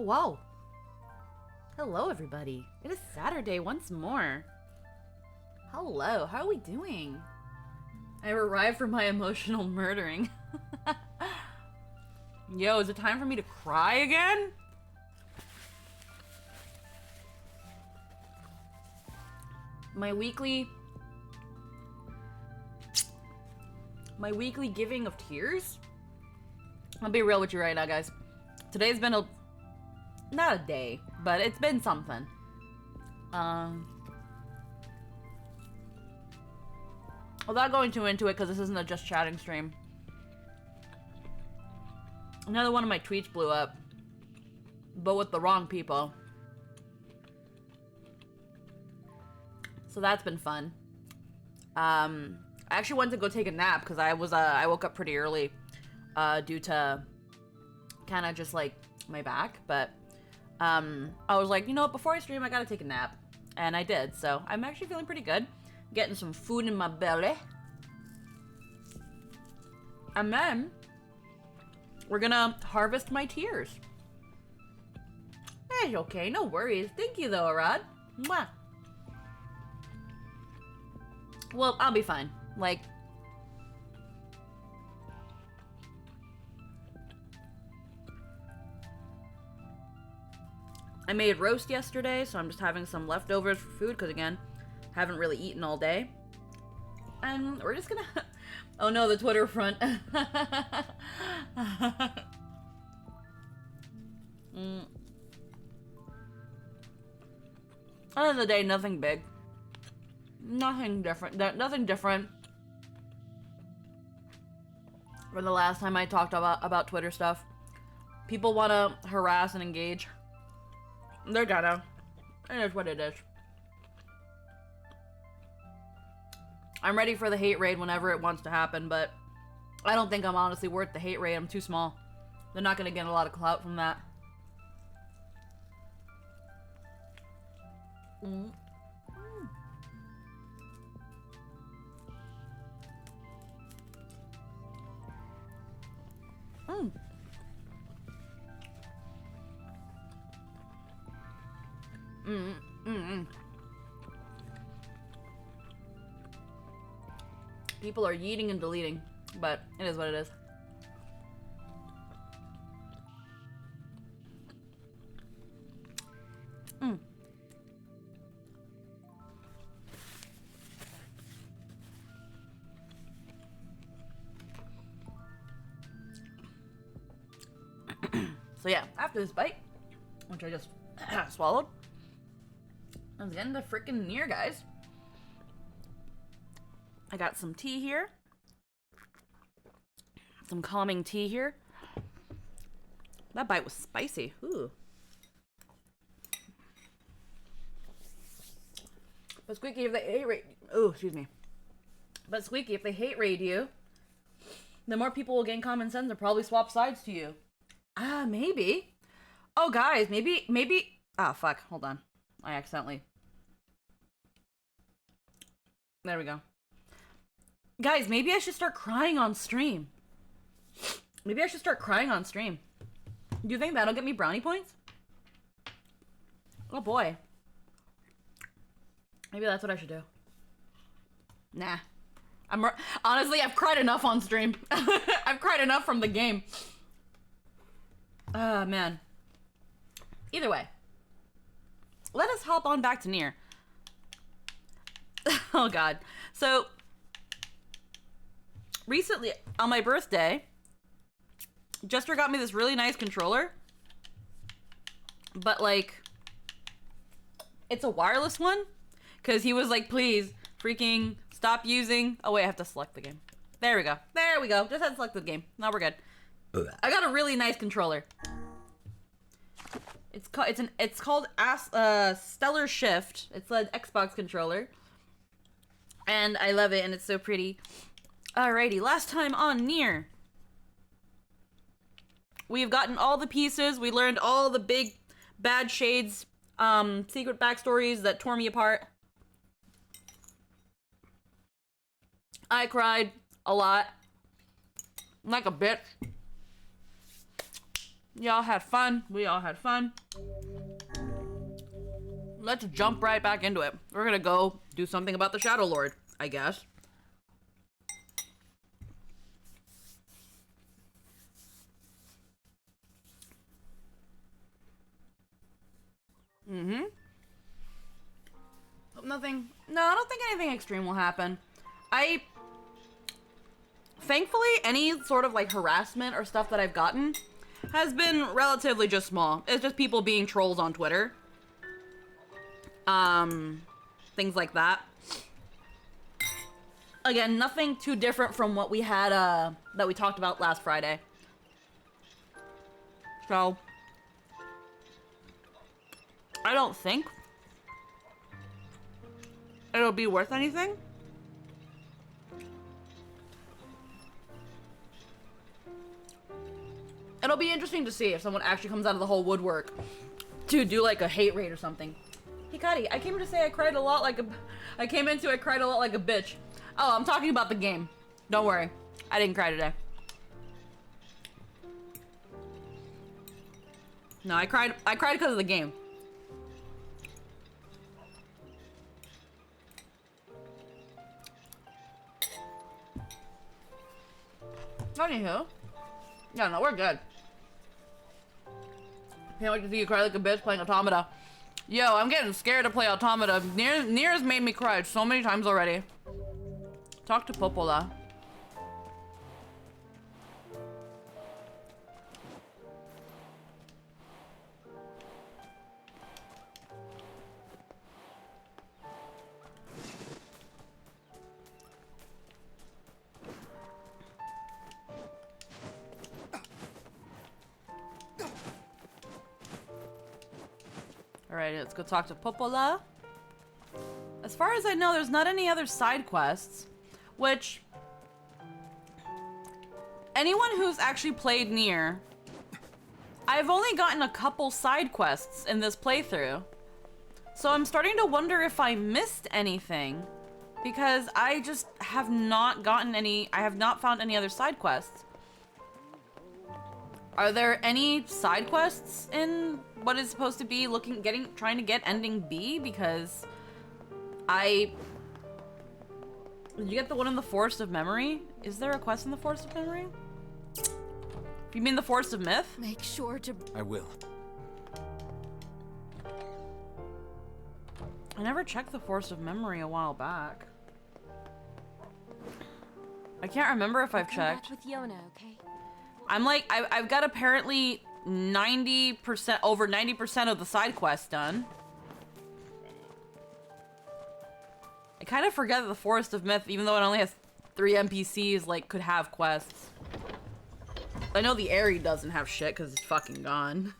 wow. Hello, everybody. It is Saturday once more. Hello, how are we doing? I have arrived for my emotional murdering. Yo, is it time for me to cry again? My weekly giving of tears? I'll be real with you right now, guys. Today's been not a day, but it's been something. Without going too into it, because this isn't a just chatting stream. Another one of my tweets blew up, but with the wrong people. So that's been fun. I actually went to go take a nap because I woke up pretty early, due to kind of just like my back. But I was like, you know what? Before I stream, I gotta take a nap, and I did. So I'm actually feeling pretty good. Getting some food in my belly, and then we're gonna harvest my tears. Hey, okay, no worries. Thank you, though, Arad. Mwah. Well, I'll be fine. Like, I made roast yesterday, so I'm just having some leftovers for food, because again, haven't really eaten all day. And we're just gonna... Oh no, the Twitter front. End of the day, nothing big. Nothing different. Nothing different from the last time I talked about Twitter stuff. People want to harass and engage. They're gonna. It is what it is. I'm ready for the hate raid whenever it wants to happen, but I don't think I'm honestly worth the hate raid. I'm too small. They're not gonna get a lot of clout from that. People are yeeting and deleting, but it is what it is. So yeah, after this bite, which I just swallowed, that's the end of freaking Nier, guys. I got some tea here. Some calming tea here. That bite was spicy. Ooh. But Squeaky, if they hate raid... Oh, excuse me. But Squeaky, if they hate raid you, the more people will gain common sense and probably swap sides to you. Ah, maybe. Oh, guys, maybe... Ah, fuck. Hold on. I accidentally... There we go. Guys, maybe I should start crying on stream. Maybe I should start crying on stream. Do you think that'll get me brownie points? Oh boy. Maybe that's what I should do. Nah. Honestly, I've cried enough on stream. I've cried enough from the game. Ah, man. Either way. Let us hop on back to Nier. Oh god. So... recently, on my birthday, Jester got me this really nice controller. But, like, it's a wireless one. Because he was like, please, freaking stop using... Oh, wait, I have to select the game. There we go. There we go. Just had to select the game. Now we're good. I got a really nice controller. It's called Stellar Shift. It's an Xbox controller. And I love it, and it's so pretty. Alrighty, last time on Nier, we've gotten all the pieces. We learned all the big bad shades, secret backstories that tore me apart. I cried a lot, like a bitch. Y'all had fun. We all had fun. Let's jump right back into it. We're gonna go do something about the Shadow Lord, I guess. Nothing. No, I don't think anything extreme will happen. Thankfully, any sort of like harassment or stuff that I've gotten has been relatively just small. It's just people being trolls on Twitter. Things like that. Again, nothing too different from what we had, that we talked about last Friday. So, I don't think it'll be worth anything. It'll be interesting to see if someone actually comes out of the whole woodwork to do like a hate raid or something. Hikari, I came to say I cried a lot like a bitch. Oh, I'm talking about the game. Don't worry. I didn't cry today. No, I cried because of the game. Anywho. Yeah, no, we're good. Can't wait to see you cry like a bitch playing Automata. Yo, I'm getting scared to play Automata. Nier's made me cry so many times already. Talk to Popola. Alright, let's go talk to Popola. As far as I know, there's not any other side quests, which anyone who's actually played Nier, I've only gotten a couple side quests in this playthrough. So I'm starting to wonder if I missed anything, because I just have not gotten any, I have not found any other side quests. Are there any side quests in what is supposed to be trying to get ending B? Because did you get the one in the Forest of Memory? Is there a quest in the Forest of Memory? You mean the Forest of Myth? Make sure to... I will. I never checked the Forest of Memory a while back. I can't remember if I've checked. Back with Yona, okay? I'm like, I've got apparently 90%, over 90% of the side quests done. I kind of forget that the Forest of Myth, even though it only has 3 NPCs, like, could have quests. I know the Aerie doesn't have shit because it's fucking gone.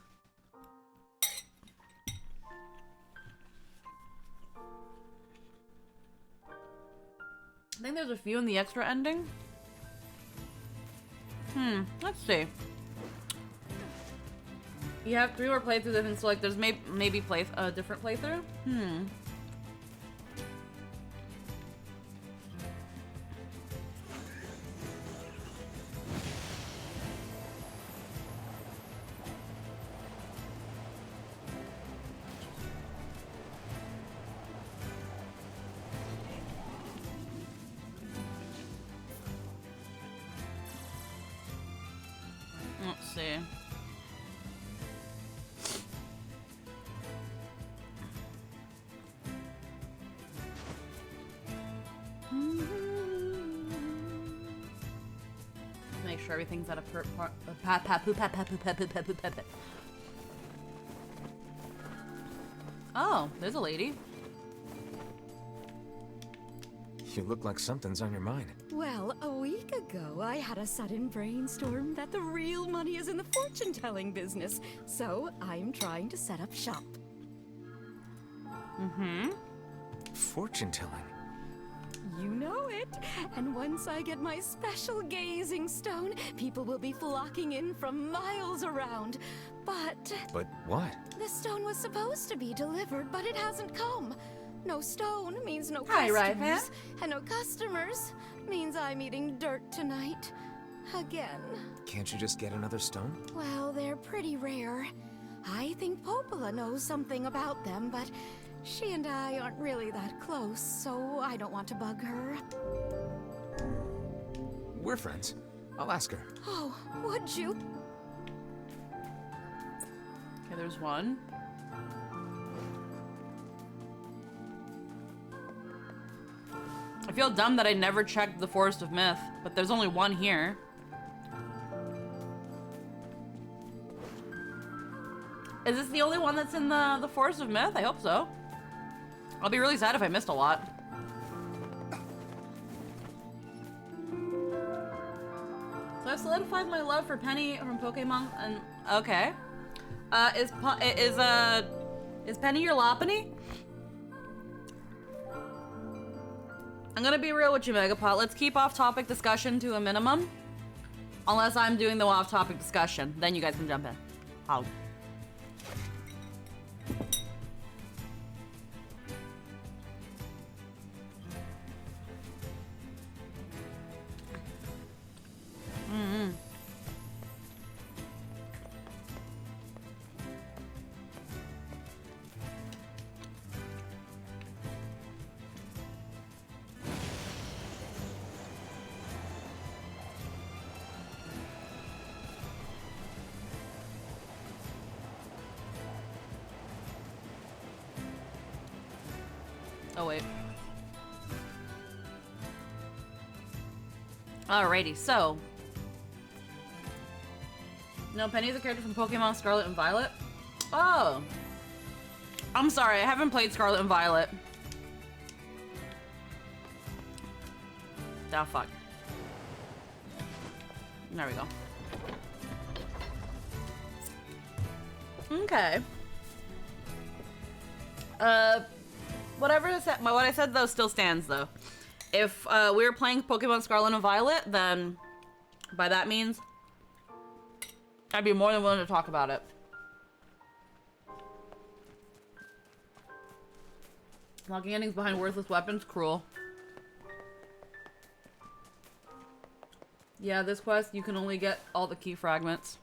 I think there's a few in the extra ending. Let's see. You have 3 more playthroughs, and so like there's maybe a different playthrough. Let's see. Make sure everything's at a Oh, there's a lady. You look like something's on your mind. Well, a week ago, I had a sudden brainstorm that the real money is in the fortune-telling business. So, I'm trying to set up shop. Fortune-telling? You know it. And once I get my special gazing stone, people will be flocking in from miles around. But what? the stone was supposed to be delivered, but it hasn't come. No stone means no Hi, customers. right, man? And no customers means I'm eating dirt tonight. again. Can't you just get another stone? Well, they're pretty rare. I think Popola knows something about them, but she and I aren't really that close, so I don't want to bug her. We're friends. I'll ask her. Oh, would you? Okay, there's one. I feel dumb that I never checked the Forest of Myth, but there's only one here. Is this the only one that's in the Forest of Myth? I hope so. I'll be really sad if I missed a lot. So I've solidified my love for Penny from Pokemon, and okay. Is Penny your Lopunny? I'm gonna be real with you, Megapot. Let's keep off-topic discussion to a minimum. Unless I'm doing the off-topic discussion. Then you guys can jump in. I'll... Oh, wait. Alrighty, so. No, Penny's a character from Pokemon Scarlet and Violet? Oh. I'm sorry, I haven't played Scarlet and Violet. Oh, fuck. There we go. Okay. Whatever what I said though still stands though. If we were playing Pokemon Scarlet and Violet, then by that means I'd be more than willing to talk about it. Locking endings behind worthless weapons, cruel. Yeah, this quest you can only get all the key fragments.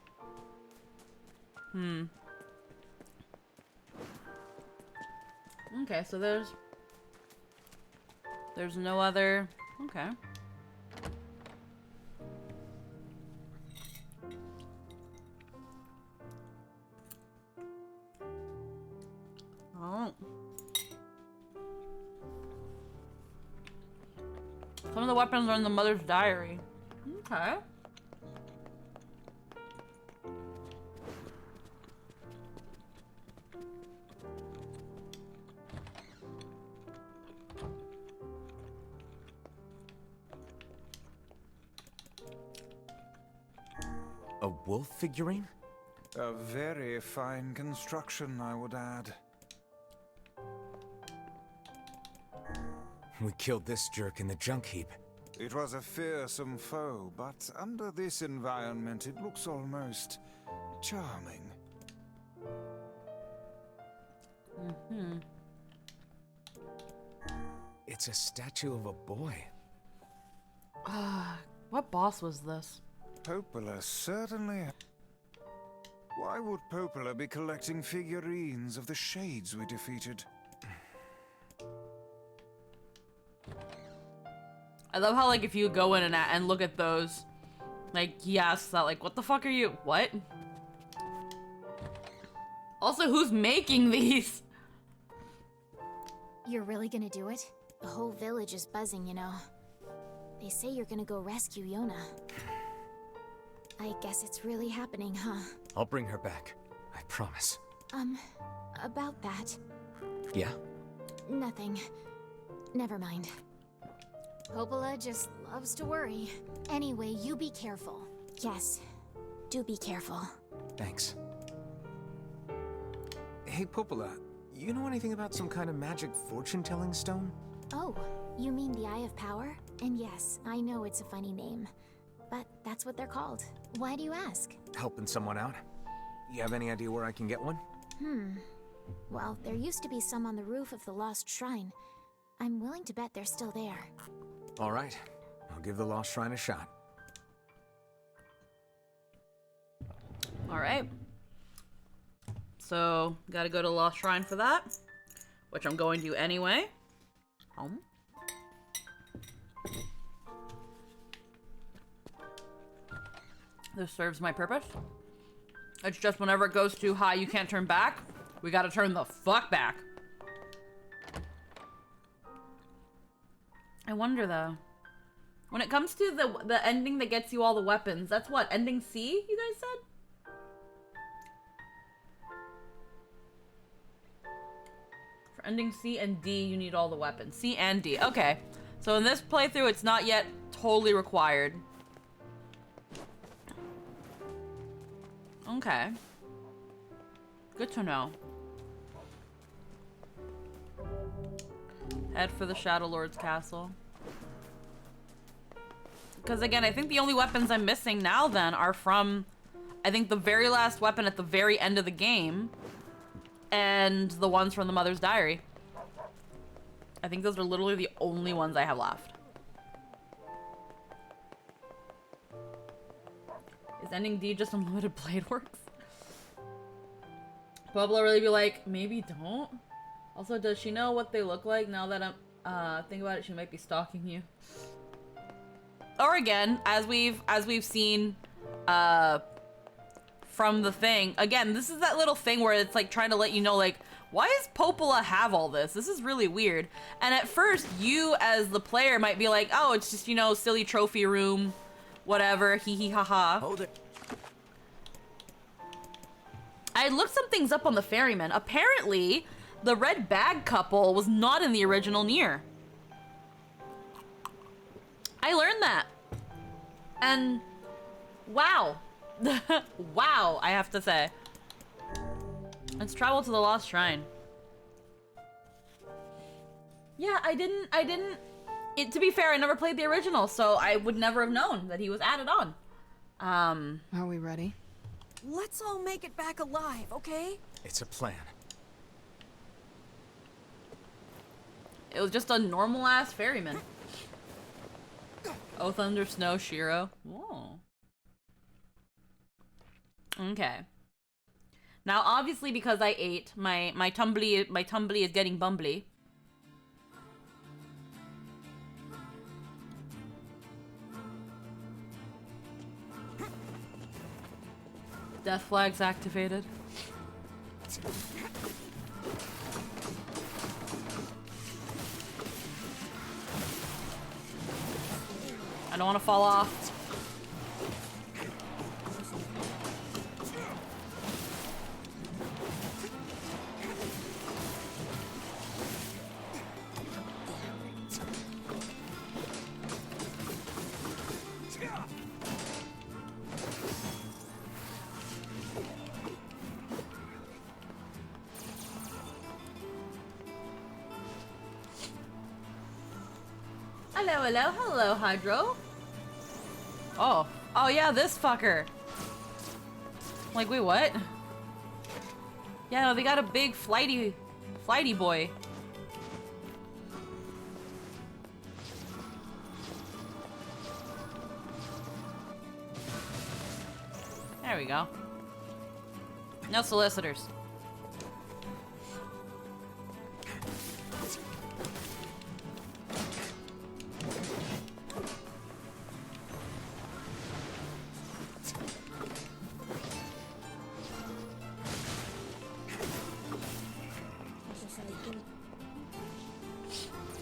Okay, so there's no other... Okay. Oh. Some of the weapons are in the mother's diary. Okay. A wolf figurine? A very fine construction, I would add. We killed this jerk in the junk heap. It was a fearsome foe, but under this environment it looks almost charming. It's a statue of a boy. What boss was this? Popola certainly... Why would Popola be collecting figurines of the shades we defeated? I love how, like, if you go in and look at those, like, yes, that, like, what the fuck are you? What? Also, who's making these? You're really gonna do it? The whole village is buzzing, you know. They say you're gonna go rescue Yona. I guess it's really happening, huh? I'll bring her back. I promise. About that. Yeah? Nothing. Never mind. Popola just loves to worry. Anyway, you be careful. Yes, do be careful. Thanks. Hey, Popola, you know anything about some kind of magic fortune-telling stone? Oh, you mean the Eye of Power? And yes, I know it's a funny name, but that's what they're called. Why do you ask? Helping someone out? You have any idea where I can get one? Well, there used to be some on the roof of the Lost Shrine. I'm willing to bet they're still there. All right. I'll give the Lost Shrine a shot. Alright. So, gotta go to Lost Shrine for that. Which I'm going to anyway. This serves my purpose. It's just whenever it goes too high, you can't turn back. We gotta turn the fuck back. I wonder though. When it comes to the ending that gets you all the weapons, that's what? Ending C, you guys said? For ending C and D, you need all the weapons. C and D. Okay. So in this playthrough, it's not yet totally required. Okay. Good to know. Head for the Shadow Lord's castle. Because again, I think the only weapons I'm missing now then are from, I think, the very last weapon at the very end of the game. And the ones from the Mother's Diary. I think those are literally the only ones I have left. Is ending D just unlimited blade works? Pueblo really be like, maybe don't? Also, does she know what they look like now that I'm, think about it, she might be stalking you. Or again, as we've seen, from the thing, again, this is that little thing where it's like trying to let you know, like, why does Popola have all this? This is really weird. And at first, you as the player might be like, oh, it's just, you know, silly trophy room, whatever, hee hee ha ha. Hold it. I looked some things up on the ferryman. Apparently, the red bag couple was not in the original Nier. I learned that. And wow. Wow, I have to say. Let's travel to the Lost Shrine. Yeah, I didn't to be fair, I never played the original, so I would never have known that he was added on. Are we ready? Let's all make it back alive, okay? It's a plan. It was just a normal ass ferryman. Oh, thunder, snow, Shiro. Whoa. Okay. Now, obviously, because I ate, my tumbly is getting bumbly. Death flag's activated. I don't want to fall off. Hello, Hydro. Oh yeah, this fucker. Like, wait, what? Yeah, no, they got a big flighty boy. There we go. No solicitors.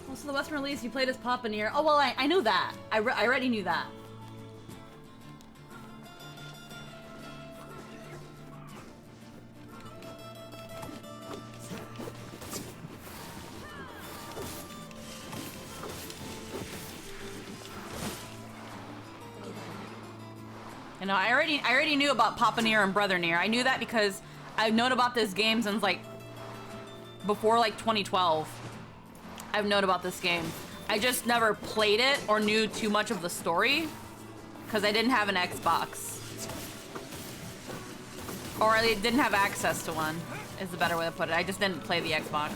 Also, the Western release, you played as Papa Nier. Oh, well, I knew that. I already knew that. You know, I already knew about Papa Nier and Brother Nier. I knew that because I've known about this game since, like, before, like, 2012. I've known about this game. I just never played it or knew too much of the story because I didn't have an Xbox. Or I didn't have access to one, is the better way to put it. I just didn't play the Xbox.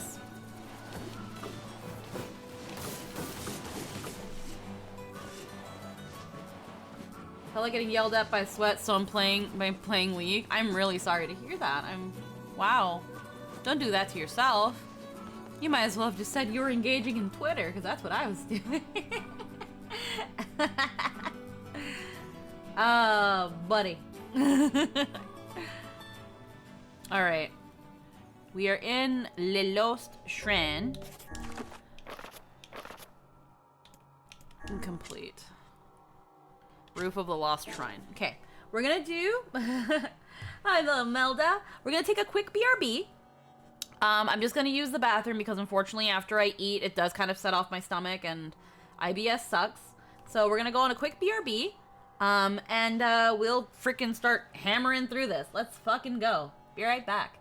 Felt like getting yelled at by Sweat, so I'm playing League. I'm really sorry to hear that. Wow. Don't do that to yourself. You might as well have just said you were engaging in Twitter, because that's what I was doing. Buddy. Alright. We are in Le Lost Shrine. Incomplete. Roof of the Lost Shrine. Okay. We're gonna do... Hi, little Melda. We're gonna take a quick BRB. I'm just gonna use the bathroom because unfortunately after I eat, it does kind of set off my stomach and IBS sucks. So we're gonna go on a quick BRB. And we'll freaking start hammering through this. Let's fucking go. Be right back.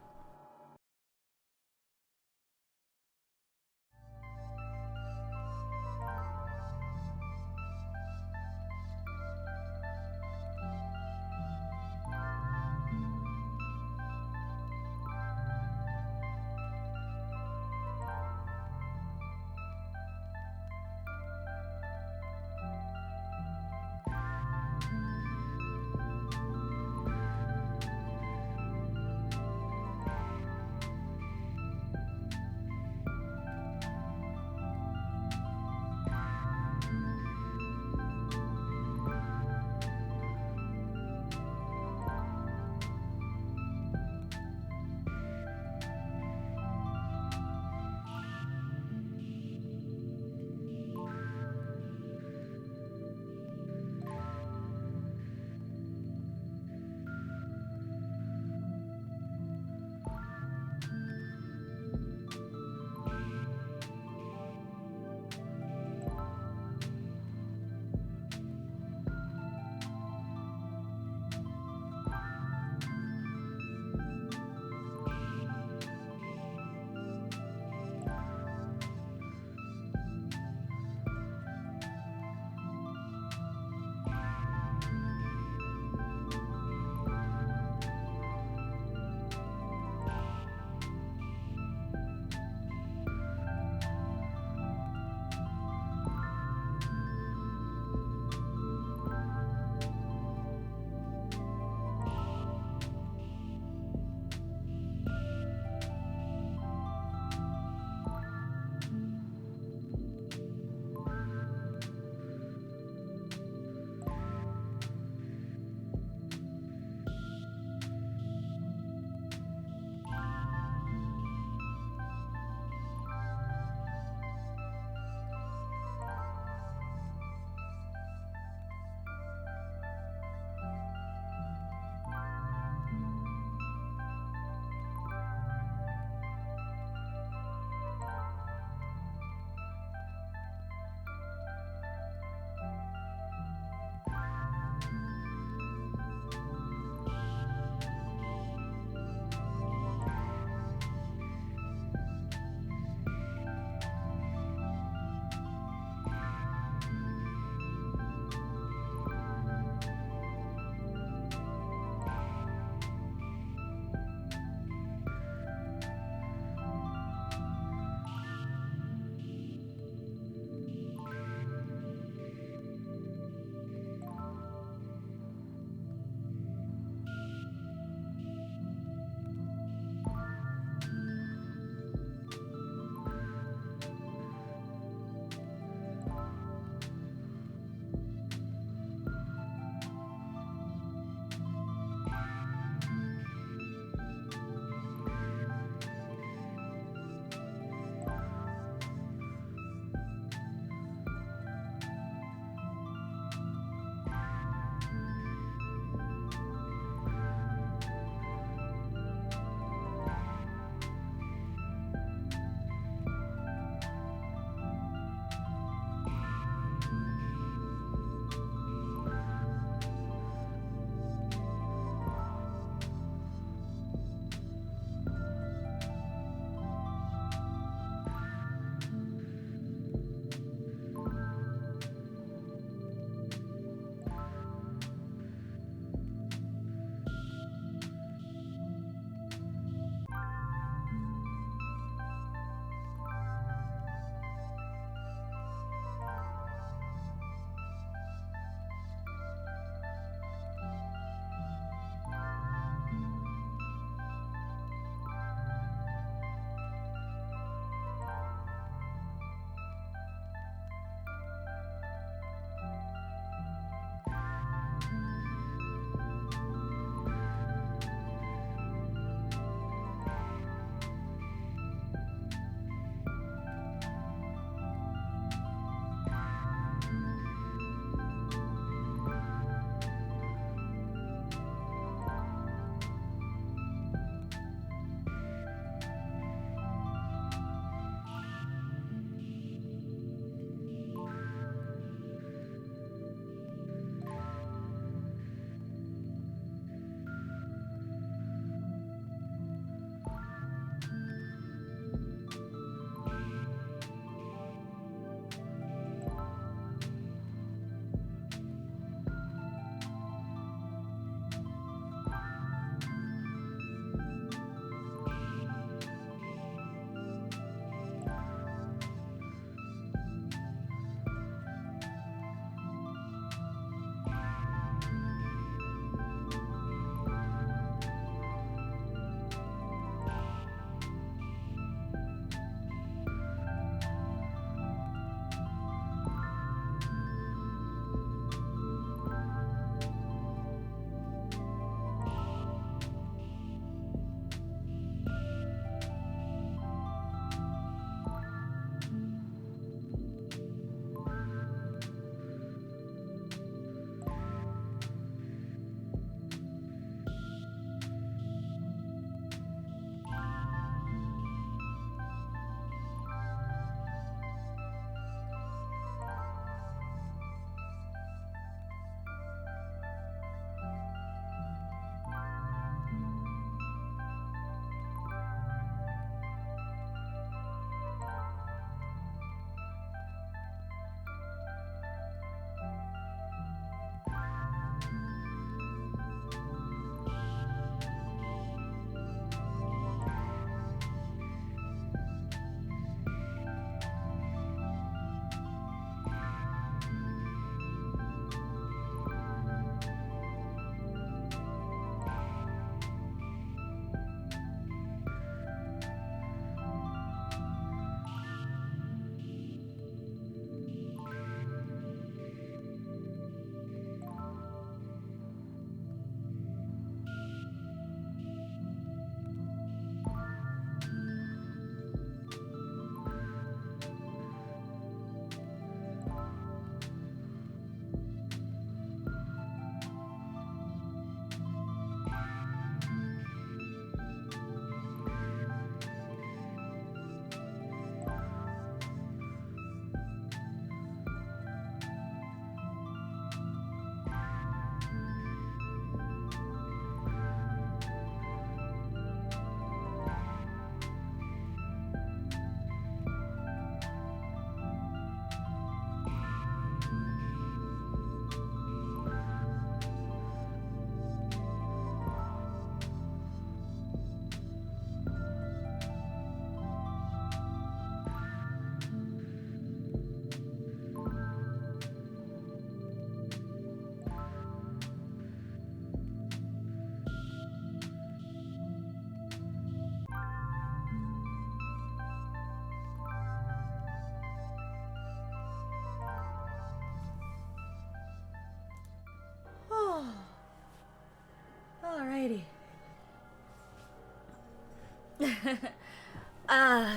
Alrighty.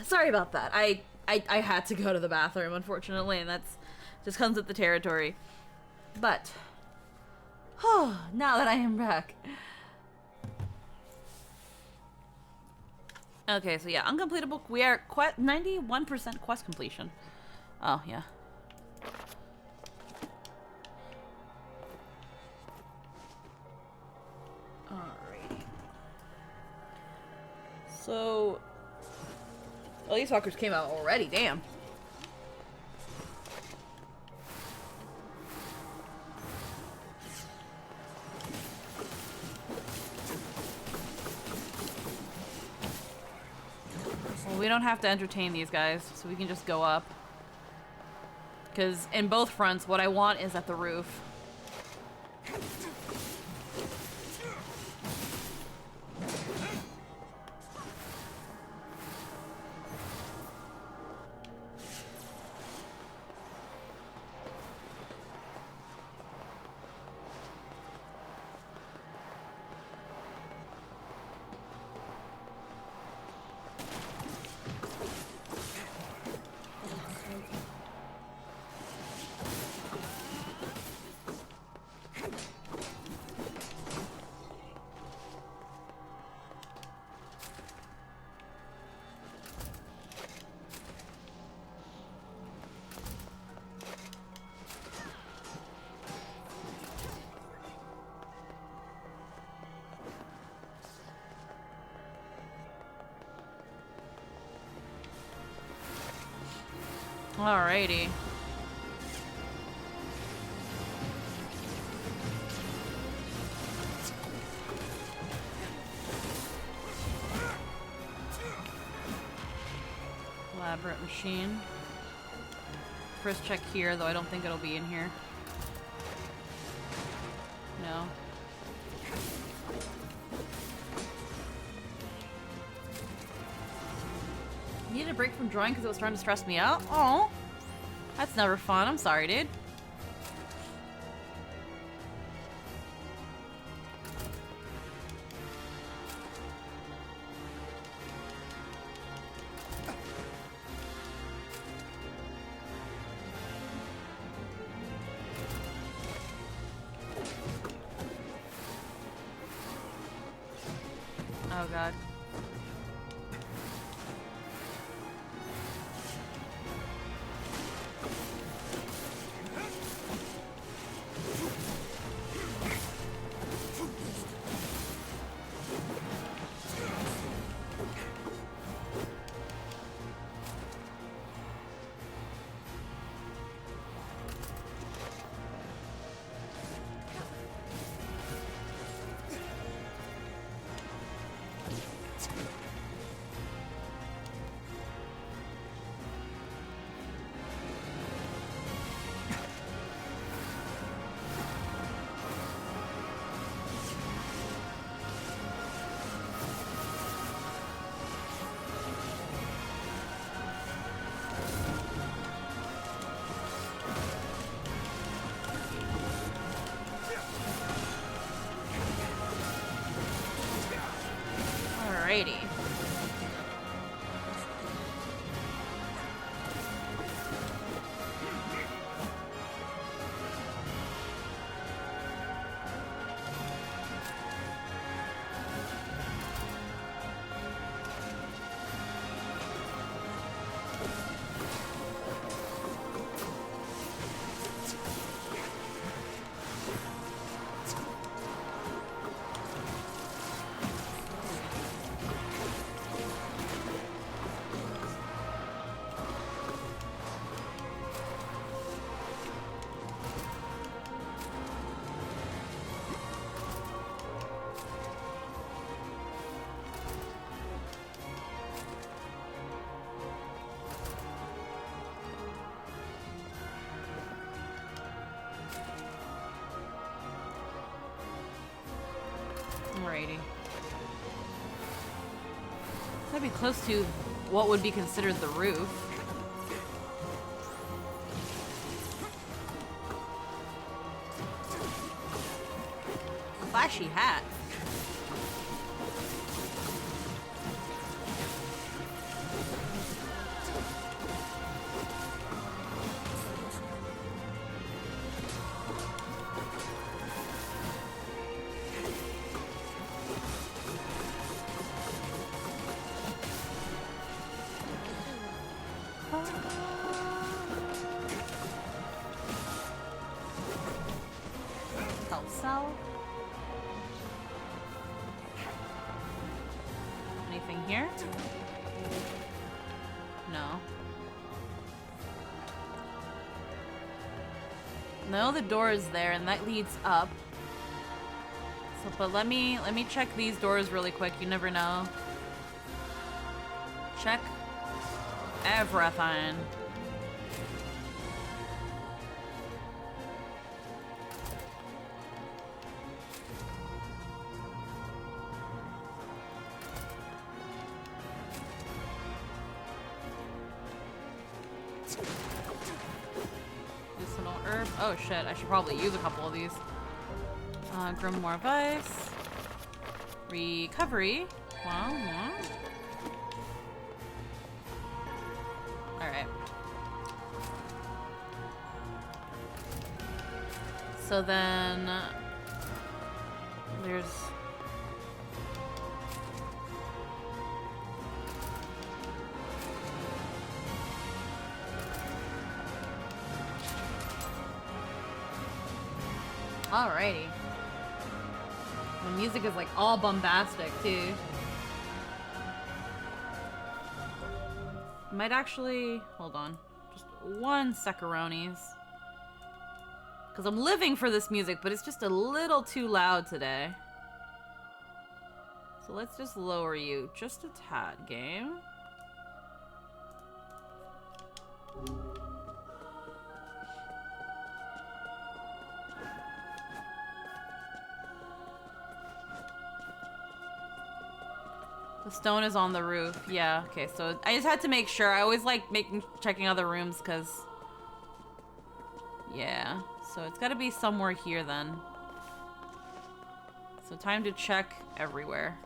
Sorry about that. I had to go to the bathroom, unfortunately, and that's just comes with the territory. But, now that I am back. Okay, so yeah, uncompletable. We are 91% quest completion. Oh, yeah. Alrighty. So, well, these fuckers came out already, damn. Well, we don't have to entertain these guys, so we can just go up. Because in both fronts, what I want is at the roof. Alrighty. Elaborate machine. First check here, though I don't think it'll be in here. No. Needed a break from drawing because it was starting to stress me out? Oh, that's never fun. I'm sorry, dude. Oh god. Alrighty. Alrighty. That'd be close to what would be considered the roof. Flashy hat. Health cell. Anything here? No. No, the door is there, and that leads up. So, but let me check these doors really quick. You never know. Check everything. Medicinal herb. Oh shit, I should probably use a couple of these. Grimoire Vice. Recovery. Wow, wow. Alright. So then... there's... Alrighty. The music is like all bombastic too. Might actually hold on. Just one secaronis. Because I'm living for this music, but it's just a little too loud today. So let's just lower you just a tad, game. The stone is on the roof. Yeah, okay, so I just had to make sure. I always like checking other rooms because... yeah, so it's gotta be somewhere here then. So time to check everywhere.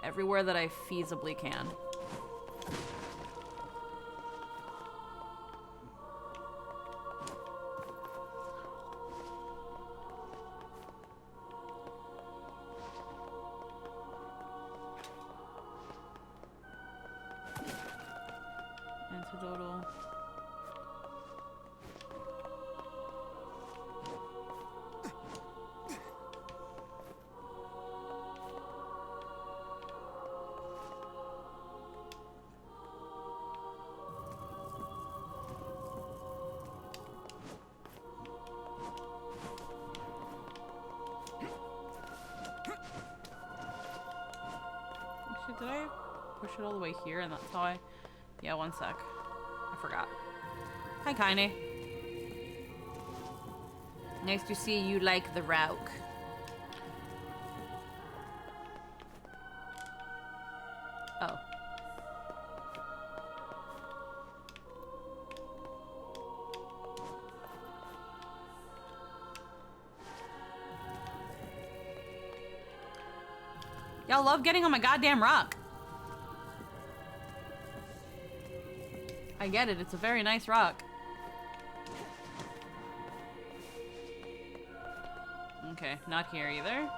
Everywhere that I feasibly can. Antidotal. Actually, did I push it all the way here and that's how I... yeah, one sec. I forgot. Hi, Kaine. Nice to see you like the Rauk. Oh. Y'all love getting on my goddamn rock. I get it, it's a very nice rock. Okay, not here either.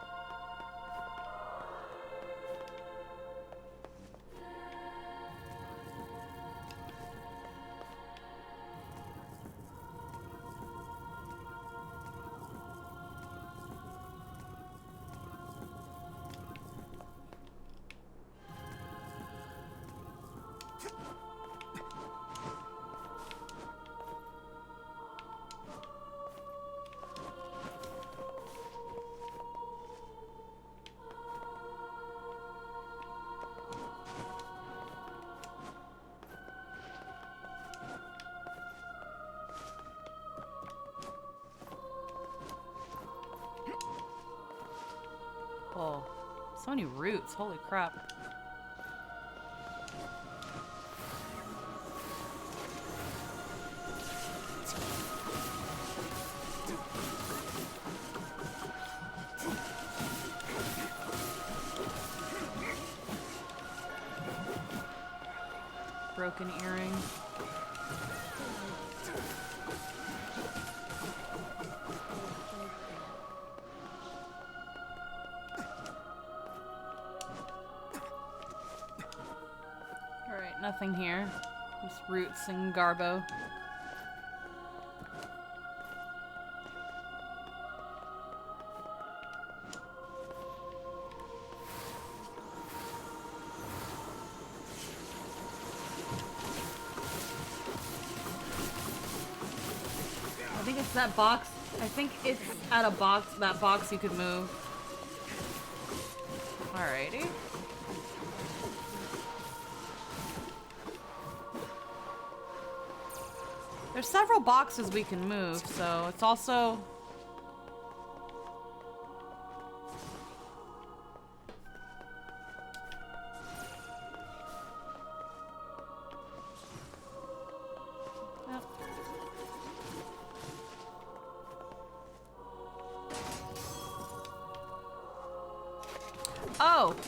Oh, so many roots, holy crap. Broken earring. Alright. nothing here. Just roots and garbo. I think it's that box. I think it's at a box, that box you could move. Alrighty. There's several boxes we can move, so it's also... Yep.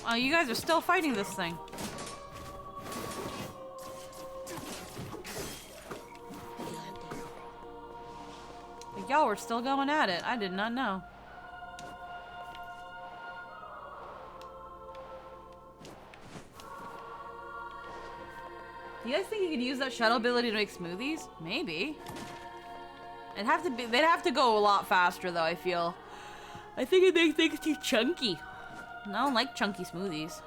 Oh, you guys are still fighting this thing. Y'all were still going at it. I did not know. Do you guys think you could use that shuttle ability to make smoothies? Maybe. They'd have to go a lot faster though, I feel. I think it makes things too chunky. I don't like chunky smoothies.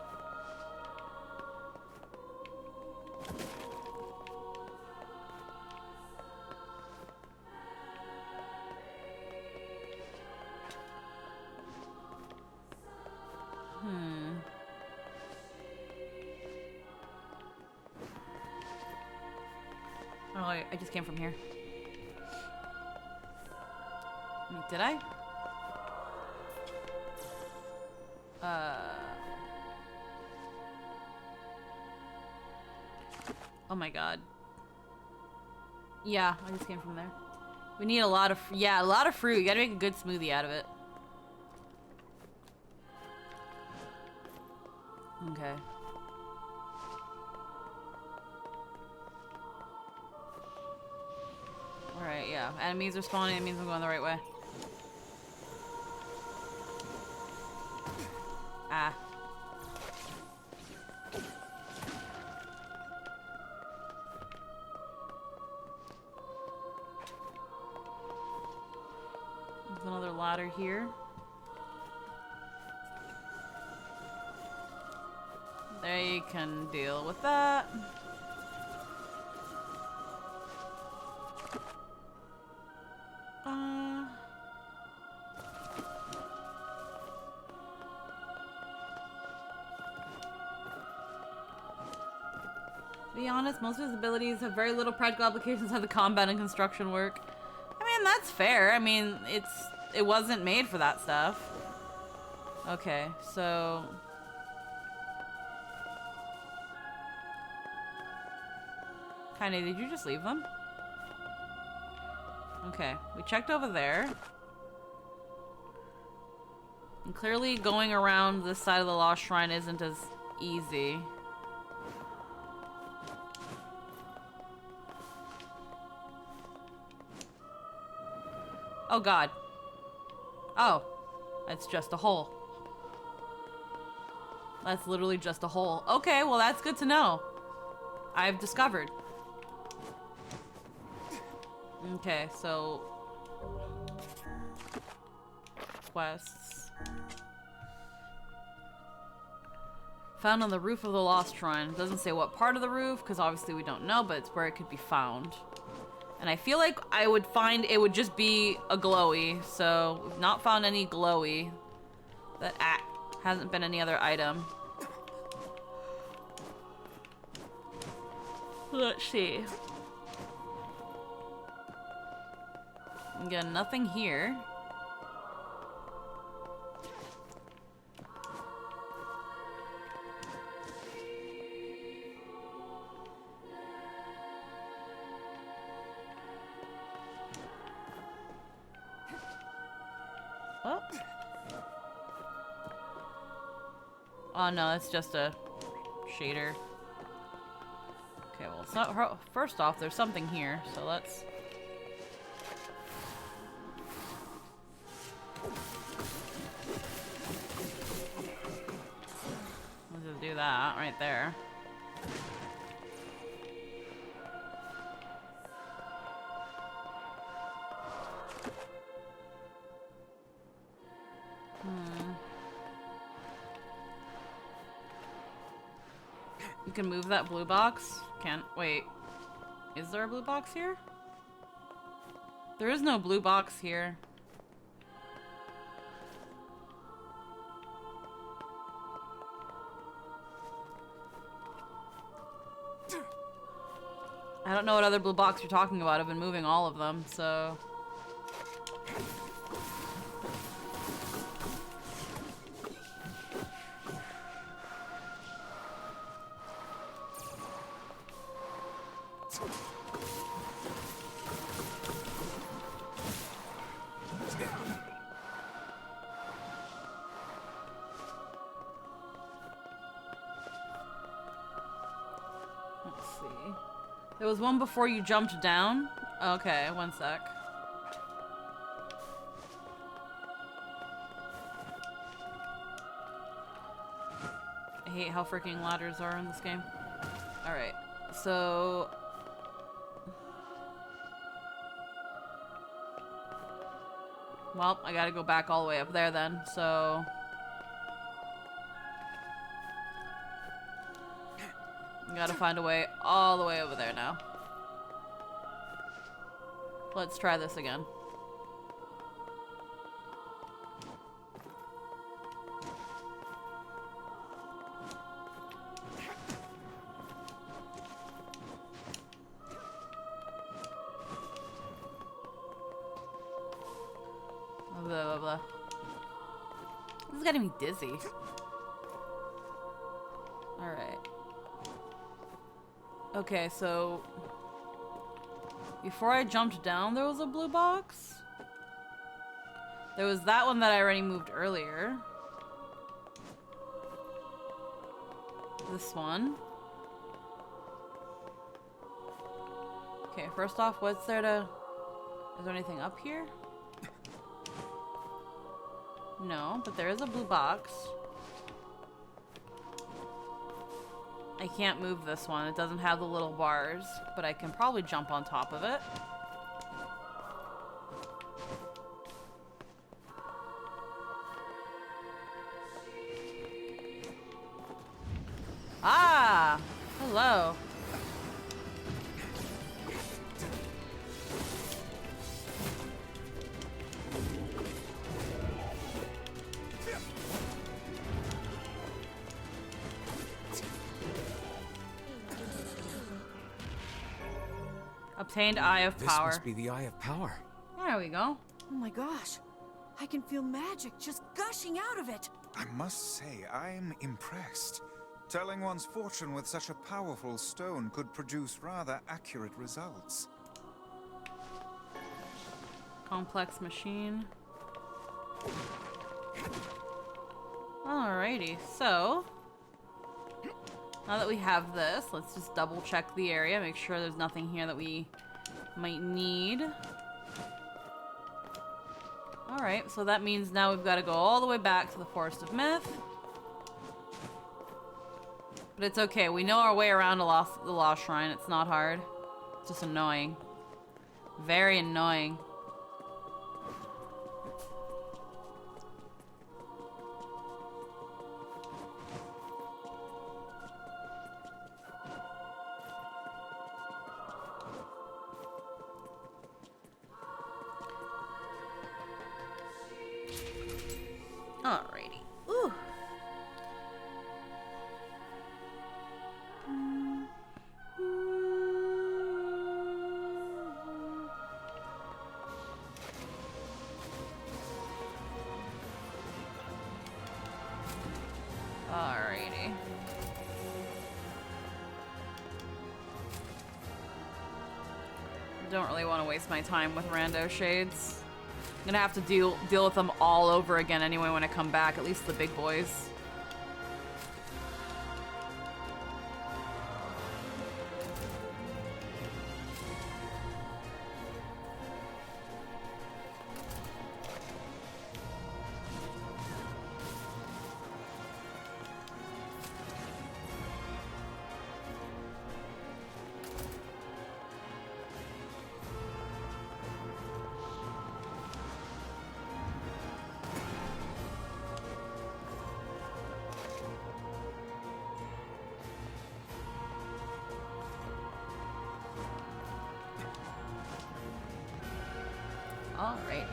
Oh, I just came from here. Did I? Oh my god. Yeah, I just came from there. We need a lot of, a lot of fruit. You gotta make a good smoothie out of it. Okay. Alright, yeah. Enemies are spawning, it means I'm going the right way. Ah. There's another ladder here. They can deal with that. To be honest, most of his abilities have very little practical applications how the combat and construction work. I mean, that's fair. I mean, it wasn't made for that stuff. Okay, so... Kinda, did you just leave them? Okay, we checked over there. And clearly going around this side of the Lost Shrine isn't as easy. Oh god. Oh. That's just a hole. That's literally just a hole. Okay, well that's good to know. I've discovered. Okay, so... Quests. Found on the roof of the Lost Shrine. It doesn't say what part of the roof, because obviously we don't know, but it's where it could be found. And I feel like I would find it would just be a glowy, so we've not found any glowy. That hasn't been any other item. Let's see. Again, nothing here. Oh. Oh no, it's just a shader. Okay, well, it's not. First off, there's something here, so let's. Let's just do that right there. You can move that blue box? Can't. Wait. Is there a blue box here? There is no blue box here. I don't know what other blue box you're talking about. I've been moving all of them, so... Let's see. There was one before you jumped down? Okay, one sec. I hate how freaking ladders are in this game. Alright, so... Well, I gotta go back all the way up there then, so... Gotta find a way all the way over there now. Let's try this again. Blah, blah, blah. This is getting me dizzy. Alright. Okay, so... Before I jumped down, there was a blue box? There was that one that I already moved earlier. This one. Okay, first off, what's there to... Is there anything up here? No, but there is a blue box. I can't move this one. It doesn't have the little bars, but I can probably jump on top of it. Ah! Hello. Obtained Eye of This Power. must be the Eye of Power. There we go. Oh my gosh. I can feel magic just gushing out of it. I must say, I'm impressed. Telling one's fortune with such a powerful stone could produce rather accurate results. Complex machine. Alrighty, so now that we have this, let's just double check the area, make sure there's nothing here that we might need. Alright, so that means now we've got to go all the way back to the Forest of Myth. But it's okay, we know our way around the Lost Shrine, it's not hard. It's just annoying. Very annoying. Alrighty. Ooh. Alrighty. Don't really want to waste my time with rando shades. I'm gonna have to deal with them all over again anyway when I come back, at least the big boys. Alright.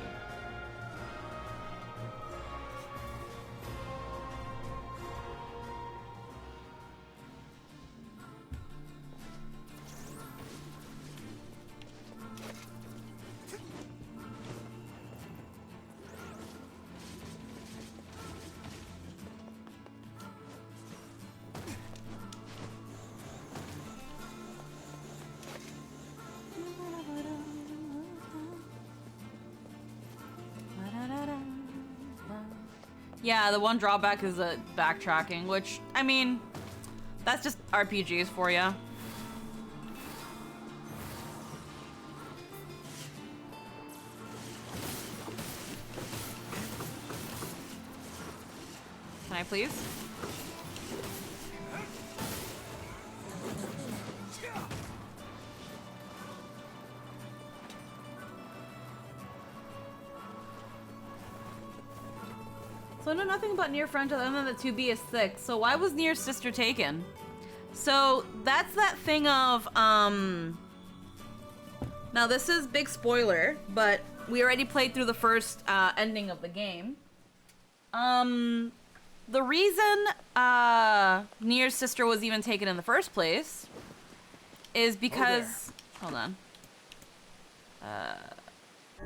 Yeah, the one drawback is backtracking, which, I mean, that's just RPGs for you. Can I please? So I know nothing about Nier Front other than the 2B is thick. So why was Nier's sister taken? So that's that thing of, now this is big spoiler, but we already played through the first ending of the game. The reason Nier's sister was even taken in the first place is because, hold on.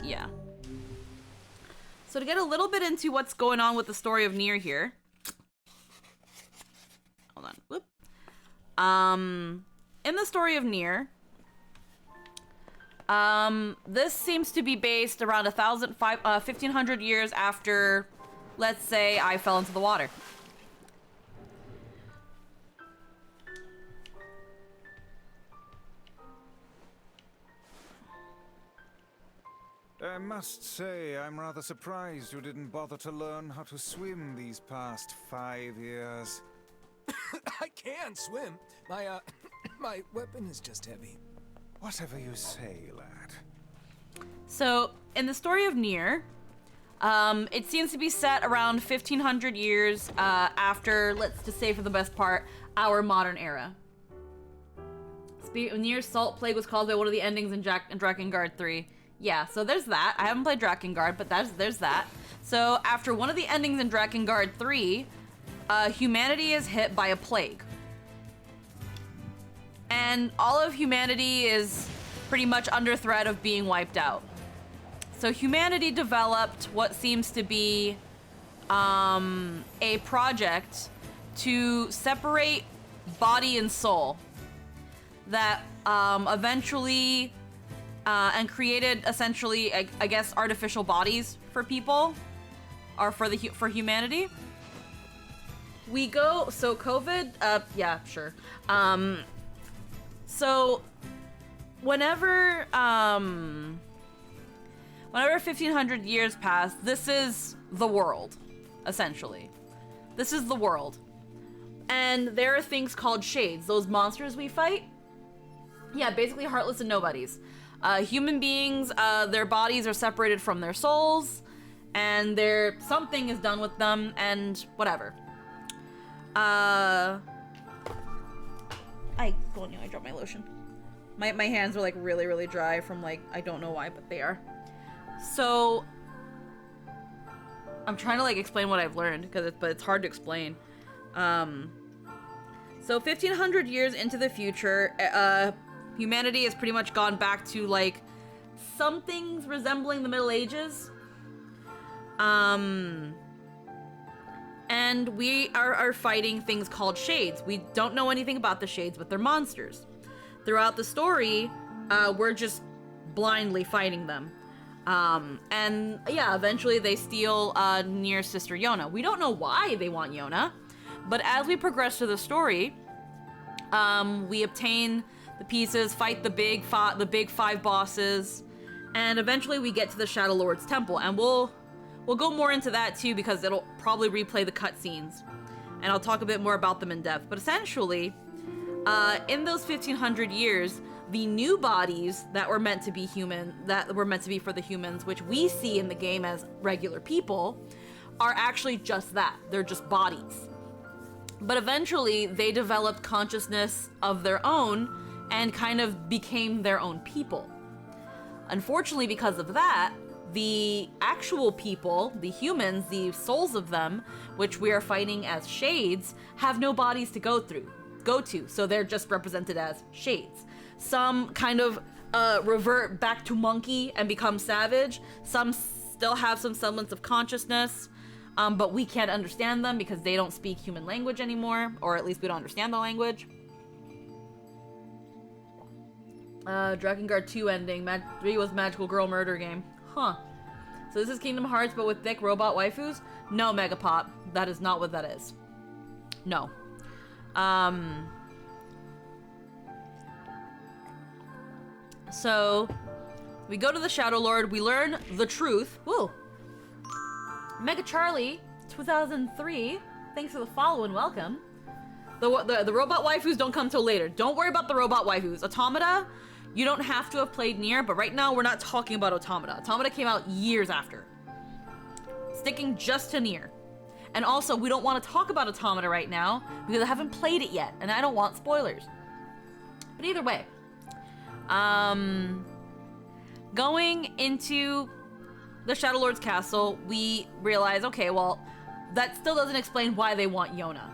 Yeah. So to get a little bit into what's going on with the story of Nier here. Hold on. Whoop. In the story of Nier, this seems to be based around 1,500 years after, let's say, I fell into the water. I must say, I'm rather surprised you didn't bother to learn how to swim these past 5 years. I can swim. My, my weapon is just heavy. Whatever you say, lad. So, in the story of Nier, it seems to be set around 1,500 years after, let's just say for the best part, our modern era. Nier's Salt Plague was caused by one of the endings in Drakengard 3. Yeah, so there's that. I haven't played Drakengard, but there's that. So after one of the endings in Drakengard 3, humanity is hit by a plague. And all of humanity is pretty much under threat of being wiped out. So humanity developed what seems to be a project to separate body and soul that eventually and created essentially, I guess, artificial bodies for people, or for humanity. We go, so COVID, yeah, sure. So whenever 1,500 years pass, this is the world, essentially. This is the world. And there are things called shades, those monsters we fight. Yeah, basically heartless and nobodies. Human beings, their bodies are separated from their souls, and something is done with them, and whatever. I dropped my lotion. My hands are like really, really dry from like, I don't know why, but they are. So, I'm trying to like explain what I've learned, but it's hard to explain. So 1,500 years into the future, humanity has pretty much gone back to like something resembling the Middle Ages. And we are fighting things called shades. We don't know anything about the shades, but they're monsters. Throughout the story, we're just blindly fighting them. And yeah, eventually they steal Nier's sister Yona. We don't know why they want Yona, but as we progress through the story, we obtain the pieces, fight the big 5 bosses, and eventually we get to the Shadow Lord's temple, and we'll go more into that too because it'll probably replay the cutscenes, and I'll talk a bit more about them in depth. But essentially, in those 1,500 years, the new bodies that were meant to be human, that were meant to be for the humans, which we see in the game as regular people, are actually just that. They're just bodies. But eventually, they developed consciousness of their own and kind of became their own people. Unfortunately, because of that, the actual people, the humans, the souls of them, which we are fighting as shades, have no bodies to go to. So they're just represented as shades. Some kind of revert back to monkey and become savage. Some still have some semblance of consciousness, but we can't understand them because they don't speak human language anymore, or at least we don't understand the language. Drakengard 2 ending. 3 was Magical Girl Murder Game. Huh. So this is Kingdom Hearts, but with thick robot waifus? No, Megapop. That is not what that is. No. So, we go to the Shadow Lord, we learn the truth. Woo! Mega Charlie, 2003, thanks for the follow and welcome. The robot waifus don't come till later. Don't worry about the robot waifus. Automata, you don't have to have played Nier, but right now we're not talking about Automata. Automata came out years after. Sticking just to Nier. And also, we don't want to talk about Automata right now because I haven't played it yet, and I don't want spoilers. But either way, going into the Shadow Lord's castle, we realize, okay, well, that still doesn't explain why they want Yona.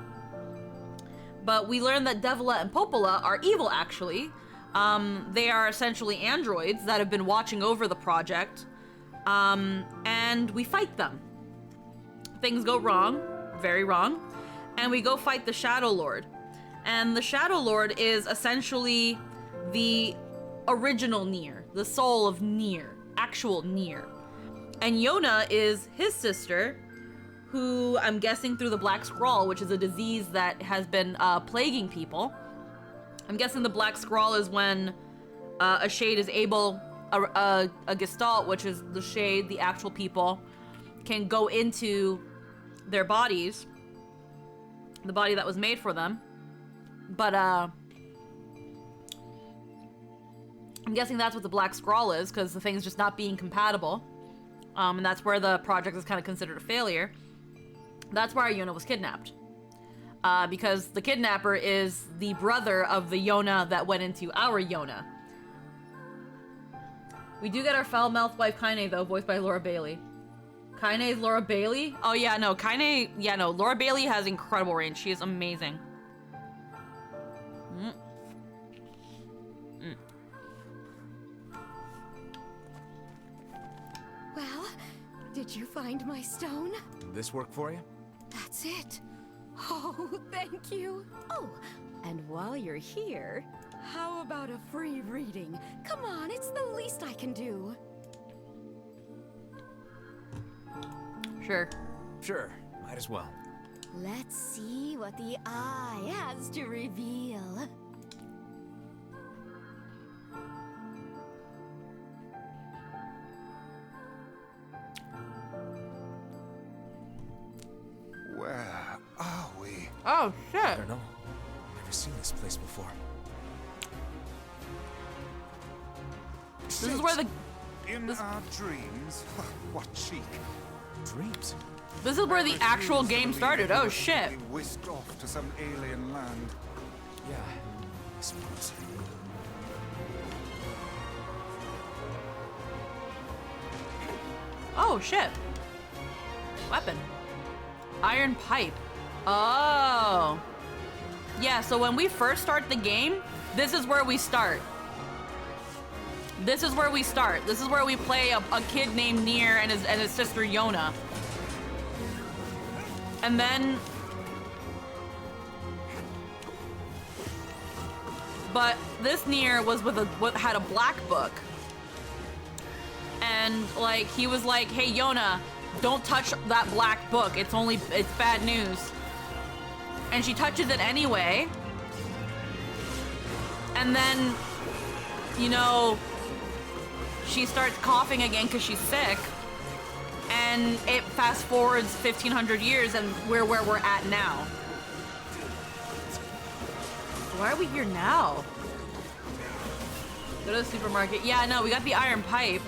But we learn that Devila and Popola are evil, actually. They are essentially androids that have been watching over the project, and we fight them. Things go wrong, very wrong, and we go fight the Shadow Lord. And the Shadow Lord is essentially the original Nier, the soul of Nier, actual Nier. And Yona is his sister, who I'm guessing through the Black Scrawl, which is a disease that has been plaguing people. I'm guessing the Black Scrawl is when a shade is able, a gestalt, which is the shade, the actual people, can go into their bodies, the body that was made for them. But I'm guessing that's what the Black Scrawl is, because the thing's just not being compatible. And that's where the project is kind of considered a failure. That's why Yona was kidnapped. Because the kidnapper is the brother of the Yona that went into our Yona. We do get our foul-mouthed wife Kaine, though, voiced by Laura Bailey. Kaine's Laura Bailey? Oh, yeah, no, Kaine... Yeah, no, Laura Bailey has incredible range. She is amazing. Well, did you find my stone? This work for you? That's it. Oh, thank you. Oh, and while you're here, how about a free reading? Come on, it's the least I can do. Sure. Sure, might as well. Let's see what the eye has to reveal. Where are we? Oh, shit. I don't know. Never seen this place before. This is where the... In our dreams? What cheek. Dreams? This is where the actual game started. Oh, shit. We whisked off to some alien land. Yeah, I suppose. Oh, shit. Weapon. Iron pipe. Oh. Yeah, so when we first start the game, this is where we start. This is where we start. This is where we play a kid named Nier and his sister Yona. And then... But this Nier was had a black book. And, like, he was like, hey, Yona, don't touch that black book. It's bad news. And she touches it anyway. And then, you know, she starts coughing again because she's sick. And it fast forwards 1,500 years and we're where we're at now. Why are we here now? Go to the supermarket. Yeah, no, we got the iron pipe.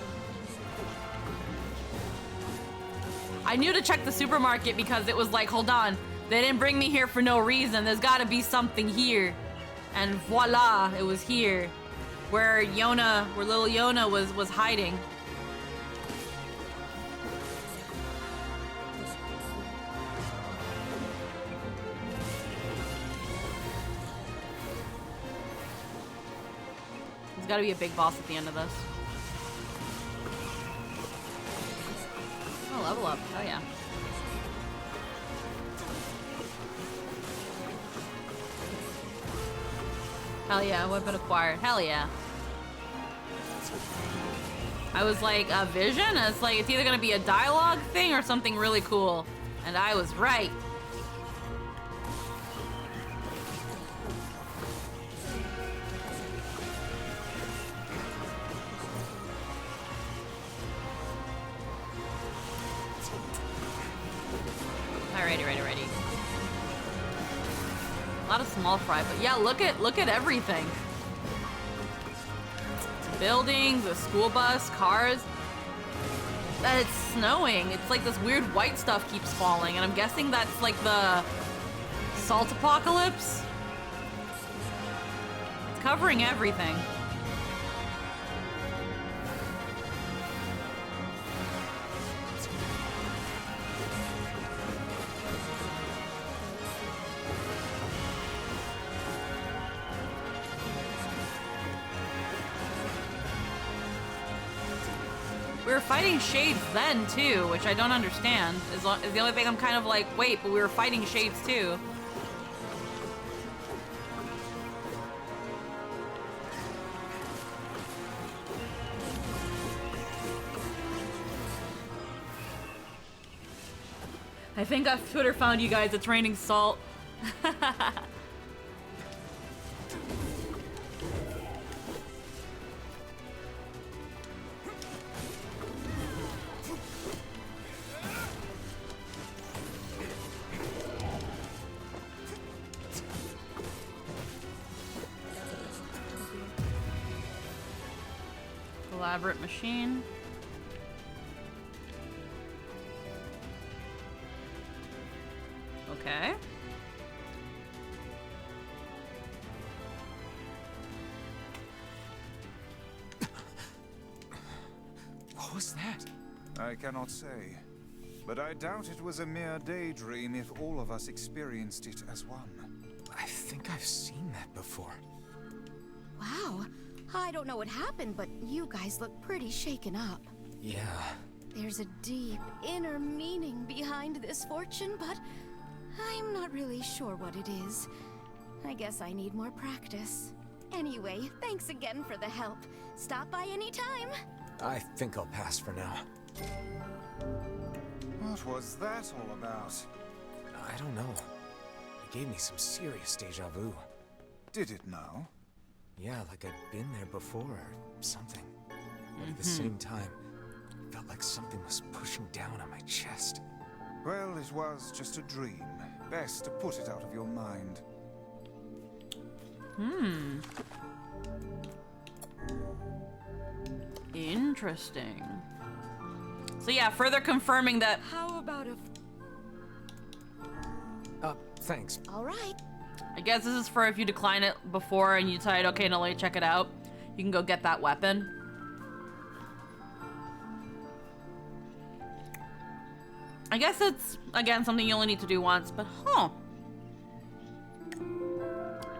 I knew to check the supermarket because it was like, hold on, they didn't bring me here for no reason. There's gotta be something here. And voila, it was here. Where little Yona was hiding. There's gotta be a big boss at the end of this. Oh, level up. Oh, yeah. Hell yeah, weapon acquired. Hell yeah. I was like, a vision? It's like, it's either gonna be a dialogue thing or something really cool. And I was right. Alrighty. A lot of small fry, but yeah, look at everything. Buildings, a school bus, cars. That it's snowing. It's like this weird white stuff keeps falling, and I'm guessing that's like the salt apocalypse. It's covering everything. We were fighting shades then, too, which I don't understand. Is the only thing I'm kind of like, wait, but we were fighting shades, too. I think I've Twitter found you guys. It's raining salt. Elaborate machine. Okay. What was that? I cannot say. But I doubt it was a mere daydream if all of us experienced it as one. I think I've seen that before. Wow. I don't know what happened, but you guys look pretty shaken up. Yeah. There's a deep inner meaning behind this fortune, but I'm not really sure what it is. I guess I need more practice. Anyway, thanks again for the help. Stop by any time. I think I'll pass for now. What was that all about? I don't know. It gave me some serious deja vu. Did it now? Yeah, like I'd been there before or something. But at the same time, it felt like something was pushing down on my chest. Well, it was just a dream. Best to put it out of your mind. Interesting. So yeah, further confirming that. How about a... Thanks. All right. I guess this is for if you decline it before and you decide, okay, no, let me check it out. You can go get that weapon. I guess it's, again, something you only need to do once, but huh.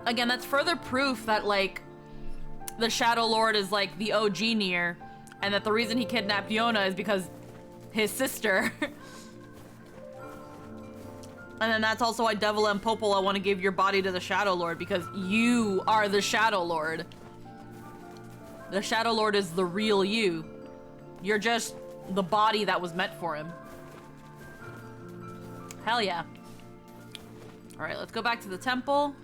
Again, that's further proof that, like, the Shadow Lord is, like, the OG Nier, and that the reason he kidnapped Yona is because his sister. And then that's also why Devil and Popola want to give your body to the Shadow Lord, because you are the Shadow Lord. The Shadow Lord is the real you. You're just the body that was meant for him. Hell yeah. Alright, let's go back to the temple.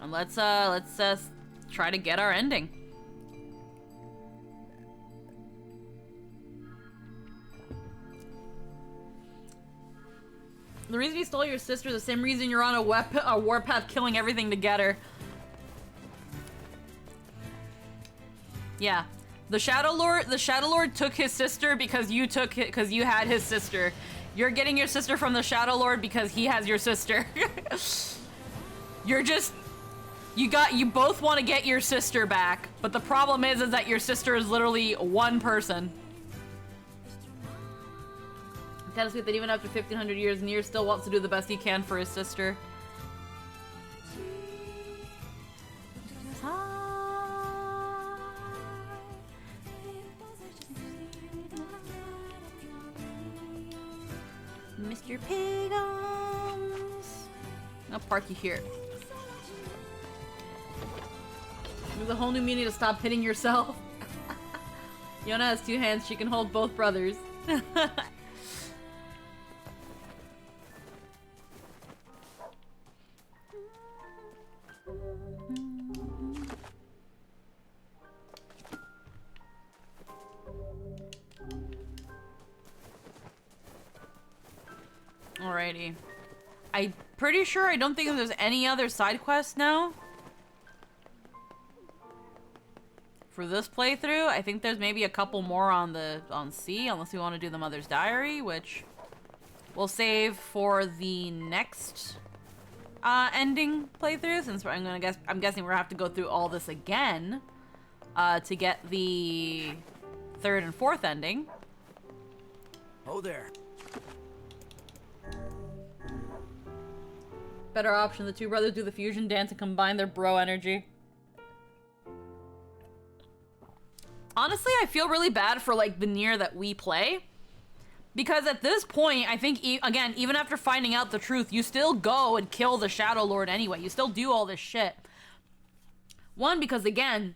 And let's try to get our ending. The reason you stole your sister is the same reason you're on a warpath killing everything together. Yeah. The Shadow Lord took his sister because you had his sister. You're getting your sister from the Shadow Lord because he has your sister. You both want to get your sister back, but the problem is that your sister is literally one person. Kind of sweet that even after 1500 years, Nier still wants to do the best he can for his sister. Mr. Piggles. I'll park you here. There's a whole new meaning to stop hitting yourself. Yona has 2 hands. She can hold both brothers. Alrighty. I'm pretty sure I don't think there's any other side quests now. For this playthrough, I think there's maybe a couple more on C, unless we want to do the Mother's Diary, which we'll save for the next ending playthrough, since I'm guessing we're gonna have to go through all this again to get the 3rd and 4th ending. Oh there. Better option, the 2 brothers do the fusion dance and combine their bro energy. Honestly, I feel really bad for, like, the Nier that we play. Because at this point, I think, again, even after finding out the truth, you still go and kill the Shadow Lord anyway. You still do all this shit. One, because, again,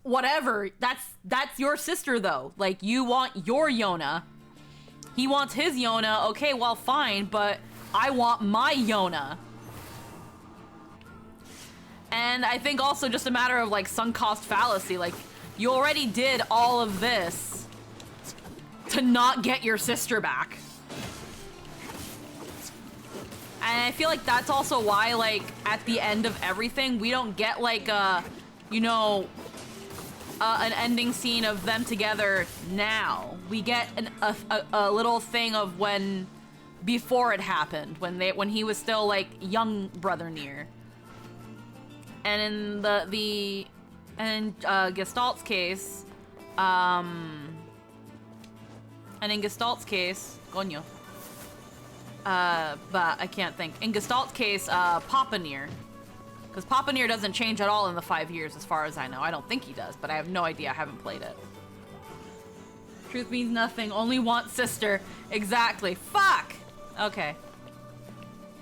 whatever, that's your sister, though. Like, you want your Yona. He wants his Yona. Okay, well, fine, but I want my Yona. And I think also just a matter of, like, sunk cost fallacy. Like, you already did all of this to not get your sister back. And I feel like that's also why, like, at the end of everything, we don't get, like, you know, an ending scene of them together now. We get a little thing of when, before it happened, when he was still, like, young Brother Nier. And in Gestalt's case, coño. But I can't think. In Gestalt's case, Papa Nier. Because Papa Nier doesn't change at all in the 5 years, as far as I know. I don't think he does, but I have no idea. I haven't played it. Truth means nothing. Only want sister. Exactly. Fuck! Okay.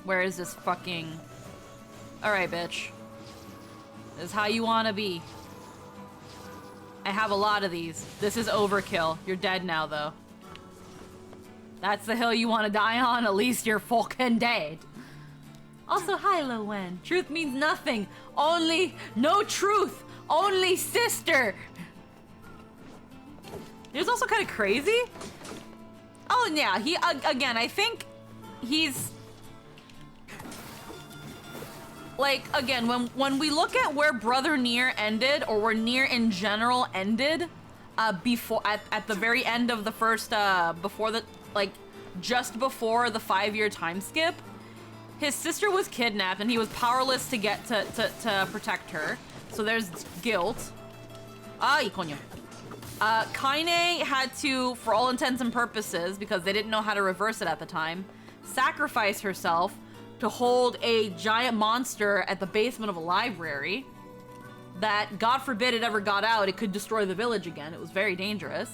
Where is this fucking... Alright, bitch. This is how you wanna be. I have a lot of these. This is overkill. You're dead now, though. That's the hill you want to die on? At least you're fucking dead. Also, hi, Lo Wen. Truth means nothing. Only... No truth. Only sister. He was also kind of crazy. Oh, yeah. He... again, I think he's... Like, again, when we look at where Brother Nier ended, or where Nier in general ended, before at the very end of the first, before the, like, just before the 5-year time skip, his sister was kidnapped and he was powerless to get to protect her. So there's guilt. Ay, coño. Kaine had to, for all intents and purposes, because they didn't know how to reverse it at the time, sacrifice herself to hold a giant monster at the basement of a library that, God forbid it ever got out, it could destroy the village again. It was very dangerous.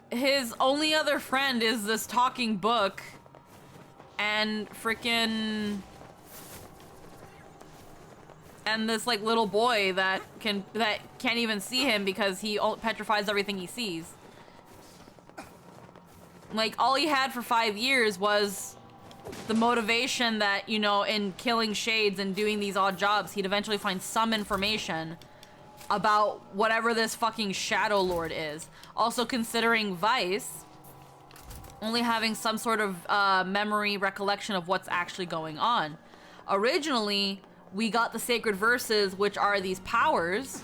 His only other friend is this talking book and frickin'... and this, like, little boy that can't even see him because he petrifies everything he sees. Like, all he had for 5 years was the motivation that, you know, in killing shades and doing these odd jobs, he'd eventually find some information about whatever this fucking Shadow Lord is. Also considering Vice only having some sort of memory recollection of what's actually going on. Originally, we got the sacred verses, which are these powers,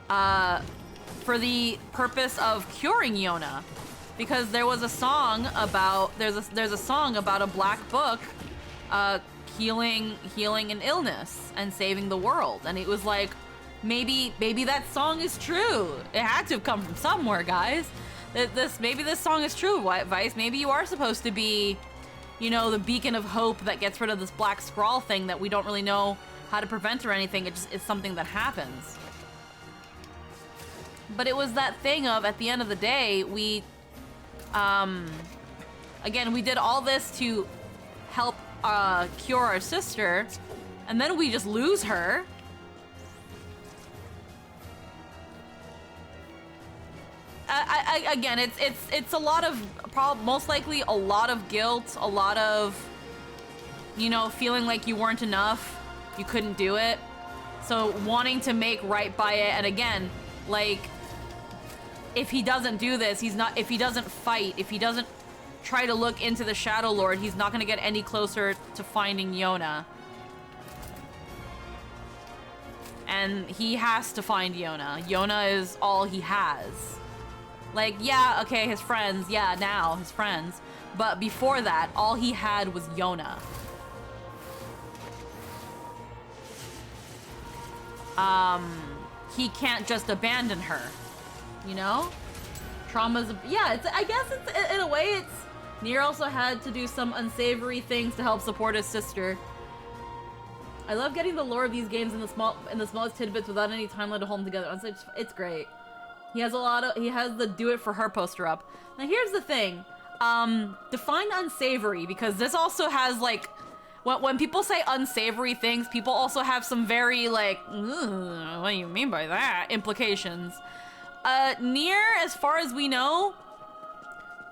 for the purpose of curing Yona. Because there was a song about there's a song about a black book healing an illness and saving the world, and it was like, maybe that song is true. It had to have come from somewhere, guys. Maybe this song is true, Vice. Maybe you are supposed to be, you know, the beacon of hope that gets rid of this black scrawl thing that we don't really know how to prevent or anything. It's something that happens. But it was that thing of, at the end of the day, we, again, we did all this to help cure our sister, and then we just lose her. Again, it's a lot of, most likely a lot of guilt, a lot of, you know, feeling like you weren't enough, you couldn't do it. So wanting to make right by it, and again, like, if he doesn't do this, if he doesn't fight, if he doesn't try to look into the Shadow Lord, he's not gonna get any closer to finding Yona. And he has to find Yona. Yona is all he has. Like, yeah, okay, his friends, yeah, now, his friends. But before that, all he had was Yona. He can't just abandon her, you know? Trauma's, yeah, I guess it's, in a way, it's, Nier also had to do some unsavory things to help support his sister. I love getting the lore of these games in the smallest tidbits without any timeline to hold them together. It's great. He has the do it for her poster up. Now here's the thing. Define unsavory, because this also has, like, when people say unsavory things, people also have some very, like, what do you mean by that? Implications. Nier, as far as we know,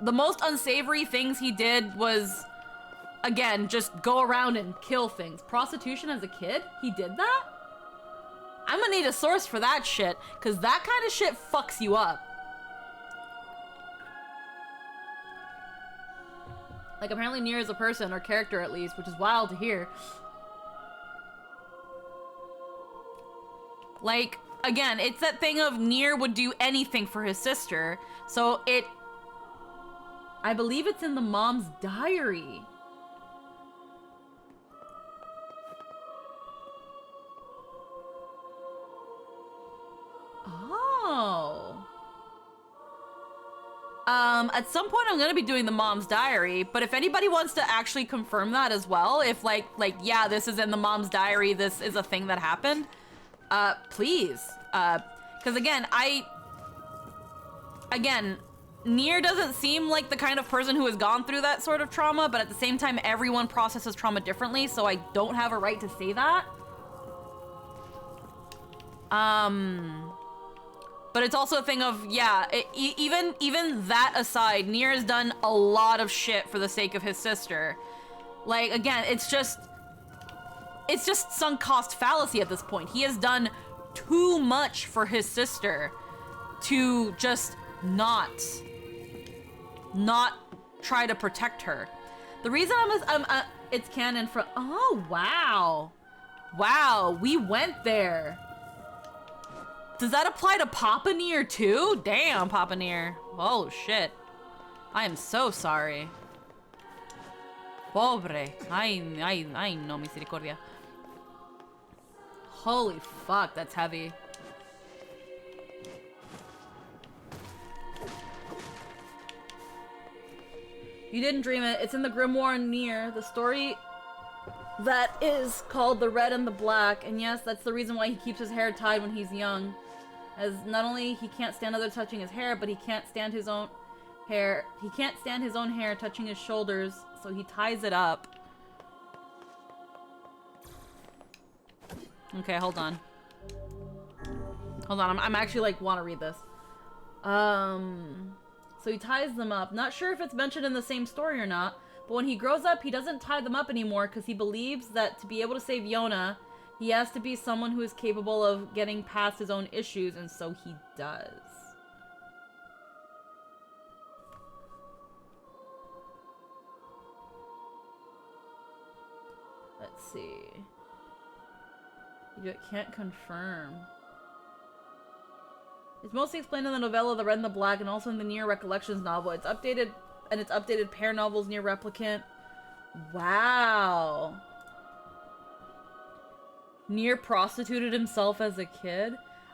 the most unsavory things he did was, again, just go around and kill things. Prostitution as a kid? He did that? I'm gonna need a source for that shit, because that kind of shit fucks you up. Like, apparently Nier is a person, or character at least, which is wild to hear. Like, again, it's that thing of Nier would do anything for his sister, so I believe it's in the mom's diary. Oh. At some point I'm gonna be doing the mom's diary, but if anybody wants to actually confirm that as well, if like, yeah, this is in the mom's diary, this is a thing that happened, please. Because again, Nier doesn't seem like the kind of person who has gone through that sort of trauma, but at the same time, everyone processes trauma differently, so I don't have a right to say that. But it's also a thing of, yeah, even that aside, Nier has done a lot of shit for the sake of his sister. Like, again, it's just sunk cost fallacy at this point. He has done too much for his sister to just not try to protect her. The reason it's canon for, oh, wow. Wow, we went there. Does that apply to Papa Nier too? Damn, Papa Nier. Oh shit. I am so sorry. Pobre. Ay, no misericordia. Holy fuck, that's heavy. You didn't dream it. It's in the Grimoire Nier, the story that is called The Red and the Black. And yes, that's the reason why he keeps his hair tied when he's young. As not only he can't stand others touching his hair, but he can't stand his own hair. He can't stand his own hair touching his shoulders, so he ties it up. Okay, hold on. Hold on, I'm actually like want to read this. So he ties them up. Not sure if it's mentioned in the same story or not, but when he grows up, he doesn't tie them up anymore because he believes that to be able to save Yona, he has to be someone who is capable of getting past his own issues, and so he does. Let's see. You can't confirm. It's mostly explained in the novella The Red and the Black and also in the Nier Recollections novel. It's updated, and it's updated pair novels Nier Replicant. Wow. Nier prostituted himself as a kid?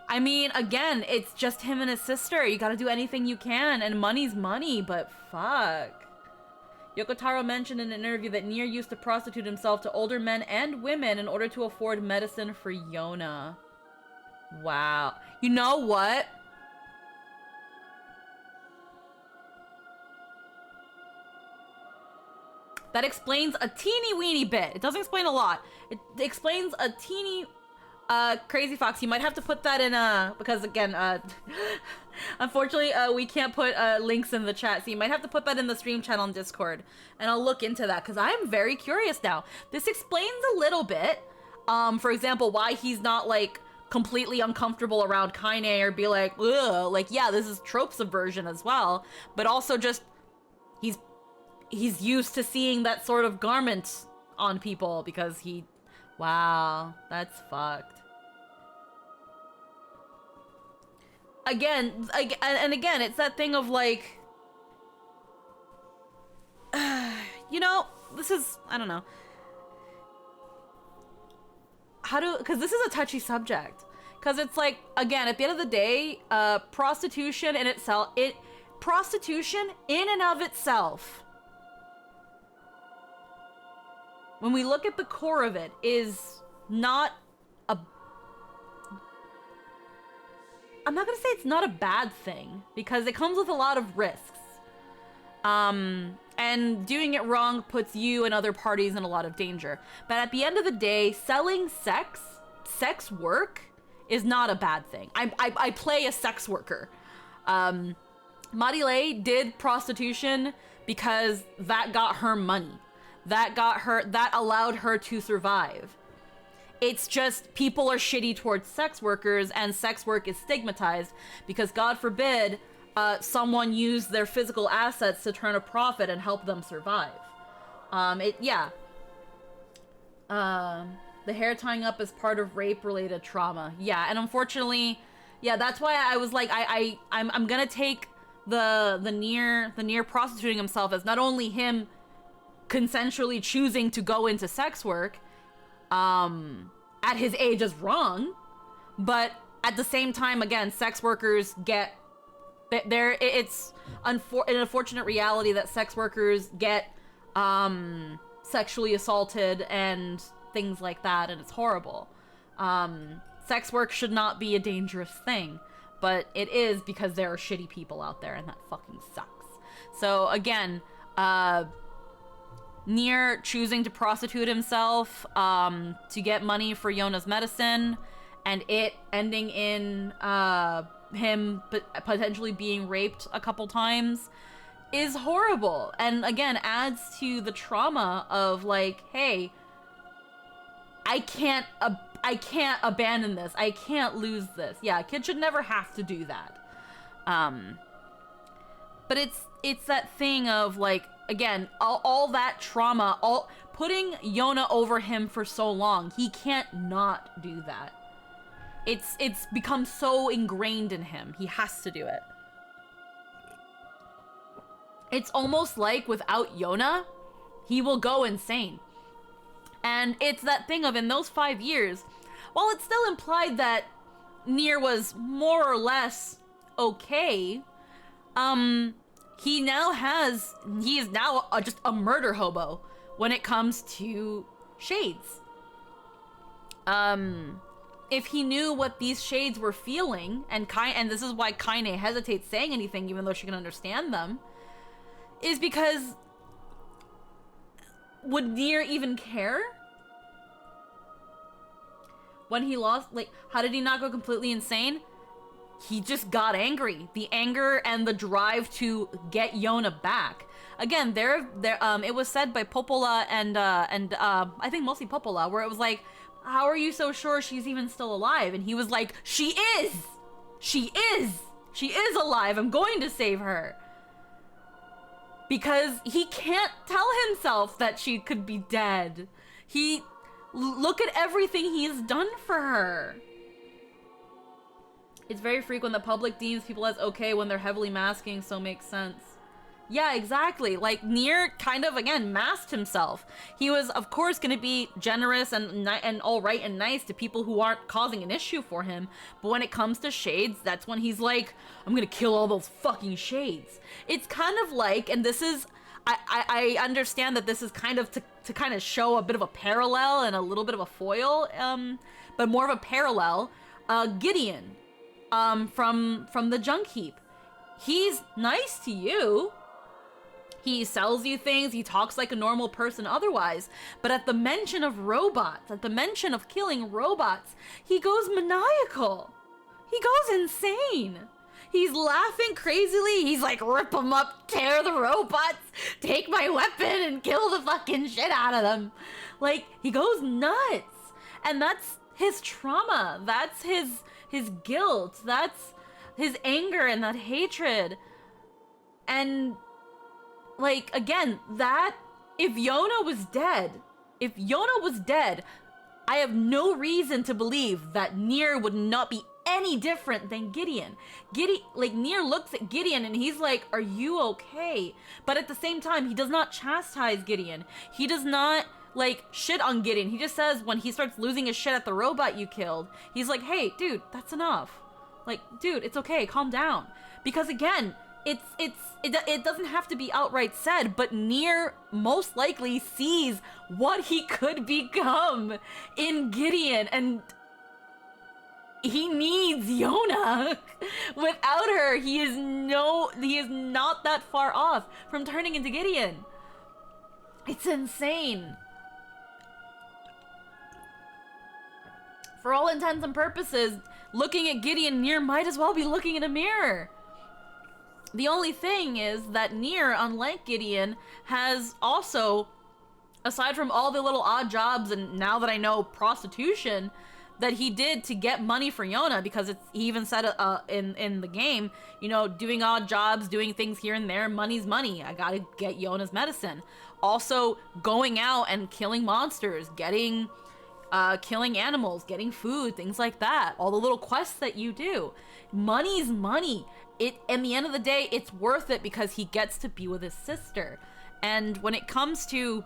I mean, again, it's just him and his sister. You gotta do anything you can, and money's money, but fuck. Yoko Taro mentioned in an interview that Nier used to prostitute himself to older men and women in order to afford medicine for Yona. Wow. You know what? that explains a teeny weeny bit. It doesn't explain a lot. It explains a teeny, Crazy Fox, you might have to put that in, because again, unfortunately, we can't put, links in the chat, so you might have to put that in the stream channel on Discord, and I'll look into that, because I'm very curious now. This explains a little bit, for example, why he's not, like, completely uncomfortable around Kaine or be like, ugh, like, yeah, this is trope subversion as well, but also just, he's used to seeing that sort of garment on people because wow, that's fucked. Again, and again, it's that thing of like, you know, this is, I don't know. Because this is a touchy subject. Because it's like, again, at the end of the day, prostitution in and of itself, when we look at the core of it, is not a... I'm not gonna say it's not a bad thing, because it comes with a lot of risks. And doing it wrong puts you and other parties in a lot of danger. But at the end of the day, selling sex work, is not a bad thing. I play a sex worker. Marile did prostitution because that got her money. That allowed her to survive. It's just people are shitty towards sex workers, and sex work is stigmatized because, God forbid, someone use their physical assets to turn a profit and help them survive. The hair tying up is part of rape-related trauma. Yeah, and unfortunately, yeah, that's why I was like, I'm gonna take the Nier prostituting himself as not only him consensually choosing to go into sex work, at his age is wrong, but at the same time, again, sex workers get it's an unfortunate reality that sex workers get sexually assaulted and things like that, and it's horrible. Sex work should not be a dangerous thing, but it is because there are shitty people out there, and that fucking sucks. So again, Nier choosing to prostitute himself to get money for Yona's medicine, and it ending in him potentially being raped a couple times is horrible, and again adds to the trauma of like, hey, I can't abandon this. I can't lose this. Yeah, a kid should never have to do that. But it's that thing of like, again, all that trauma, putting Yona over him for so long, he can't not do that. It's become so ingrained in him. He has to do it. It's almost like without Yona, he will go insane. And it's that thing of, in those 5 years, while it's still implied that Nier was more or less okay, he is now just a murder hobo when it comes to shades. If he knew what these shades were feeling, and this is why Kaine hesitates saying anything even though she can understand them, is because would Nier even care? When he lost, like, how did he not go completely insane? He just got angry. The anger and the drive to get Yona back. Again, it was said by Popola and I think mostly Popola, where it was like, how are you so sure she's even still alive? And he was like, she is! She is alive. I'm going to save her. Because he can't tell himself that she could be dead. Look at everything he's done for her. It's very frequent that public deems people as okay when they're heavily masking, so makes sense. Yeah, exactly. Like, Nier kind of, again, masked himself. He was, of course, going to be generous and all right and nice to people who aren't causing an issue for him. But when it comes to shades, that's when he's like, I'm going to kill all those fucking shades. It's kind of like, and this is, I understand that this is kind of to kind of show a bit of a parallel and a little bit of a foil, but more of a parallel. Gideon, from the Junk Heap. He's nice to you. He sells you things, he talks like a normal person otherwise, but at the mention of robots, at the mention of killing robots, he goes maniacal. He goes insane. He's laughing crazily. He's like, rip them up, tear the robots, take my weapon and kill the fucking shit out of them. Like, he goes nuts. And that's his trauma. That's his guilt. That's his anger and that hatred. And, like, again, that, if Yona was dead, I have no reason to believe that Nier would not be any different than Gideon. Nier looks at Gideon and he's like, are you okay? But at the same time, he does not chastise Gideon. He does not, like, shit on Gideon. He just says, when he starts losing his shit at the robot you killed, he's like, hey, dude, that's enough. Like, dude, it's okay, calm down. Because again, it doesn't have to be outright said, but Nier most likely sees what he could become in Gideon, and he needs Yona. Without her, he is not that far off from turning into Gideon. It's insane. For all intents and purposes, looking at Gideon, Nier might as well be looking in a mirror. The only thing is that Nier, unlike Gideon, has also, aside from all the little odd jobs and now that I know prostitution, that he did to get money for Yona, because he even said in the game, you know, doing odd jobs, doing things here and there, money's money. I gotta get Yona's medicine. Also, going out and killing monsters, killing animals, getting food, things like that. All the little quests that you do. Money's money. In the end of the day, it's worth it because he gets to be with his sister. And when it comes to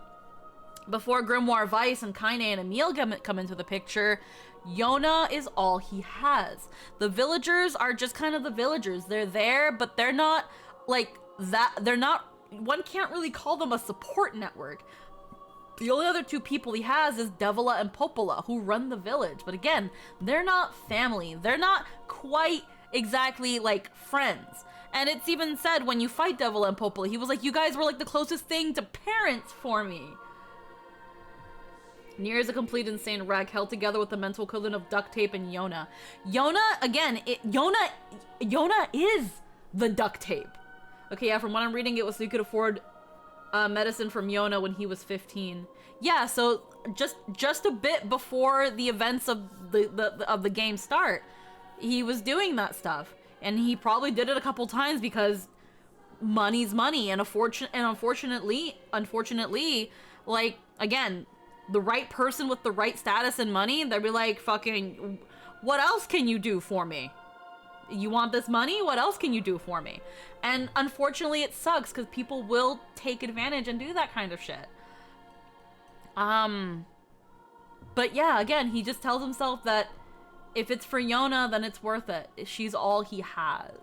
before Grimoire Weiss and Kaine and Emil come into the picture, Yona is all he has. The villagers are just kind of the villagers. They're there, but they're not like that. They're not, one can't really call them a support network. The only other two people he has is Devila and Popola, who run the village. But again, they're not family. They're not quite exactly like friends. And it's even said when you fight Devila and Popola, he was like, you guys were like the closest thing to parents for me. Nier is a complete insane wreck, held together with the mental equivalent of duct tape and Yona. Yona, again, Yona is the duct tape. Okay, yeah, from what I'm reading, it was so you could afford medicine from Yona when he was 15. Yeah, so just a bit before the events of the game start, he was doing that stuff. And he probably did it a couple times because money's money. And unfortunately, like, again, the right person with the right status and money, they'd be like, fucking, what else can you do for me? You want this money? What else can you do for me? And unfortunately, it sucks because people will take advantage and do that kind of shit. But yeah, again, he just tells himself that if it's for Yona, then it's worth it. She's all he has.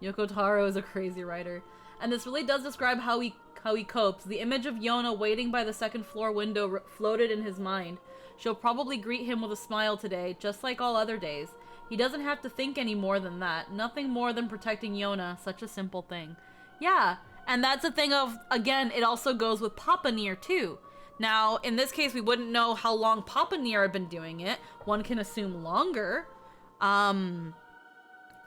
Yoko Taro is a crazy writer. And this really does describe how he copes. The image of Yona waiting by the second floor window floated in his mind. She'll probably greet him with a smile today, just like all other days. He doesn't have to think any more than that. Nothing more than protecting Yona. Such a simple thing. Yeah, and that's the thing of, again, it also goes with Papa Nier too. Now, in this case, we wouldn't know how long Papa Nier had been doing it. One can assume longer.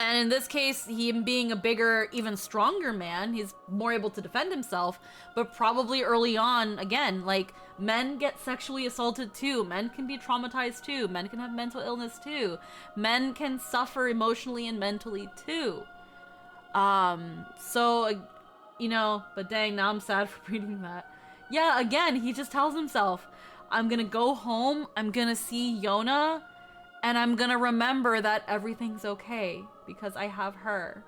And in this case, him being a bigger, even stronger man, he's more able to defend himself. But probably early on, again, like, men get sexually assaulted too. Men can be traumatized too. Men can have mental illness too. Men can suffer emotionally and mentally too. So, you know, but dang, now I'm sad for reading that. Yeah, again, he just tells himself, I'm gonna go home, I'm gonna see Yona, and I'm gonna remember that everything's okay, because I have her.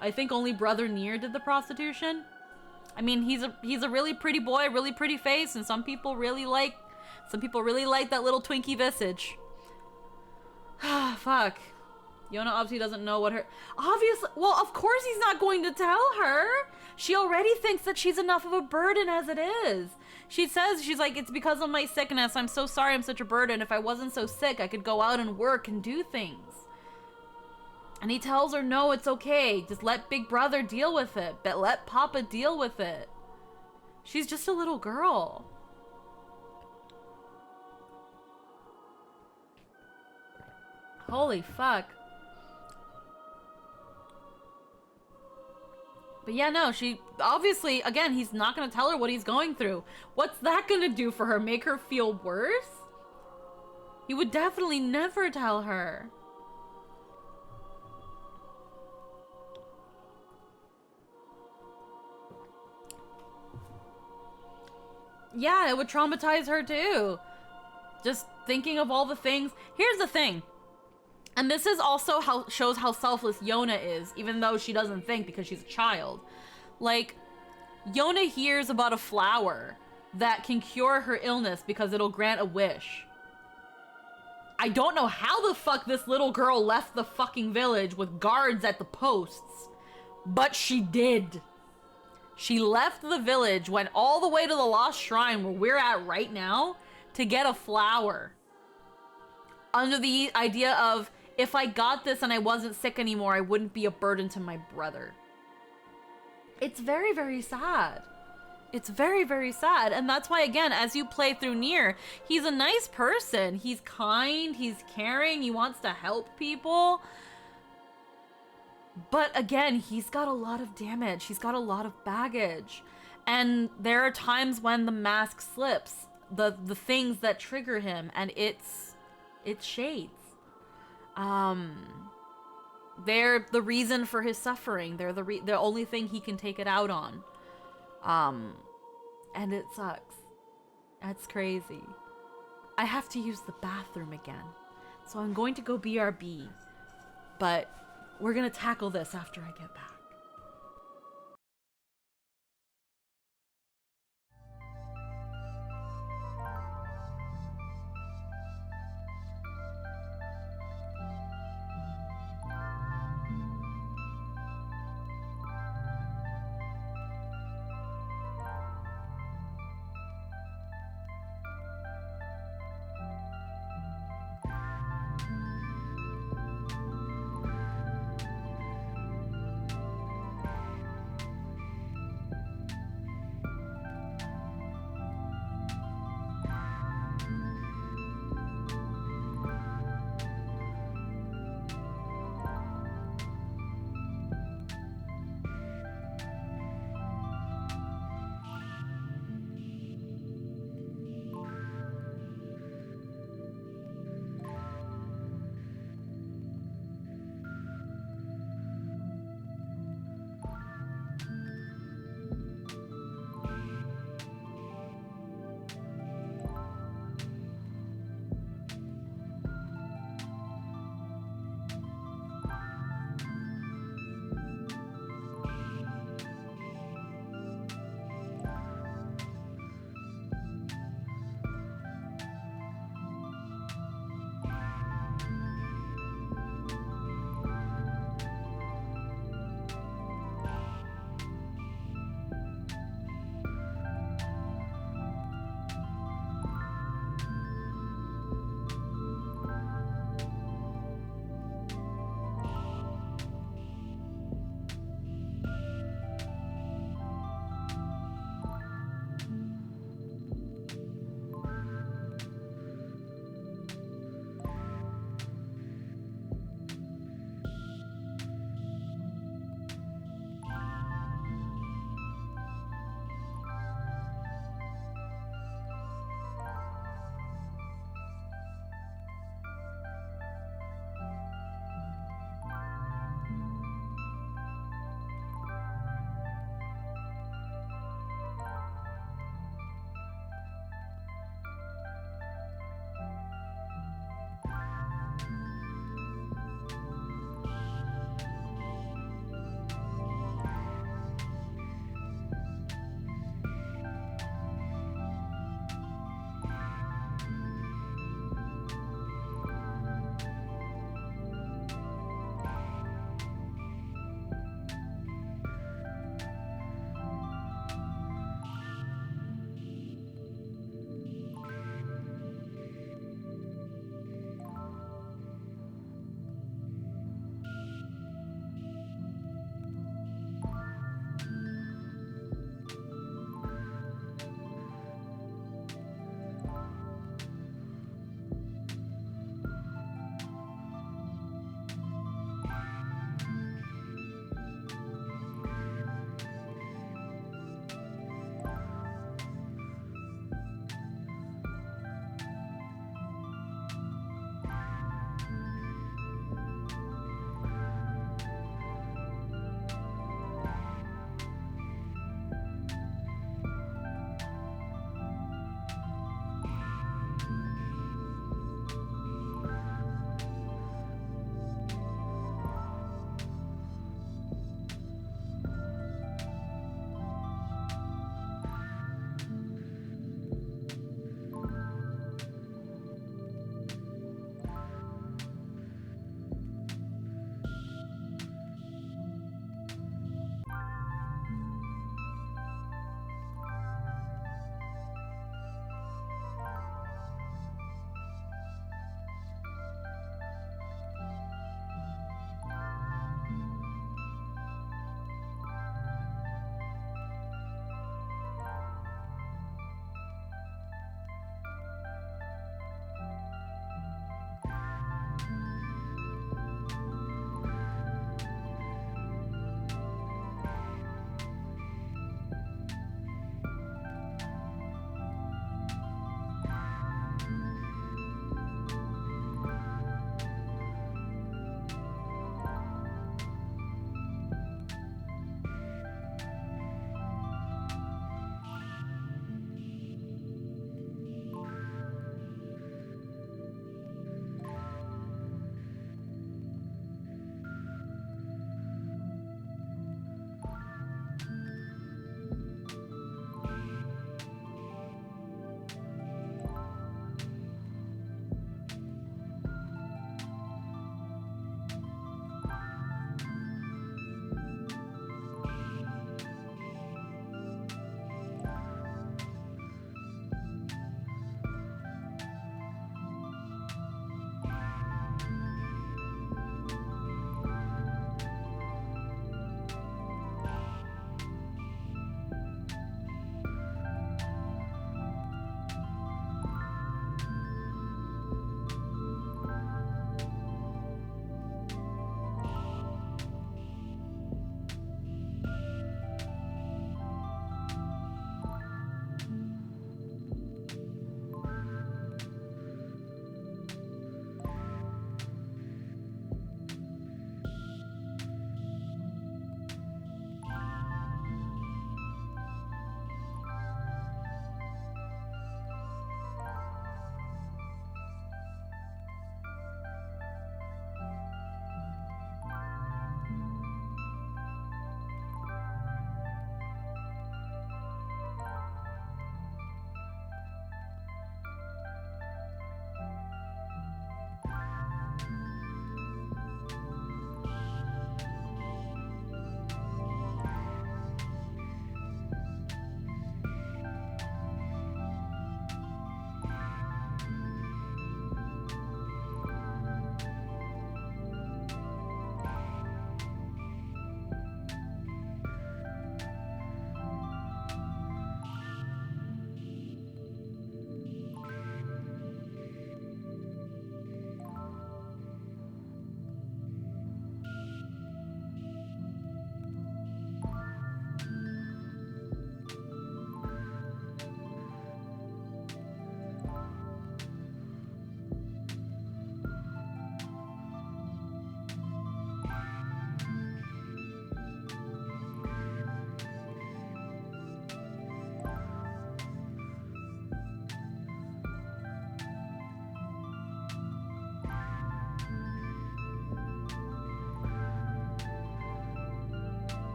I think only Brother Nier did the prostitution. I mean, he's a really pretty boy, really pretty face, and some people really like that little Twinkie visage. Fuck. Yona obviously doesn't know what her... Obviously... Well, of course he's not going to tell her. She already thinks that she's enough of a burden as it is. She says, she's like, it's because of my sickness. I'm so sorry I'm such a burden. If I wasn't so sick, I could go out and work and do things. And he tells her, no, it's okay. Just let Big Brother deal with it. But let Papa deal with it. She's just a little girl. Holy fuck. But yeah, no, she obviously, again, he's not gonna tell her what he's going through. What's that gonna do for her? Make her feel worse? He would definitely never tell her. Yeah, it would traumatize her too. Just thinking of all the things. Here's the thing. And this is also how shows how selfless Yona is, even though she doesn't think because she's a child. Like, Yona hears about a flower that can cure her illness because it'll grant a wish. I don't know how the fuck this little girl left the fucking village with guards at the posts, but she did. She left the village, went all the way to the Lost Shrine where we're at right now to get a flower. Under the idea of, if I got this and I wasn't sick anymore, I wouldn't be a burden to my brother. It's very, very sad. It's very, very sad. And that's why, again, as you play through Nier, he's a nice person. He's kind, he's caring, he wants to help people. But again, he's got a lot of damage. He's got a lot of baggage. And there are times when the mask slips, the things that trigger him, and it's shades. They're the reason for his suffering. They're the only thing he can take it out on. And it sucks. That's crazy. I have to use the bathroom again. So I'm going to go BRB. But we're gonna tackle this after I get back.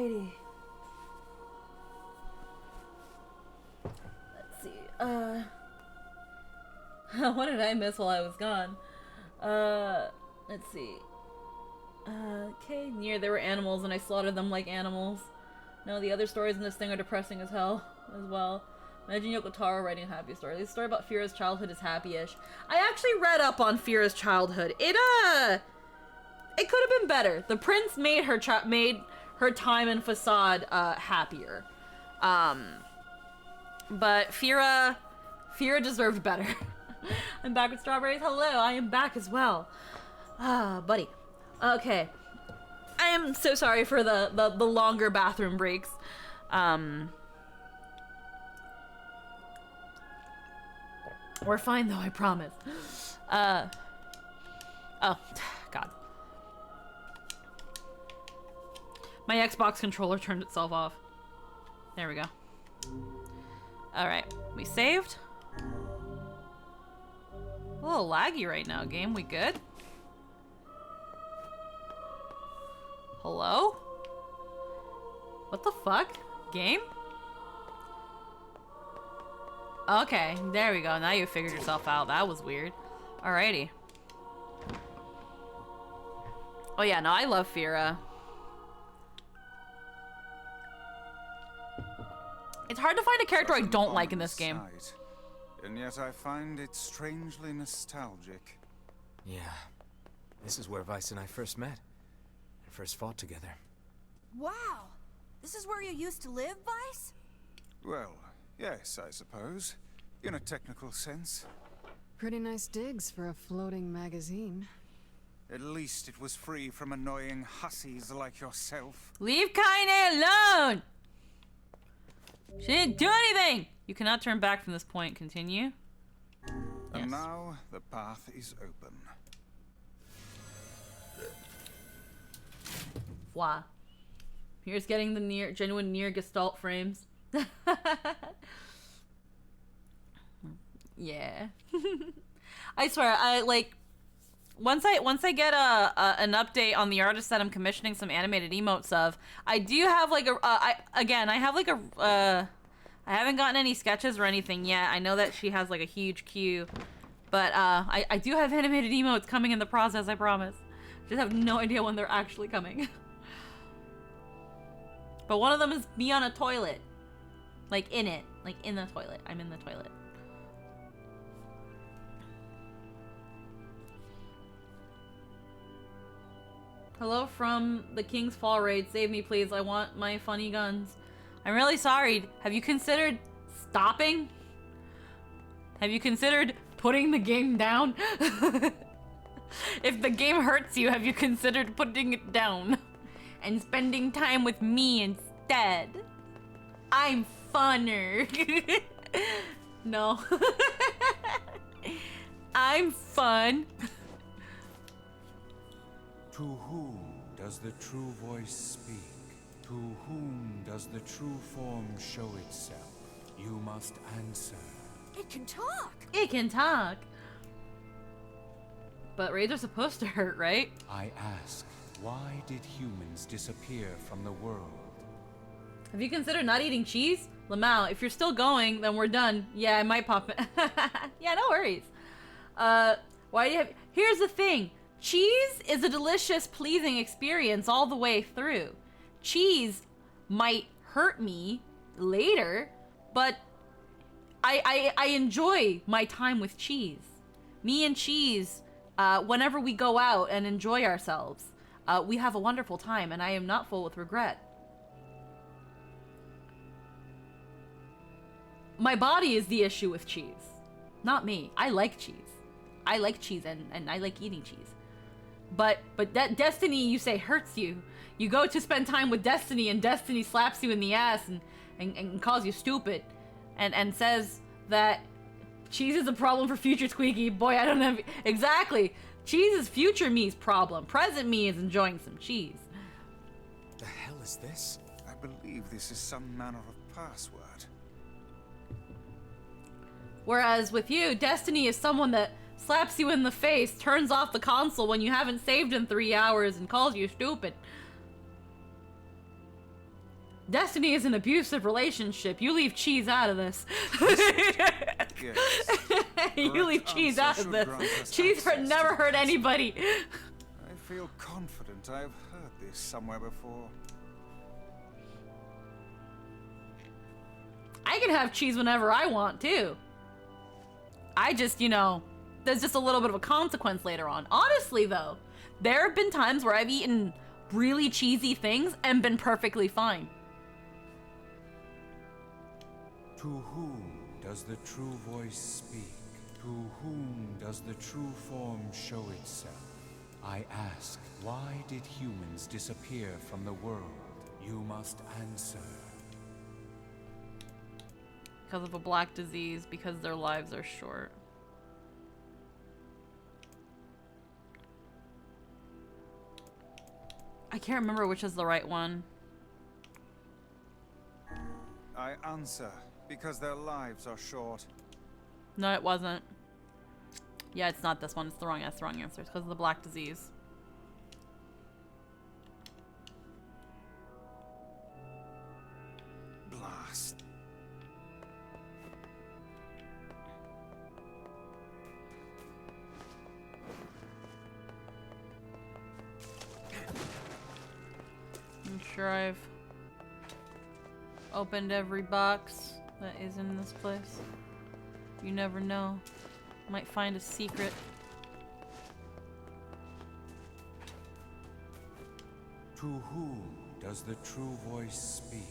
Alrighty. Let's see. What did I miss while I was gone? Let's see. Okay, Nier, there were animals and I slaughtered them like animals. No, the other stories in this thing are depressing as hell as well. Imagine Yoko Taro writing a happy story. This story about Fira's childhood is happy-ish. I actually read up on Fira's childhood. It could have been better. The prince made her time in Facade happier. But Fira deserved better. I'm back with strawberries. Hello, I am back as well. Ah, buddy. Okay. I am so sorry for the longer bathroom breaks. We're fine though, I promise. Oh, God. My Xbox controller turned itself off. There we go. Alright, we saved. A little laggy right now, game. We good? Hello? What the fuck? Game? Okay, there we go. Now you figured yourself out. That was weird. Alrighty. Oh yeah, no, I love Fira. It's hard to find a character I don't like in this game. Sight, and yet I find it strangely nostalgic. Yeah. This is where Vice and I first met. And first fought together. Wow! This is where you used to live, Vice? Well, yes, I suppose. In a technical sense. Pretty nice digs for a floating magazine. At least it was free from annoying hussies like yourself. Leave Kaine alone! She didn't do anything! You cannot turn back from this point. Continue. And Yes. now the path is open. Wow. Here's getting the genuine Nier Gestalt frames. Yeah. I swear, I like once I get an update on the artist that I'm commissioning some animated emotes of, I do have like I haven't gotten any sketches or anything yet. I know that she has like a huge queue, but I do have animated emotes coming in the process, I promise. Just have no idea when they're actually coming. But one of them is me on a toilet. Like in it. Like in the toilet. I'm in the toilet. Hello from the King's Fall raid. Save me, please. I want my funny guns. I'm really sorry. Have you considered stopping? Have you considered putting the game down? If the game hurts you, have you considered putting it down? And spending time with me instead? I'm funner. No. I'm fun. To whom does the true voice speak? To whom does the true form show itself? You must answer. It can talk! It can talk. But raids are supposed to hurt, right? I ask, why did humans disappear from the world? Have you considered not eating cheese? Lamau, if you're still going, then we're done. Yeah, I might pop it. Yeah, no worries. Why do you have... Here's the thing. Cheese is a delicious, pleasing experience all the way through. Cheese might hurt me later, but I enjoy my time with cheese. Me and cheese, whenever we go out and enjoy ourselves, we have a wonderful time, and I am not full with regret. My body is the issue with cheese, not me. I like cheese. I like cheese, and I like eating cheese. But that Destiny, you say, hurts you. You go to spend time with Destiny, and Destiny slaps you in the ass and calls you stupid, and says that cheese is a problem for future Squeaky. Boy, I don't have... Exactly. Cheese is future me's problem. Present me is enjoying some cheese. The hell is this? I believe this is some manner of password. Whereas with you, Destiny is someone that slaps you in the face, turns off the console when you haven't saved in 3 hours, and calls you stupid. Destiny is an abusive relationship. You leave cheese out of this. Yes. You leave cheese out answer of should this. grant us Cheese access never to hurt the anybody. I feel confident I've heard this somewhere before. I can have cheese whenever I want, too. I just, you know, there's just a little bit of a consequence later on. Honestly, though, there have been times where I've eaten really cheesy things and been perfectly fine. To whom does the true voice speak? To whom does the true form show itself? I ask, why did humans disappear from the world? You must answer. Because of a black disease, because their lives are short. I can't remember which is the right one. I answer because their lives are short. No, it wasn't. Yeah, it's not this one. It's the wrong answer. It's because of the black disease. Blast. I'm sure I've opened every box that is in this place. You never know. Might find a secret. To whom does the true voice speak?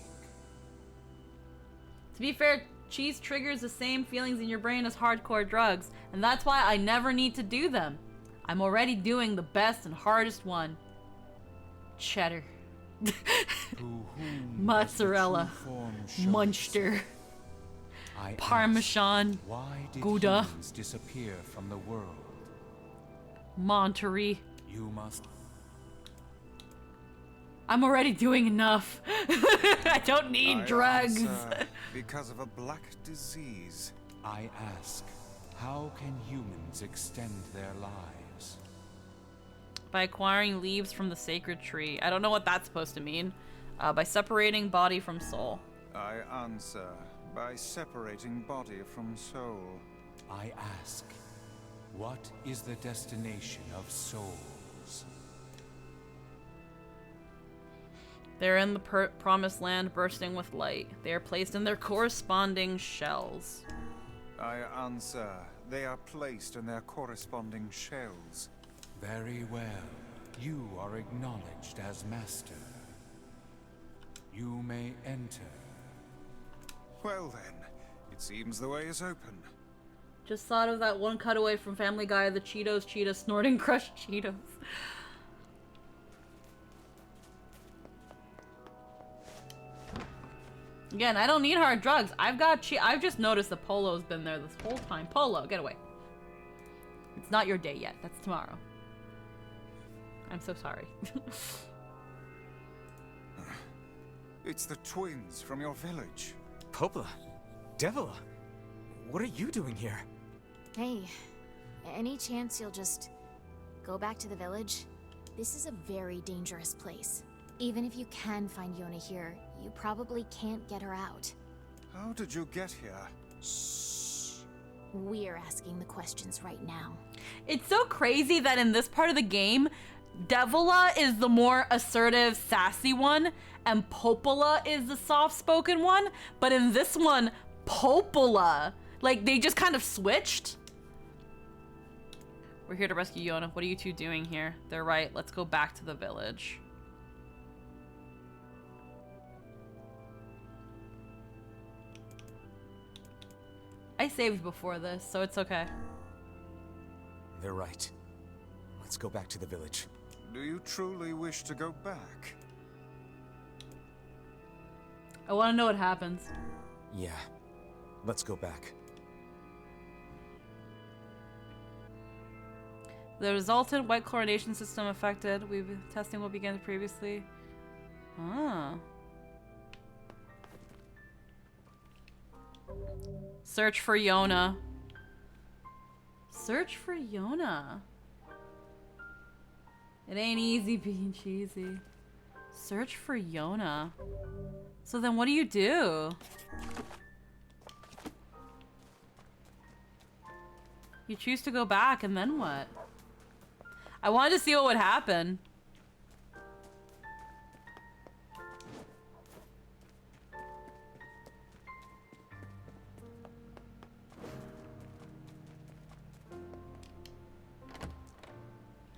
To be fair, cheese triggers the same feelings in your brain as hardcore drugs, and that's why I never need to do them. I'm already doing the best and hardest one. Cheddar. To whom Mozzarella. does the true form show Munster. itself? I ask, Parmesan. why did Gouda. humans disappear from the world? Monterey. You must. I'm already doing enough. I don't need I drugs. answer because of a black disease. I ask, how can humans extend their lives? By acquiring leaves from the sacred tree. I don't know what that's supposed to mean. By separating body from soul. I answer by separating body from soul. I ask, what is the destination of souls? They're in the promised land bursting with light. They are placed in their corresponding shells. I answer they are placed in their corresponding shells. Very well. You are acknowledged as master. You may enter. Well then, it seems the way is open. Just thought of that one cutaway from Family Guy, the Cheetos cheetah snorting crushed Cheetos. Again, I don't need hard drugs. I've just noticed the Polo's been there this whole time. Polo, get away. It's not your day yet. That's tomorrow. I'm so sorry. It's the twins from your village. Popola, Devila, what are you doing here? Hey, any chance you'll just go back to the village? This is a very dangerous place. Even if you can find Yona here, you probably can't get her out. How did you get here? Shh. We're asking the questions right now. It's so crazy that in this part of the game, Devila is the more assertive, sassy one, and Popola is the soft-spoken one. But in this one, Popola, like, they just kind of switched. We're here to rescue Yona. What are you two doing here? They're right. Let's go back to the village. I saved before this, so it's okay. They're right. Let's go back to the village. Do you truly wish to go back? I want to know what happens. Yeah. Let's go back. The resultant white chlorination system affected. Testing will begin previously. Ah. Search for Yona. Search for Yona. It ain't easy being cheesy. Search for Yona. So then what do you do? You choose to go back, and then what? I wanted to see what would happen.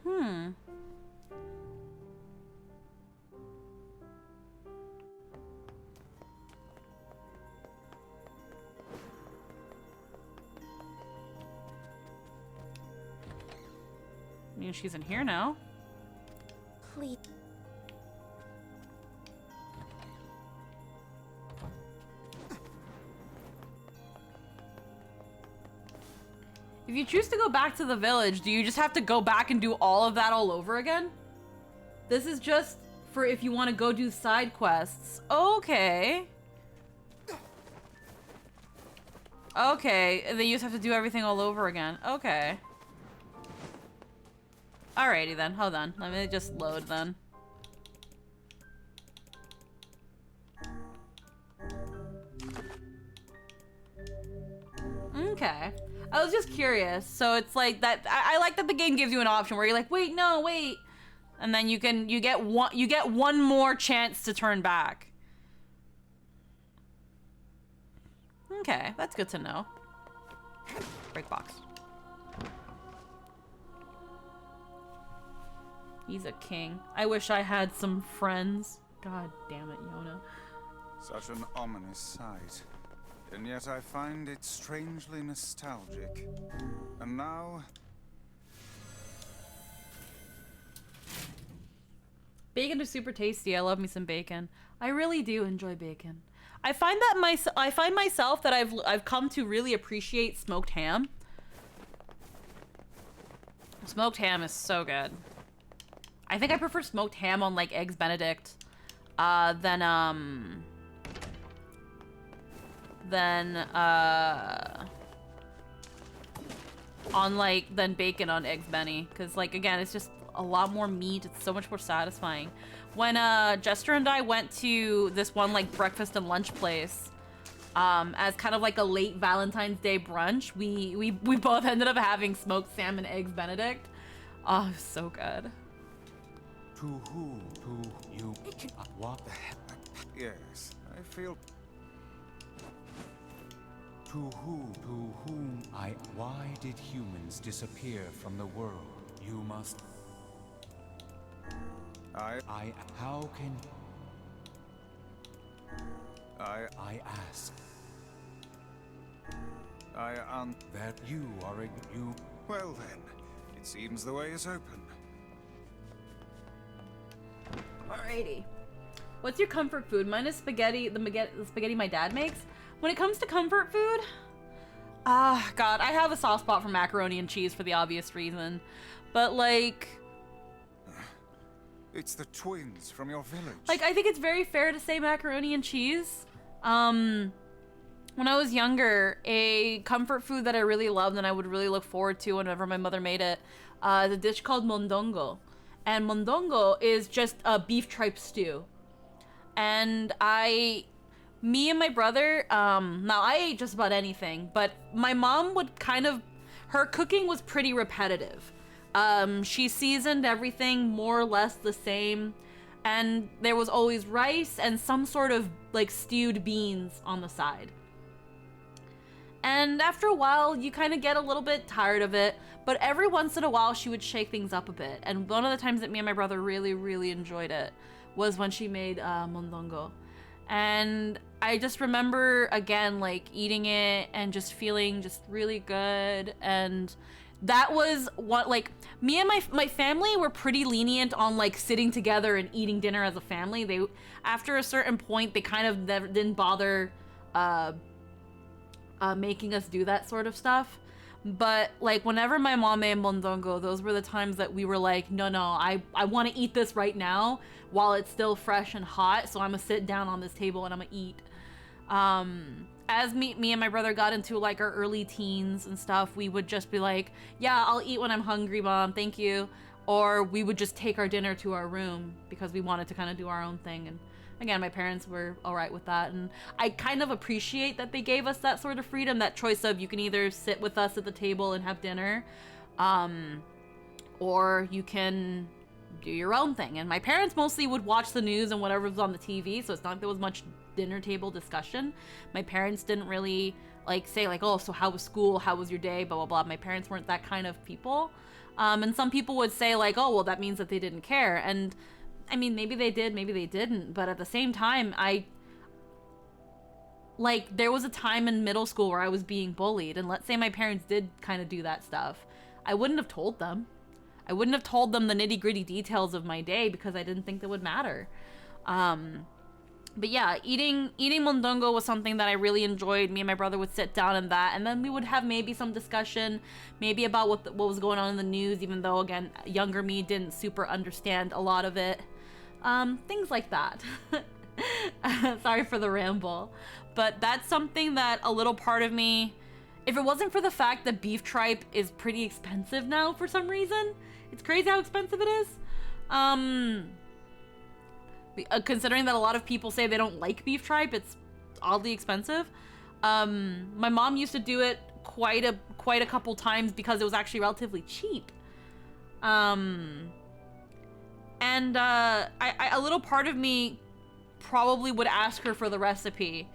Hmm. I mean, she's in here now. Please. If you choose to go back to the village, do you just have to go back and do all of that all over again? This is just for if you want to go do side quests. Okay. Okay, and then you just have to do everything all over again. Okay. Alrighty then, hold on. Let me just load then. Okay. I was just curious. So it's like that. I like that the game gives you an option where you're like, wait, no, wait. And then you get one more chance to turn back. Okay, that's good to know. Break box. He's a king. I wish I had some friends. God damn it, Yona. Such an ominous sight. And yet I find it strangely nostalgic. And now... Bacon is super tasty. I love me some bacon. I really do enjoy bacon. I find myself that I've come to really appreciate smoked ham. Smoked ham is so good. I think I prefer smoked ham on like eggs Benedict than bacon on eggs Benny, because like again it's just a lot more meat. It's so much more satisfying. When Jester and I went to this one like breakfast and lunch place as kind of like a late Valentine's Day brunch, we both ended up having smoked salmon eggs Benedict. Oh, it was so good. To whom? To you? What the heck? Yes, I feel... To whom? To whom? Why did humans disappear from the world? You must... How can... I ask. That you are you... Well then, it seems the way is open. Alrighty. What's your comfort food? Mine is spaghetti, the spaghetti my dad makes. When it comes to comfort food, God, I have a soft spot for macaroni and cheese for the obvious reason. But like... It's the twins from your village. Like, I think it's very fair to say macaroni and cheese. When I was younger, a comfort food that I really loved and I would really look forward to whenever my mother made it, the dish called mondongo. And mondongo is just a beef tripe stew. And me and my brother, now I ate just about anything, but my mom would her cooking was pretty repetitive. She seasoned everything more or less the same, and there was always rice and some sort of like stewed beans on the side. And after a while, you kind of get a little bit tired of it, but every once in a while she would shake things up a bit. And one of the times that me and my brother really, really enjoyed it was when she made mondongo. And I just remember, again, like eating it and just feeling just really good. And that was what, like, me and my family were pretty lenient on like sitting together and eating dinner as a family. They, after a certain point, they kind of never, didn't bother making us do that sort of stuff. But like whenever my mom made mondongo, those were the times that we were like, no, I want to eat this right now while it's still fresh and hot. So I'm gonna sit down on this table and I'm gonna eat. As me and my brother got into like our early teens and stuff, we would just be like, yeah, I'll eat when I'm hungry, Mom, thank you. Or we would just take our dinner to our room because we wanted to kind of do our own thing and again, my parents were all right with that, and I kind of appreciate that they gave us that sort of freedom, that choice of you can either sit with us at the table and have dinner, or you can do your own thing. And my parents mostly would watch the news and whatever was on the TV, so it's not like there was much dinner table discussion. My parents didn't really like say like, oh, so how was school, how was your day, blah blah blah. My parents weren't that kind of people. And some people would say like, oh, well, that means that they didn't care. And I mean, maybe they did, maybe they didn't, but at the same time, there was a time in middle school where I was being bullied, and let's say my parents did kind of do that stuff, I wouldn't have told them. I wouldn't have told them the nitty-gritty details of my day because I didn't think that would matter. But yeah, eating mondongo was something that I really enjoyed. Me and my brother would sit down and that, and then we would have maybe some discussion, maybe about what was going on in the news, even though, again, younger me didn't super understand a lot of it. Things like that. Sorry for the ramble. But that's something that a little part of me, if it wasn't for the fact that beef tripe is pretty expensive now for some reason, it's crazy how expensive it is. Considering that a lot of people say they don't like beef tripe, it's oddly expensive. My mom used to do it quite a couple times because it was actually relatively cheap. And a little part of me probably would ask her for the recipe,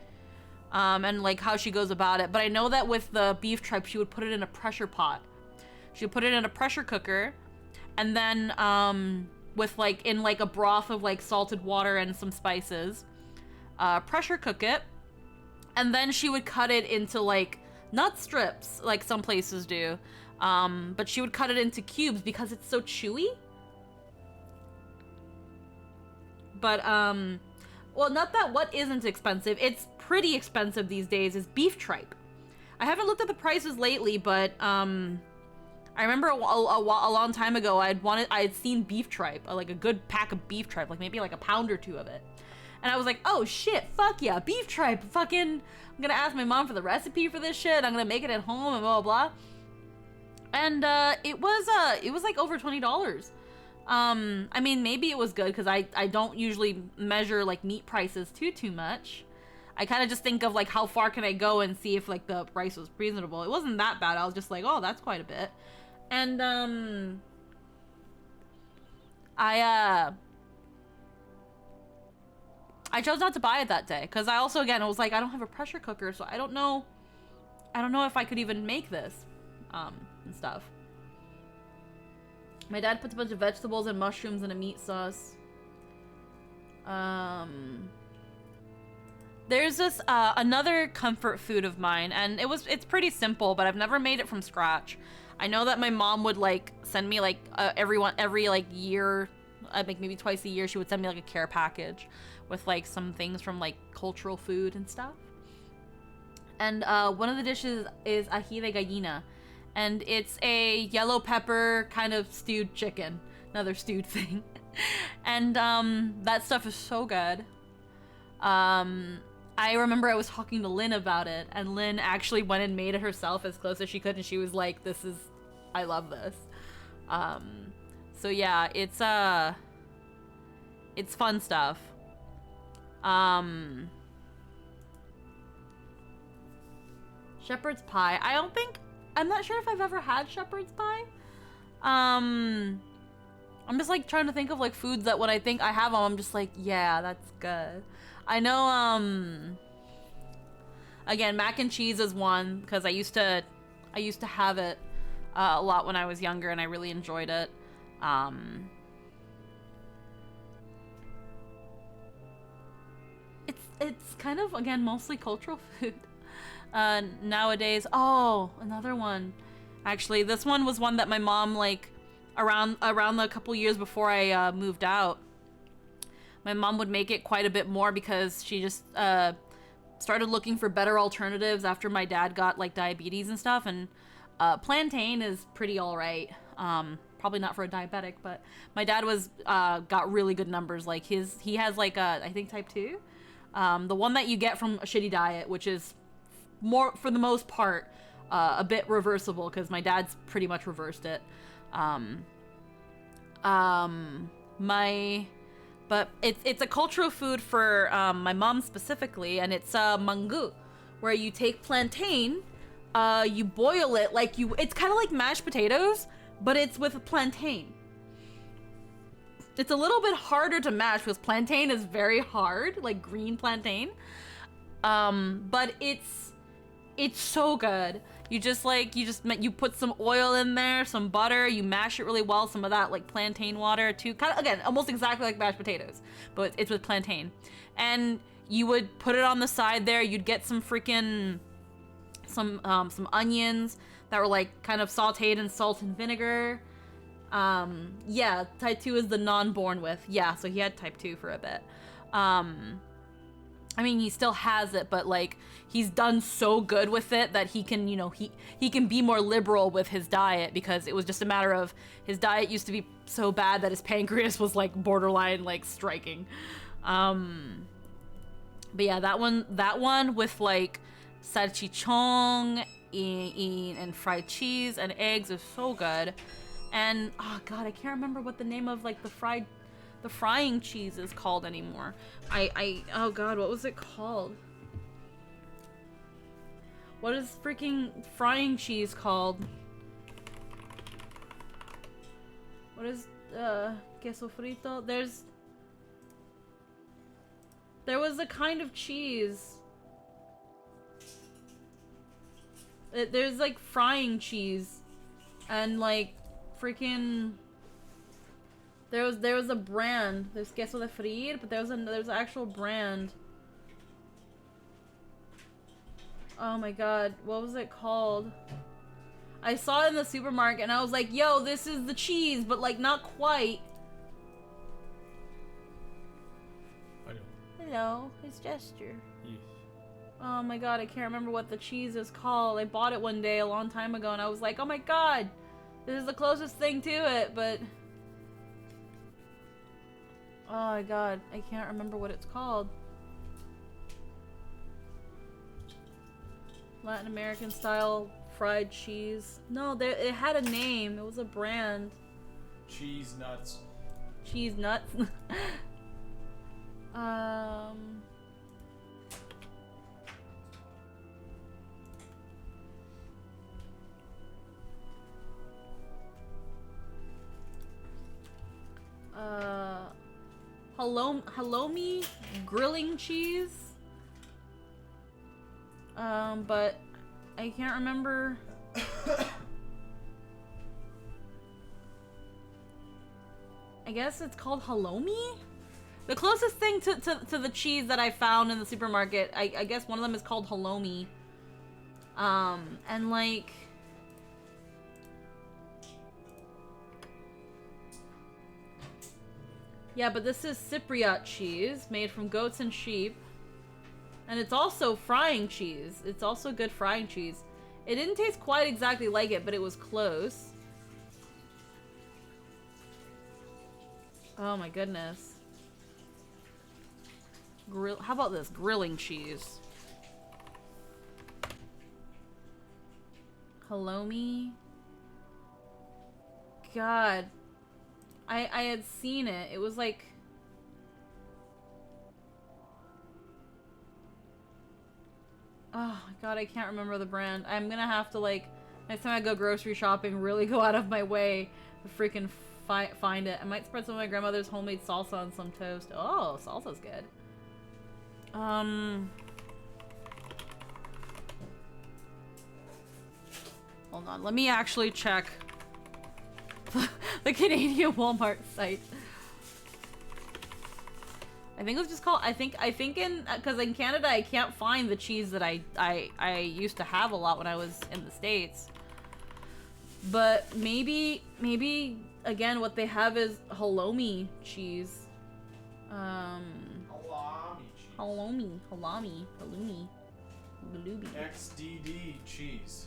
and like how she goes about it. But I know that with the beef tripe, she would put it in a pressure pot. She would put it in a pressure cooker, and then with like in like a broth of like salted water and some spices, pressure cook it, and then she would cut it into like not strips like some places do, but she would cut it into cubes because it's so chewy. But well, not that what isn't expensive, it's pretty expensive these days, is beef tripe. I haven't looked at the prices lately, but I remember a long time ago I had seen beef tripe, like a good pack of beef tripe, like maybe like a pound or two of it. And I was like, oh shit, fuck yeah, beef tripe, fucking, I'm gonna ask my mom for the recipe for this shit, I'm gonna make it at home and blah blah blah. And it was like over $20. I mean, maybe it was good because I don't usually measure like meat prices too much. I kind of just think of like how far can I go and see if like the price was reasonable. It wasn't that bad. I was just like, oh, that's quite a bit. And I chose not to buy it that day because I also, again, I was like, I don't have a pressure cooker, so I don't know if I could even make this and stuff. My dad puts a bunch of vegetables and mushrooms in a meat sauce. There's this another comfort food of mine, and it's pretty simple, but I've never made it from scratch. I know that my mom would like send me like every like year, like maybe twice a year, she would send me like a care package with like some things from like cultural food and stuff. And one of the dishes is ají de gallina. And it's a yellow pepper kind of stewed chicken. Another stewed thing. And that stuff is so good. I remember I was talking to Lynn about it, and Lynn actually went and made it herself as close as she could, and she was like, I love this. So yeah, it's fun stuff. Shepherd's pie. I'm not sure if I've ever had shepherd's pie. I'm just like trying to think of like foods that when I think I have them, I'm just like, yeah, that's good. I know, again, mac and cheese is one because I used to have it a lot when I was younger, and I really enjoyed it. It's kind of, again, mostly cultural food. Nowadays, oh, another one. Actually, this one was one that my mom, like, around the couple years before I moved out, my mom would make it quite a bit more because she just started looking for better alternatives after my dad got like diabetes and stuff. And plantain is pretty all right. Probably not for a diabetic, but my dad was got really good numbers. Like he has like I think type 2, the one that you get from a shitty diet, which is more for the most part a bit reversible because my dad's pretty much but But it's a cultural food for my mom specifically, and it's mangu, where you take plantain, you boil it like it's kind of like mashed potatoes, but it's with plantain. It's a little bit harder to mash because plantain is very hard, like green plantain. But it's so good. You put some oil in there, some butter, you mash it really well, some of that like plantain water too. Kind of, again, almost exactly like mashed potatoes, but it's with plantain. And you would put it on the side there, you'd get some freaking some onions that were like kind of sauteed in salt and vinegar. Yeah, type 2 is the non-born with. Yeah, so he had type 2 for a bit. I mean, he still has it, but like he's done so good with it that he can, you know, he can be more liberal with his diet, because it was just a matter of his diet used to be so bad that his pancreas was like borderline like striking. But yeah, that one with like salchichon and fried cheese and eggs is so good. And oh god, I can't remember what the name of like the frying cheese is called anymore. Oh god, what was it called? What is freaking frying cheese called? What is queso frito? There was a kind of cheese. There's like frying cheese and like freaking there was a brand. There's queso de freír, but there's an actual brand. Oh my god, what was it called? I saw it in the supermarket and I was like, yo, this is the cheese, but like not quite. Hello, his gesture. Yes. Oh my god, I can't remember what the cheese is called. I bought it one day a long time ago and I was like, oh my god, this is the closest thing to it, but oh my god, I can't remember what it's called. Latin American style fried cheese. No, it had a name. It was a brand. Cheese nuts. Cheese nuts. Halloumi grilling cheese. But I can't remember. I guess it's called halloumi? The closest thing to the cheese that I found in the supermarket, I guess one of them is called halloumi. And like... Yeah, but this is Cypriot cheese, made from goats and sheep. And it's also frying cheese. It's also good frying cheese. It didn't taste quite exactly like it, but it was close. Oh my goodness. How about this? Grilling cheese. Halloumi. God. I had seen it. It was like... Oh my god, I can't remember the brand. I'm gonna have to, like, next time I go grocery shopping, really go out of my way to freaking find it. I might spread some of my grandmother's homemade salsa on some toast. Oh, salsa's good. Hold on, let me actually check the Canadian Walmart site. I think it was just called, I think in, because in Canada I can't find the cheese that I used to have a lot when I was in the States. But maybe, again, what they have is halloumi cheese. Halloumi. XDD cheese.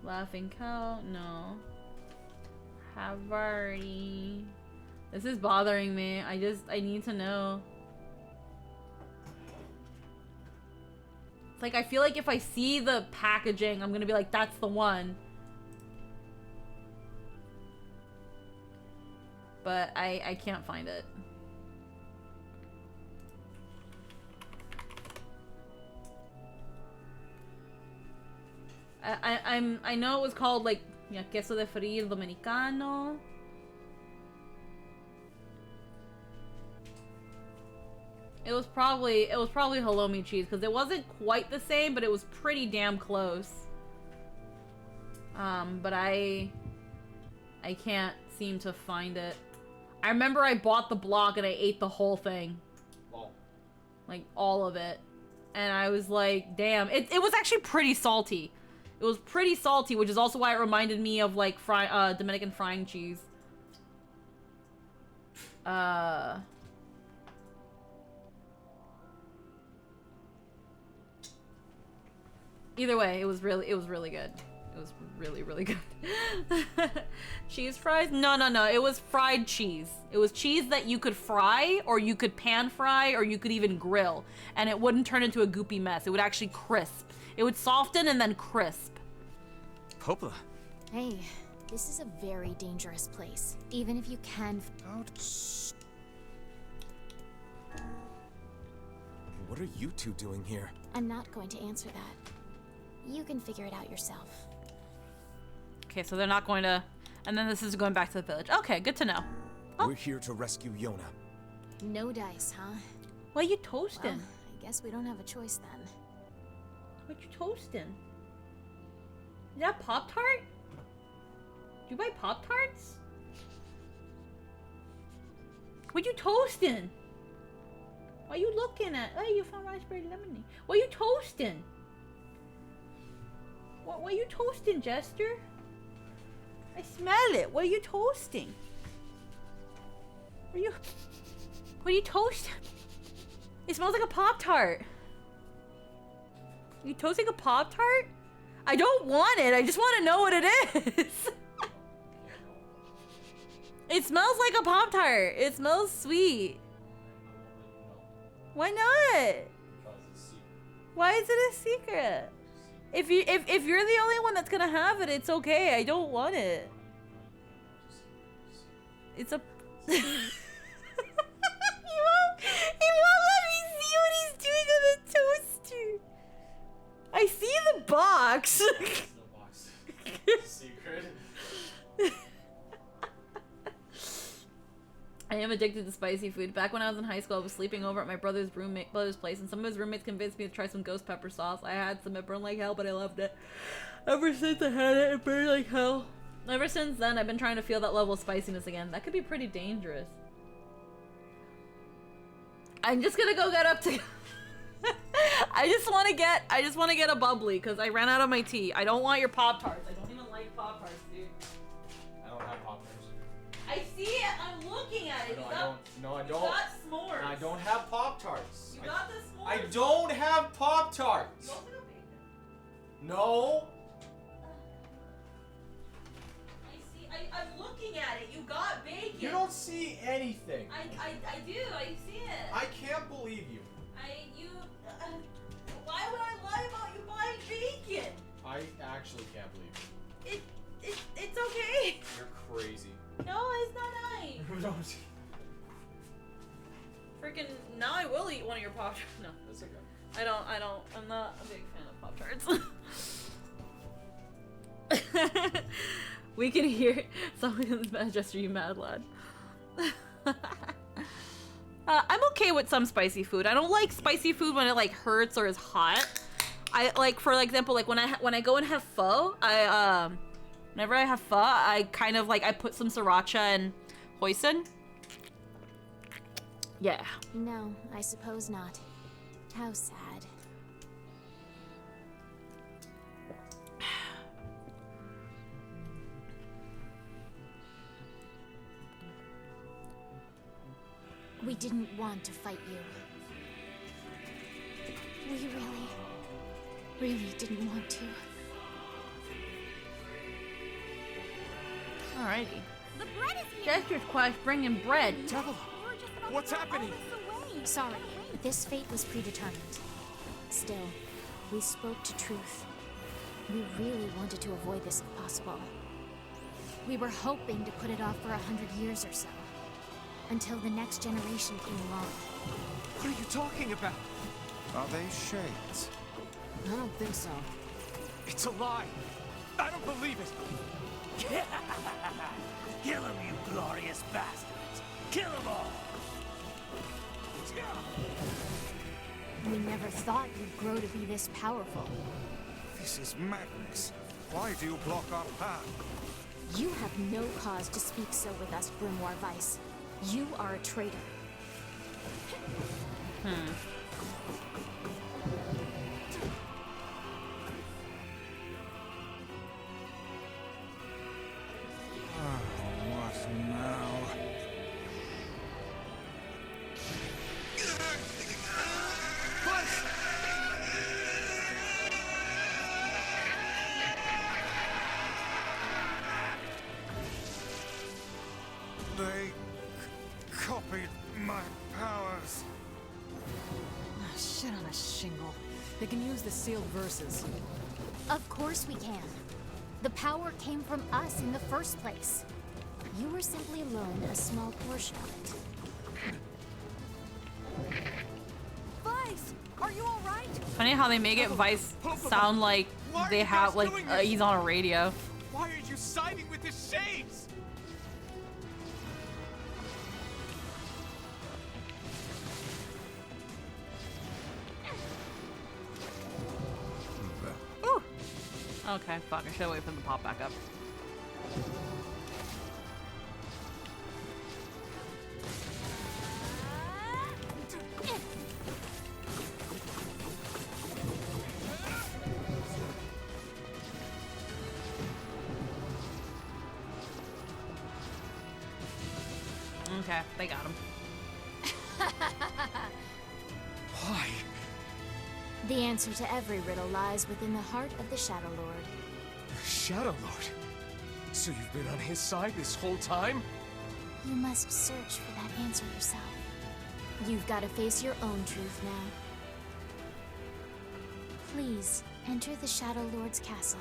Laughing cow, no. Havarti. This is bothering me. I need to know. It's like, I feel like if I see the packaging, I'm gonna be like, that's the one. But I can't find it. I know it was called like queso de freír dominicano. It was probably halloumi cheese because it wasn't quite the same, but it was pretty damn close. But I can't seem to find it. I remember I bought the block and I ate the whole thing. Lol. Like all of it. And I was like, damn. It was actually pretty salty. It was pretty salty, which is also why it reminded me of like Dominican frying cheese. Either way, it was really good. It was really good. Cheese fries? No. It was fried cheese. It was cheese that you could fry, or you could pan fry, or you could even grill. And it wouldn't turn into a goopy mess. It would actually crisp. It would soften and then crisp. Popola. Hey, this is a very dangerous place. Even if you can... What are you two doing here? I'm not going to answer that. You can figure it out yourself. Okay, so they're not going to... And then this is going back to the village. Okay, good to know. Oh. We're here to rescue Yona. No dice, huh? What are you toasting? Well, I guess we don't have a choice then. What you toasting? Is that Pop-Tart? Did you buy Pop-Tarts? What you toasting? What you looking at? Oh, you found raspberry lemonade. What you toasting? What are you toasting, Jester? I smell it. What are you toasting? What are you toasting? It smells like a Pop-Tart. Are you toasting a Pop-Tart? I don't want it. I just want to know what it is. It smells like a Pop-Tart. It smells sweet. Why not? Why is it a secret? If you're the only one that's gonna have it, it's okay. I don't want it. It's a... he won't let me see what he's doing on the toaster. I see the box. There's no box. Secret. I am addicted to spicy food. Back when I was in high school, I was sleeping over at my brother's place, and some of his roommates convinced me to try some ghost pepper sauce. I had some, it burned like hell, but I loved it. Ever since I had it, it burned like hell. Ever since then, I've been trying to feel that level of spiciness again. That could be pretty dangerous. I'm just gonna go get up to... I just want to get a bubbly, because I ran out of my tea. I don't want your Pop-Tarts. I don't even like Pop-Tarts, dude. I don't have Pop-Tarts. I see it. I'm looking at it. No, I don't. You got s'mores. I don't have Pop-Tarts. You got the s'mores. I don't have Pop-Tarts. You also got bacon. No. I see. I'm looking at it. You got bacon. You don't see anything. I do. I see it. I can't believe you. Why would I lie about you buying bacon? I actually can't believe you. It's okay. You're crazy. No, it's not nice. Don't. Freaking, now I will eat one of your Pop-Tarts. No. That's okay. I'm not a big fan of Pop-Tarts. We can hear someone in the Manchester, you mad lad. I'm okay with some spicy food. I don't like spicy food when it like hurts or is hot. I like, for example, like when I go and have pho, whenever I have pho, I kind of like, I put some sriracha and hoisin. Yeah. No, I suppose not. How sad. We didn't want to fight you. We really didn't want to. Alrighty. The bread is here. Jester's quest bringing bread. Devil, what's happening? Sorry, this fate was predetermined. Still, we spoke to truth. We really wanted to avoid this if possible. We were hoping to put it off for 100 years or so. Until the next generation came along. What are you talking about? Are they shades? I don't think so. It's a lie. I don't believe it. Kill him, you glorious bastards! Kill them all! We never thought you'd grow to be this powerful. This is madness. Why do you block our path? You have no cause to speak so with us, Grimoire Weiss. You are a traitor. What now? They copied my powers. Ah, shit on a shingle. They can use the sealed verses. Of course we can. The power came from us in the first place. You were simply loaned a small portion of it. Vice, are you all right? Funny how they make it Vice sound like they have like he's on a radio. Why are you siding with the Shades? Okay, fuck. I should wait for them to pop back up. Okay, they got him. Why? The answer to every riddle lies within the heart of the Shadow Lord. Shadow Lord. So you've been on his side this whole time? You must search for that answer yourself. You've got to face your own truth now. Please, enter the Shadow Lord's castle.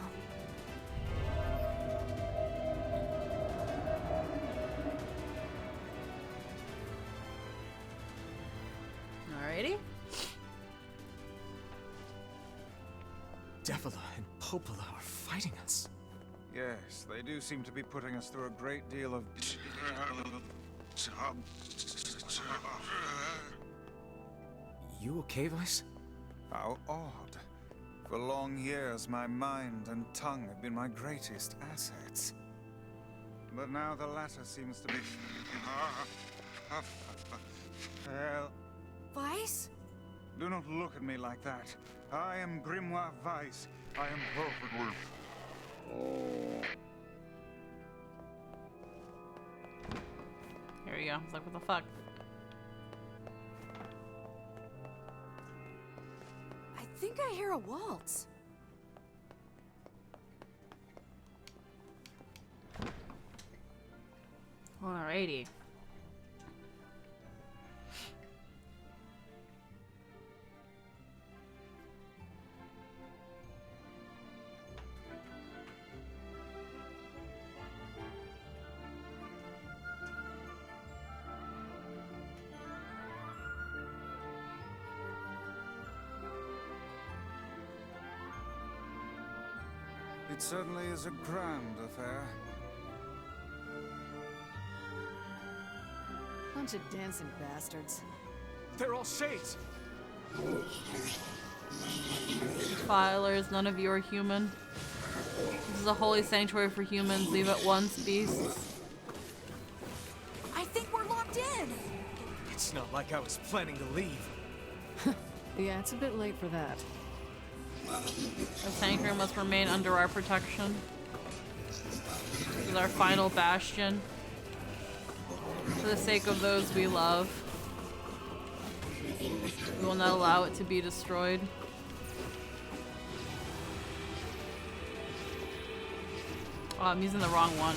Alrighty. Devila and Popola are fighting us. Yes, they do seem to be putting us through a great deal of... You okay, Vice? How odd. For long years, my mind and tongue have been my greatest assets. But now the latter seems to be... Well, Vice? do not look at me like that. I am Grimoire Weiss. I am perfectly... Here we go. It's like, what the fuck? I think I hear a waltz. Alrighty. It certainly is a grand affair. Bunch of dancing bastards. They're all Shades! Filers, none of you are human. This is a holy sanctuary for humans. Leave at once, beasts. I think we're locked in. It's not like I was planning to leave. Yeah, it's a bit late for that. The sanctuary must remain under our protection. This is our final bastion. For the sake of those we love. We will not allow it to be destroyed. Oh, I'm using the wrong one.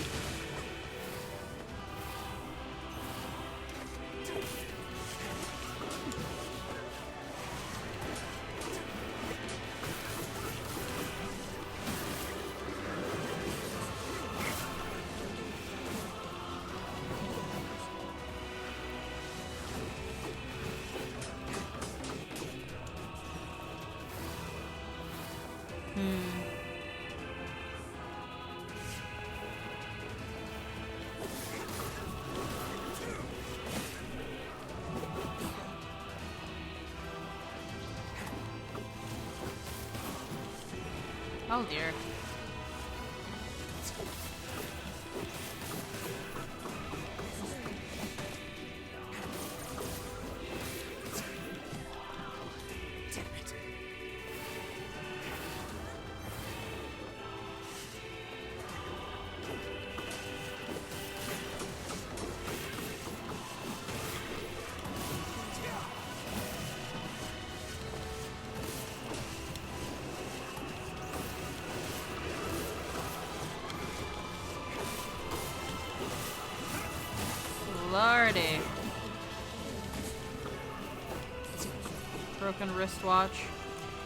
Oh dear. Lordy. Broken wristwatch.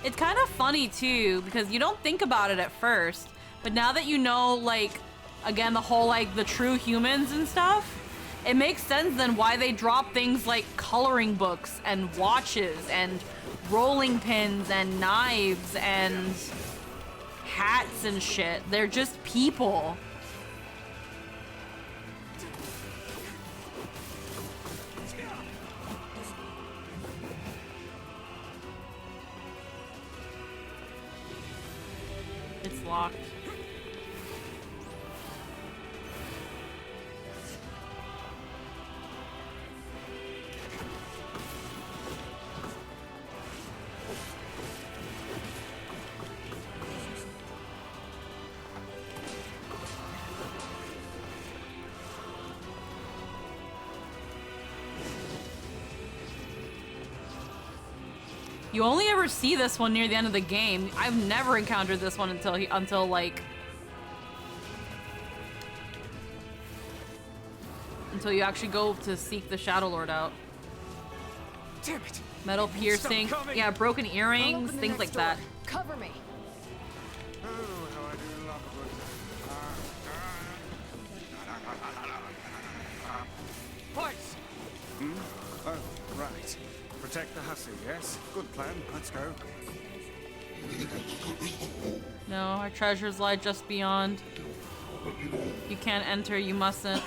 It's kind of funny too, because you don't think about it at first, but now that you know, like, again, the whole, like, the true humans and stuff, it makes sense then why they drop things like coloring books and watches and rolling pins and knives and hats and shit. They're just people. It's locked. You only ever see this one near the end of the game. I've never encountered this one until you actually go to seek the Shadow Lord out. Damn it! Metal piercing, yeah, broken earrings, things like that. Cover me. Oh, how I do love a good... Fights! Oh, right. Protect the hussy, yes? Good plan. Let's go. No, our treasures lie just beyond. You can't enter, you mustn't.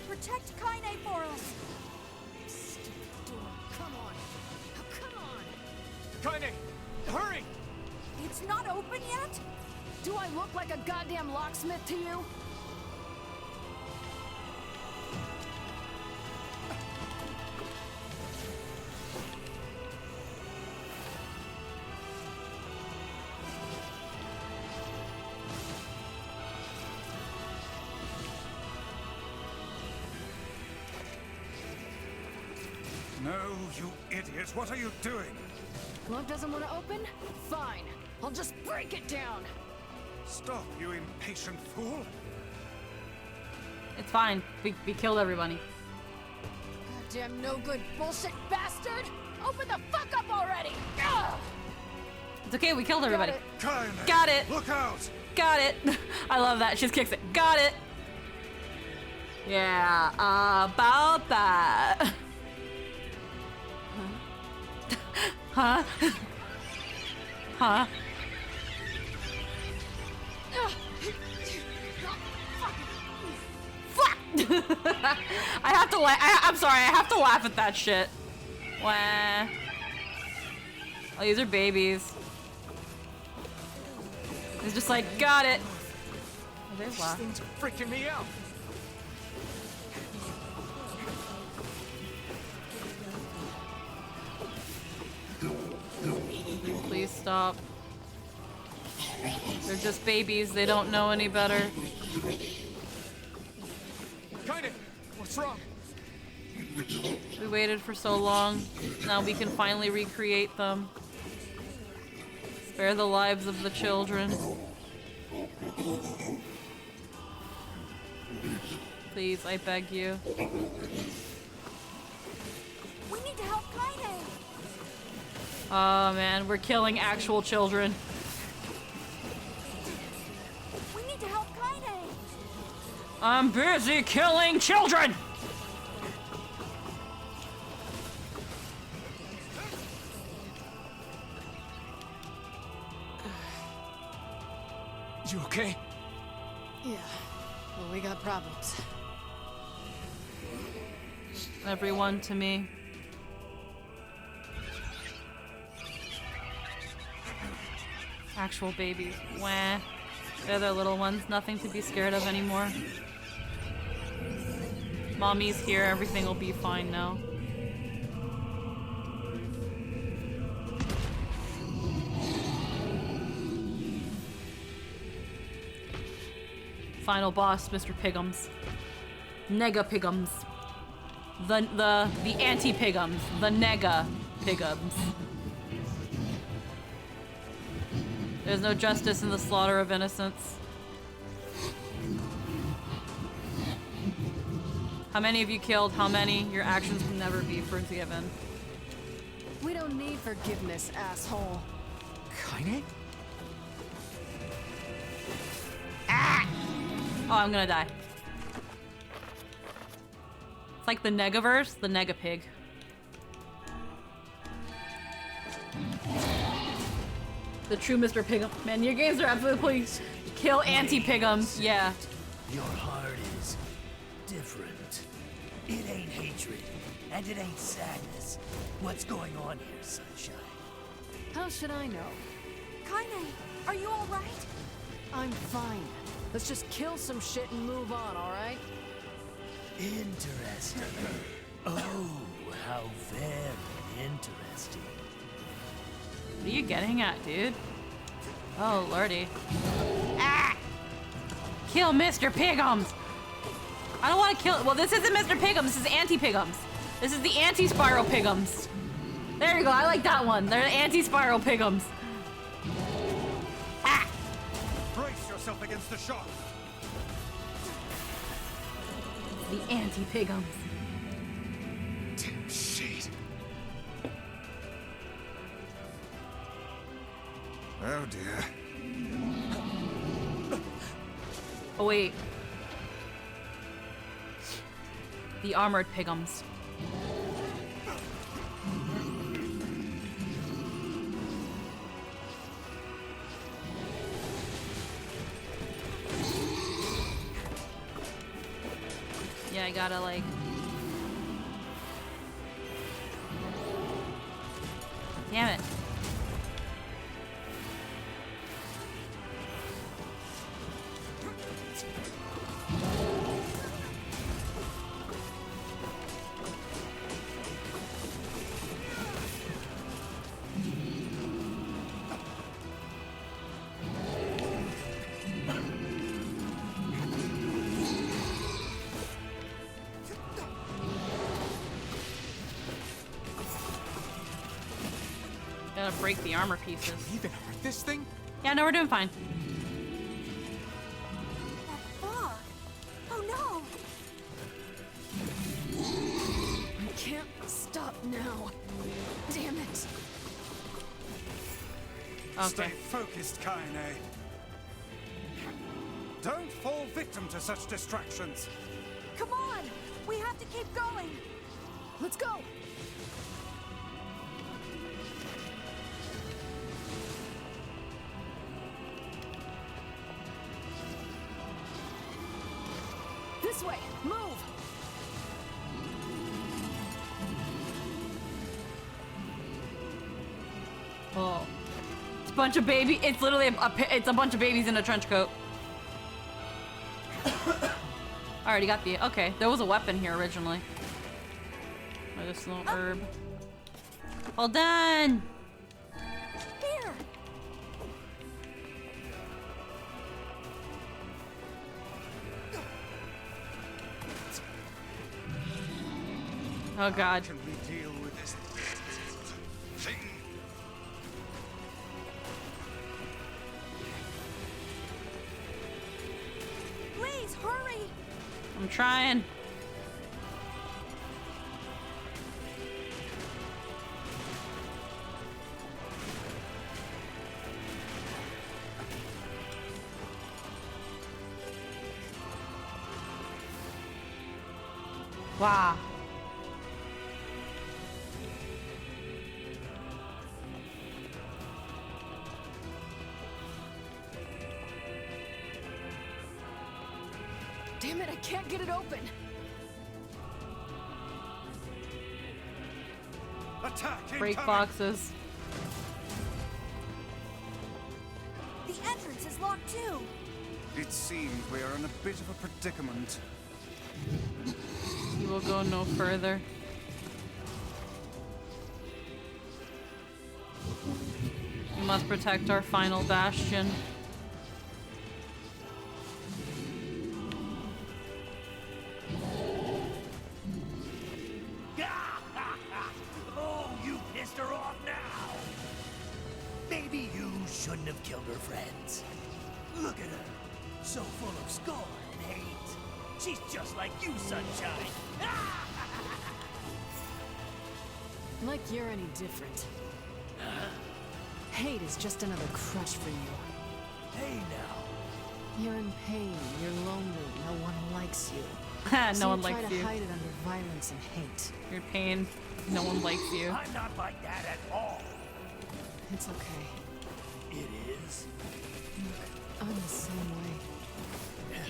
Protect Kaine for us! Stupid door. Come on. Oh, come on. Kaine! Hurry! It's not open yet? Do I look like a goddamn locksmith to you? No, you idiot. What are you doing? Lock doesn't want to open? Fine. I'll just break it down. Stop, you impatient fool. It's fine. We killed everybody. Goddamn no good bullshit bastard! Open the fuck up already! Ugh! It's okay, we killed everybody. Kaine, Got it. Look out! Got it. I love that. She just kicks it. Got it. Yeah, about that. Huh? Huh? Fuck! I have to I'm sorry, I have to laugh at that shit. Wah. Oh, these are babies. It's just like, got it. Oh, there's laugh. Things are freaking me out. Please stop. They're just babies. They don't know any better. Kaine! What's wrong? We waited for so long. Now we can finally recreate them. Spare the lives of the children. Please, I beg you. We need to help Kaine! Oh man, we're killing actual children. We need to help Kaine! I'm busy killing children! You okay? Yeah. Well, we got problems. Everyone to me. actual babies. Wah. They're their little ones. Nothing to be scared of anymore. Mommy's here. Everything will be fine now. Final boss, Mr. Pigums. Nega Pigums. The anti-Pigums. The Nega Pigums. There's no justice in the slaughter of innocents. How many of you killed? How many? Your actions can never be forgiven. We don't need forgiveness, asshole. Kaine? Oh, I'm gonna die. It's like the Negaverse, the Nega Pig. The true Mr. Pigum. Man, your games are absolutely please. Kill anti-Pigums. Yeah. Your heart is different. It ain't hatred, and it ain't sadness. What's going on here, Sunshine? How should I know? Kaine, are you all right? I'm fine. Let's just kill some shit and move on, alright? Interesting. Oh, how very interesting. What are you getting at, dude? Oh, lordy. Ah! Kill Mr. Pigums! I don't want to kill- well, this isn't Mr. Pigums, this is anti-Pigums. This is the anti-Spiral Pigums. There you go, I like that one. They're the anti-Spiral Pigums. Ah! Brace yourself against the shock. The anti-Pigums. Damn shit. Oh dear. Oh, wait. The armored Pigums. Yeah, I gotta like... Damn it. Gotta break the armor pieces. Can we even hurt this thing? Yeah, no, we're doing fine. That fog! Oh no! I can't stop now. Damn it. Okay. Stay focused, Kaine. Don't fall victim to such distractions. Come on! We have to keep going! Let's go! This way! Move! Oh. It's a bunch of baby. It's literally it's a bunch of babies in a trench coat. I already got the... Okay, there was a weapon here originally. Medicinal herb. All done! Here! Oh god. Can we deal with this thing? Please, hurry! I'm trying. Wow. Damn it, I can't get it open! Attack Break incoming. boxes. is locked too. It seems we are in a bit of a predicament. We will go no further. We must protect our final bastion. Oh, you pissed her off now. Maybe you shouldn't have killed her friends. Look at her, so full of scorn and hate. She's just like you, Sunshine. Like you're any different. Hate is just another crutch for you. Hey now. You're in pain, you're lonely, no one likes you. No one likes try to you. hide it under violence and hate. Your pain. No one likes you. I'm not like that at all. It's okay. It is. I'm the same way.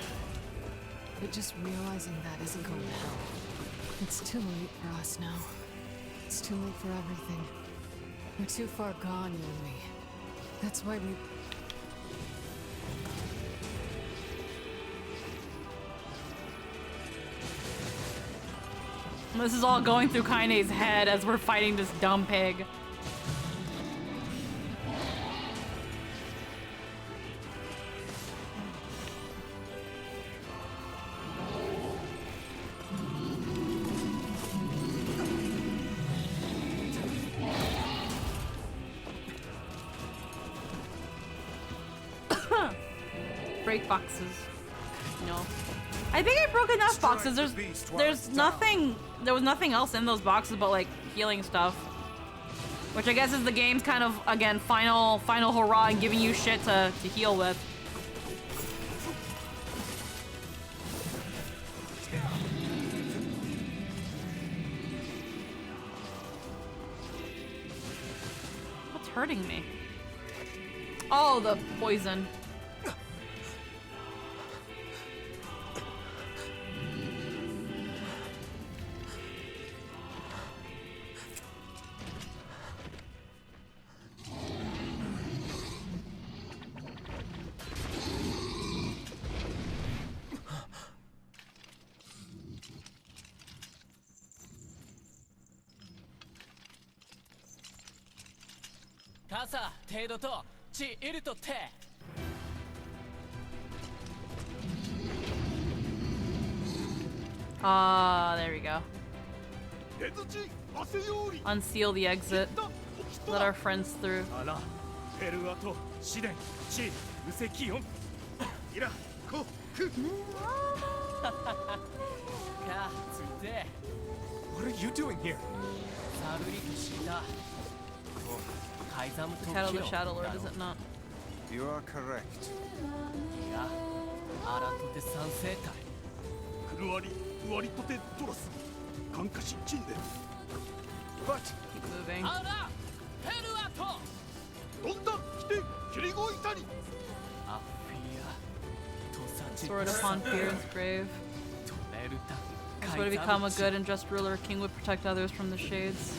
But just realizing that isn't going to help. It's too late for us now. It's too late for everything. We're too far gone, you and me. That's why we... This is all going through Kaine's head as we're fighting this dumb pig. Break boxes. No. I think I broke enough boxes. There's nothing. There was nothing else in those boxes but like healing stuff, which I guess is the game's kind of again final hurrah and giving you shit to heal with. What's hurting me? Oh, the poison. Ah, there we go. Unseal the exit. Let our friends through. What are you doing here? The title of the Shadow Lord, is it not? You are correct. But Keep moving. Sword upon Fear's grave. This would become a good and just ruler. A king would protect others from the shades.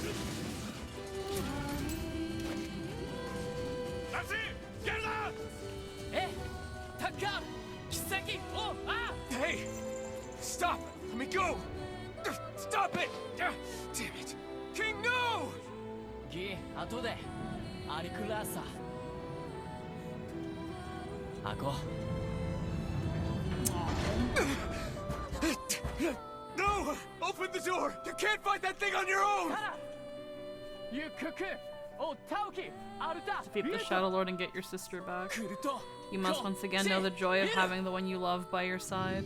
hey, stop! Let me go! Stop it! Damn it! King, no! No! Open the door! You can't fight that thing on your own! Defeat the Shadow Lord and get your sister back. You must once again know the joy of having the one you love by your side.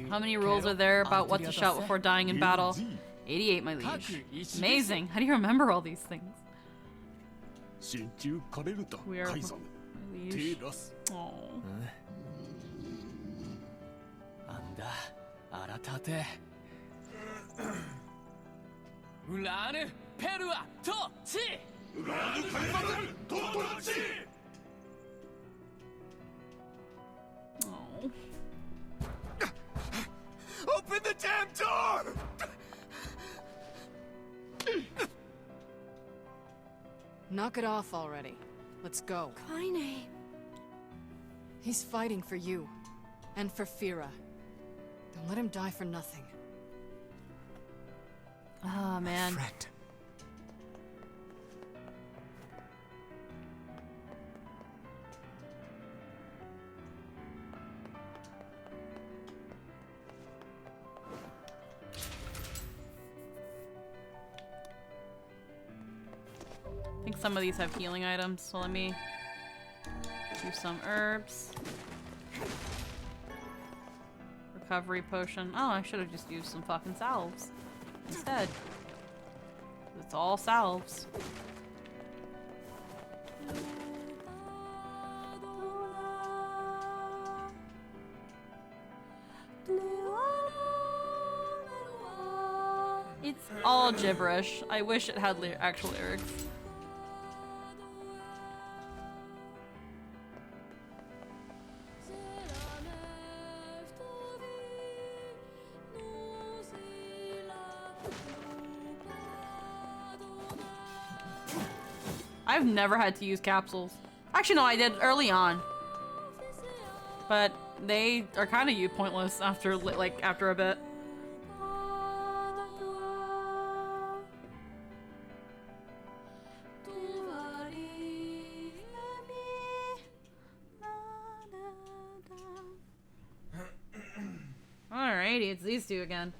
How many rules are there about what to shout before dying in battle? 88, my liege. Amazing. How do you remember all these things? We are... my liege. Oh. Oh. Open the damn door! Knock it off already. Let's go. Kaine. He's fighting for you. And for Fira. Don't let him die for nothing. Oh, man. Friend. I think some of these have healing items, so let me do some herbs. Recovery potion. Oh, I should have just used some fucking salves instead. It's all salves. It's all gibberish. I wish it had actual lyrics. I've never had to use capsules. Actually, no, I did early on. But they are kind of pointless after after a bit. Alrighty, it's these two again.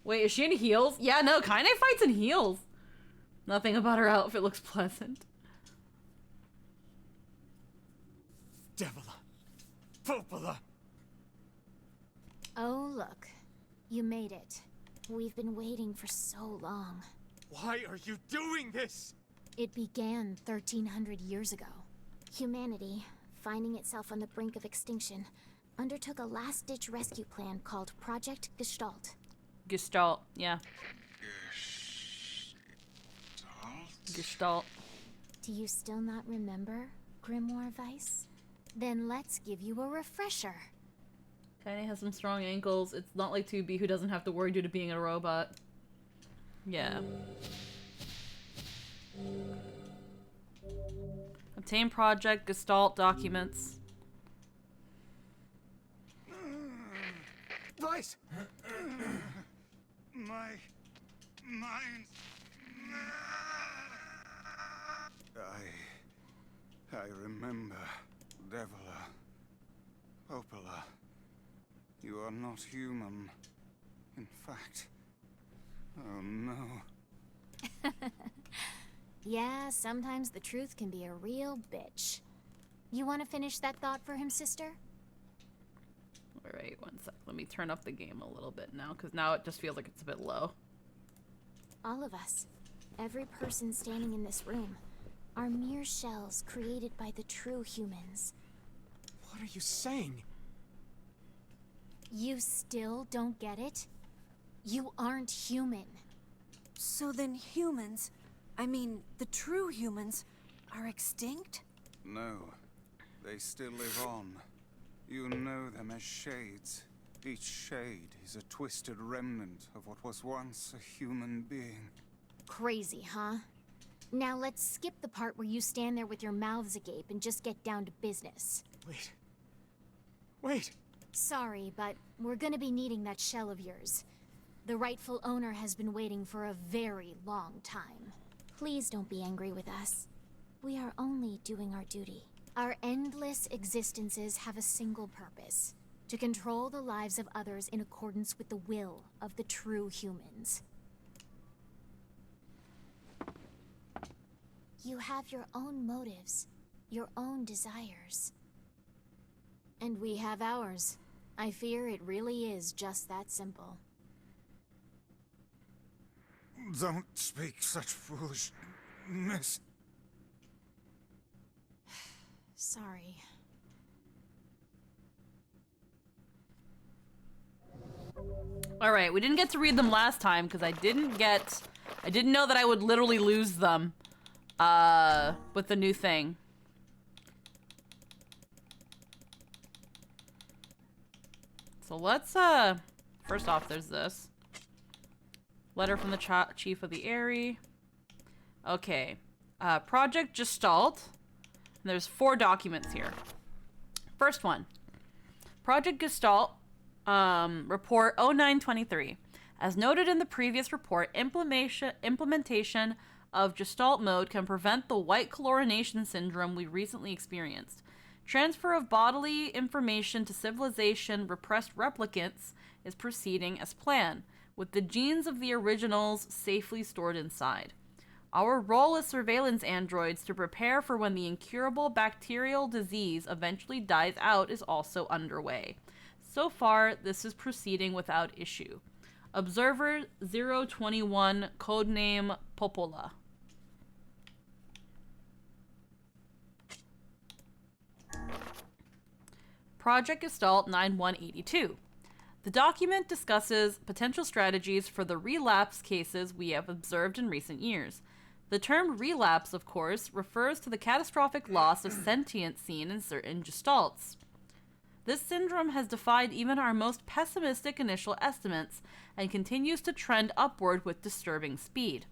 Wait, is she in heels? Yeah, no, Kaine fights in heels. Nothing about her outfit looks pleasant. Devila. Popola. Oh, look. You made it. We've been waiting for so long. Why are you doing this? It began 1300 years ago. Humanity, finding itself on the brink of extinction, undertook a last-ditch rescue plan called Project Gestalt. Gestalt, yeah. Gestalt. Do you still not remember, Grimoire Vice? Then let's give you a refresher. Kaine has some strong ankles. It's not like 2B who doesn't have to worry due to being a robot. Yeah. Obtain Project Gestalt documents. Vice! My mind. I remember, Devila, Popola. You are not human. In fact, oh no. Yeah, sometimes the truth can be a real bitch. You want to finish that thought for him, sister? Alright, one sec. Let me turn up the game a little bit now, because now it just feels like it's a bit low. All of us, every person standing in this room, are mere shells created by the true humans. What are you saying? You still don't get it? You aren't human. So then humans, I mean, the true humans, are extinct? No, they still live on. You know them as shades. Each shade is a twisted remnant of what was once a human being. Crazy, huh? Now let's skip the part where you stand there with your mouths agape and just get down to business. Wait. Wait! Sorry, but we're gonna be needing that shell of yours. The rightful owner has been waiting for a very long time. Please don't be angry with us. We are only doing our duty. Our endless existences have a single purpose: to control the lives of others in accordance with the will of the true humans. You have your own motives, your own desires. And we have ours. I fear it really is just that simple. Don't speak such foolishness. Sorry. Alright, we didn't get to read them last time because I didn't know that I would literally lose them with the new thing. So let's first off, there's this letter from the chief of the Eyrie. Okay, Project Gestalt. And there's 4 documents here. First one. Project Gestalt report 0923. As noted in the previous report, implementation of Gestalt mode can prevent the white chlorination syndrome we recently experienced. Transfer of bodily information to civilization repressed replicants is proceeding as planned, with the genes of the originals safely stored inside. Our role as surveillance androids to prepare for when the incurable bacterial disease eventually dies out is also underway. So far, this is proceeding without issue. Observer 021, codename Popola. Project Gestalt 9182. The document discusses potential strategies for the relapse cases we have observed in recent years. The term relapse, of course, refers to the catastrophic loss of sentience seen in certain gestalts. This syndrome has defied even our most pessimistic initial estimates and continues to trend upward with disturbing speed.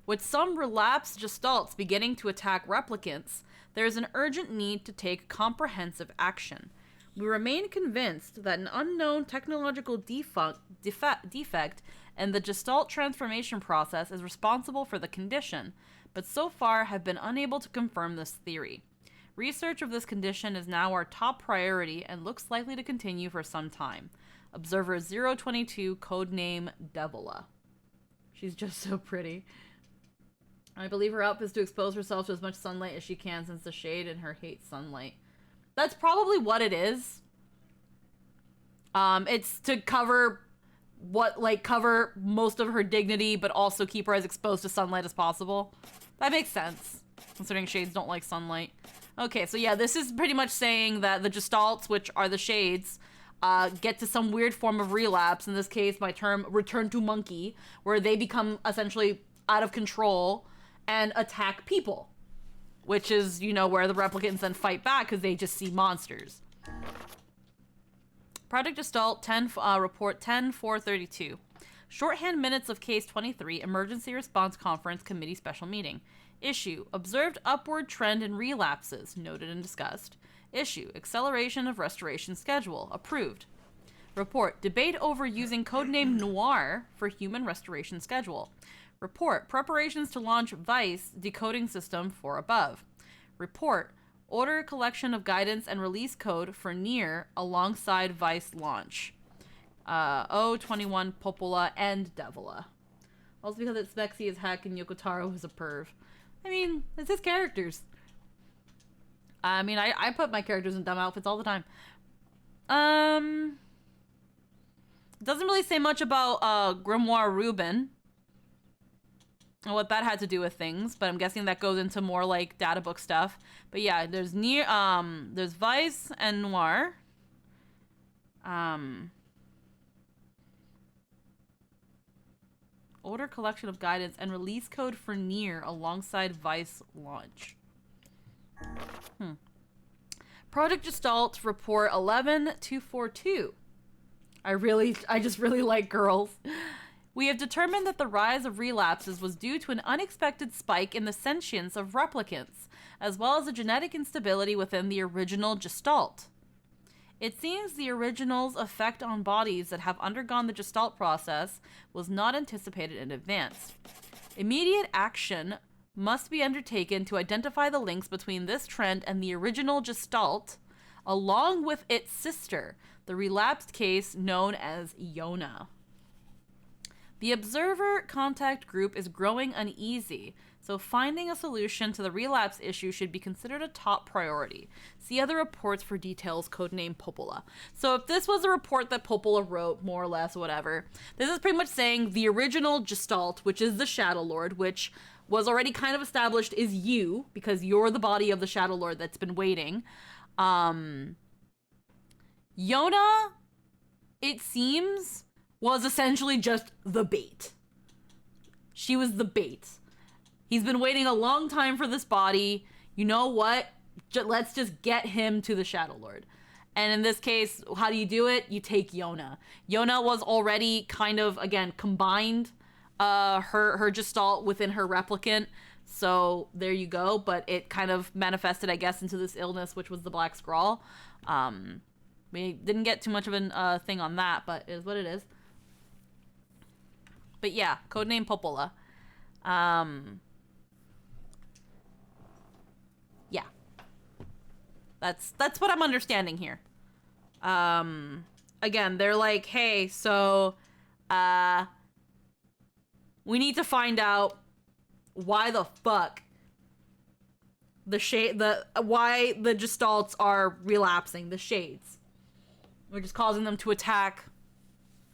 With some relapsed gestalts beginning to attack replicants, there is an urgent need to take comprehensive action. We remain convinced that an unknown technological defect in the gestalt transformation process is responsible for the condition, but so far have been unable to confirm this theory. Research of this condition is now our top priority and looks likely to continue for some time. Observer 022, codename Devila. She's just so pretty. I believe her help is to expose herself to as much sunlight as she can since the shade in her hates sunlight. That's probably what it is. It's to cover most of her dignity, but also keep her as exposed to sunlight as possible. That makes sense, considering shades don't like sunlight. Okay, so yeah, this is pretty much saying that the gestalts, which are the shades, get to some weird form of relapse. In this case, my term return to monkey, where they become essentially out of control and attack people, which is, you know, where the replicants then fight back because they just see monsters. Project Gestalt 10, report 10-432. Shorthand minutes of case 23, emergency response conference committee special meeting. Issue, observed upward trend in relapses, noted and discussed. Issue, acceleration of restoration schedule, approved. Report, debate over using codename Noir for human restoration schedule. Report, preparations to launch Vice decoding system for above. Report, order collection of guidance and release code for Nier alongside Vice launch. 021 Popola and Devila. Also because it's Spexy as heck and Yokotaro is a perv. I mean, it's his characters. I mean, I put my characters in dumb outfits all the time. Doesn't really say much about Grimoire Rubin and what that had to do with things, but I'm guessing that goes into more like data book stuff. But yeah, there's there's Vice and Noir. Order collection of guidance and release code for Nier alongside Vice launch. Project Gestalt report 11242. I just really like girls. We have determined that the rise of relapses was due to an unexpected spike in the sentience of replicants, as well as a genetic instability within the original Gestalt. It seems the original's effect on bodies that have undergone the Gestalt process was not anticipated in advance. Immediate action must be undertaken to identify the links between this trend and the original Gestalt, along with its sister, the relapsed case known as Yona. The observer contact group is growing uneasy, so finding a solution to the relapse issue should be considered a top priority. See other reports for details, codename Popola. So if this was a report that Popola wrote, more or less, whatever, this is pretty much saying the original Gestalt, which is the Shadow Lord, which was already kind of established is you, because you're the body of the Shadow Lord that's been waiting. Yona, it seems, was essentially just the bait. She was the bait. He's been waiting a long time for this body. You know what? Let's just get him to the Shadow Lord. And in this case, how do you do it? You take Yona. Yona was already kind of, again, combined her gestalt within her replicant. So there you go. But it kind of manifested, I guess, into this illness, which was the Black Scrawl. We didn't get too much of a thing on that, but it is what it is. But yeah, codename Popola. Yeah. That's what I'm understanding here. Again, they're like, hey, so we need to find out why the fuck why the gestalts are relapsing, the shades. Which is causing them to attack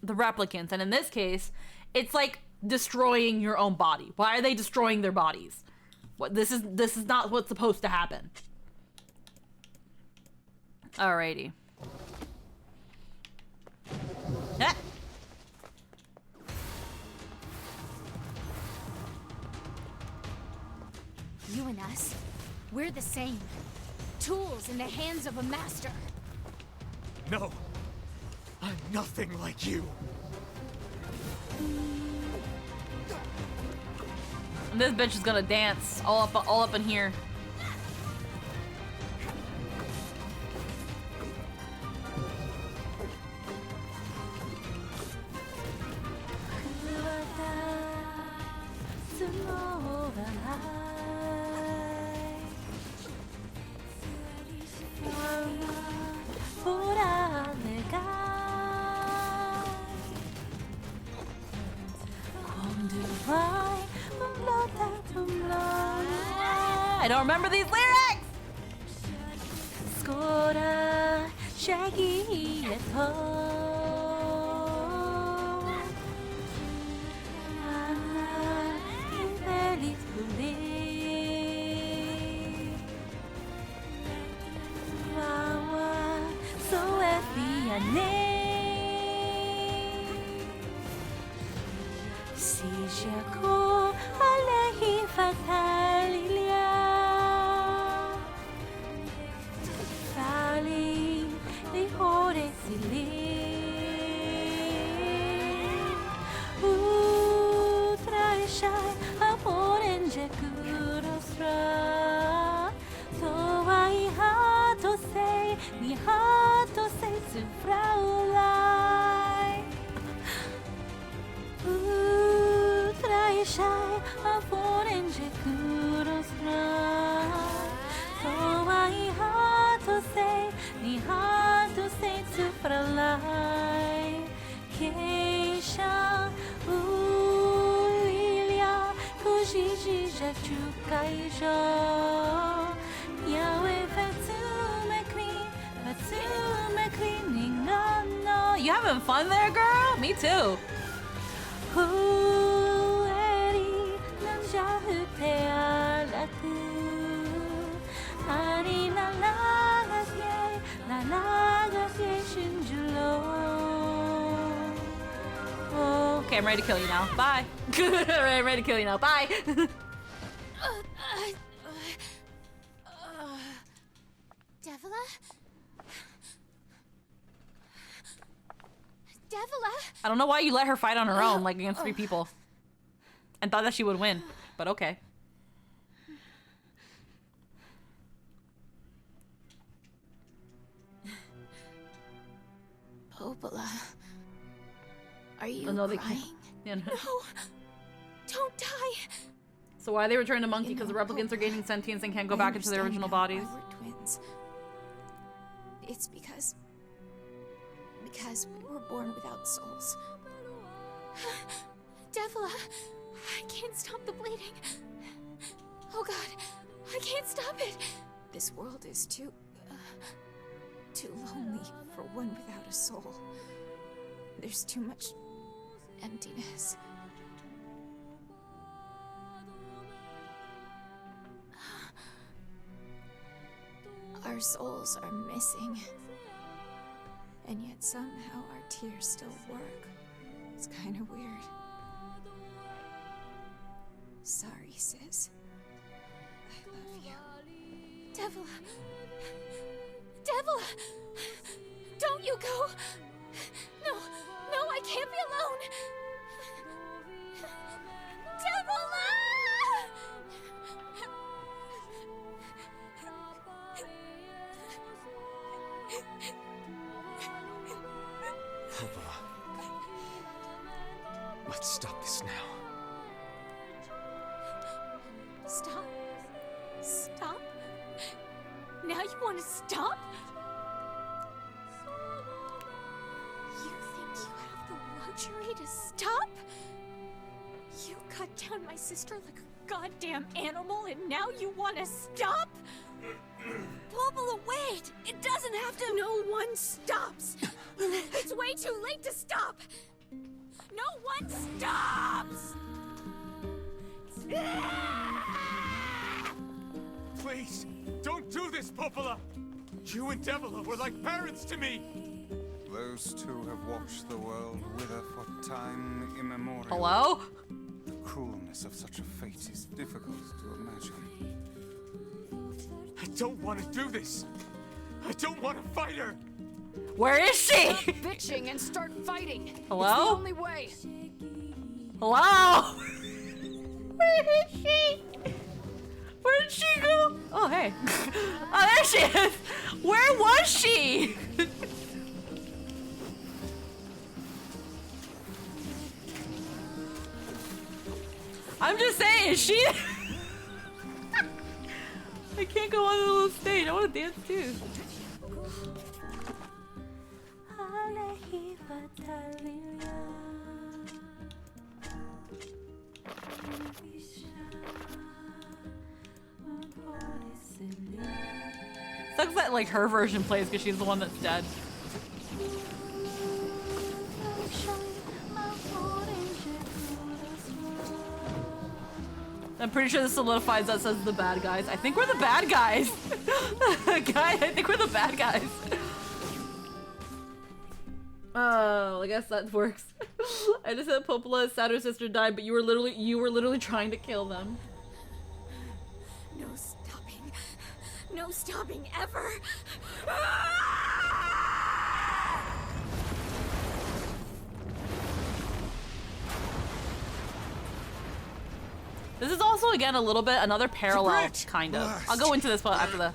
the replicants. And in this case, it's like destroying your own body. Why are they destroying their bodies? This is not what's supposed to happen. Alrighty. Ah. You and us, we're the same. Tools in the hands of a master. No, I'm nothing like you. And this bitch is gonna dance all up in here. I don't remember these lyrics! Skora shagieto Si j'accro alaihi fatalilia Fali li hore sili Utraishai aporenge kurosra Toai hato sei ni hato sei sufraulai Utraishai aporenge kurosra Toai hato sei ni hato sei sufraulai Keisha ulilia kujiji jachukaija Yawe fatsume cleaning no. You having fun there, girl? Me too. Hueri nanjahute alaku Ani la lagasye shinjulo Okay, I'm ready to kill you now. Bye. I'm ready to kill you now. Bye. Devila? Devila? I don't know why you let her fight on her own, like against 3 people. And thought that she would win. But okay. Popola. Are you no, they crying? Yeah, no. No! Don't die! So why they returned to Monkey? You Because the know, replicants are gaining sentience and can't go I back into their understand original now bodies. why we're twins. It's because we were born without souls. Devila, I can't stop the bleeding. Oh God, I can't stop it. This world is too lonely for one without a soul. There's too much emptiness. Our souls are missing. And yet somehow our tears still work. It's kind of weird. Sorry, sis. I love you. Devila! Devila! Don't you go! No, I can't be alone! Popola. Let's stop this now. Stop. Stop? Now you want to stop? You think you have the luxury to stop? You cut down my sister like a goddamn animal and now you want to stop? Popola, wait! It doesn't have to— No one stops! It's way too late to stop! No one stops! Please, don't do this, Popola! You and Devila were like parents to me! Those two have watched the world wither for time immemorial. Hello? The cruelness of such a fate is difficult to imagine. I don't want to do this! I don't want to fight her! Where is she? Stop bitching and start fighting. Hello? It's the only way. Hello? Where is she? Where did she go? Oh, hey. Oh, there she is. Where was she? I'm just saying, is she? I can't go on the little stage. I want to dance too. Sucks that like her version plays because she's the one that's dead. I'm pretty sure this solidifies us as the bad guys. I think we're the bad guys. Guy, I think we're the bad guys. Oh, I guess that works. I just said Popola's sadder sister died, but you were literally trying to kill them. No stopping. No stopping ever. This is also again a little bit another parallel, kind of. I'll go into this after the.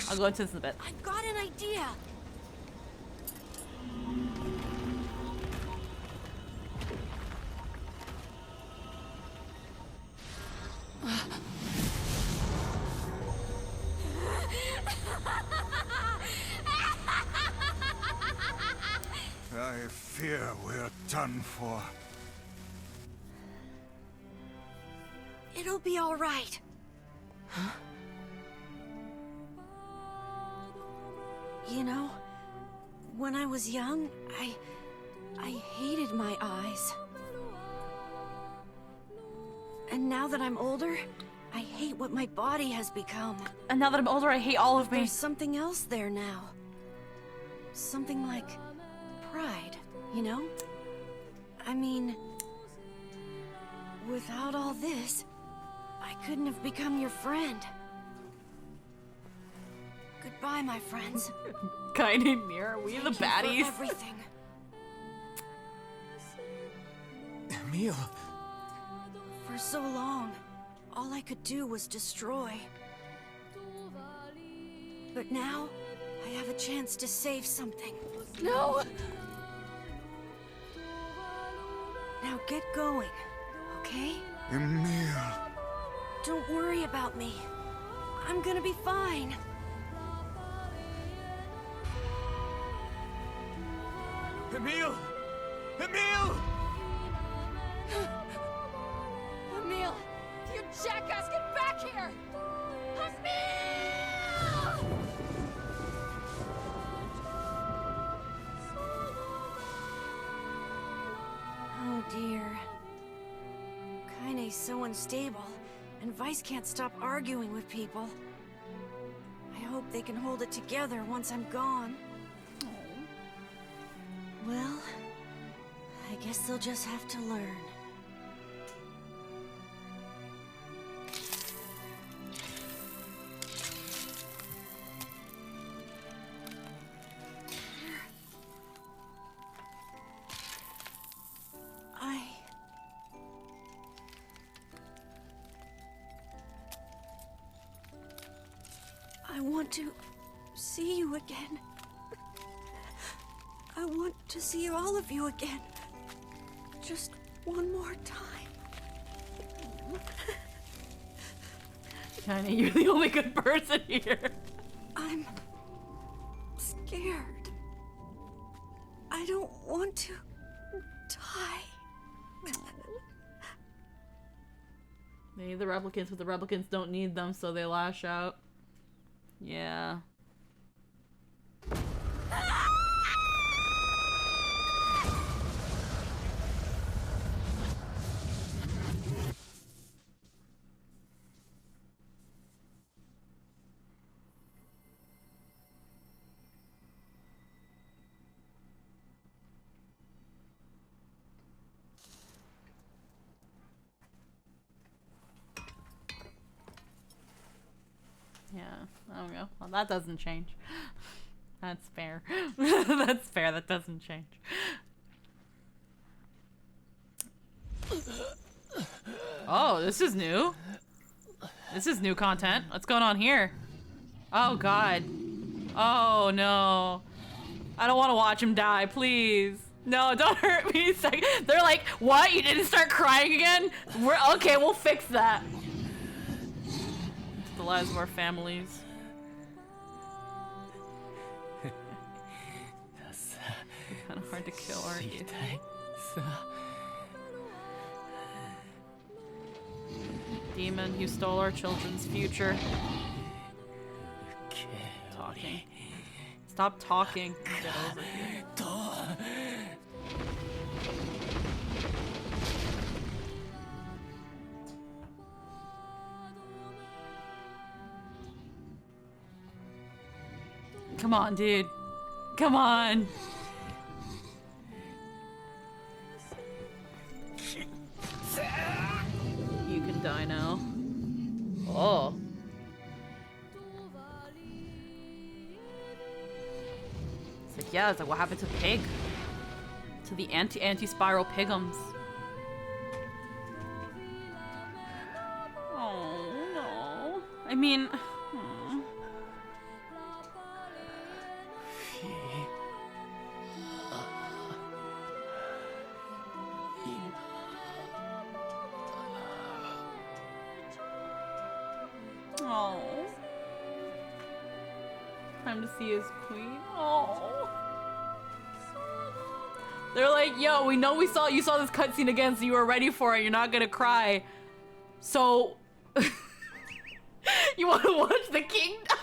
I'll go into this in a bit. I've got an idea. I fear we're done for. It'll be all right. Huh? You know, when I was young, I hated my eyes. And now that I'm older, I hate what my body has become. And now that I'm older, I hate all of me. There's something else there now. Something like pride, you know? I mean, without all this, I couldn't have become your friend. Goodbye, my friends. Kind of near. Are we the baddies? For everything. Emil. For so long, all I could do was destroy. But now, I have a chance to save something. No! Now get going, okay? Emil. Don't worry about me. I'm gonna be fine. Emil! Emil! Emil! You jackass, get back here! Emil! Oh dear. Kaine's so unstable, and Vice can't stop arguing with people. I hope they can hold it together once I'm gone. Well, I guess they'll just have to learn. want to see you again. I want to see all of you again. Just one more time. Kinda, you're the only good person here. I'm scared. I don't want to die. They need the replicants, but the replicants don't need them, so they lash out. Yeah. Yeah, I don't know. Well, that doesn't change. That's fair. That's fair, that doesn't change. Oh, this is new. This is new content. What's going on here? Oh, God. Oh, no. I don't want to watch him die, please. No, don't hurt me. They're like, what? You didn't start crying again? We're okay, we'll fix that. The lives of our families. You're kind of hard to kill, aren't you? Demon, you stole our children's future. Talking. Stop talking. Get over here. Come on, dude. Come on. You can die now. Oh. It's like, yeah, it's like, what happened to Pig? To the anti-spiral pigums. Oh, no. I mean... Oh. Time to see his queen. Oh. They're like, yo, we know you saw this cutscene again, so you were ready for it. You're not gonna cry. So you want to watch the king die?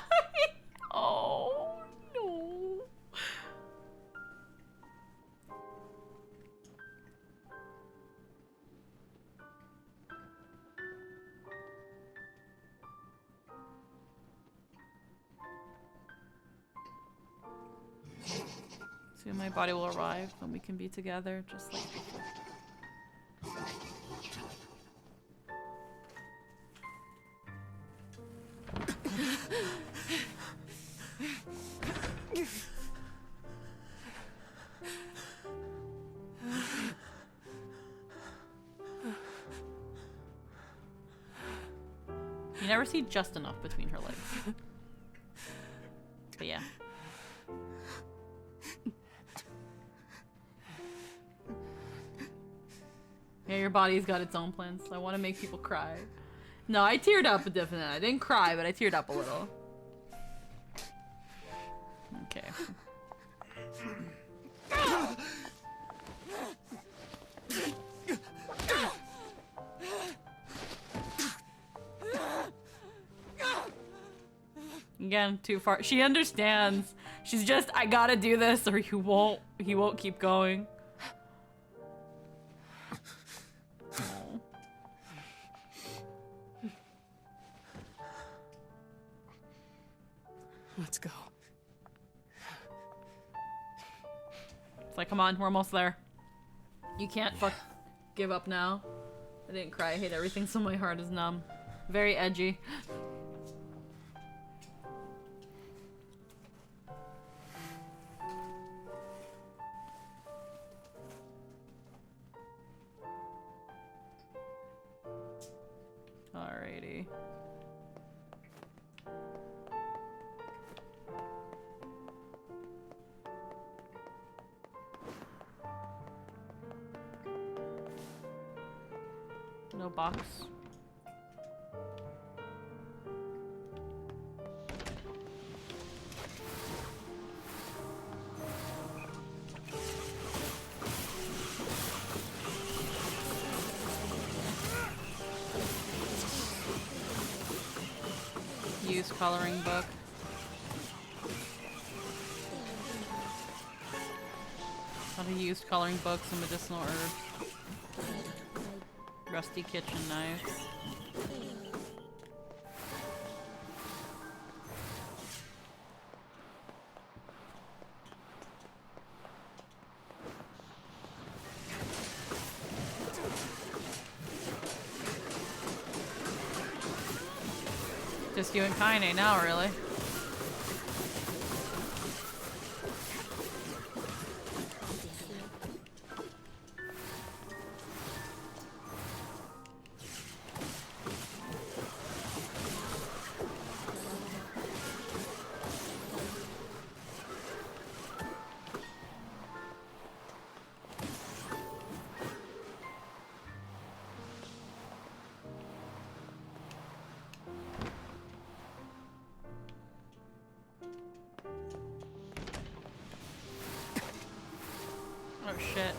Oh no. Soon my body will arrive and we can be together just like before. You never see just enough between her legs. But yeah. Yeah, your body's got its own plans. So I want to make people cry. No, I teared up a definite. I didn't cry, but I teared up a little. Okay. Again, too far. She understands. She's just, I gotta do this or he won't keep going. Oh. Let's go. It's like, come on, we're almost there. You can't give up now. I didn't cry. I hate everything, so my heart is numb. Very edgy. Alrighty. No box. Use coloring book. How to use coloring books and medicinal herbs. Rusty kitchen knives. Just you and Kaine now, really. Oh shit.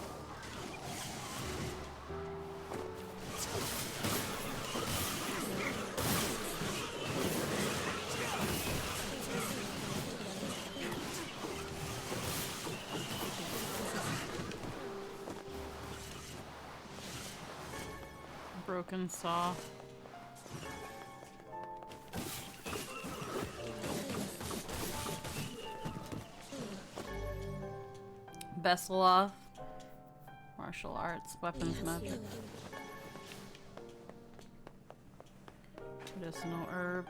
Broken saw. Besseloff. Martial arts, weapons, magic. Medicinal herb.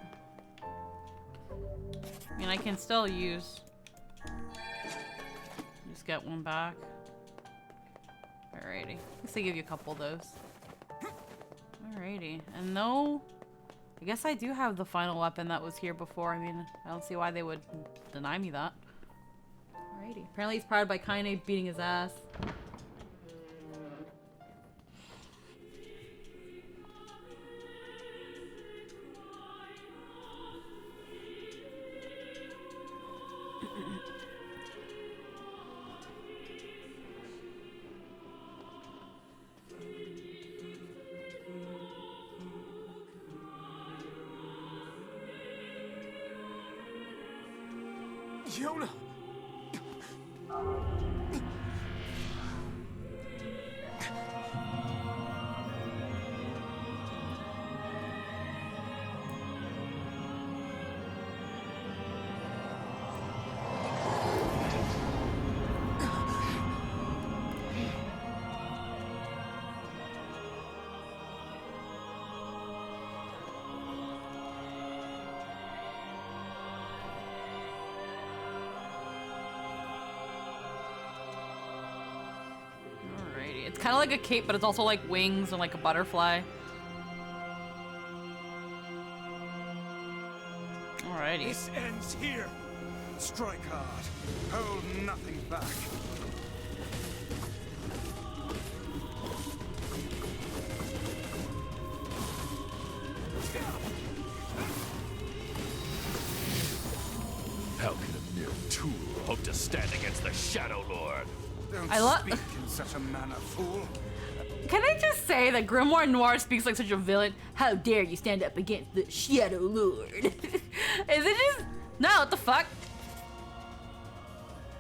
I mean, I can still use. Just get one back. Alrighty. I guess they give you a couple of those. Alrighty. And no. I guess I do have the final weapon that was here before. I mean, I don't see why they would deny me that. Alrighty. Apparently he's proud by Kaine beating his ass. Yona! It's kind of like a cape, but it's also like wings and like a butterfly. Alrighty. This ends here. Strike hard. Hold nothing back. How can a mere tool hope to stand against the Shadow Lord? Don't speak in such a manner, fool. Can I just say that Grimoire Noir speaks like such a villain? How dare you stand up against the Shadow Lord? Is it just... No, what the fuck?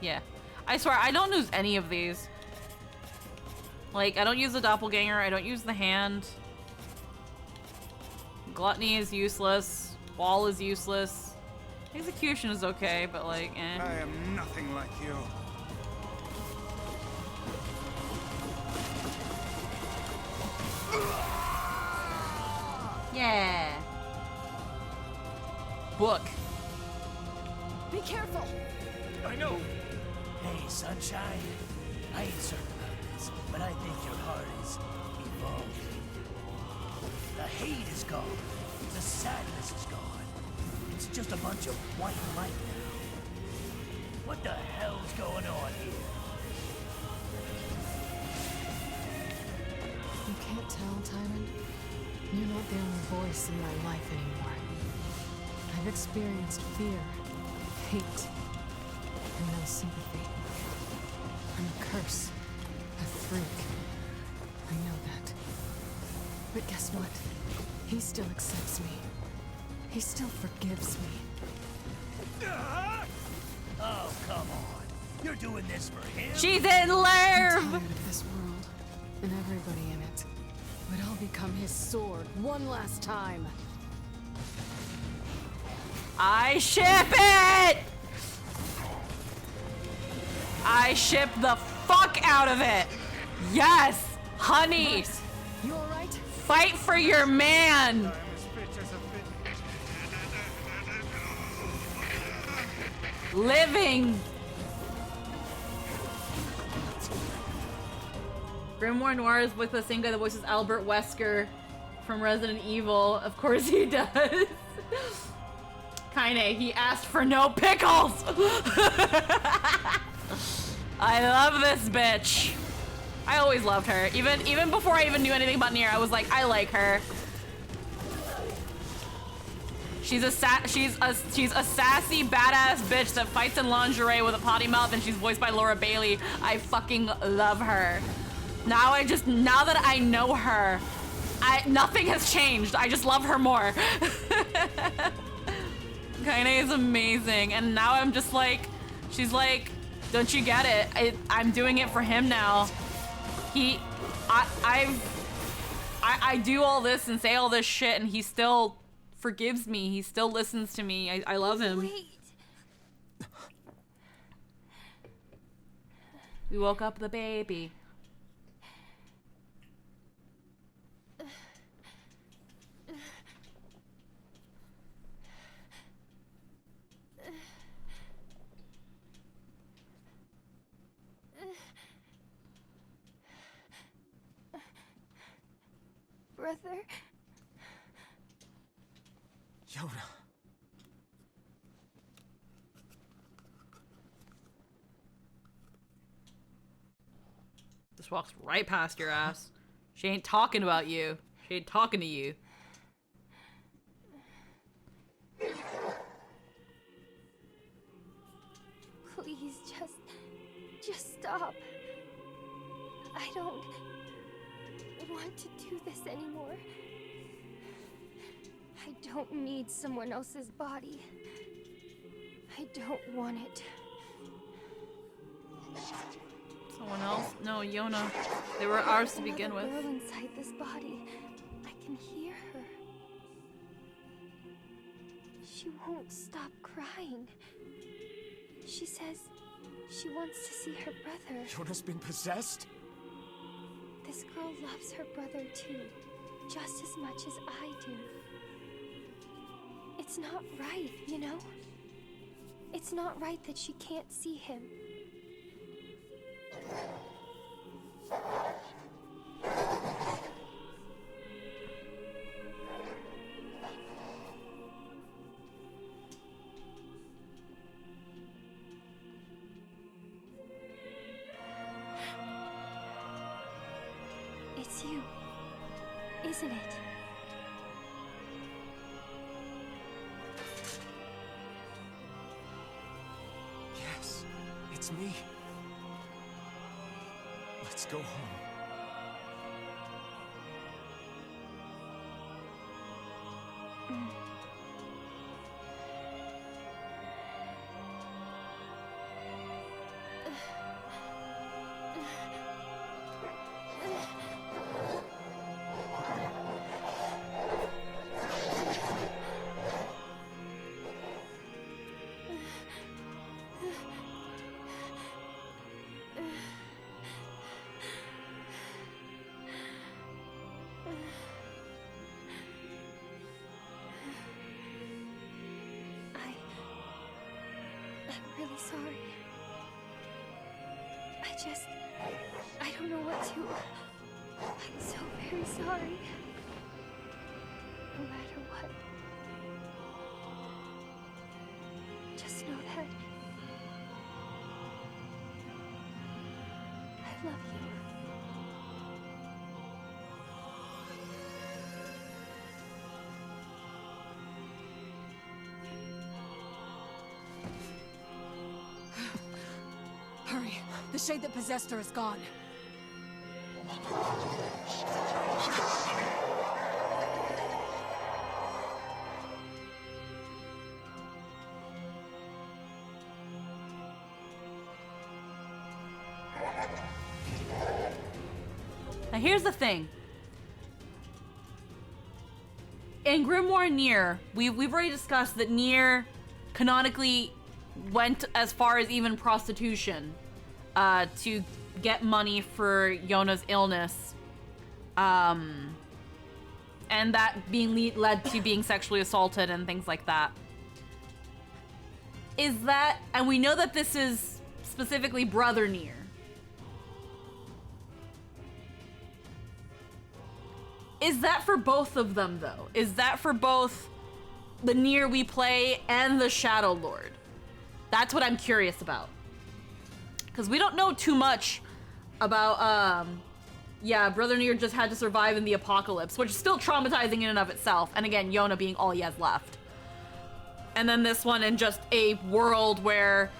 Yeah. I swear, I don't use any of these. Like, I don't use the Doppelganger, I don't use the hand. Gluttony is useless. Wall is useless. Execution is okay, but like, eh. I am nothing like you. Yeah. Book. Be careful. I know. Hey, Sunshine. I ain't certain about this, but I think your heart is evolving. The hate is gone. The sadness is gone. It's just a bunch of white light now. What the hell's going on here? You can't tell, Tyrant. You're not the only voice in my life anymore. I've experienced fear, hate, and no sympathy. I'm a curse, a freak. I know that. But guess what? He still accepts me. He still forgives me. Oh, come on. You're doing this for him? She's in I'm love! tired of this world, and everybody in it. But I'll become his sword one last time. I ship it! I ship the fuck out of it! Yes! Honey! You alright? Fight for your man! Living! Grimoire Noir is with Basinga, the voice is Albert Wesker from Resident Evil. Of course he does. Kinda, he asked for no pickles! I love this bitch. I always loved her. Even before I even knew anything about Nier, I was like, I like her. She's a sassy, badass bitch that fights in lingerie with a potty mouth, and she's voiced by Laura Bailey. I fucking love her. Now that I know her, nothing has changed. I just love her more. Kaine is amazing, and now I'm just like, she's like, don't you get it? I'm doing it for him now. I do all this and say all this shit, and he still forgives me. He still listens to me. I love him. Wait. We woke up the baby. Brother? Yona. Just walks right past your ass. She ain't talking about you. She ain't talking to you. Please, just stop. I don't want to do this anymore. I don't need someone else's body. I don't want it. Someone else? No, Yona. They were ours to begin with. Girl inside this body. I can hear her. She won't stop crying. She says she wants to see her brother. Yona's been possessed? This girl loves her brother too, just as much as I do. It's not right, you know? It's not right that she can't see him. It's you, isn't it? Yes, it's me. Let's go home. I'm really sorry. I don't know what to... I'm so very sorry. No matter what. Just know that... I love you. The shade that possessed her is gone. Now here's the thing. In Grimoire Nier, we've already discussed that Nier canonically went as far as even prostitution to get money for Yona's illness. And that being led to being sexually assaulted and things like that. Is that, and we know that this is specifically Brother Nier. Is that for both of them, though? Is that for both the Nier we play and the Shadow Lord? That's what I'm curious about. Because we don't know too much about, yeah, Brother Nier just had to survive in the apocalypse, which is still traumatizing in and of itself. And again, Yona being all he has left. And then this one in just a world where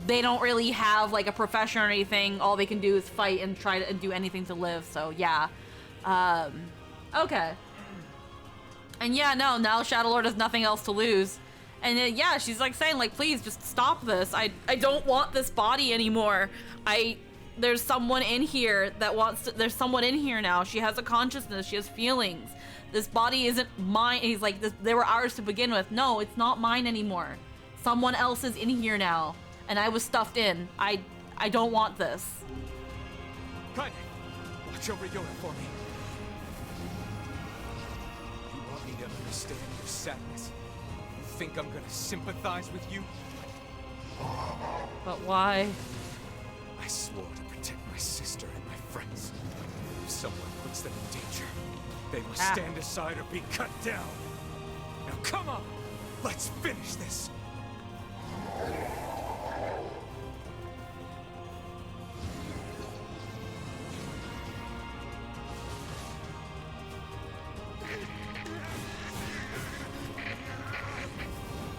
they don't really have, like, a profession or anything. All they can do is fight and try to do anything to live, so yeah. Okay. And yeah, no, now Shadow Lord has nothing else to lose. And yeah, she's like saying, like, please just stop this. I don't want this body anymore. There's someone in here that wants to, there's someone in here now. She has a consciousness, she has feelings. This body isn't mine. He's like, they were ours to begin with. No, it's not mine anymore. Someone else is in here now. And I was stuffed in. I don't want this. Kaine, watch over Yona for me. You want me to understand your sadness? You think I'm gonna sympathize with you? But why? I swore to protect my sister and my friends. If someone puts them in danger, they must stand aside or be cut down. Now come on, let's finish this.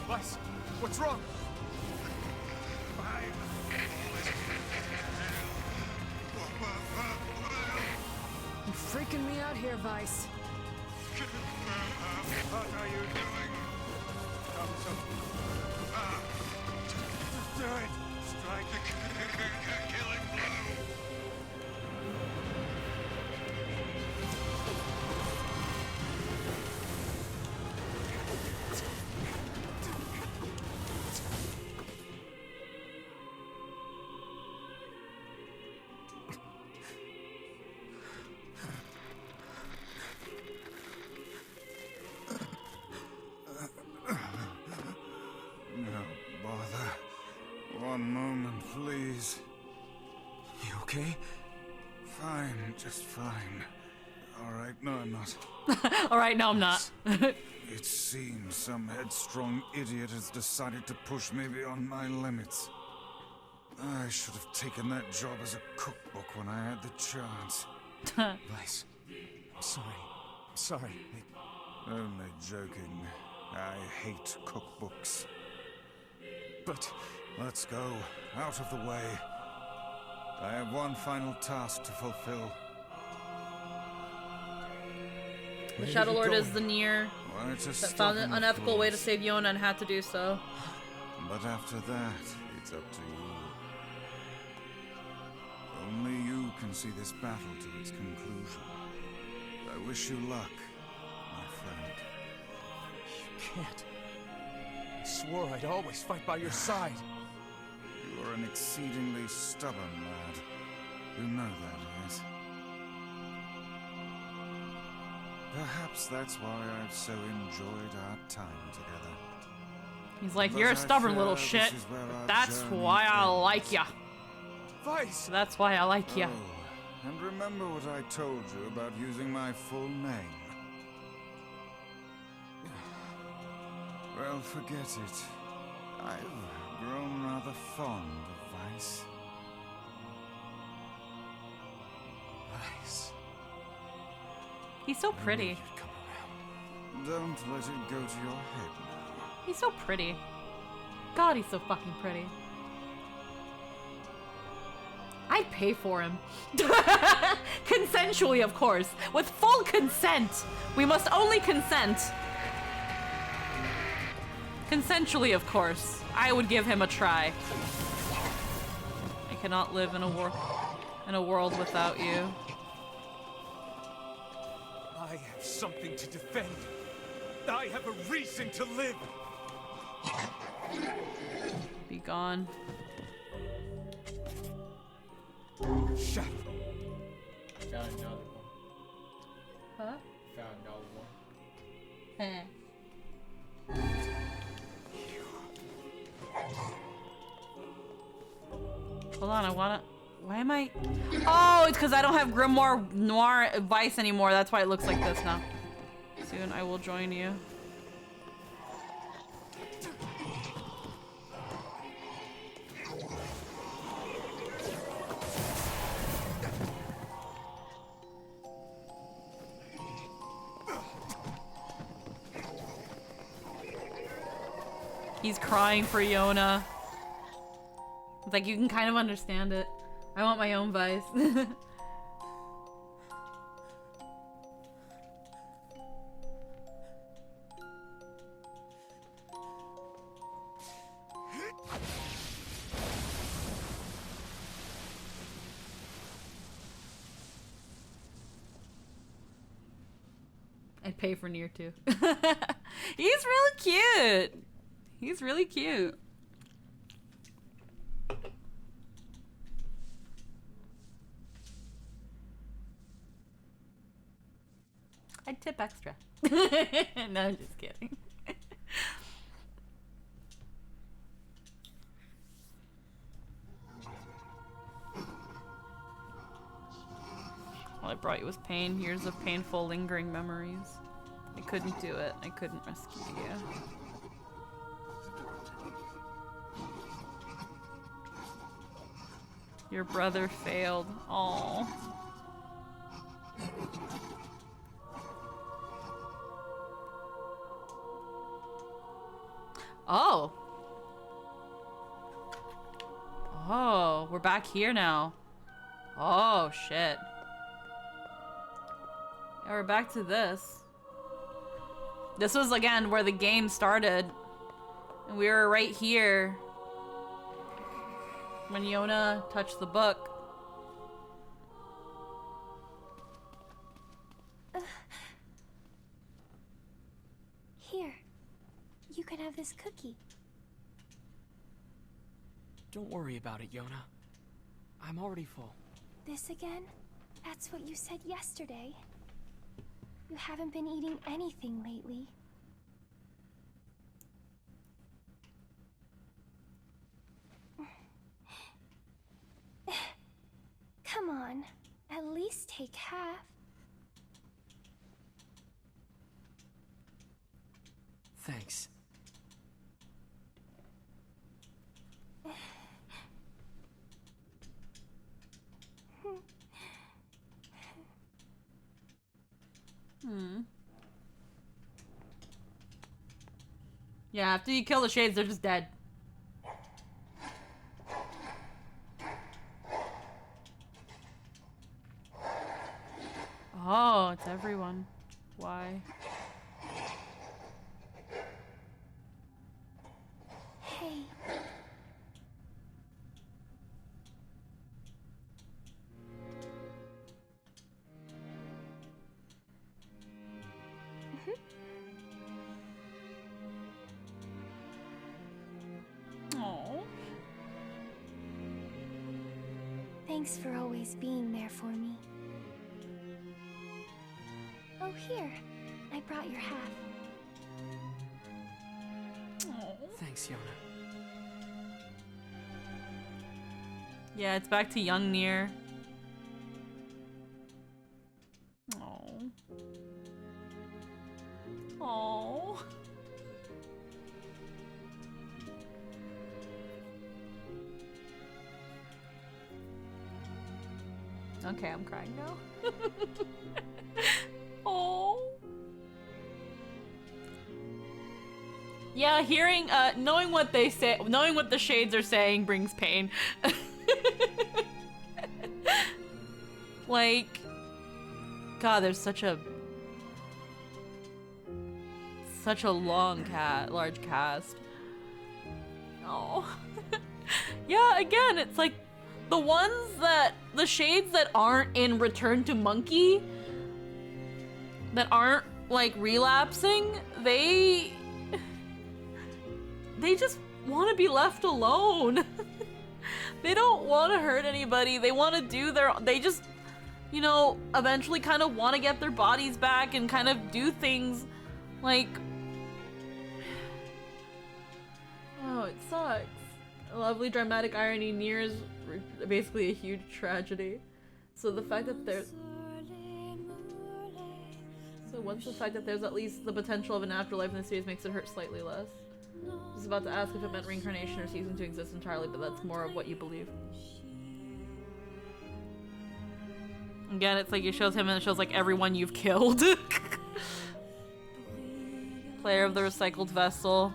Weiss, what's wrong? You're freaking me out here, Weiss. What are you doing? Just do it. Strike the killing blow. No bother. One moment, please. You okay? Fine, just fine. All right, no, I'm not. All right, no, I'm not. It seems some headstrong idiot has decided to push me beyond my limits. I should have taken that job as a cookbook when I had the chance. Weiss, I'm sorry. I'm sorry. Only joking. I hate cookbooks. But let's go. Out of the way. I have one final task to fulfill. The Shadow Lord is the Nier To that stop found an him, of unethical way to course. save Yona and had to do so. But after that, it's up to you. Only you can see this battle to its conclusion. I wish you luck, my friend. you can't. I swore I'd always fight by your side. You are an exceedingly stubborn lad. You know that, yes? Perhaps that's why I've so enjoyed our time together. He's like, But you're I a stubborn fear little this shit. is where But our that's journey why I ends. like ya. Weiss! That's why I like ya. Oh, and remember what I told you about using my full name. Well, forget it. I've grown rather fond of Weiss. Weiss. He's so pretty. You'd come around. Don't let it go to your head now. He's so pretty. God, he's so fucking pretty. I'd pay for him. Consensually, of course. With full consent. We must only consent. Consensually, of course. I would give him a try. I cannot live in a world without you. I have something to defend. I have a reason to live. Be gone. Shut up. Found another one. Huh? Found another one. Hold on, I wanna... Why am I... Oh, it's because I don't have Grimoire Noir Vice anymore. That's why it looks like this now. Soon I will join you. He's crying for Yona. It's like, you can kind of understand it. I want my own Vice. I'd pay for Nier too. He's really cute. He's really cute. I'd tip extra. No, I'm just kidding. All I brought you was pain. Years of painful, lingering memories. I couldn't do it. I couldn't rescue you. Your brother failed. Aww. Oh. Oh, we're back here now. Oh, shit. Yeah, we're back to this. This was, again, where the game started. And we were right here when Yona touched the book. Here. You can have this cookie. Don't worry about it, Yona. I'm already full. This again? That's what you said yesterday. You haven't been eating anything lately. Come on, at least take half. Thanks. Yeah, after you kill the shades, they're just dead. Oh, it's everyone. Why? Hey. Oh. Thanks for always being there for me. Oh, here. I brought your hat. Thanks, Yona. Yeah, it's back to young Nier. Oh. Oh. Okay, I'm crying now. Oh. Yeah, hearing, knowing what they say, knowing what the shades are saying brings pain. Like, God, there's such a large cast. Oh. Yeah, again, it's like the shades that aren't in Return to Monkey, that aren't like relapsing, they just want to be left alone. They don't want to hurt anybody. They want to they just, you know, eventually kind of want to get their bodies back and kind of do things like, oh, it sucks. A lovely dramatic irony. Nier is basically a huge tragedy. So the fact that there's at least the potential of an afterlife in the series makes it hurt slightly less. I was about to ask if it meant reincarnation or ceasing to exist entirely, but that's more of what you believe. Again, it's like it shows him and it shows like everyone you've killed. Player of the recycled vessel.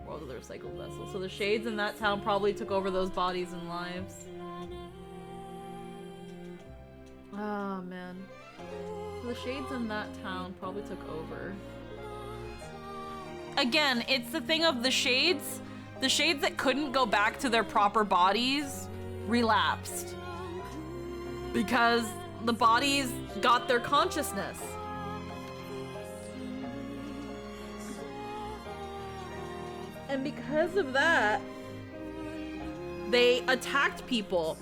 World of the recycled vessel. So the shades in that town probably took over those bodies and lives. Oh man. So the shades in that town probably took over. Again, it's the thing of the shades that couldn't go back to their proper bodies relapsed. Because the bodies got their consciousness. And because of that, they attacked people.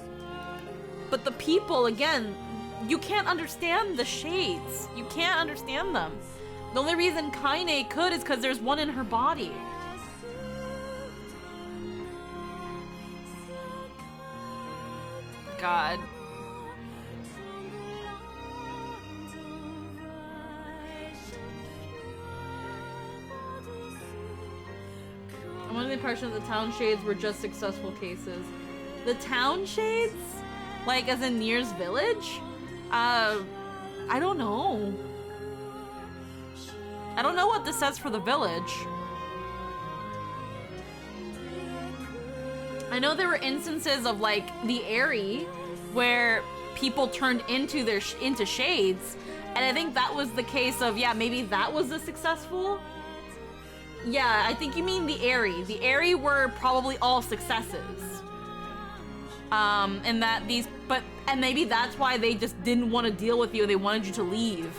But the people, again, you can't understand the shades. You can't understand them. The only reason Kaine could is because there's one in her body. God. I'm under the impression that the town shades were just successful cases. The town shades? Like as in Nier's village? I don't know. I don't know what this says for the village. I know there were instances of like the Airy where people turned into into shades, and I think that was the case of, yeah, maybe that was a successful. Yeah, I think you mean the Airy. The Airy were probably all successes. And that and maybe that's why they just didn't want to deal with you. They wanted you to leave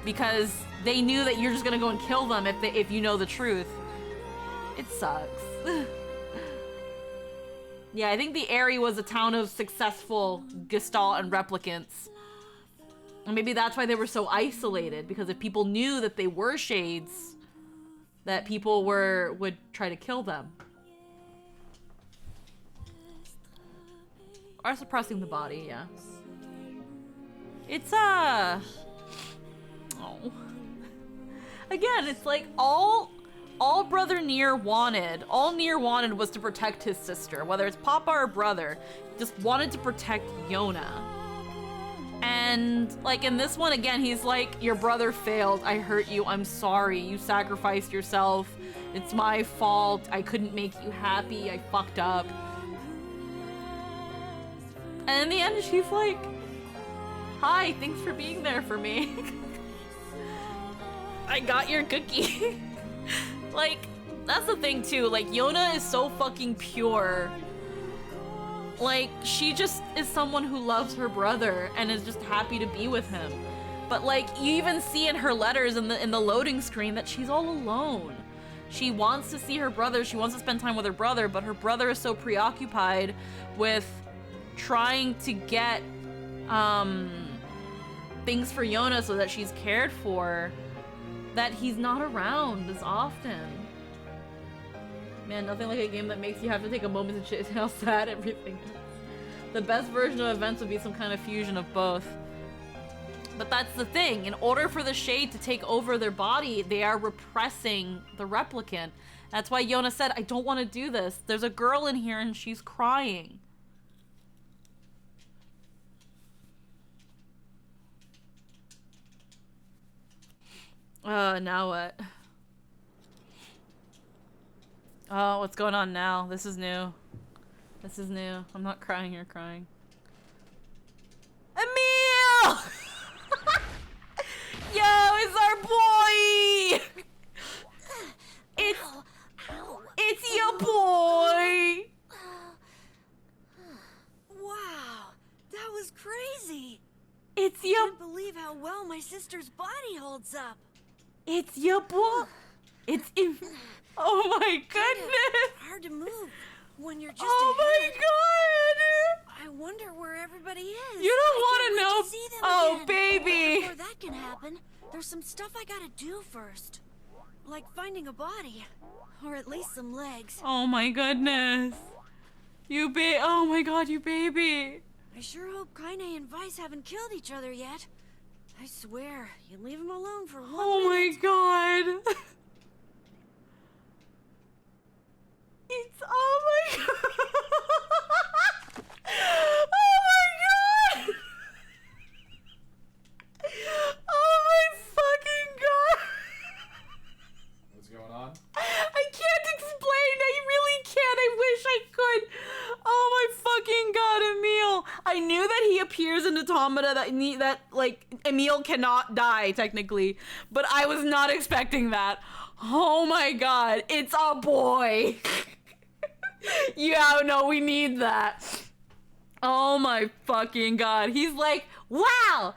because they knew that you're just gonna go and kill them if you know the truth. It sucks. Yeah, I think the Airy was a town of successful Gestalt and replicants. And maybe that's why they were so isolated, because if people knew that they were shades, that people would try to kill them. Or suppressing the body, yeah. It's oh. Again, it's like all Brother Nier wanted, all Nier wanted was to protect his sister, whether it's Papa or brother, just wanted to protect Yona. And like in this one, again, he's like, your brother failed, I hurt you, I'm sorry, you sacrificed yourself, it's my fault, I couldn't make you happy, I fucked up. And in the end, she's like, hi, thanks for being there for me. I got your cookie. Like, that's the thing too, like, Yona is so fucking pure. Like, she just is someone who loves her brother and is just happy to be with him. But like, you even see in her letters in the loading screen that she's all alone. She wants to see her brother, she wants to spend time with her brother, but her brother is so preoccupied with trying to get things for Yona so that she's cared for, that he's not around as often. Man, nothing like a game that makes you have to take a moment to chase how sad everything is. The best version of events would be some kind of fusion of both. But that's the thing, in order for the Shade to take over their body, they are repressing the replicant. That's why Yona said, I don't want to do this. There's a girl in here and she's crying. Now what? Oh, what's going on now? This is new. This is new. I'm not crying, you're crying. Emil! my sister's body holds up. It's your boy. It's in. Oh my goodness. Hard to move when you're just Oh ahead. my god. I wonder where everybody is. You don't want I to know. can't wait to see them Oh again. baby. Before that can happen, there's some stuff I gotta do first. Like finding a body. Or at least some legs. Oh my goodness. Oh my god, you baby. I sure hope Kaine and Vice haven't killed each other yet. I swear, you leave them alone for 1 Oh my minute. god. It's oh my god. Oh my god. Oh my fucking god. What's going on? I can't explain. I really can't. I wish I could. Oh my fucking god, Emil. I knew that he appears in Automata that like Emil cannot die technically, but I was not expecting that. Oh my god, it's a boy. Yeah, no, we need that. Oh my fucking god. He's like, wow,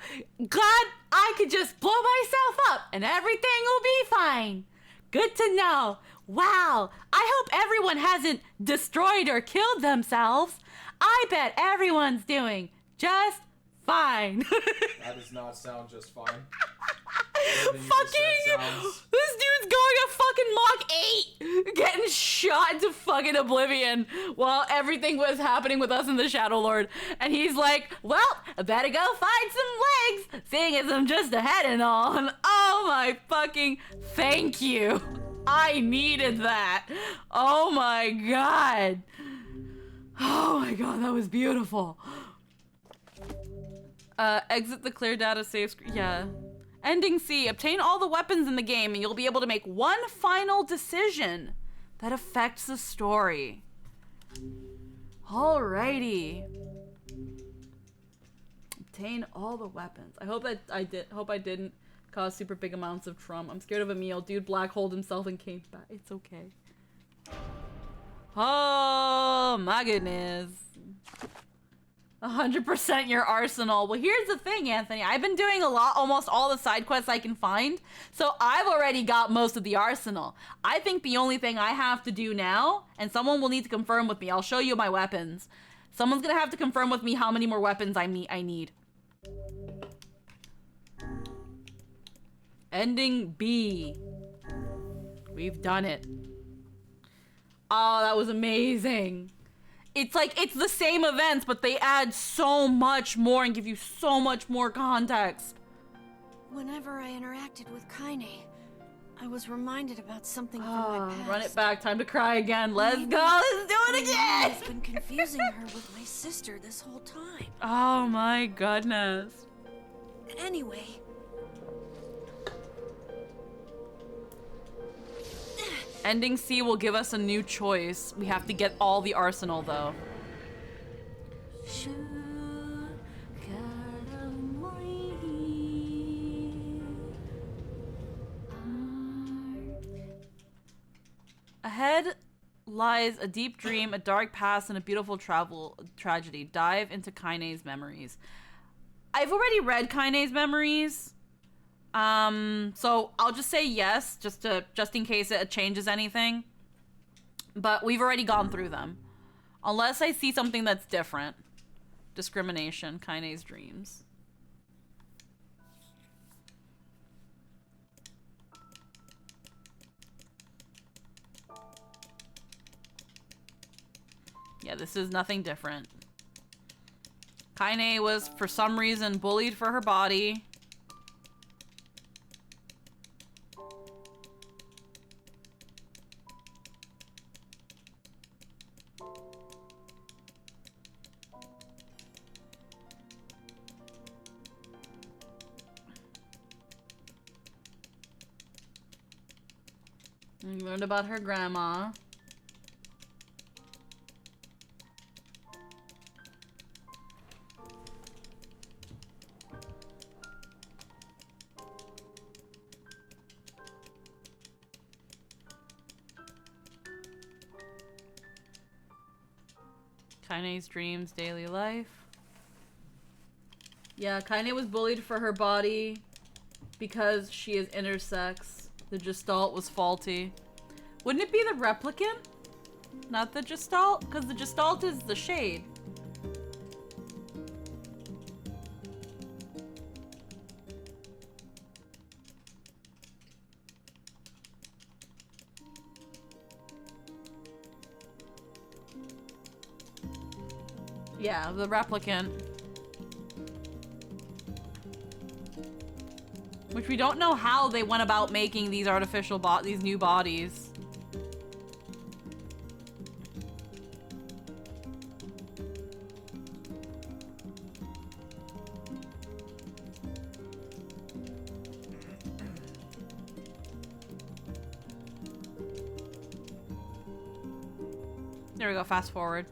God, I could just blow myself up and everything will be fine. Good to know. Wow, I hope everyone hasn't destroyed or killed themselves. I bet everyone's doing just fine. That does not sound just fine. This dude's going at fucking Mach 8, getting shot into fucking oblivion while everything was happening with us in the Shadow Lord. And he's like, well, I better go find some legs, seeing as I'm just ahead and all. And oh my fucking thank you. I needed that. Oh my god. Oh my god, that was beautiful. Exit the clear data save screen. Yeah. Ending C. Obtain all the weapons in the game and you'll be able to make one final decision that affects the story. Alrighty. Obtain all the weapons. I hope that I didn't cause super big amounts of trauma. I'm scared of Emil. Dude black holed himself and came back. It's okay. Oh my goodness. 100% your arsenal. Well, here's the thing, Anthony. I've been doing almost all the side quests I can find, so I've already got most of the arsenal. I think the only thing I have to do now, and someone will need to confirm with me, I'll show you my weapons. Someone's gonna have to confirm with me how many more weapons I need. Ending B. We've done it. Oh, that was amazing. It's like, it's the same events, but they add so much more and give you so much more context. Whenever I interacted with Kaine, I was reminded about something from my past. Run it back, time to cry again. Let's go, let's do it again! I've been confusing her with my sister this whole time. Oh my goodness. Anyway. Ending C will give us a new choice. We have to get all the arsenal though. Ahead lies a deep dream, a dark past, and a beautiful tragedy. Dive into Kaine's memories. I've already read Kaine's memories. So I'll just say yes, just in case it changes anything. But we've already gone through them. Unless I see something that's different. Discrimination, Kaine's dreams. Yeah, this is nothing different. Kaine was, for some reason, bullied for her body. We learned about her grandma. Kaine's dreams, daily life. Yeah, Kaine was bullied for her body. Because she is intersex, the Gestalt was faulty. Wouldn't it be the Replicant? Not the Gestalt? Because the Gestalt is the shade. Yeah, the Replicant. Which we don't know how they went about making these artificial these new bodies. There we go, fast forward.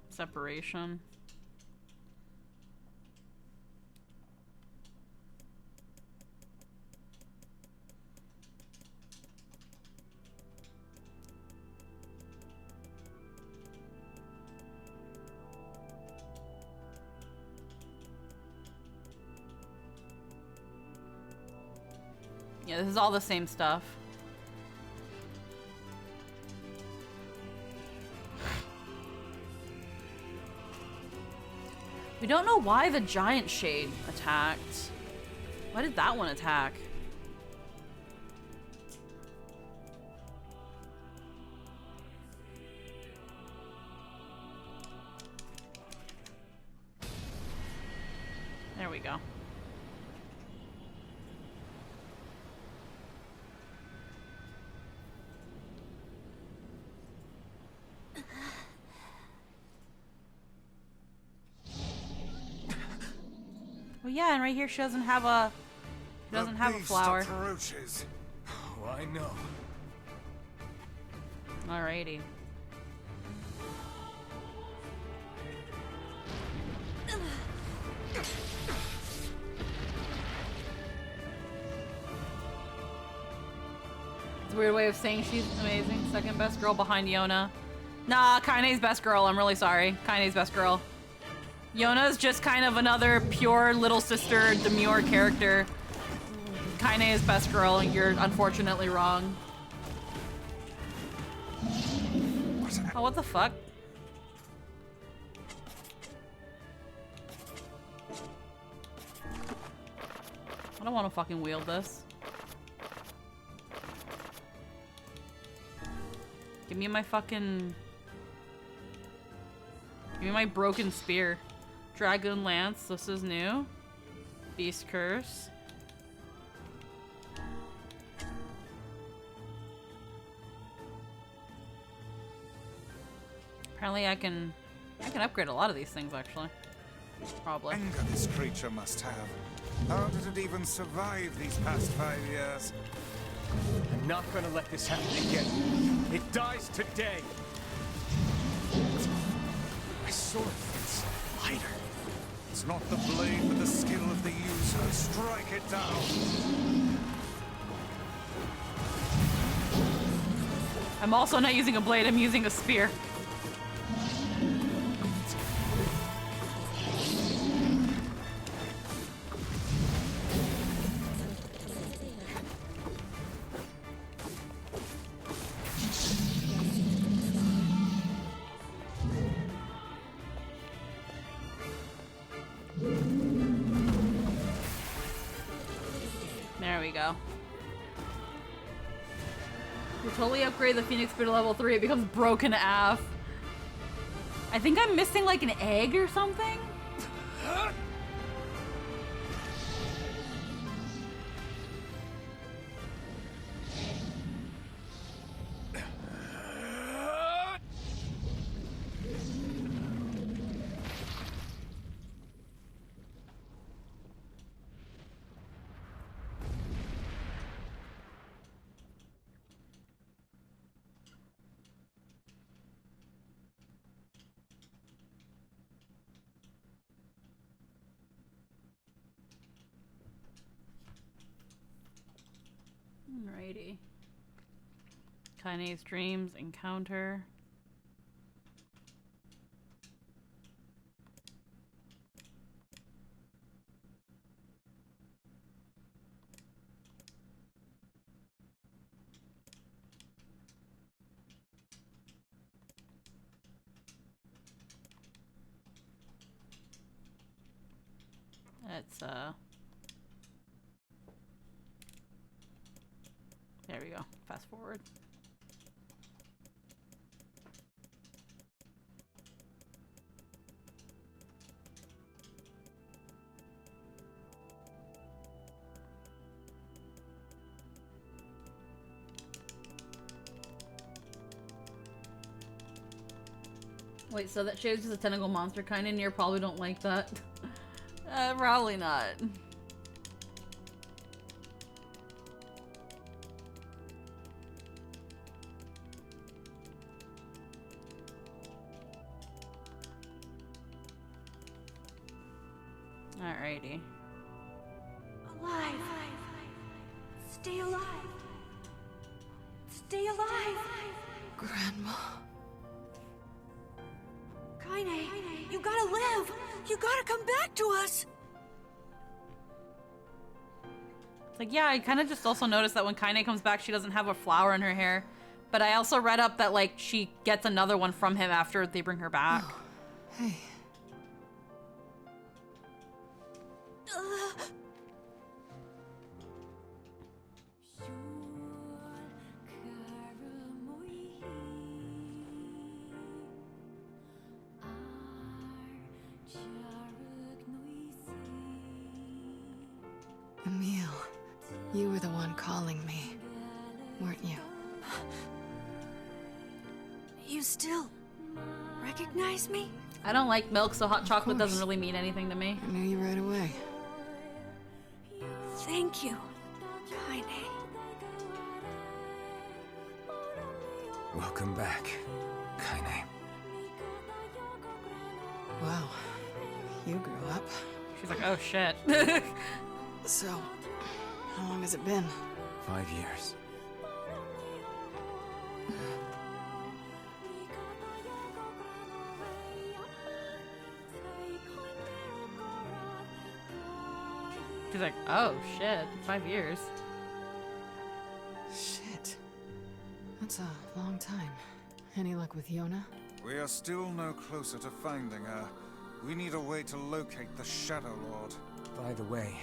Separation. Yeah, this is all the same stuff. We don't know why the giant shade attacked. Why did that one attack? There we go. Well, yeah, and right here she doesn't have a flower. Approaches. Oh, I know. Alrighty. It's a weird way of saying she's amazing. Second best girl behind Yona. Nah, Kaine's best girl. I'm really sorry. Kaine's best girl. Yona's just kind of another pure little sister, demure character. Kaine is best girl, and you're unfortunately wrong. Oh, what the fuck? I don't want to fucking wield this. Give me my fucking... Give me my broken spear. Dragon Lance, this is new. Beast Curse. Apparently I can upgrade a lot of these things actually. Probably. Anger this creature must have. How did it even survive these past 5 years? I'm not gonna let this happen again. It dies today. My sword fits lighter. It's not the blade, but the skill of the user. Strike it down. I'm also not using a blade, I'm using a spear. There we go. You totally upgrade the Phoenix Spear to level 3, it becomes broken AF. I think I'm missing like an egg or something? Alrighty. Kaine's Dreams Encounter. Let's, there we go. Fast forward. Wait, so that Shade's just a tentacle monster kind of near probably don't like that. Probably not. Alrighty. Alive. Stay alive. Stay alive. Grandma. Kaine, you gotta live. You gotta come back to us. It's like, yeah, I kind of just also noticed that when Kaine comes back, she doesn't have a flower in her hair. But I also read up that, like, she gets another one from him after they bring her back. Oh, hey. Emil, you were the one calling me, weren't you? You still recognize me? I don't like milk, so hot chocolate doesn't really mean anything to me. I knew you right away. Thank you, Kaine. Welcome back, Kaine. Wow, you grew up. She's like, oh shit. So, how long has it been? 5 years. She's like, oh shit, 5 years. Shit. That's a long time. Any luck with Yona? We are still no closer to finding her. We need a way to locate the Shadow Lord. By the way,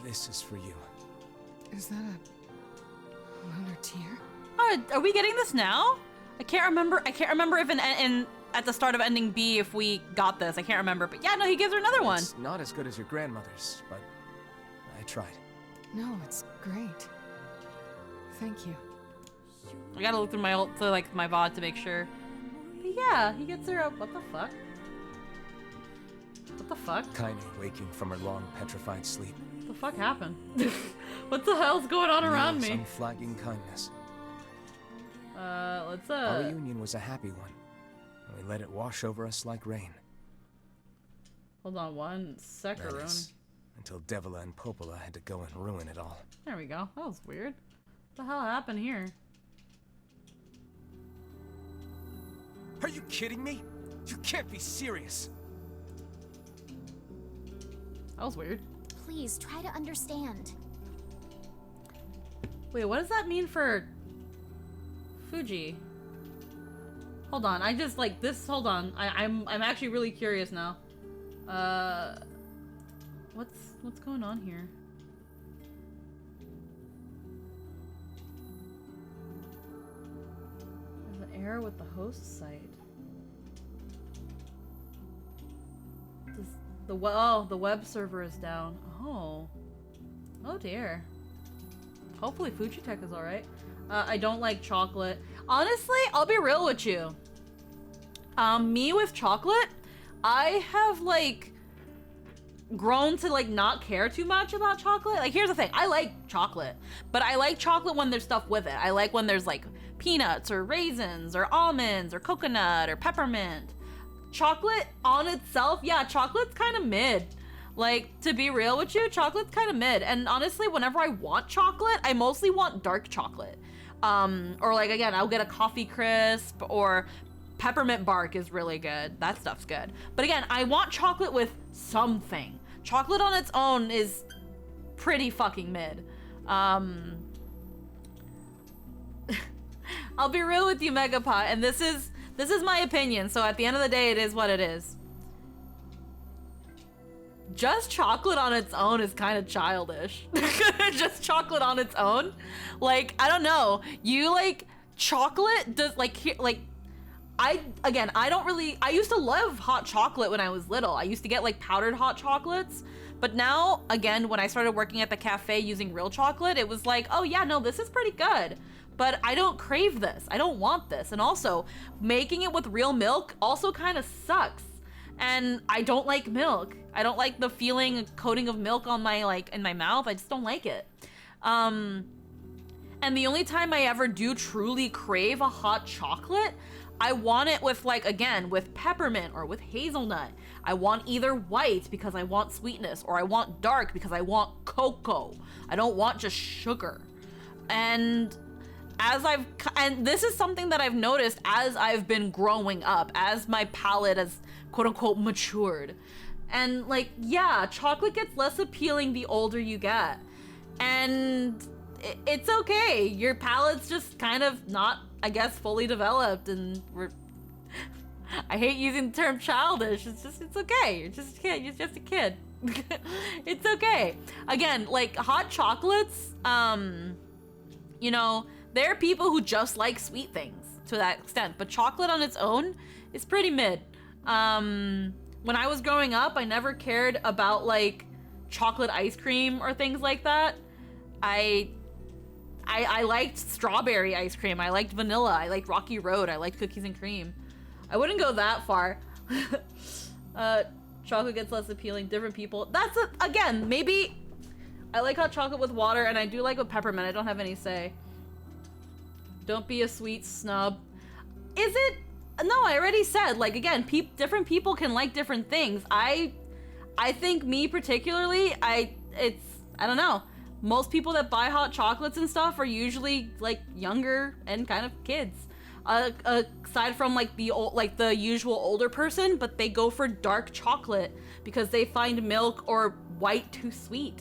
this is for you. Is that a lunar tear? Oh, are we getting this now? I can't remember if in at the start of ending B if we got this. I can't remember, but yeah, no, he gives her another one. It's not as good as your grandmother's, but I tried. No, it's great. Thank you. I gotta look through my my VOD to make sure. But yeah, he gets her up. What the fuck? What the fuck? Kaine waking from her long petrified sleep. What the fuck happened? What the hell's going on around me? Unflagging kindness. Let's Our reunion was a happy one. And we let it wash over us like rain. Hold on one second. That is, until Devila and Popola had to go and ruin it all. There we go. That was weird. What the hell happened here? Are you kidding me? You can't be serious. That was weird. Please, try to understand. Wait, what does that mean for Fuji? Hold on, I just like this. Hold on, I'm actually really curious now. What's going on here? There's an error with the host site. The web server is down. Oh dear. Hopefully Fujitech is alright. I don't like chocolate. Honestly, I'll be real with you. Me with chocolate, I have like grown to like not care too much about chocolate. Like here's the thing, I like chocolate, but I like chocolate when there's stuff with it. I like when there's like peanuts or raisins or almonds or coconut or peppermint. Chocolate on itself, yeah, chocolate's kind of mid. Like, to be real with you, chocolate's kind of mid. And honestly, whenever I want chocolate, I mostly want dark chocolate. Or like, again, I'll get a coffee crisp, or peppermint bark is really good. That stuff's good. But again, I want chocolate with something. Chocolate on its own is pretty fucking mid. I'll be real with you, Megapot, and this is my opinion, so at the end of the day, it is what it is. just chocolate on its own is kind of childish. Just chocolate on its own. Like, I don't know. You like chocolate does like I used to love hot chocolate when I was little. I used to get like powdered hot chocolates, but now again, when I started working at the cafe using real chocolate, it was like, oh yeah, no, this is pretty good. But I don't crave this. I don't want this. And also, making it with real milk also kind of sucks. And I don't like milk. I don't like the feeling coating of milk on my in my mouth. I just don't like it. And the only time I ever do truly crave a hot chocolate, I want it with again, with peppermint or with hazelnut. I want either white because I want sweetness, or I want dark because I want cocoa. I don't want just sugar. And this is something that I've noticed as I've been growing up, as my palate has quote unquote matured. And yeah, chocolate gets less appealing the older you get. And it's okay. Your palate's just kind of not, I guess, fully developed, and I hate using the term childish. It's okay. You're just a kid. You're just a kid. It's okay. Again, hot chocolates, you know, there are people who just like sweet things to that extent, but chocolate on its own is pretty mid. When I was growing up, I never cared about chocolate ice cream or things like that. I liked strawberry ice cream. I liked vanilla. I liked Rocky Road. I liked cookies and cream. I wouldn't go that far. Chocolate gets less appealing. Different people. That's again, maybe I like hot chocolate with water, and I do like with peppermint. I don't have any say. Don't be a sweet snub. Is it? No, I already said, again, different people can like different things. I think me particularly, I don't know. Most people that buy hot chocolates and stuff are usually younger and kind of kids. Aside from the usual older person, but they go for dark chocolate because they find milk or white too sweet.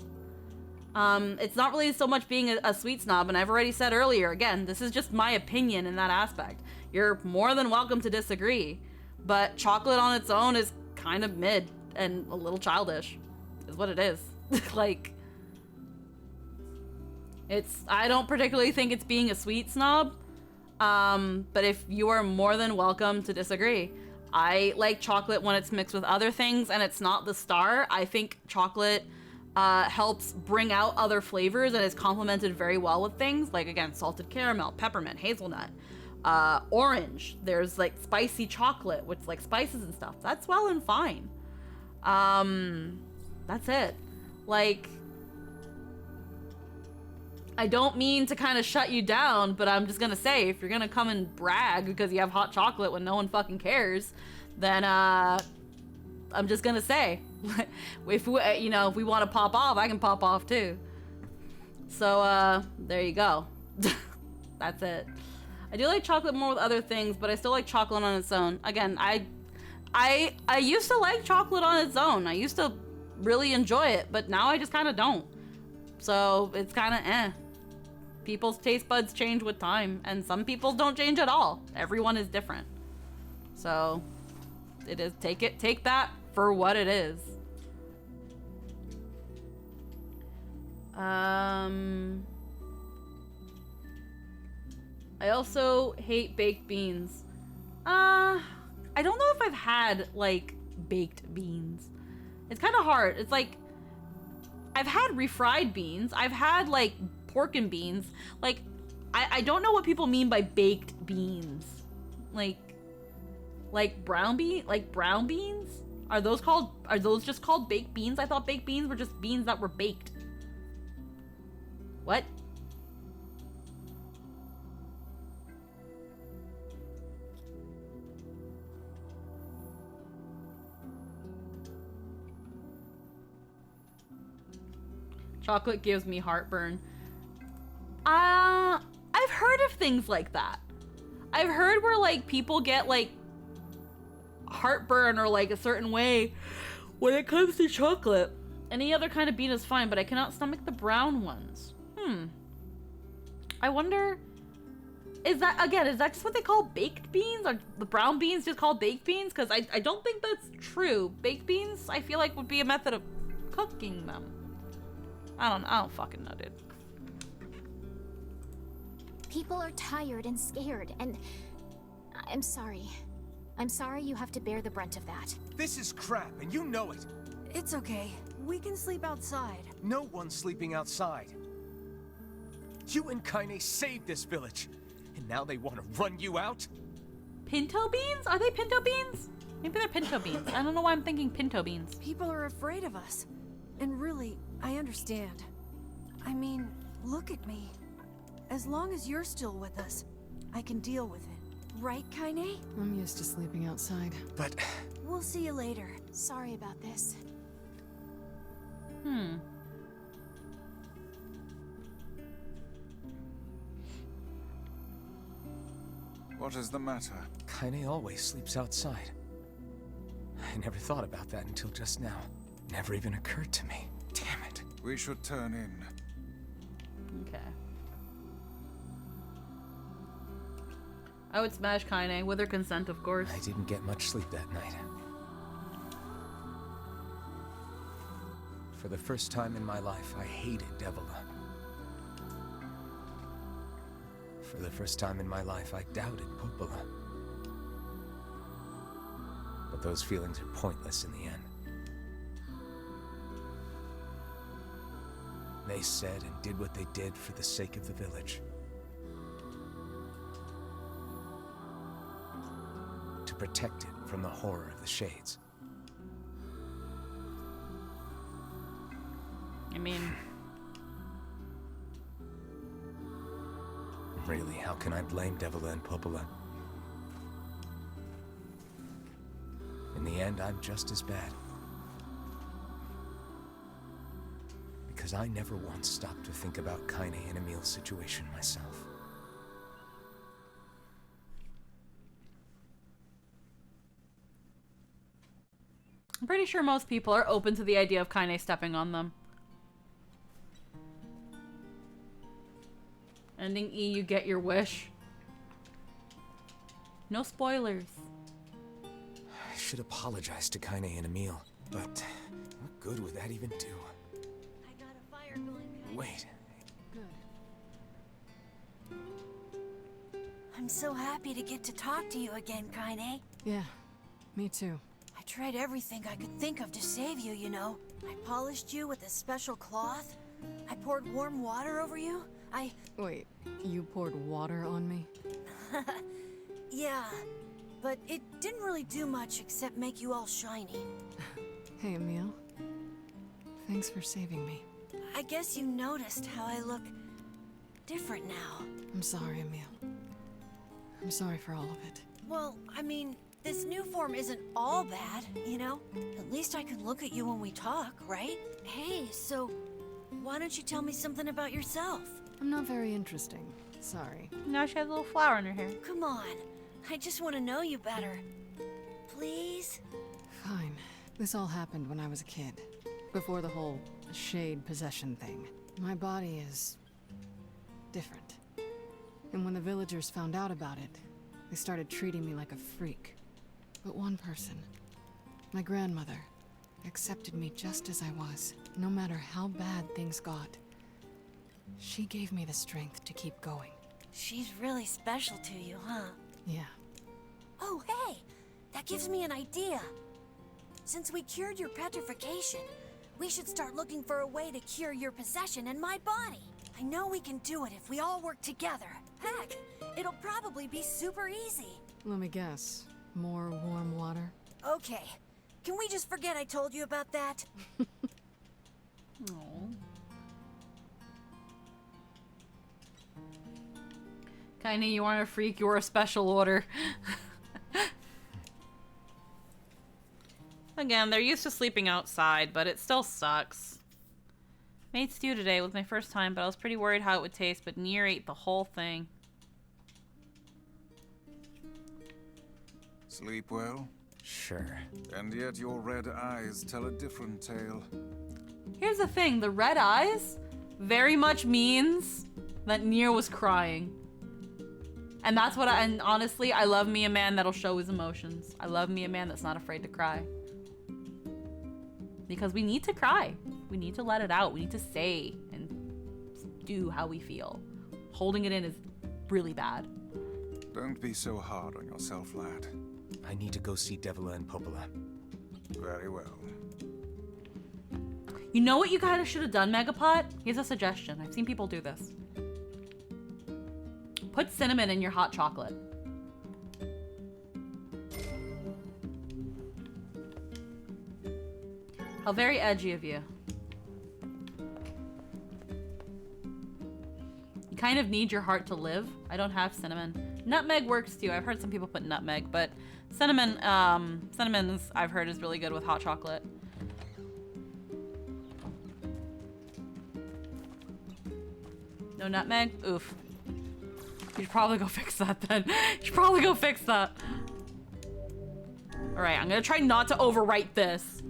It's not really so much being a sweet snob, and I've already said earlier, again, this is just my opinion in that aspect. You're more than welcome to disagree, but chocolate on its own is kind of mid and a little childish, is what it is. I don't particularly think it's being a sweet snob, but if you are more than welcome to disagree. I like chocolate when it's mixed with other things and it's not the star. I think chocolate helps bring out other flavors and is complemented very well with things again, salted caramel, peppermint, hazelnut, orange. There's spicy chocolate with spices and stuff. That's well and fine. That's it. I don't mean to kind of shut you down, but I'm just gonna say, if you're gonna come and brag because you have hot chocolate when no one fucking cares, then I'm just gonna say, if we want to pop off, I can pop off too. So there you go. That's it. I do like chocolate more with other things, but I still like chocolate on its own. Again, I used to like chocolate on its own. I used to really enjoy it, but now I just kind of don't. So it's kind of eh. People's taste buds change with time, and some people don't change at all. Everyone is different. So it is, take that for what it is. I also hate baked beans. I don't know if I've had baked beans. It's kind of hard. It's I've had refried beans. I've had pork and beans. I don't know what people mean by baked beans. Brown beans? Are those just called baked beans? I thought baked beans were just beans that were baked. What? Chocolate gives me heartburn. I've heard of things like that. I've heard where people get heartburn or a certain way when it comes to chocolate. Any other kind of bean is fine, but I cannot stomach the brown ones. I wonder, is that just what they call baked beans? Are the brown beans just called baked beans? Because I don't think that's true. Baked beans, I feel would be a method of cooking them. I don't fucking know, dude. People are tired and scared, and I'm sorry. I'm sorry you have to bear the brunt of that. This is crap, and you know it. It's okay. We can sleep outside. No one's sleeping outside. You and Kaine saved this village, and now they want to run you out? Pinto beans? Are they pinto beans? Maybe they're pinto beans. I don't know why I'm thinking pinto beans. People are afraid of us. And really, I understand. I mean, look at me. As long as you're still with us, I can deal with it. Right, Kaine? I'm used to sleeping outside. But... We'll see you later. Sorry about this. What is the matter? Kaine always sleeps outside. I never thought about that until just now. Never even occurred to me. Damn it. We should turn in. Okay. I would smash Kaine with her consent, of course. I didn't get much sleep that night. For the first time in my life, I hated Devila. For the first time in my life, I doubted Popola. But those feelings are pointless in the end. They said and did what they did for the sake of the village. To protect it from the horror of the Shades. I mean... Really, how can I blame Devila and Popola? In the end, I'm just as bad. Because I never once stopped to think about Kaine and Emil's situation myself. I'm pretty sure most people are open to the idea of Kaine stepping on them. Ending E, you get your wish. No spoilers. I should apologize to Kaine and Emil, but what good would that even do? I got a fire going, Kaine. Wait. I'm so happy to get to talk to you again, Kaine. Yeah, me too. I tried everything I could think of to save you, you know. I polished you with a special cloth. I poured warm water over you. Wait, you poured water on me? Yeah, but it didn't really do much except make you all shiny. Hey, Emil. Thanks for saving me. I guess you noticed how I look different now. I'm sorry, Emil. I'm sorry for all of it. Well, I mean, this new form isn't all bad, you know? At least I can look at you when we talk, right? Hey, so why don't you tell me something about yourself? I'm not very interesting. Sorry. Now she has a little flower in her hair. Come on. I just want to know you better. Please? Fine. This all happened when I was a kid. Before the whole shade possession thing. My body is... different. And when the villagers found out about it, they started treating me like a freak. But one person, my grandmother, accepted me just as I was, no matter how bad things got. She gave me the strength to keep going. She's really special to you, huh? Yeah. Oh, hey! That gives me an idea. Since we cured your petrification, we should start looking for a way to cure your possession in my body. I know we can do it if we all work together. Heck, it'll probably be super easy. Let me guess. More warm water? Okay. Can we just forget I told you about that? Aww. Kaine, you aren't a freak, you're a special order. Again, they're used to sleeping outside, but it still sucks. Made stew today was my first time, but I was pretty worried how it would taste, but Nier ate the whole thing. Sleep well? Sure. And yet your red eyes tell a different tale. Here's the thing, the red eyes very much means that Nier was crying. And that's what and honestly, I love me a man that'll show his emotions. I love me a man that's not afraid to cry. because we need to cry. We need to let it out. We need to say and do how we feel. Holding it in is really bad. Don't be so hard on yourself, lad. I need to go see Devila and Popola. Very well. You know what you guys should have done, Megapot? Here's a suggestion. I've seen people do this. Put cinnamon in your hot chocolate. How very edgy of you. You kind of need your heart to live. I don't have cinnamon. Nutmeg works too. I've heard some people put nutmeg, but cinnamon, cinnamon's I've heard is really good with hot chocolate. No nutmeg? Oof. You should probably go fix that then. You should probably go fix that. Alright, I'm gonna try not to overwrite this.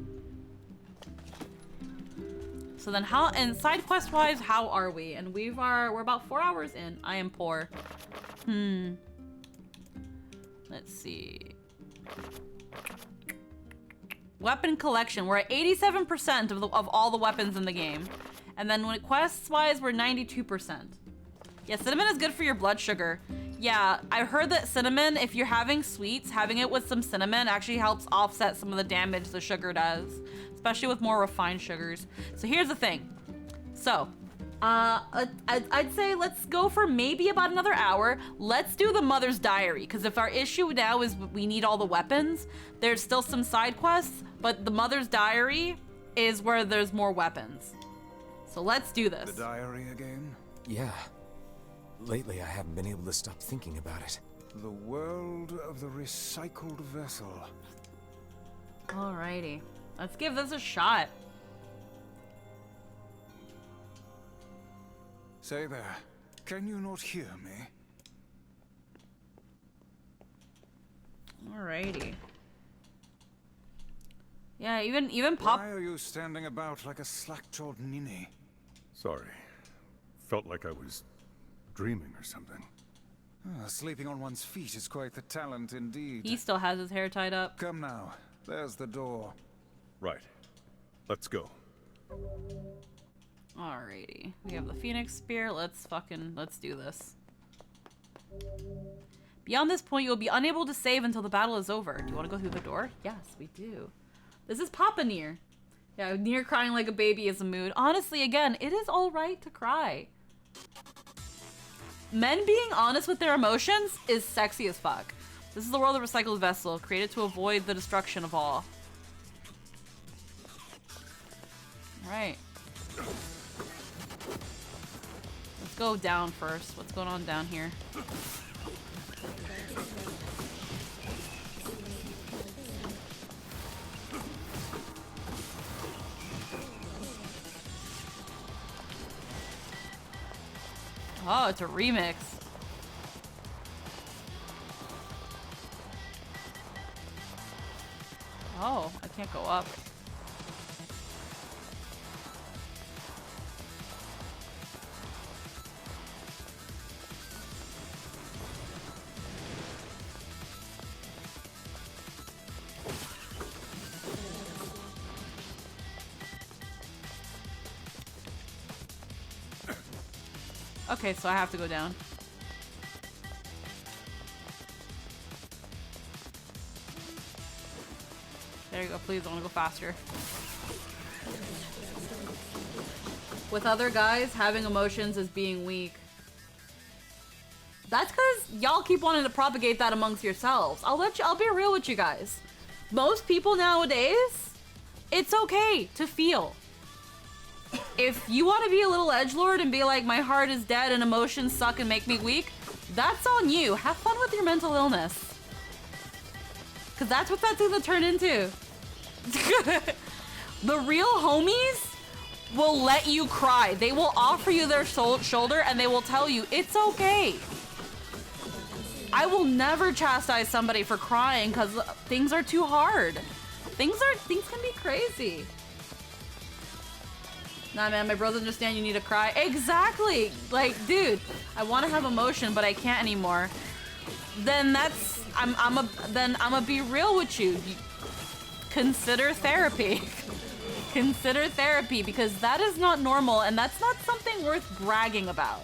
So then how, and side quest wise, how are we? And we're about 4 hours in. I am poor. Let's see. Weapon collection. We're at 87% of all the weapons in the game. And then when quests wise, we're 92%. Yeah, cinnamon is good for your blood sugar. Yeah, I heard that cinnamon, if you're having sweets, having it with some cinnamon actually helps offset some of the damage the sugar does. Especially with more refined sugars. So here's the thing. So, I'd say let's go for maybe about another hour. Let's do the Mother's Diary, because if our issue now is we need all the weapons, there's still some side quests, but the Mother's Diary is where there's more weapons. So let's do this. The diary again? Yeah. Lately, I haven't been able to stop thinking about it. The world of the recycled vessel. Alrighty. Let's give this a shot. Say there, can you not hear me? Alrighty. Yeah, even Pop. Why are you standing about like a slack-jawed ninny? Sorry. Felt like I was dreaming or something. Sleeping on one's feet is quite the talent indeed. He still has his hair tied up. Come now, there's the door. Right. Let's go. Alrighty. We have the Phoenix Spear. Let's do this. Beyond this point, you will be unable to save until the battle is over. Do you want to go through the door? Yes, we do. This is Papa Nier. Yeah, Nier crying like a baby is a mood. Honestly, again, it is alright to cry. Men being honest with their emotions is sexy as fuck. This is the world of recycled vessel, created to avoid the destruction of all. Alright. Let's go down first. What's going on down here? Oh, it's a remix. Oh, I can't go up. Okay, so I have to go down. There you go, please, I want to go faster. With other guys, having emotions is being weak. That's because y'all keep wanting to propagate that amongst yourselves. I'll be real with you guys. Most people nowadays, it's okay to feel. If you want to be a little edgelord and be like, my heart is dead and emotions suck and make me weak, that's on you. Have fun with your mental illness. Because that's what that's gonna turn into. The real homies will let you cry. They will offer you their shoulder and they will tell you, it's okay. I will never chastise somebody for crying because things are too hard. Things can be crazy. Nah, man, my bros understand you need to cry. Exactly! Like, dude, I want to have emotion, but I can't anymore. Then I'm a be real with you. Consider therapy. consider therapy because that is not normal and that's not something worth bragging about.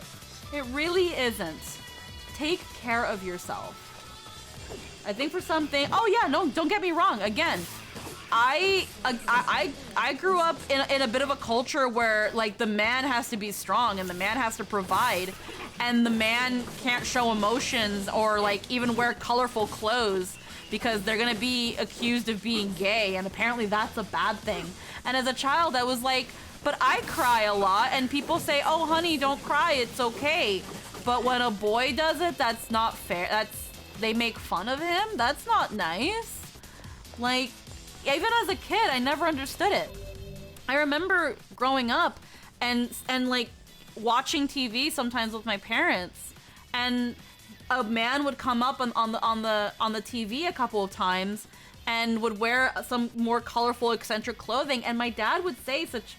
It really isn't. Take care of yourself. I think for something, oh yeah, no, don't get me wrong. Again, I grew up in a bit of a culture where like the man has to be strong and the man has to provide and the man can't show emotions or like even wear colorful clothes because they're gonna be accused of being gay and apparently that's a bad thing. And as a child I was like, but I cry a lot and people say, oh honey, don't cry, it's okay. But when a boy does it, that's not fair. They make fun of him? That's not nice. Like, even as a kid, I never understood it. I remember growing up and like watching TV sometimes with my parents, and a man would come up on the TV a couple of times and would wear some more colorful, eccentric clothing, and my dad would say such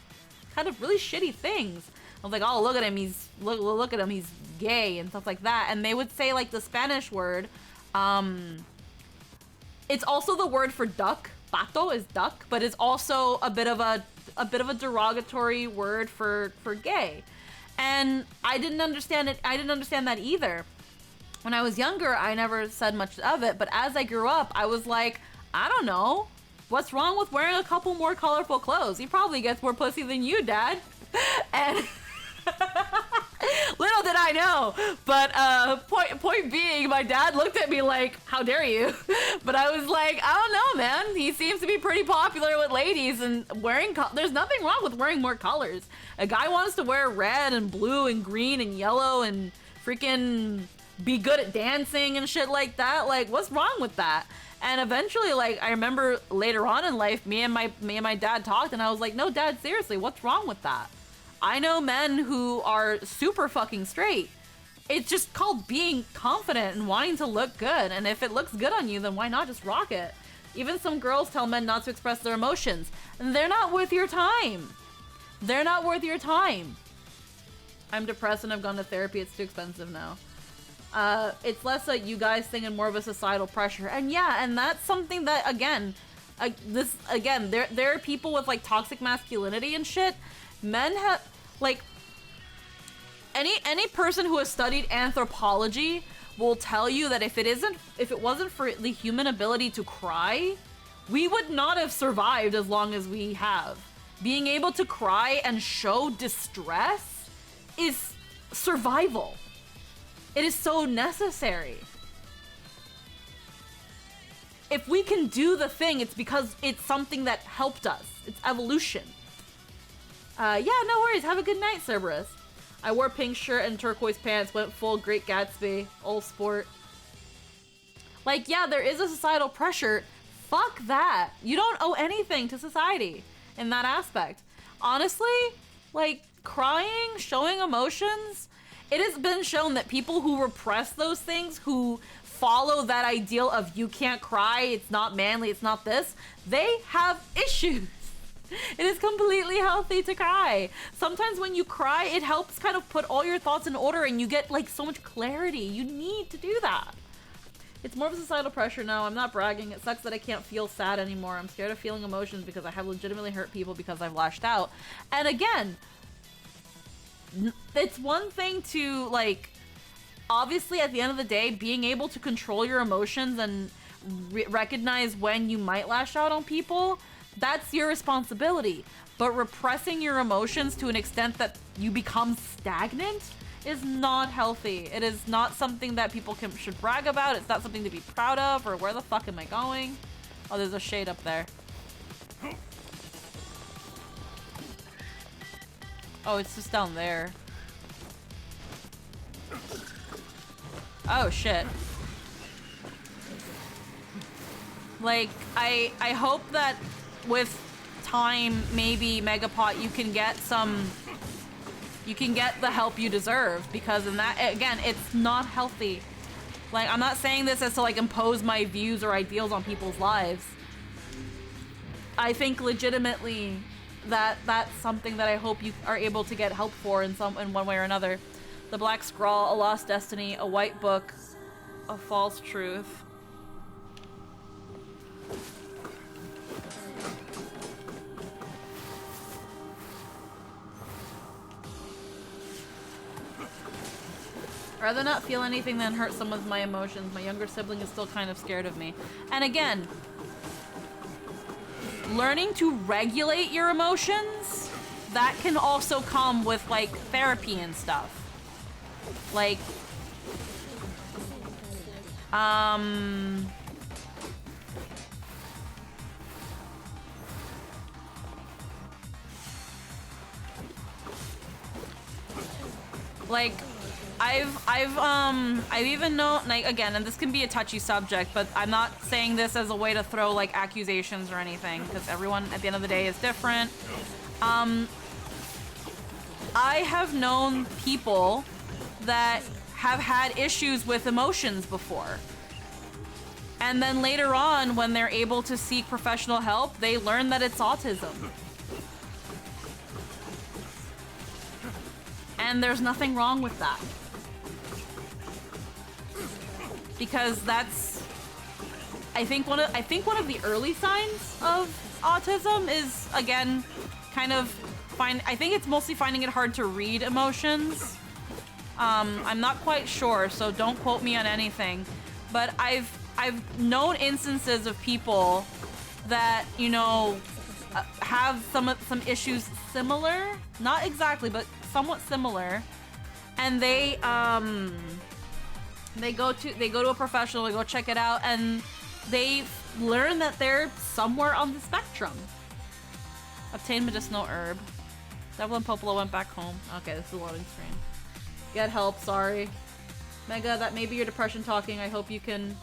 kind of really shitty things. I was like, oh, look at him, look at him, he's gay and stuff like that. And they would say like the Spanish word. It's also the word for duck. Pato is duck, but it's also a bit of a derogatory word for gay. And I didn't understand it. I didn't understand that either. When I was younger, I never said much of it, but as I grew up, I was like, I don't know. What's wrong with wearing a couple more colorful clothes? He probably gets more pussy than you, Dad. And little did I know, but point being, my dad looked at me like, how dare you? But I was like, I don't know, man. He seems to be pretty popular with ladies and wearing there's nothing wrong with wearing more colors. A guy wants to wear red and blue and green and yellow and freaking be good at dancing and shit like that. Like, what's wrong with that? And eventually, like, I remember later on in life, me and my dad talked and I was like, no, Dad, seriously, what's wrong with that? I know men who are super fucking straight. It's just called being confident and wanting to look good. And if it looks good on you, then why not just rock it? Even some girls tell men not to express their emotions. And they're not worth your time. They're not worth your time. I'm depressed and I've gone to therapy. It's too expensive now. It's less a you guys thing and more of a societal pressure. And yeah, and that's something that, again, there are people with like toxic masculinity and shit. Men have, like, any person who has studied anthropology will tell you that if it wasn't for the human ability to cry, we would not have survived as long as we have. Being able to cry and show distress is survival. It is so necessary. If we can do the thing, it's because it's something that helped us. It's evolution. Yeah, no worries. Have a good night, Cerberus. I wore pink shirt and turquoise pants, went full Great Gatsby, old sport. Like, yeah, there is a societal pressure. Fuck that. You don't owe anything to society in that aspect. Honestly, like, crying, showing emotions, it has been shown that people who repress those things, who follow that ideal of you can't cry, it's not manly, it's not this, they have issues. It is completely healthy to cry. Sometimes when you cry, it helps kind of put all your thoughts in order and you get like so much clarity. You need to do that. It's more of a societal pressure now. I'm not bragging. It sucks that I can't feel sad anymore. I'm scared of feeling emotions because I have legitimately hurt people because I've lashed out. And again, it's one thing to like, obviously at the end of the day, being able to control your emotions and recognize when you might lash out on people, that's your responsibility. But repressing your emotions to an extent that you become stagnant is not healthy. It is not something that people should brag about. It's not something to be proud of, or where the fuck am I going? Oh, there's a shade up there. Oh, it's just down there. Oh, shit. Like, I hope that with time, maybe Megapot, you can get the help you deserve, because in that, again, it's not healthy. Like, I'm not saying this as to like impose my views or ideals on people's lives. I think legitimately that that's something that I hope you are able to get help for in one way or another. The Black Scrawl, a lost destiny, a white book, a false truth. rather not feel anything than hurt some of my emotions. My younger sibling is still kind of scared of me. And again, learning to regulate your emotions, that can also come with like therapy and stuff. Like, like, I've even known, like, again, and this can be a touchy subject, but I'm not saying this as a way to throw, like, accusations or anything, because everyone, at the end of the day, is different. I have known people that have had issues with emotions before. And then later on, when they're able to seek professional help, they learn that it's autism. And there's nothing wrong with that. Because that's, I think one of the early signs of autism is, again, kind of I think it's mostly finding it hard to read emotions. I'm not quite sure, so don't quote me on anything. But I've known instances of people that, you know, have some issues similar, not exactly, but somewhat similar, and they go to a professional, they go check it out, and they learn that they're somewhere on the spectrum. Obtain medicinal herb. Devil and Popolo went back home. Okay, this is a loading screen. Get help, sorry. Mega, that may be your depression talking. I hope you can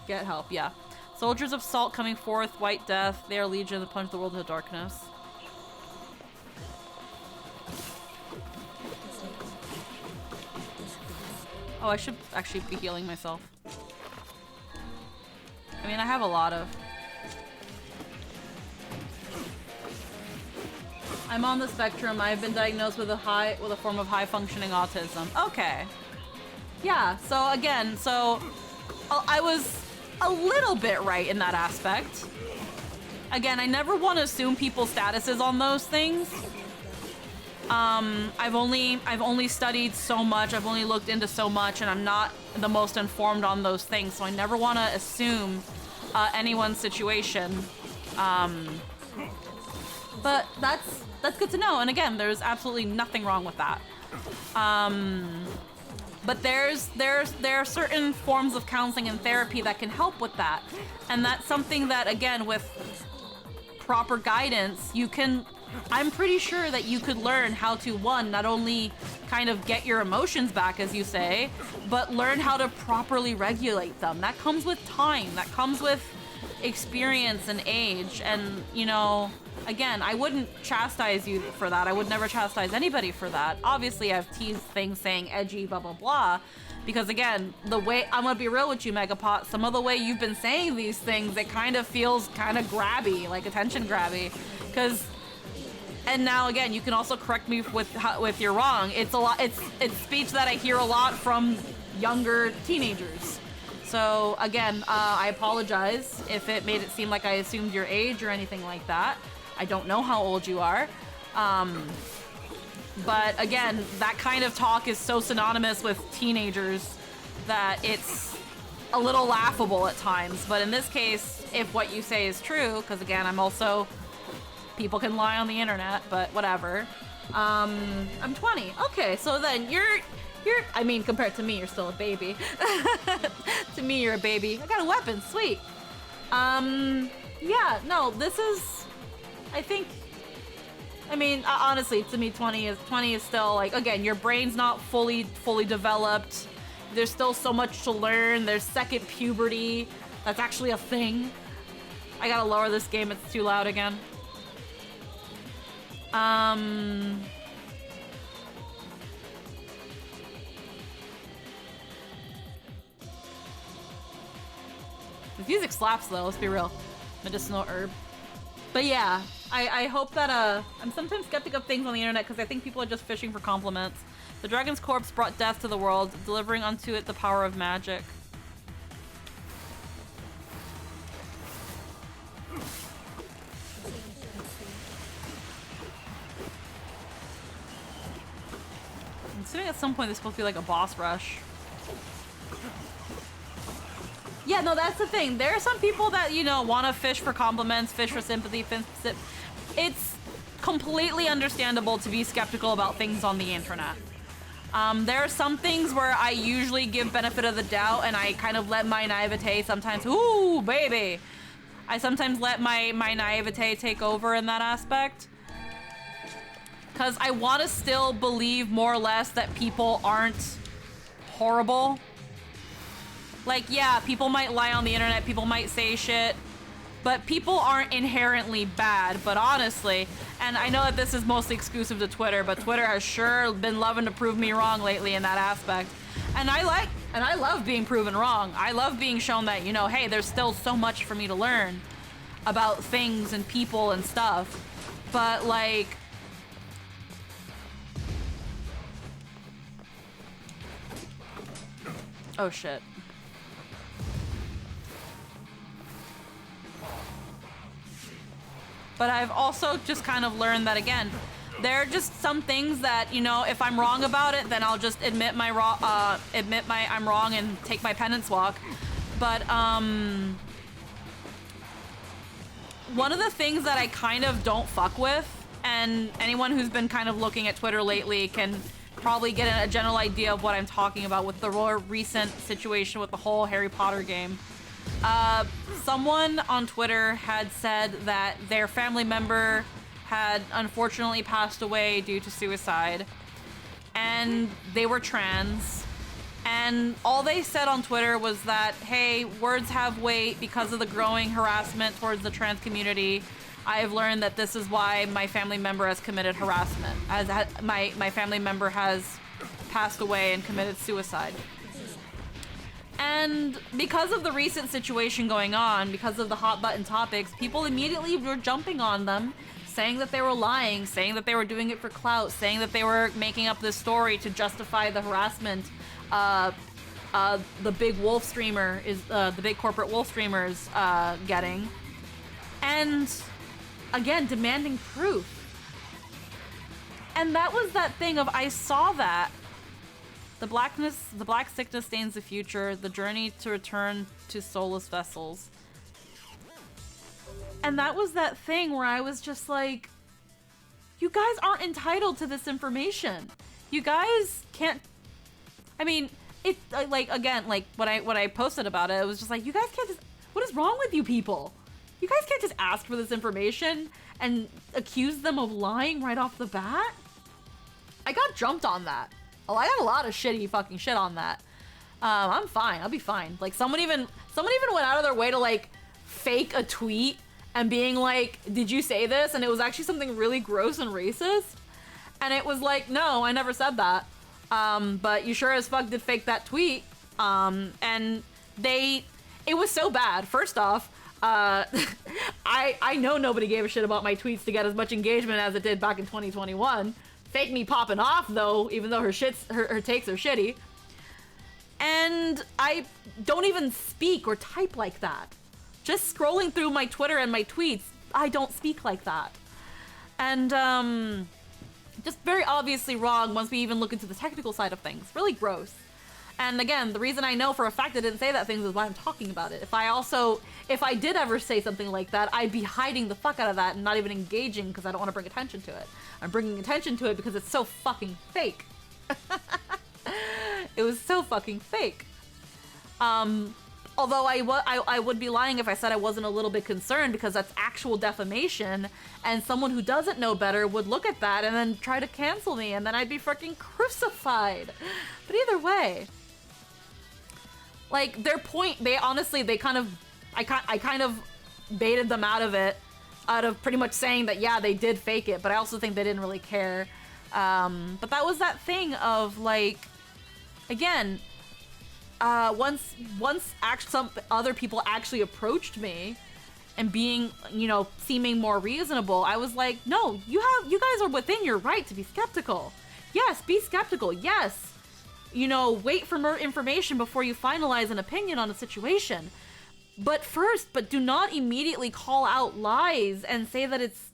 get help, yeah. Soldiers of Salt coming forth, White Death. They are legion that plunge the world into darkness. Oh, I should actually be healing myself. I mean, I have a lot of. I'm on the spectrum. I've been diagnosed with a form of high-functioning autism. Okay. Yeah, so again, I was a little bit right in that aspect. Again, I never want to assume people's statuses on those things. I've only studied so much, I've only looked into so much, and I'm not the most informed on those things, so I never want to assume anyone's situation. But that's good to know, and again, there's absolutely nothing wrong with that. But there are certain forms of counseling and therapy that can help with that, and that's something that, again, with proper guidance, I'm pretty sure that you could learn how to, one, not only kind of get your emotions back, as you say, but learn how to properly regulate them. That comes with time, that comes with experience and age, and, you know, again, I wouldn't chastise you for that. I would never chastise anybody for that. Obviously, I've teased things saying edgy, blah, blah, blah, because, again, the way, I'm gonna be real with you, Megapot, some of the way you've been saying these things, it kind of feels kind of grabby, like attention grabby, because, and now, again, you can also correct me with you're wrong. It's speech that I hear a lot from younger teenagers. So, again, I apologize if it made it seem like I assumed your age or anything like that. I don't know how old you are. But again, that kind of talk is so synonymous with teenagers that it's a little laughable at times. But in this case, if what you say is true, because again, I'm also, people can lie on the internet, but whatever. I'm 20. Okay, so then you're, I mean, compared to me, you're still a baby. To me, you're a baby. I got a weapon, sweet. Yeah, no, this is, I think, I mean, honestly, to me, 20 is still, like, again, your brain's not fully developed. There's still so much to learn. There's second puberty. That's actually a thing. I gotta lower this game, it's too loud again. The music slaps though, let's be real. Medicinal herb. But yeah, I hope that, I'm sometimes skeptic of things on the internet because I think people are just fishing for compliments. The dragon's corpse brought death to the world, delivering unto it the power of magic. I'm assuming at some point there's supposed to be like a boss rush. Yeah, no, that's the thing. There are some people that, you know, want to fish for compliments, fish for sympathy. It's completely understandable to be skeptical about things on the internet. There are some things where I usually give benefit of the doubt and I kind of let my naivete sometimes, ooh, baby. I sometimes let my naivete take over in that aspect. Because I want to still believe more or less that people aren't horrible. Like, yeah, people might lie on the internet, people might say shit, but people aren't inherently bad. But honestly, and I know that this is mostly exclusive to Twitter, but Twitter has sure been loving to prove me wrong lately in that aspect. And I love being proven wrong. I love being shown that, you know, hey, there's still so much for me to learn about things and people and stuff. But like, oh shit. But I've also just kind of learned that, again, there are just some things that, you know, if I'm wrong about it, then I'll just admit I'm wrong and take my penance walk. But one of the things that I kind of don't fuck with, and anyone who's been kind of looking at Twitter lately can probably get a general idea of what I'm talking about with the more recent situation with the whole Harry Potter game. Someone on Twitter had said that their family member had unfortunately passed away due to suicide, and they were trans, and all they said on Twitter was that, hey, words have weight because of the growing harassment towards the trans community. I have learned that this is why my family member has committed harassment, as my family member has passed away and committed suicide. And because of the recent situation going on, because of the hot button topics, people immediately were jumping on them, saying that they were lying, saying that they were doing it for clout, saying that they were making up this story to justify the harassment the big wolf streamer is the big corporate wolf streamers getting, and again demanding proof. And that was that thing of, I saw that. The black sickness stains the future, the journey to return to soulless vessels. And that was that thing where I was just like, you guys aren't entitled to this information. You guys can't, I mean, it, like, again, like, when I posted about it, it was just like, you guys can't just, what is wrong with you people? You guys can't just ask for this information and accuse them of lying right off the bat? I got jumped on that. Oh, I got a lot of shitty fucking shit on that. I'm fine. I'll be fine. Like, someone even went out of their way to, like, fake a tweet and being like, did you say this? And it was actually something really gross and racist. And it was like, no, I never said that. But you sure as fuck did fake that tweet. And it was so bad. First off, I know nobody gave a shit about my tweets to get as much engagement as it did back in 2021. Fake me popping off though, even though her takes are shitty. And I don't even speak or type like that. Just scrolling through my Twitter and my tweets, I don't speak like that. And just very obviously wrong once we even look into the technical side of things. Really gross. And again, the reason I know for a fact I didn't say that thing is why I'm talking about it. If I did ever say something like that, I'd be hiding the fuck out of that and not even engaging because I don't want to bring attention to it. I'm bringing attention to it because it's so fucking fake. It was so fucking fake. Although I would be lying if I said I wasn't a little bit concerned, because that's actual defamation, and someone who doesn't know better would look at that and then try to cancel me, and then I'd be freaking crucified. But either way, like, their point, I kind of baited them out of it, out of pretty much saying that, yeah, they did fake it, but I also think they didn't really care. But that was that thing of, like, again, once some other people actually approached me and being, you know, seeming more reasonable, I was like, no, you guys are within your right to be skeptical. Yes, be skeptical. Yes. You know, wait for more information before you finalize an opinion on a situation. But do not immediately call out lies and say that it's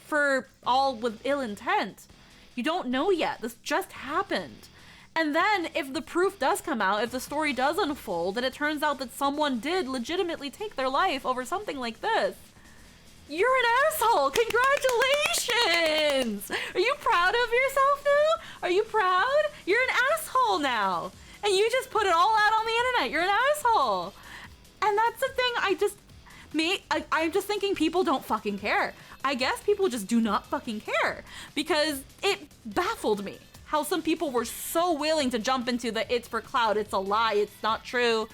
for all with ill intent. You don't know yet. This just happened. And then if the proof does come out, if the story does unfold, and it turns out that someone did legitimately take their life over something like this, you're an asshole! Congratulations! Are you proud of yourself now? Are you proud? You're an asshole now! And you just put it all out on the internet. You're an asshole! And that's the thing, I'm just thinking people don't fucking care. I guess people just do not fucking care. Because it baffled me how some people were so willing to jump into the it's for clout, it's a lie, it's not true,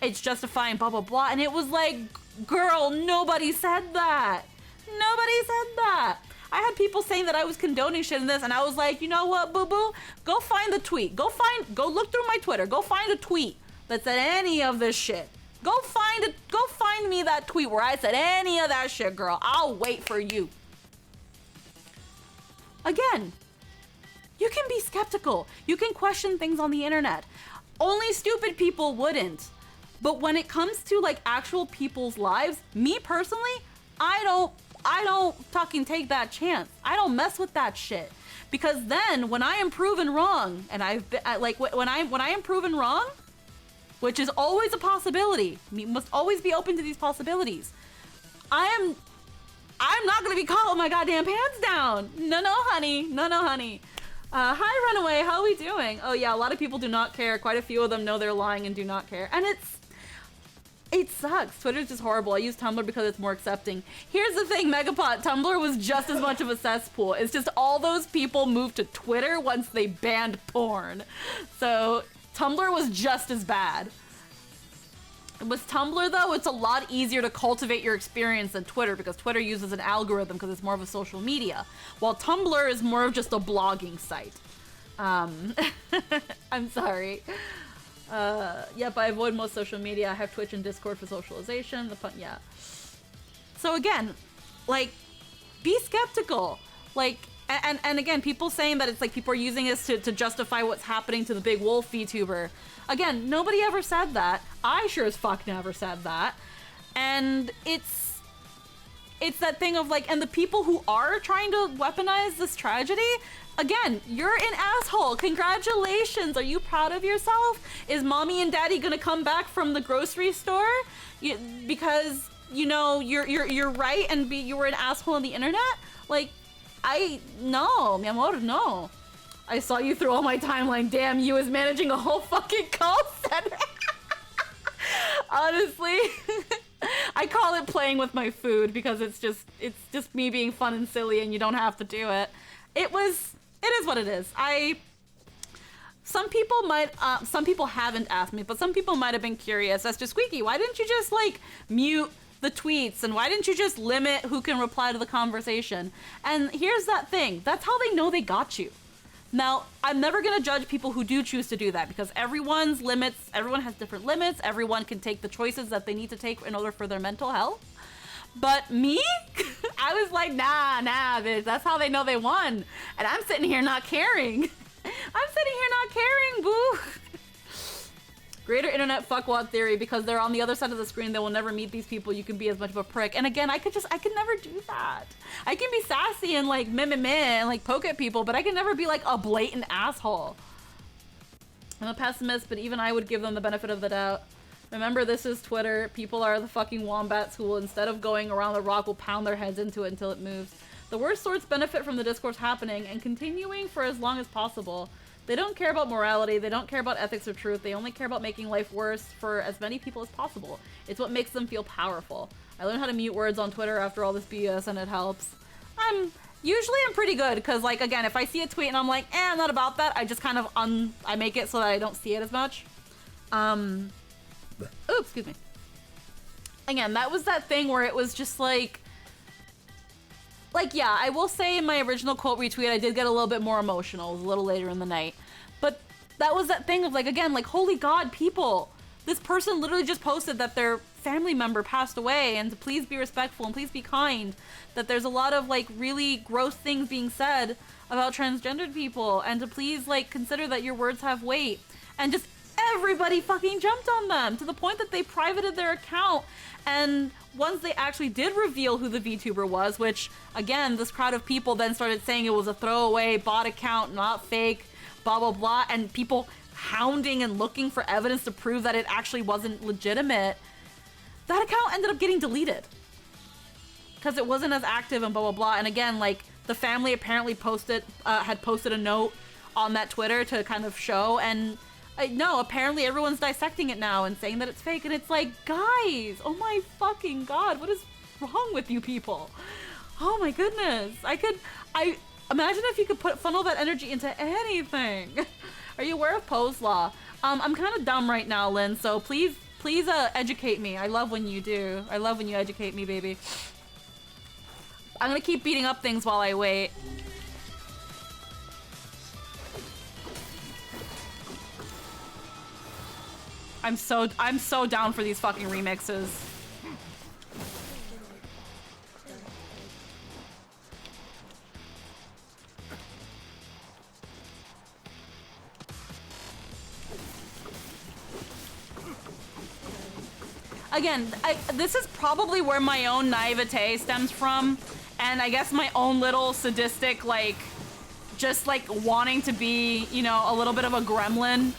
it's justifying, blah, blah, blah. And it was like, girl, nobody said that. Nobody said that. I had people saying that I was condoning shit in this, and I was like, you know what, boo-boo? Go find the tweet. Go look through my Twitter. Go find a tweet that said any of this shit. Go find me that tweet where I said any of that shit, girl. I'll wait for you. Again, you can be skeptical. You can question things on the internet. Only stupid people wouldn't. But when it comes to like actual people's lives, me personally, I don't fucking take that chance. I don't mess with that shit. Because then when I am proven wrong, and when I am proven wrong, which is always a possibility, we must always be open to these possibilities. I'm not gonna be caught with my goddamn pants down. No, honey. No, honey. Hi, Runaway, how are we doing? Oh yeah, a lot of people do not care. Quite a few of them know they're lying and do not care. And it sucks. Twitter's just horrible. I use Tumblr because it's more accepting. Here's the thing, Megapot, Tumblr was just as much of a cesspool. It's just all those people moved to Twitter once they banned porn. So Tumblr was just as bad. With Tumblr though, it's a lot easier to cultivate your experience than Twitter because Twitter uses an algorithm because it's more of a social media, while Tumblr is more of just a blogging site. I'm sorry. Yep, I avoid most social media. I have Twitch and Discord for socialization. Yeah. So again, like, be skeptical. Like, and again, people saying that it's like people are using this to justify what's happening to the big wolf VTuber. Again, nobody ever said that. I sure as fuck never said that. And it's that thing of like, and the people who are trying to weaponize this tragedy, again, you're an asshole. Congratulations. Are you proud of yourself? Is mommy and daddy gonna come back from the grocery store because you know you're right and you were an asshole on the internet? Like, no, mi amor, no. I saw you through all my timeline. Damn, you is managing a whole fucking call center. Honestly, I call it playing with my food because it's just me being fun and silly, and you don't have to do it. It is what it is. Some people haven't asked me, but some people might have been curious as to, Squeaky, why didn't you just like mute the tweets, and why didn't you just limit who can reply to the conversation? And here's that thing, that's how they know they got you. Now, I'm never gonna judge people who do choose to do that because everyone has different limits, everyone can take the choices that they need to take in order for their mental health. But me? I was like, nah, bitch, that's how they know they won. And I'm sitting here not caring. Boo. Greater internet fuckwad theory, because they're on the other side of the screen, they will never meet these people, you can be as much of a prick. And again, I could never do that. I can be sassy and like meh and like poke at people, but I can never be like a blatant asshole. I'm a pessimist, but even I would give them the benefit of the doubt. Remember, this is Twitter. People are the fucking wombats who will, instead of going around the rock, will pound their heads into it until it moves. The worst sorts benefit from the discourse happening and continuing for as long as possible. They don't care about morality, they don't care about ethics or truth, they only care about making life worse for as many people as possible. It's what makes them feel powerful. I learned how to mute words on Twitter after all this BS and it helps. I'm pretty good, because like, again, if I see a tweet and I'm like, I'm not about that, I just kind of I make it so that I don't see it as much. Oops, excuse me. Again, that was that thing where it was just like, yeah, I will say in my original quote retweet, I did get a little bit more emotional. It was a little later in the night. But that was that thing of like, again, like, holy God, people. This person literally just posted that their family member passed away and to please be respectful and please be kind. That there's a lot of like really gross things being said about transgendered people and to please like consider that your words have weight. And just everybody fucking jumped on them to the point that they privated their account. And once they actually did reveal who the VTuber was, which, again, this crowd of people then started saying it was a throwaway bot account, not fake, blah, blah, blah, and people hounding and looking for evidence to prove that it actually wasn't legitimate, that account ended up getting deleted. Because it wasn't as active and blah, blah, blah. And again, like, the family apparently had posted a note on that Twitter to kind of show, and no, apparently everyone's dissecting it now and saying that it's fake, and it's like, guys, oh my fucking god, what is wrong with you people? Oh my goodness. I imagine if you could funnel that energy into anything. Are you aware of Poe's Law? I'm kind of dumb right now, Lynn, so please educate me. I love when you do. I love when you educate me, baby. I'm gonna keep beating up things while I wait. I'm so down for these fucking remixes. Again, this is probably where my own naivete stems from, and I guess my own little sadistic, like, just like wanting to be, you know, a little bit of a gremlin.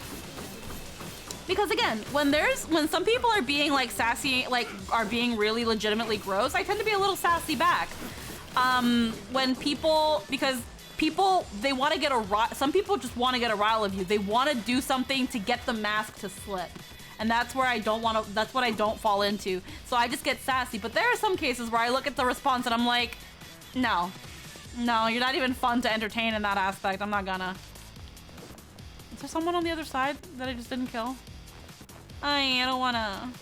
Because again, when some people are being like sassy, like are being really legitimately gross, I tend to be a little sassy back. When people, because people, they want to get some people just want to get a rile of you. They want to do something to get the mask to slip. And that's where that's what I don't fall into. So I just get sassy. But there are some cases where I look at the response and I'm like, no, you're not even fun to entertain in that aspect. I'm not gonna. Is there someone on the other side that I just didn't kill? I don't wanna.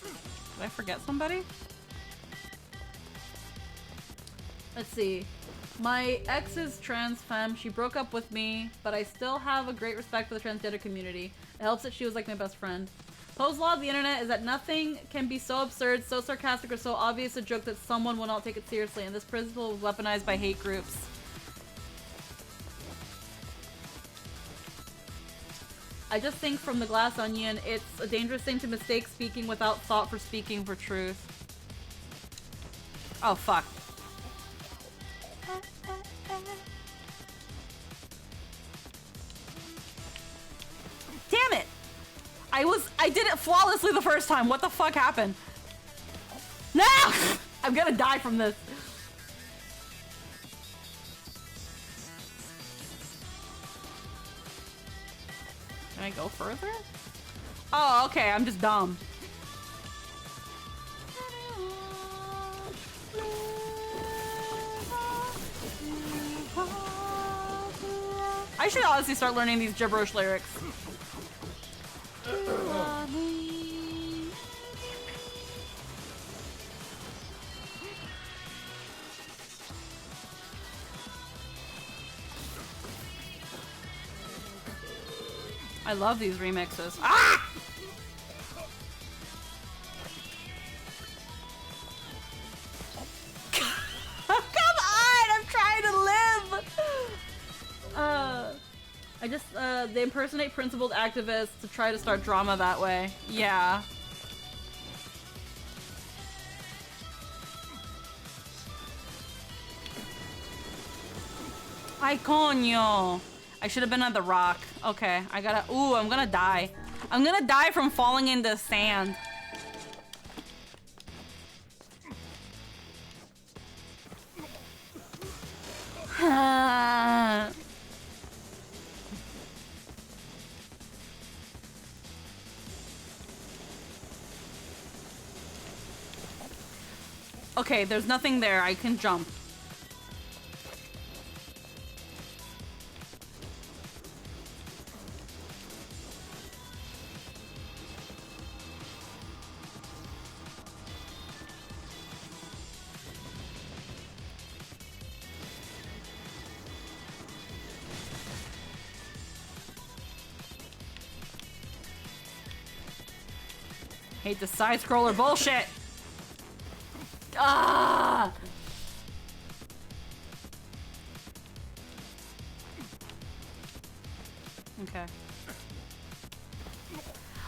Did I forget somebody? Let's see. My ex is trans femme. She broke up with me, but I still have a great respect for the transgender community. It helps that she was like my best friend. Poe's law of the internet is that nothing can be so absurd, so sarcastic, or so obvious a joke that someone will not take it seriously, and this principle is weaponized by hate groups. I just think from the Glass Onion, it's a dangerous thing to mistake speaking without thought for speaking for truth. Oh, fuck. Damn it! I did it flawlessly the first time. What the fuck happened? No! I'm gonna die from this. Can I go further? Oh, okay. I'm just dumb. I should honestly start learning these gibberish lyrics. I love these remixes. Ah! Come on! I'm trying to live! I just, they impersonate principled activists to try to start drama that way. Yeah. Ay, coño. I should have been on the rock. Okay, I gotta, ooh, I'm gonna die. I'm gonna die from falling into sand. Okay, there's nothing there. I can jump. Hate the side scroller bullshit. Ah! Okay.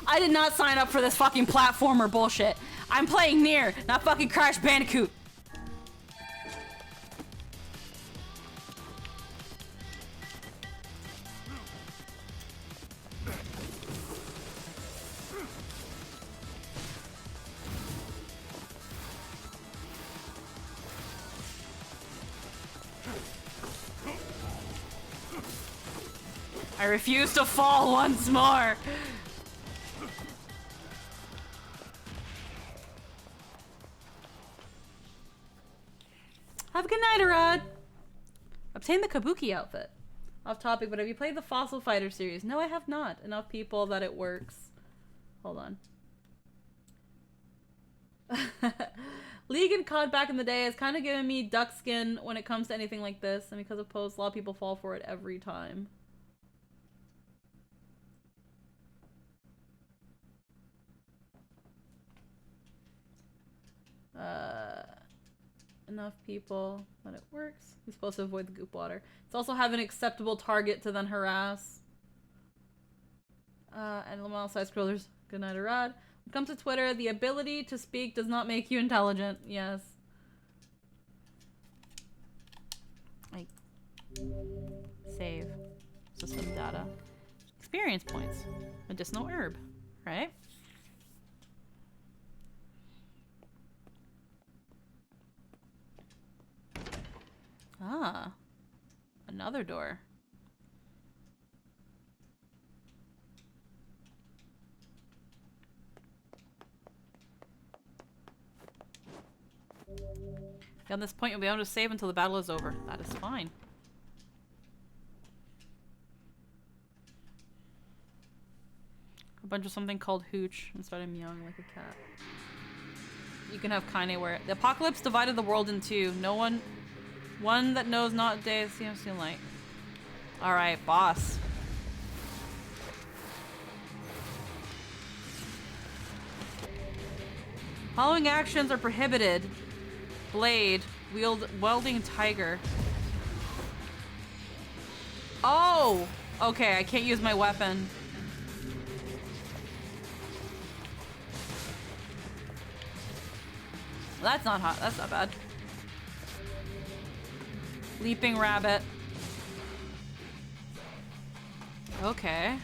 I did not sign up for this fucking platformer bullshit. I'm playing Nier, not fucking Crash Bandicoot. I refuse to fall once more. Have a good night, Arad. Obtain the Kabuki outfit. Off topic, but have you played the Fossil Fighter series? No, I have not. Enough people that it works. Hold on. League and COD back in the day has kind of given me duck skin when it comes to anything like this, and because of posts, a lot of people fall for it every time. Enough people that it works. You're supposed to avoid the goop water. It's also have an acceptable target to then harass. And Lamel side scrollers. Good night, Arad. When it comes to Twitter, the ability to speak does not make you intelligent. Yes. Like, save. System data. Experience points. Medicinal herb. Right? Ah. Another door. Beyond this point, you'll be able to save until the battle is over. That is fine. A bunch of something called hooch and started meowing like a cat. You can have Kaine wear it. The apocalypse divided the world in two. No one... One that knows not day seems to light. Alright, boss. Following actions are prohibited. Blade. Welding tiger. Oh! Okay, I can't use my weapon. That's not hot. That's not bad. Leaping rabbit. Okay.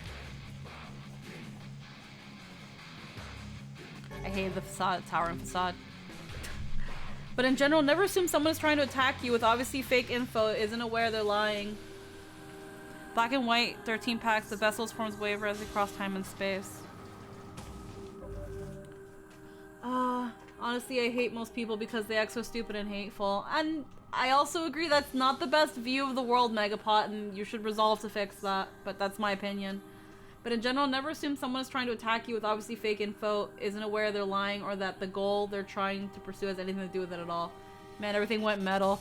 I hate the facade, tower and facade. But in general, never assume someone is trying to attack you with obviously fake info, isn't aware they're lying. Black and white, 13 packs, the vessels forms wave as they cross time and space. Honestly, I hate most people because they act so stupid and hateful. And I also agree that's not the best view of the world, Megapot, and you should resolve to fix that. But that's my opinion. But in general, never assume someone is trying to attack you with obviously fake info, isn't aware they're lying, or that the goal they're trying to pursue has anything to do with it at all. Man, everything went metal.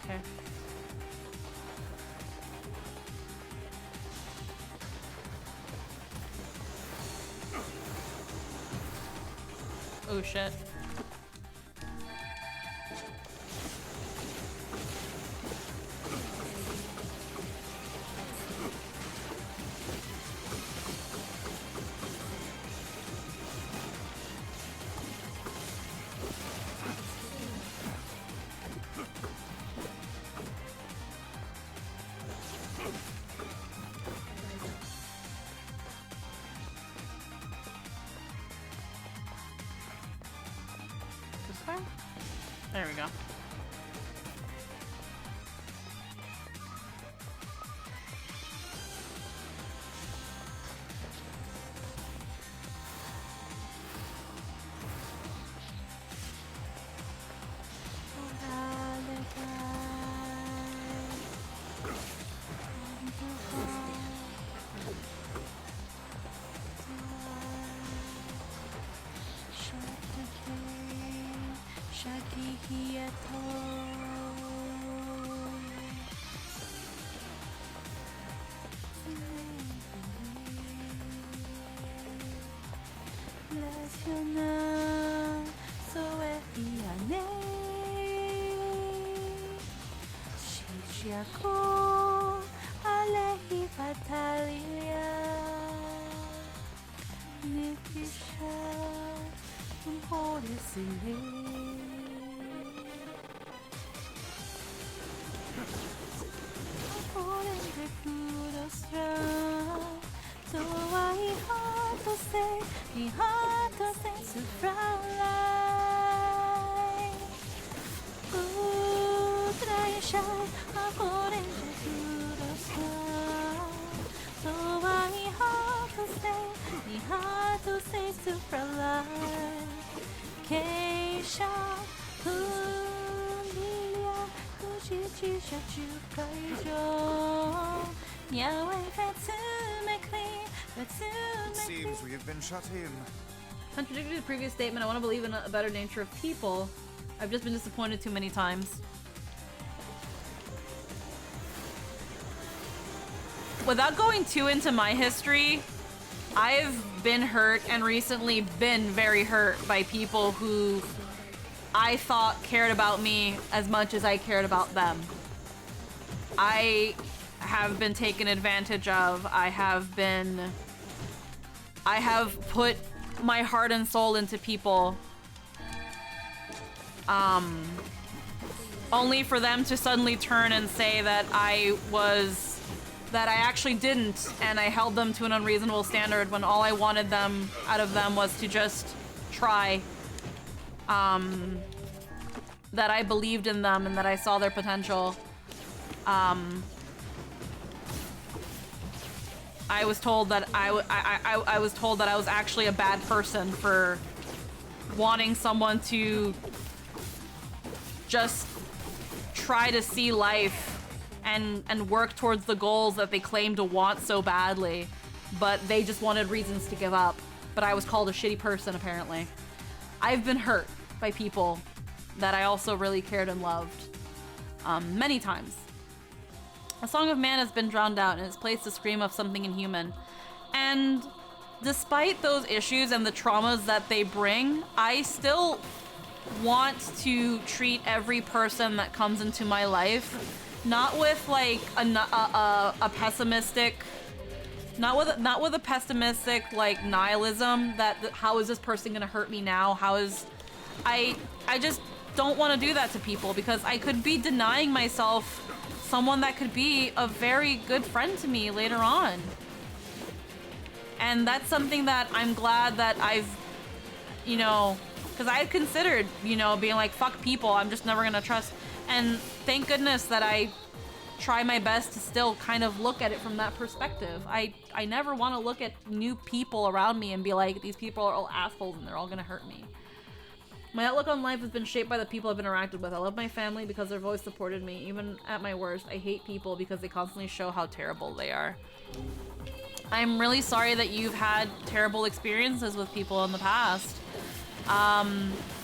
Okay. Oh shit. There we go. Giaco, Alehi Battaglia, Nifisha, un Horisili. It seems we have been shut in. Contradicting the previous statement, I want to believe in a better nature of people. I've just been disappointed too many times. Without going too into my history, I've been hurt and recently been very hurt by people who I thought cared about me as much as I cared about them. I have been taken advantage of. I have put my heart and soul into people. Only for them to suddenly turn and say that I actually didn't, and I held them to an unreasonable standard when all I wanted out of them was to just try. That I believed in them and that I saw their potential. I was told that I was told that I was actually a bad person for wanting someone to just try to see life and work towards the goals that they claim to want so badly, but they just wanted reasons to give up. But I was called a shitty person, apparently. I've been hurt by people that I also really cared and loved, many times. A Song of Man has been drowned out and it's placed a scream of something inhuman. And despite those issues and the traumas that they bring, I still want to treat every person that comes into my life not with like a pessimistic, not with a pessimistic like nihilism that how is this person gonna hurt me now? I just don't want to do that to people because I could be denying myself someone that could be a very good friend to me later on. And that's something that I'm glad that I've, because I had considered, being like, fuck people, I'm just never gonna trust. And thank goodness that I try my best to still kind of look at it from that perspective. I never want to look at new people around me and be like, these people are all assholes and they're all gonna hurt me. My outlook on life has been shaped by the people I've interacted with. I love my family because they've always supported me, even at my worst. I hate people because they constantly show how terrible they are. I'm really sorry that you've had terrible experiences with people in the past.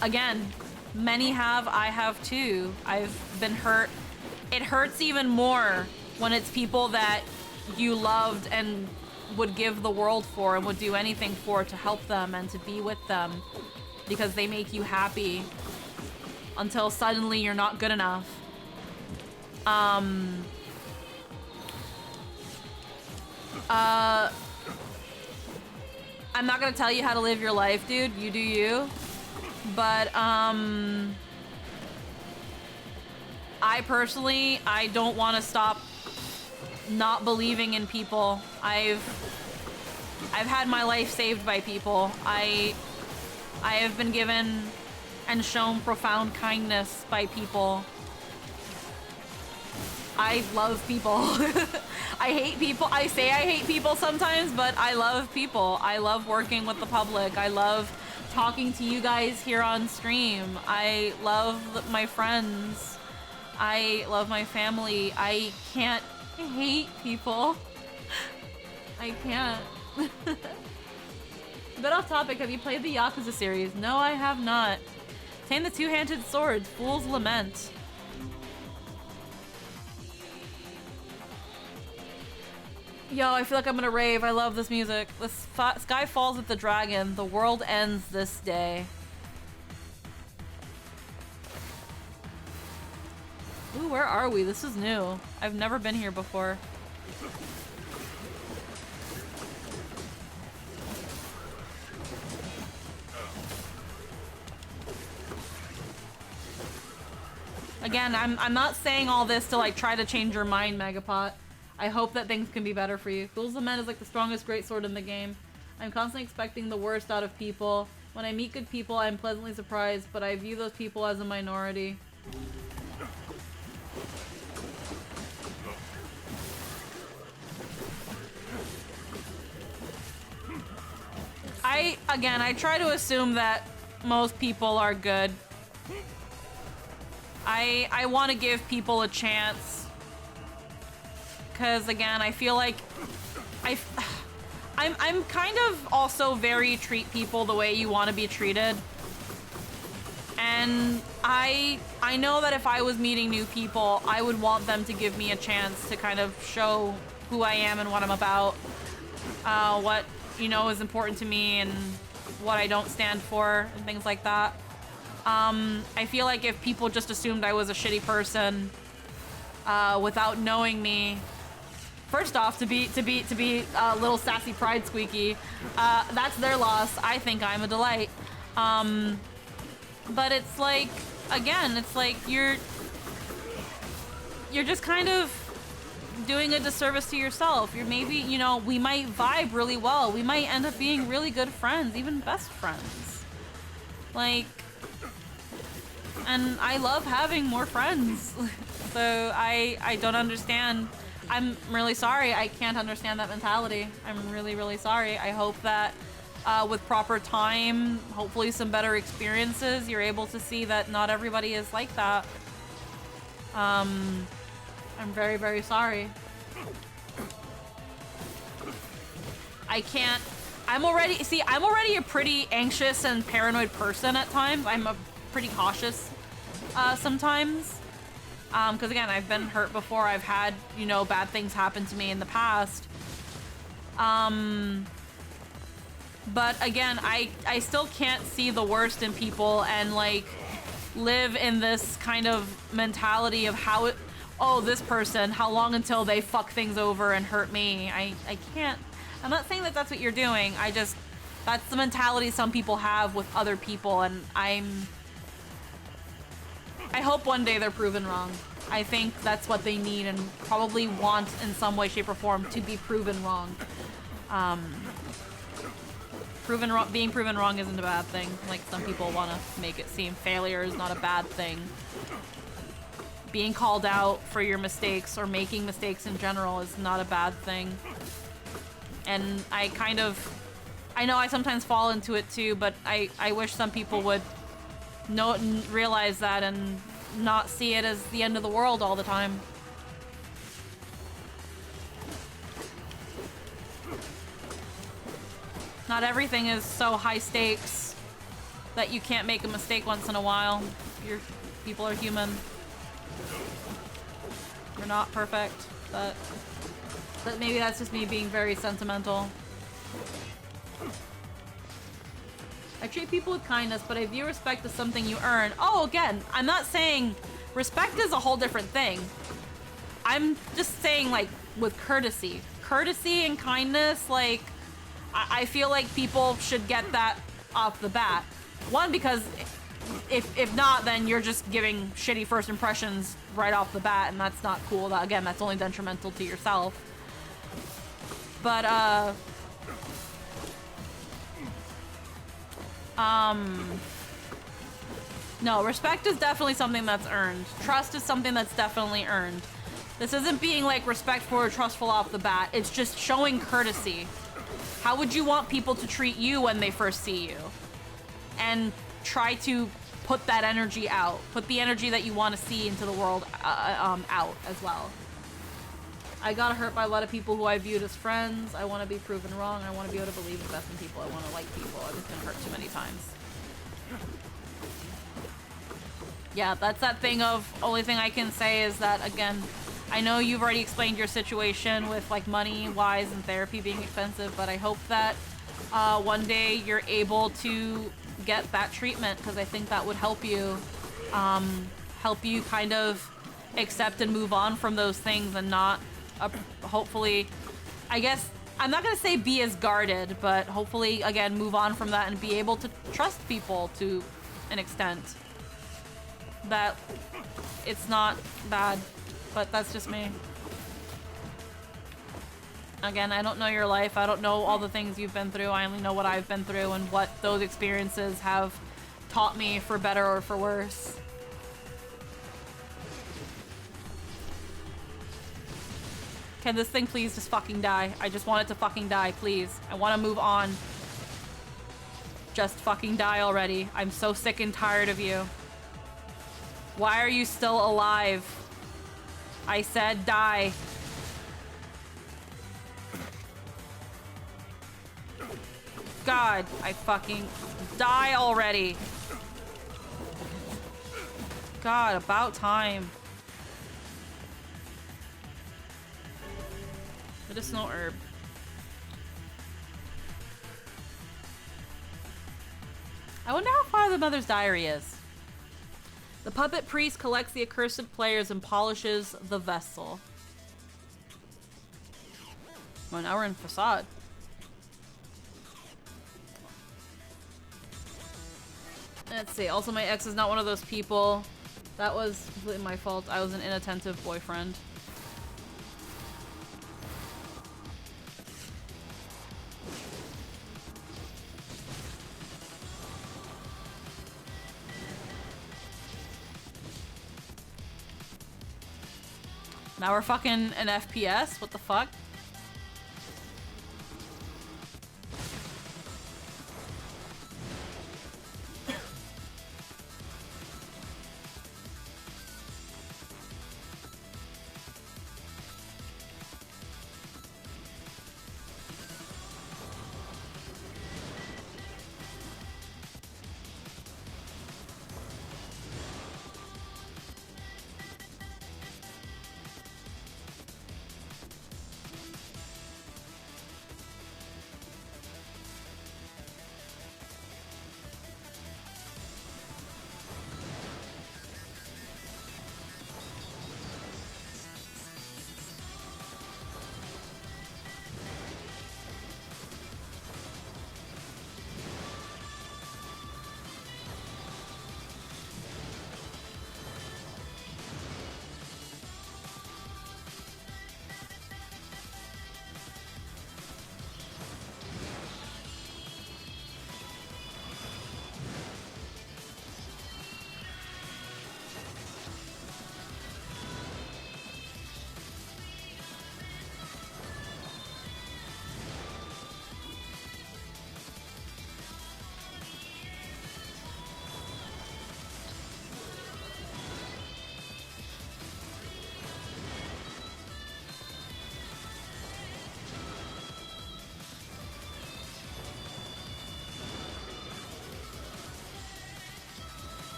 Again, many have, I have too. I've been hurt. It hurts even more when it's people that you loved and would give the world for and would do anything for to help them and to be with them because they make you happy until suddenly you're not good enough. I'm not gonna tell you how to live your life, dude. You do you. But, I personally, I don't want to stop not believing in people. I've had my life saved by people. I have been given and shown profound kindness by people. I love people. I hate people. I say I hate people sometimes, but I love people. I love working with the public. I love talking to you guys here on stream. I love my friends. I love my family. I can't hate people. I can't. A bit off topic, have you played the Yakuza series? No, I have not. Tame the Two-Handed Swords, Fool's Lament. Yo, I feel like I'm gonna rave. I love this music. The sky falls at the dragon. The world ends this day. Ooh, where are we? This is new. I've never been here before. Again, I'm not saying all this to like try to change your mind, Megapot. I hope that things can be better for you. Fools of Men is like the strongest greatsword in the game. I'm constantly expecting the worst out of people. When I meet good people, I'm pleasantly surprised, but I view those people as a minority. I try to assume that most people are good. I want to give people a chance. Because again, I feel like I'm kind of also very treat people the way you want to be treated. And I know that if I was meeting new people, I would want them to give me a chance to kind of show who I am and what I'm about. What, you know, is important to me and what I don't stand for and things like that. I feel like if people just assumed I was a shitty person without knowing me, first off, to be a little sassy pride squeaky, that's their loss. I think I'm a delight. But it's like, again, it's like you're just kind of doing a disservice to yourself. You're maybe, you know, we might vibe really well. We might end up being really good friends, even best friends. Like, and I love having more friends. So I don't understand. I'm really sorry. I can't understand that mentality. I'm really, really sorry. I hope that with proper time, hopefully some better experiences, you're able to see that not everybody is like that. I'm very, very sorry. I can't. I'm already a pretty anxious and paranoid person at times. I'm a pretty cautious sometimes. Because again, I've been hurt before. I've had, you know, bad things happen to me in the past. But again, I still can't see the worst in people and like live in this kind of mentality of how it, oh, this person, how long until they fuck things over and hurt me? I can't. I'm not saying that that's what you're doing. That's the mentality some people have with other people, and I hope one day they're proven wrong. I think that's what they need and probably want in some way, shape, or form to be proven wrong. Being proven wrong isn't a bad thing. Like some people want to make it seem failure is not a bad thing. Being called out for your mistakes or making mistakes in general is not a bad thing. And I know I sometimes fall into it too, but I wish some people would realize that and not see it as the end of the world all the time. Not everything is so high stakes that you can't make a mistake once in a while. People are human. We're not perfect, but maybe that's just me being very sentimental. I treat people with kindness, but I view respect as something you earn. Oh, again, I'm not saying respect is a whole different thing. I'm just saying, like, with courtesy. Courtesy and kindness, like, I feel like people should get that off the bat. One, because if not, then you're just giving shitty first impressions right off the bat, and that's not cool. Again, that's only detrimental to yourself. But, no, respect is definitely something that's earned. Trust is something that's definitely earned. This isn't being, like, respectful or trustful off the bat. It's just showing courtesy. How would you want people to treat you when they first see you? And try to put that energy out. Put the energy that you want to see into the world out as well. I got hurt by a lot of people who I viewed as friends. I want to be proven wrong. I want to be able to believe the best in people. I want to like people. I've just been hurt too many times. Yeah, that's that thing of, only thing I can say is that, again, I know you've already explained your situation with like money-wise and therapy being expensive, but I hope that one day you're able to get that treatment, because I think that would help you kind of accept and move on from those things and not, hopefully, I guess, I'm not gonna say be as guarded, but hopefully, again, move on from that and be able to trust people to an extent. That it's not bad, but that's just me. Again, I don't know your life. I don't know all the things you've been through. I only know what I've been through and what those experiences have taught me for better or for worse. Can this thing please just fucking die? I just want it to fucking die, please. I want to move on. Just fucking die already. I'm so sick and tired of you. Why are you still alive? I said die. God, I fucking die already. God, about time. Medicinal herb. I wonder how far the Mother's Diary is. The puppet priest collects the accursed players and polishes the vessel. Well, now we're in Facade. Let's see. Also, my ex is not one of those people. That was completely my fault. I was an inattentive boyfriend. Now we're fucking an FPS? What the fuck?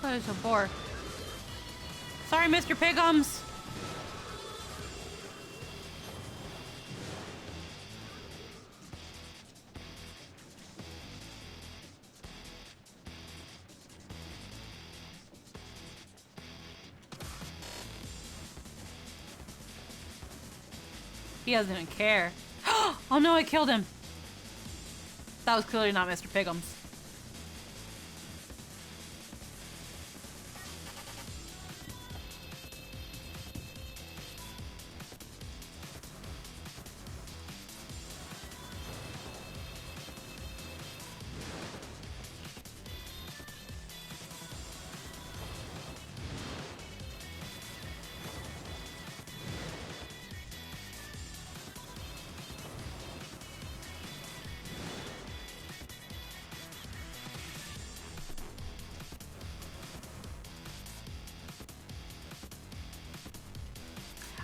What is a bore? Sorry, Mr. Pigums. He doesn't even care. Oh no, I killed him. That was clearly not Mr. Pigums.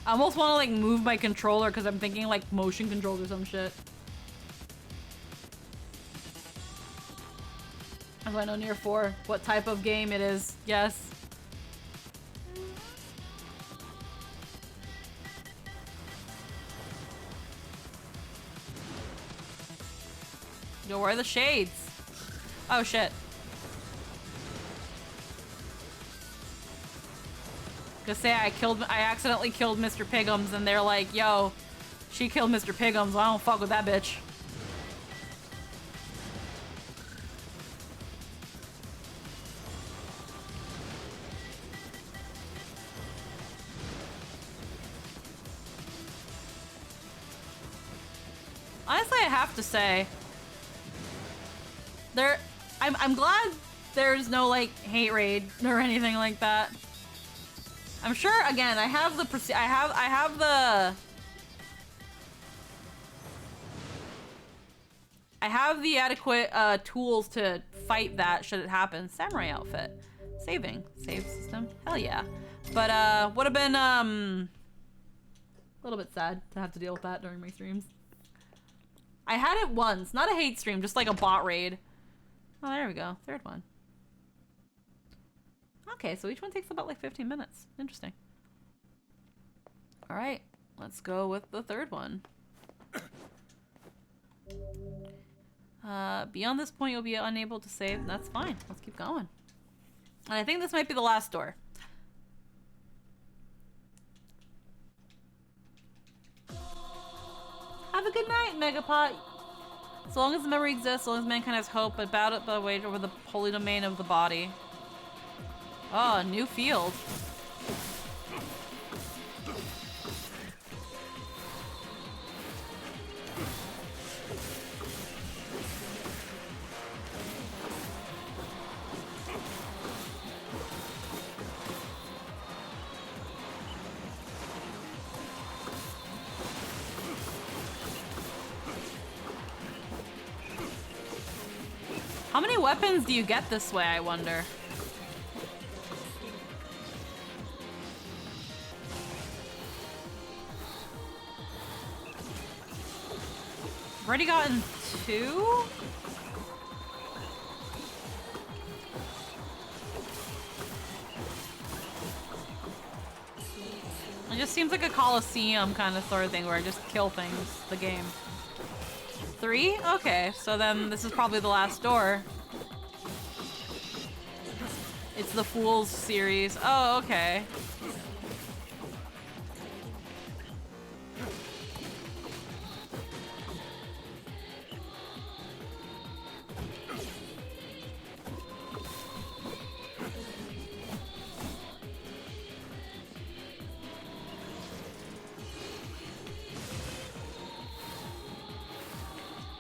I almost want to like move my controller because I'm thinking like motion controls or some shit. As I know Nier 4, what type of game it is. Yes. Yo, where are the shades? Oh shit. Just say I accidentally killed Mr. Pigums, and they're like, yo, she killed Mr. Pigums, I don't fuck with that bitch. Honestly, I have to say, I'm glad there's no like hate raid or anything like that. I'm sure. Again, I have the adequate tools to fight that should it happen. Samurai outfit, save system. Hell yeah. But would have been a little bit sad to have to deal with that during my streams. I had it once, not a hate stream, just like a bot raid. Oh, there we go. Third one. Okay, so each one takes about like 15 minutes. Interesting. All right, let's go with the third one. Beyond this point, you'll be unable to save. That's fine. Let's keep going. And I think this might be the last door. Have a good night, Megapot. As long as the memory exists, as long as mankind has hope, but bow it by the weight over the holy domain of the body. Oh, new field. How many weapons do you get this way, I wonder? I've already gotten 2? It just seems like a Coliseum kind of sort of thing where I just kill things, the game. 3? Okay, so then this is probably the last door. It's the Fools series. Oh, okay.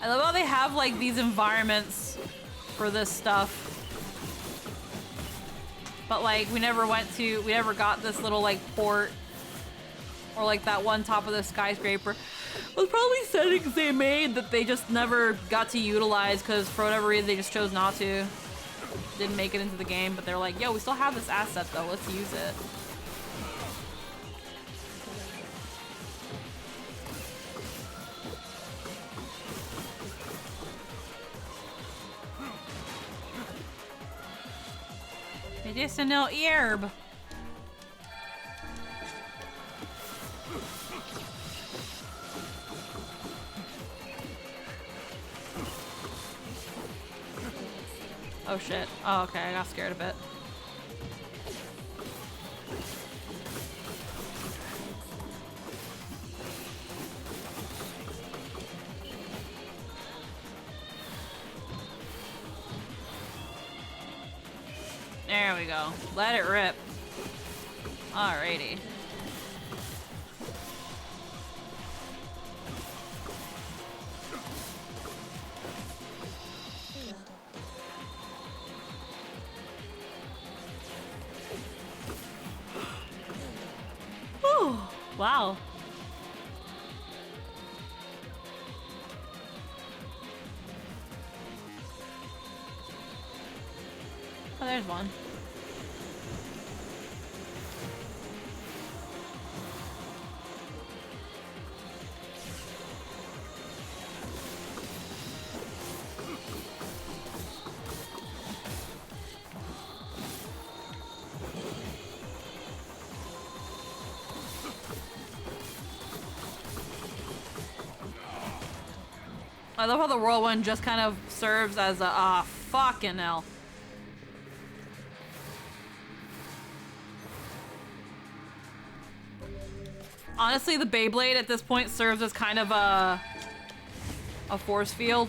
I love how they have like these environments for this stuff. But like we never got this little like port or like that one top of the skyscraper. It was probably settings they made that they just never got to utilize because for whatever reason they just chose not to. Didn't make it into the game, but they're like, yo, we still have this asset though, let's use it. Medicinal herb. Oh shit. Oh, okay, I got scared a bit. There we go. Let it rip. Alrighty. Whew. Wow. Oh, there's one. I love how the whirlwind just kind of serves as a fucking hell. Honestly, the Beyblade at this point serves as kind of a force field.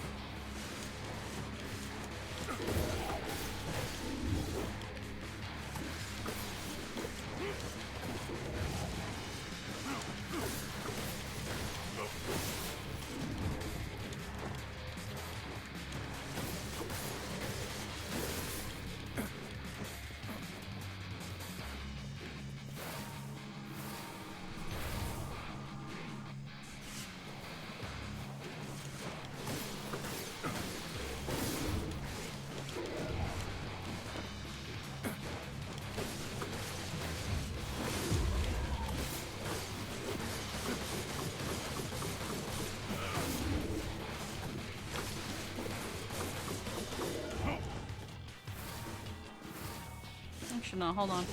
Actually, no, hold on.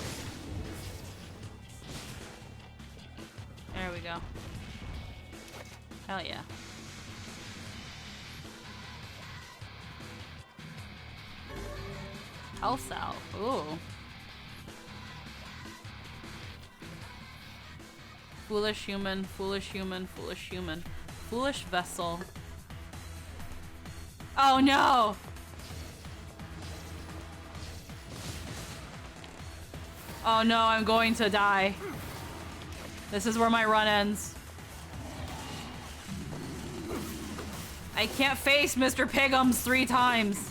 There we go. Hell yeah. Health out. Ooh. Foolish human, foolish human, foolish human. Foolish vessel. Oh no! Oh no, I'm going to die. This is where my run ends. I can't face Mr. Pigums 3 times.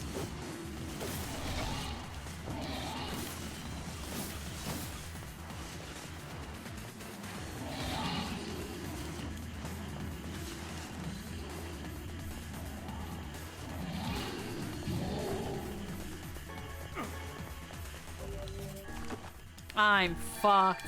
I'm fucked.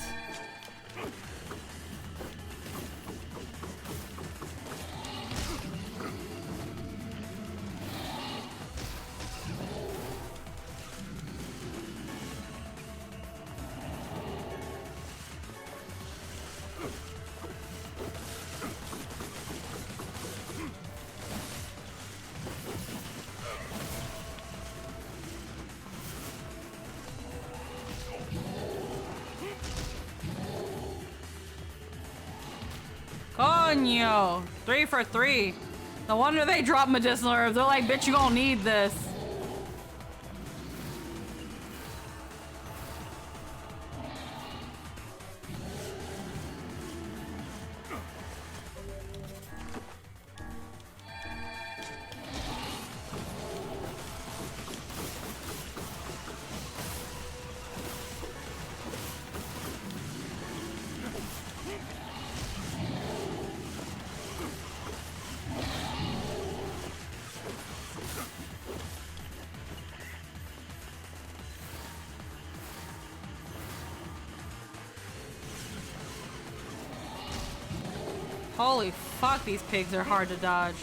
Coño! 3 for 3. No wonder they dropped medicinal herbs. They're like, bitch, you gonna need this. Holy fuck, these pigs are hard to dodge.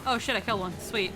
Oh shit, I killed one. Sweet.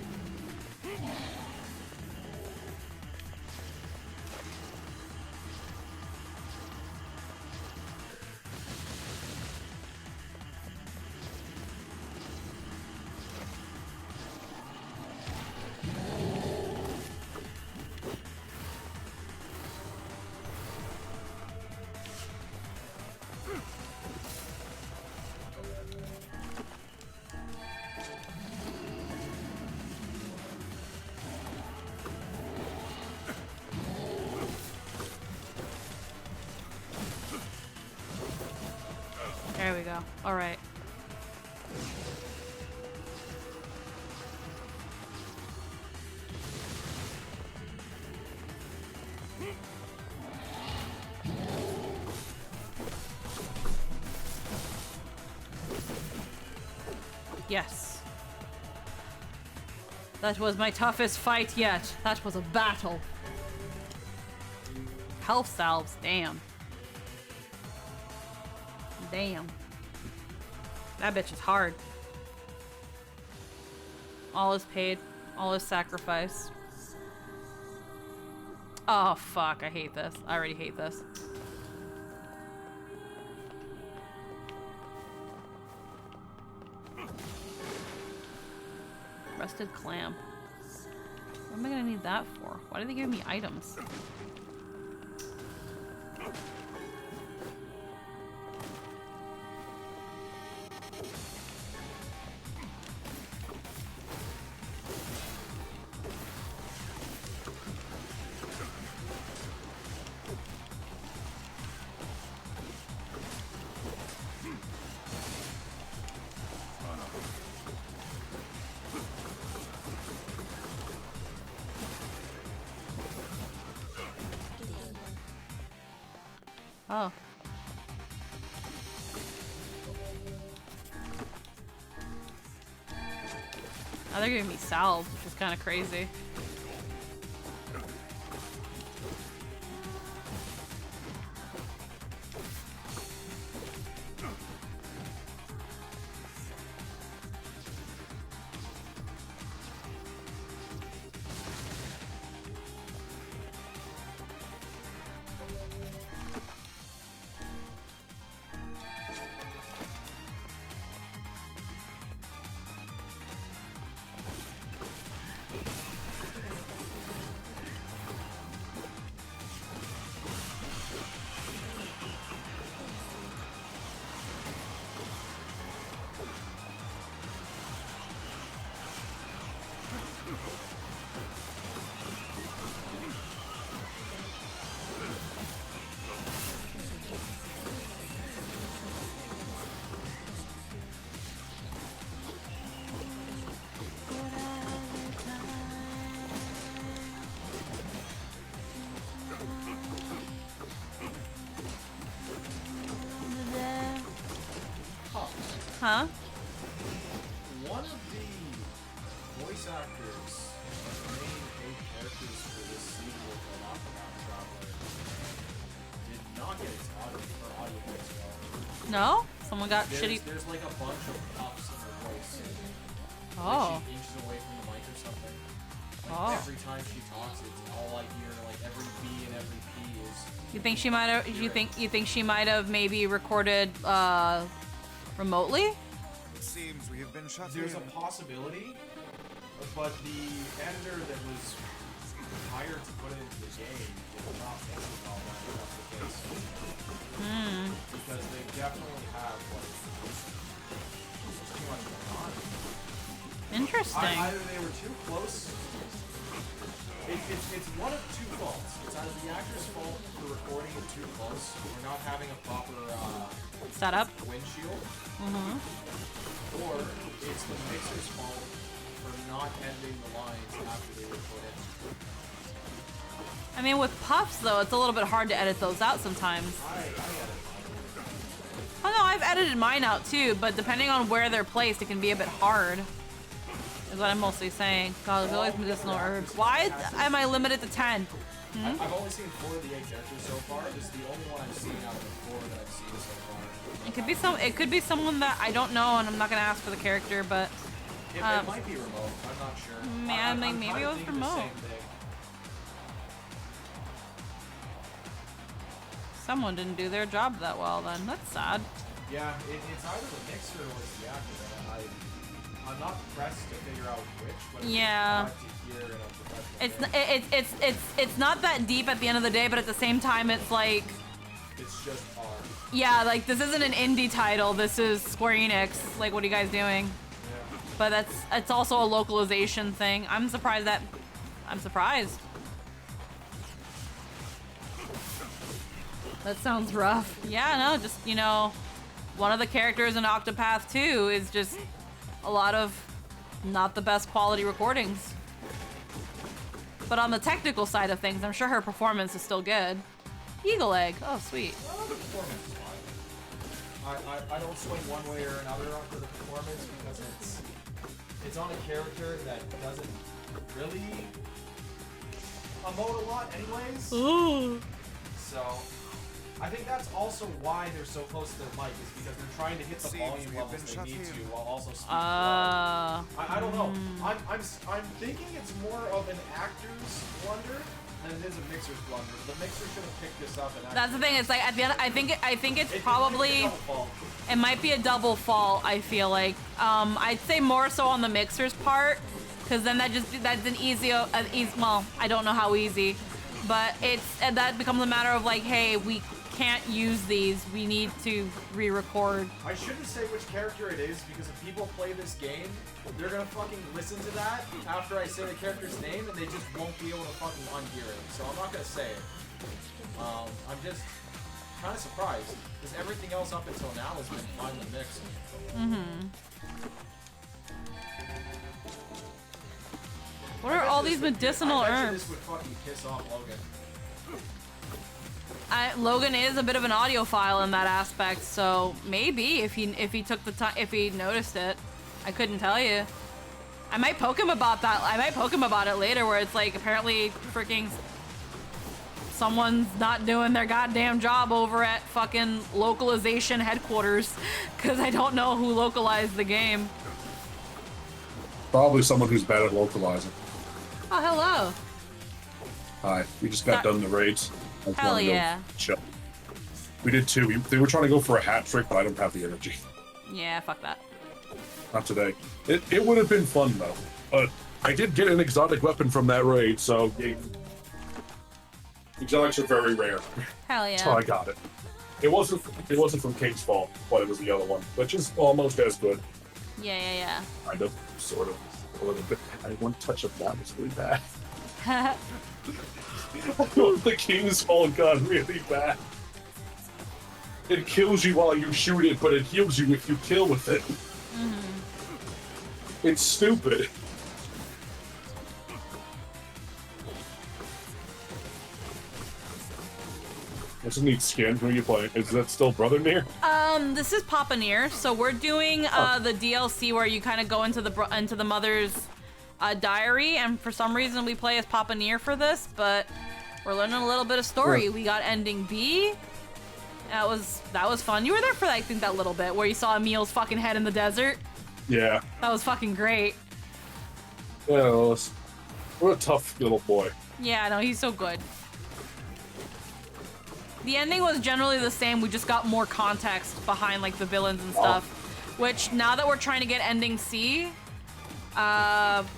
There we go. Alright. Yes. That was my toughest fight yet. That was a battle. health salves. Damn. Damn. That bitch is hard. All is paid. All is sacrificed. Oh, fuck. I hate this. I already hate this. Rusted clamp. What am I gonna need that for? Why do they give me items? Oh. Now they're giving me salve, which is kind of crazy. Huh? One of the voice actors of the main 8 characters for this sequel called Octopath Traveler did not get its audio voice well. No? Someone got shitty. There's like a bunch of puffs in her voice. Oh. Like she inches away from the mic or something. Like Oh. every time she talks, it's all I hear. Like every B and every P is. You think she might have? You think she might have maybe recorded remotely? It seems we have been shut There's in. a possibility, but the editor that was hired to put it into the game did not think about that if that's the case. Because they definitely have like just too much going on. Interesting. Either they were too close. It's one of two faults. It's either the actor's fault for recording it too close or not having a proper setup windshield. Mm-hmm. Or it's the mixer's fault for not editing the lines after they were put in. I mean, with puffs though, it's a little bit hard to edit those out sometimes. I edit mine. Oh no, I've edited mine out too, but depending on where they're placed, it can be a bit hard. Is what I'm mostly saying. God, there's always medicinal herbs. Why am I limited to 10? I've only seen 4 of the 8 characters so far. This is the only one I've seen out of the 4 that I've seen so far. It could be someone that I don't know, and I'm not gonna ask for the character, but It might be remote. I'm not sure. Man, I'm maybe it was thinking the remote. same thing. Someone didn't do their job that well. Then that's sad. Yeah, it's either the mixer or it's the actor. I'm not pressed to figure out which, but Yeah. it's glad to hear in a professional It's not that deep at the end of the day, but at the same time, it's like, It's just art. yeah, like this isn't an indie title. This is Square Enix. Like, what are you guys doing? Yeah. But it's also a localization thing. I'm surprised. That sounds rough. Yeah, no, just, you know, one of the characters in Octopath 2 is just a lot of not the best quality recordings. But on the technical side of things, I'm sure her performance is still good. Eagle egg. Oh, sweet. Well, the performance is fine. I don't swing one way or another onto the performance because it's on a character that doesn't really emote a lot anyways. Ooh. So, I think that's also why they're so close to their mic, is because they're trying to hit the volume levels they need to while also speaking loud. I don't know. I'm thinking it's more of an actor's blunder than it is a mixer's blunder. The mixer should have picked this up and That's the thing. It's like at the end. I think it's probably. It might be a double fault. I feel like. I'd say more so on the mixer's part, because then that's an easy. Well, I don't know how easy, but that becomes a matter of like, hey, we can't use these. We need to re-record. I shouldn't say which character it is, because if people play this game, they're gonna fucking listen to that after I say the character's name, and they just won't be able to fucking unhear it. So I'm not gonna say it. I'm just kind of surprised, because everything else up until now has been finely mixed. What are all these medicinal I bet you herbs? this would fucking piss off Logan. Logan is a bit of an audiophile in that aspect, so maybe if he took the time, if he noticed it, I couldn't tell you. I might poke him about that. I might poke him about it later, where it's like apparently freaking someone's not doing their goddamn job over at fucking localization headquarters, because I don't know who localized the game. Probably someone who's bad at localizing. Oh, hello. Hi, we just got done the raids. Hell yeah. Chill. We did two. They were trying to go for a hat trick, but I don't have the energy. Yeah, fuck that. Not today. It would have been fun though. But I did get an exotic weapon from that raid, so exotics are very rare. Hell yeah. So I got it. It wasn't from King's Fall, but it was the other one, which is almost as good. Yeah. Kind of, sort of, a little bit. I had one touch of that was really bad. The King's Fall gun really bad. It kills you while you shoot it, but it heals you if you kill with it. It's stupid. That's a neat skin. Who are you playing? Is that still Brother Nier? This is Papa Nier. So we're doing the DLC where you kind of go into the mother's diary, and for some reason we play as Papa Nier for this, but we're learning a little bit of story. Yeah. We got ending B. That was fun. You were there for I think that little bit where you saw Emil's fucking head in the desert. Yeah. That was fucking great. Yeah, what a tough little boy. Yeah, no, he's so good. The ending was generally the same. We just got more context behind like the villains and stuff. Which now that we're trying to get ending C,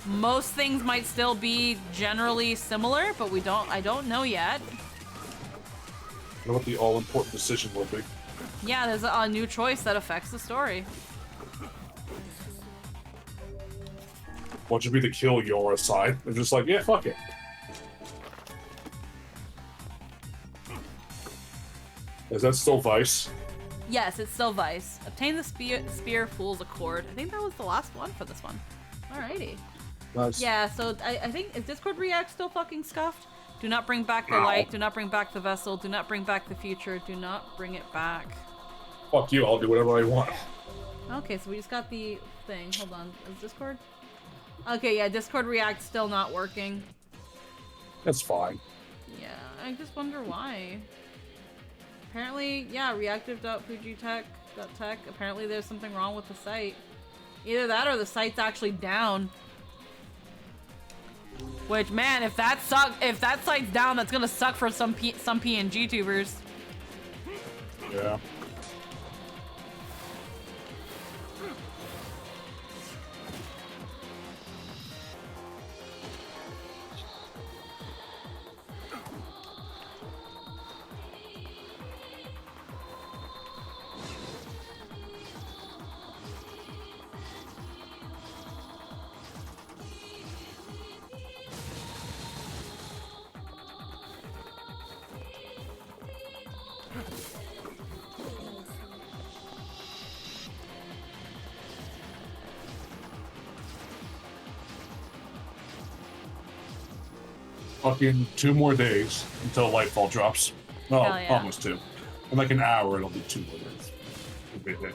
most things might still be generally similar, but I don't know yet. I know what the all-important decision will be. Yeah, there's a new choice that affects the story. What should be the kill Yora side? They're just like, yeah, fuck it. Is that still Vice? Yes, it's still Vice. Obtain the spear Fool's Accord. I think that was the last one for this one. Alrighty. Nice. Yeah, so I think, is Discord React still fucking scuffed? Do not bring back the light. Do not bring back the vessel. Do not bring back the future. Do not bring it back. Fuck you, I'll do whatever I want. Okay, so we just got the thing. Hold on. Is Discord? Okay, yeah, Discord React still not working. That's fine. Yeah, I just wonder why. Apparently, yeah, reactive.fujitech.tech. Apparently there's something wrong with the site. Either that or the site's actually down. Which, man, if that site's down, that's gonna suck for some PNG tubers. Yeah. Fucking 2 more days until Lightfall drops. No, Hell yeah. almost 2. In like an hour, it'll be 2 more days. It'll be a day.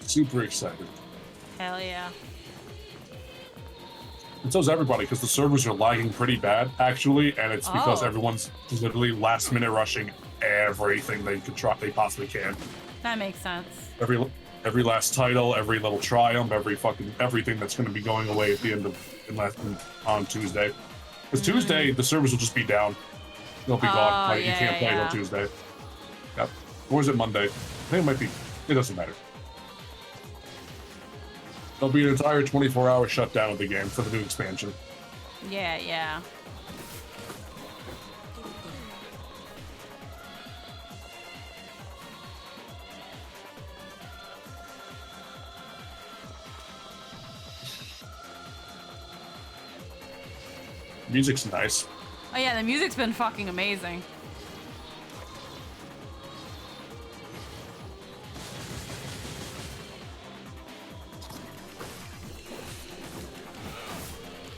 Super excited. Hell yeah. And so is everybody, because the servers are lagging pretty bad, actually, and it's because Oh. everyone's literally last minute rushing everything they possibly can. That makes sense. Every last title, every little triumph, everything that's going to be going away at the end of on Tuesday. Because Tuesday the servers will just be down. They'll be gone. Like, you can't play till Tuesday. Yep. Or is it Monday? I think it might be. It doesn't matter. There'll be an entire 24-hour shutdown of the game for the new expansion. Yeah. Music's nice. Oh yeah, the music's been fucking amazing.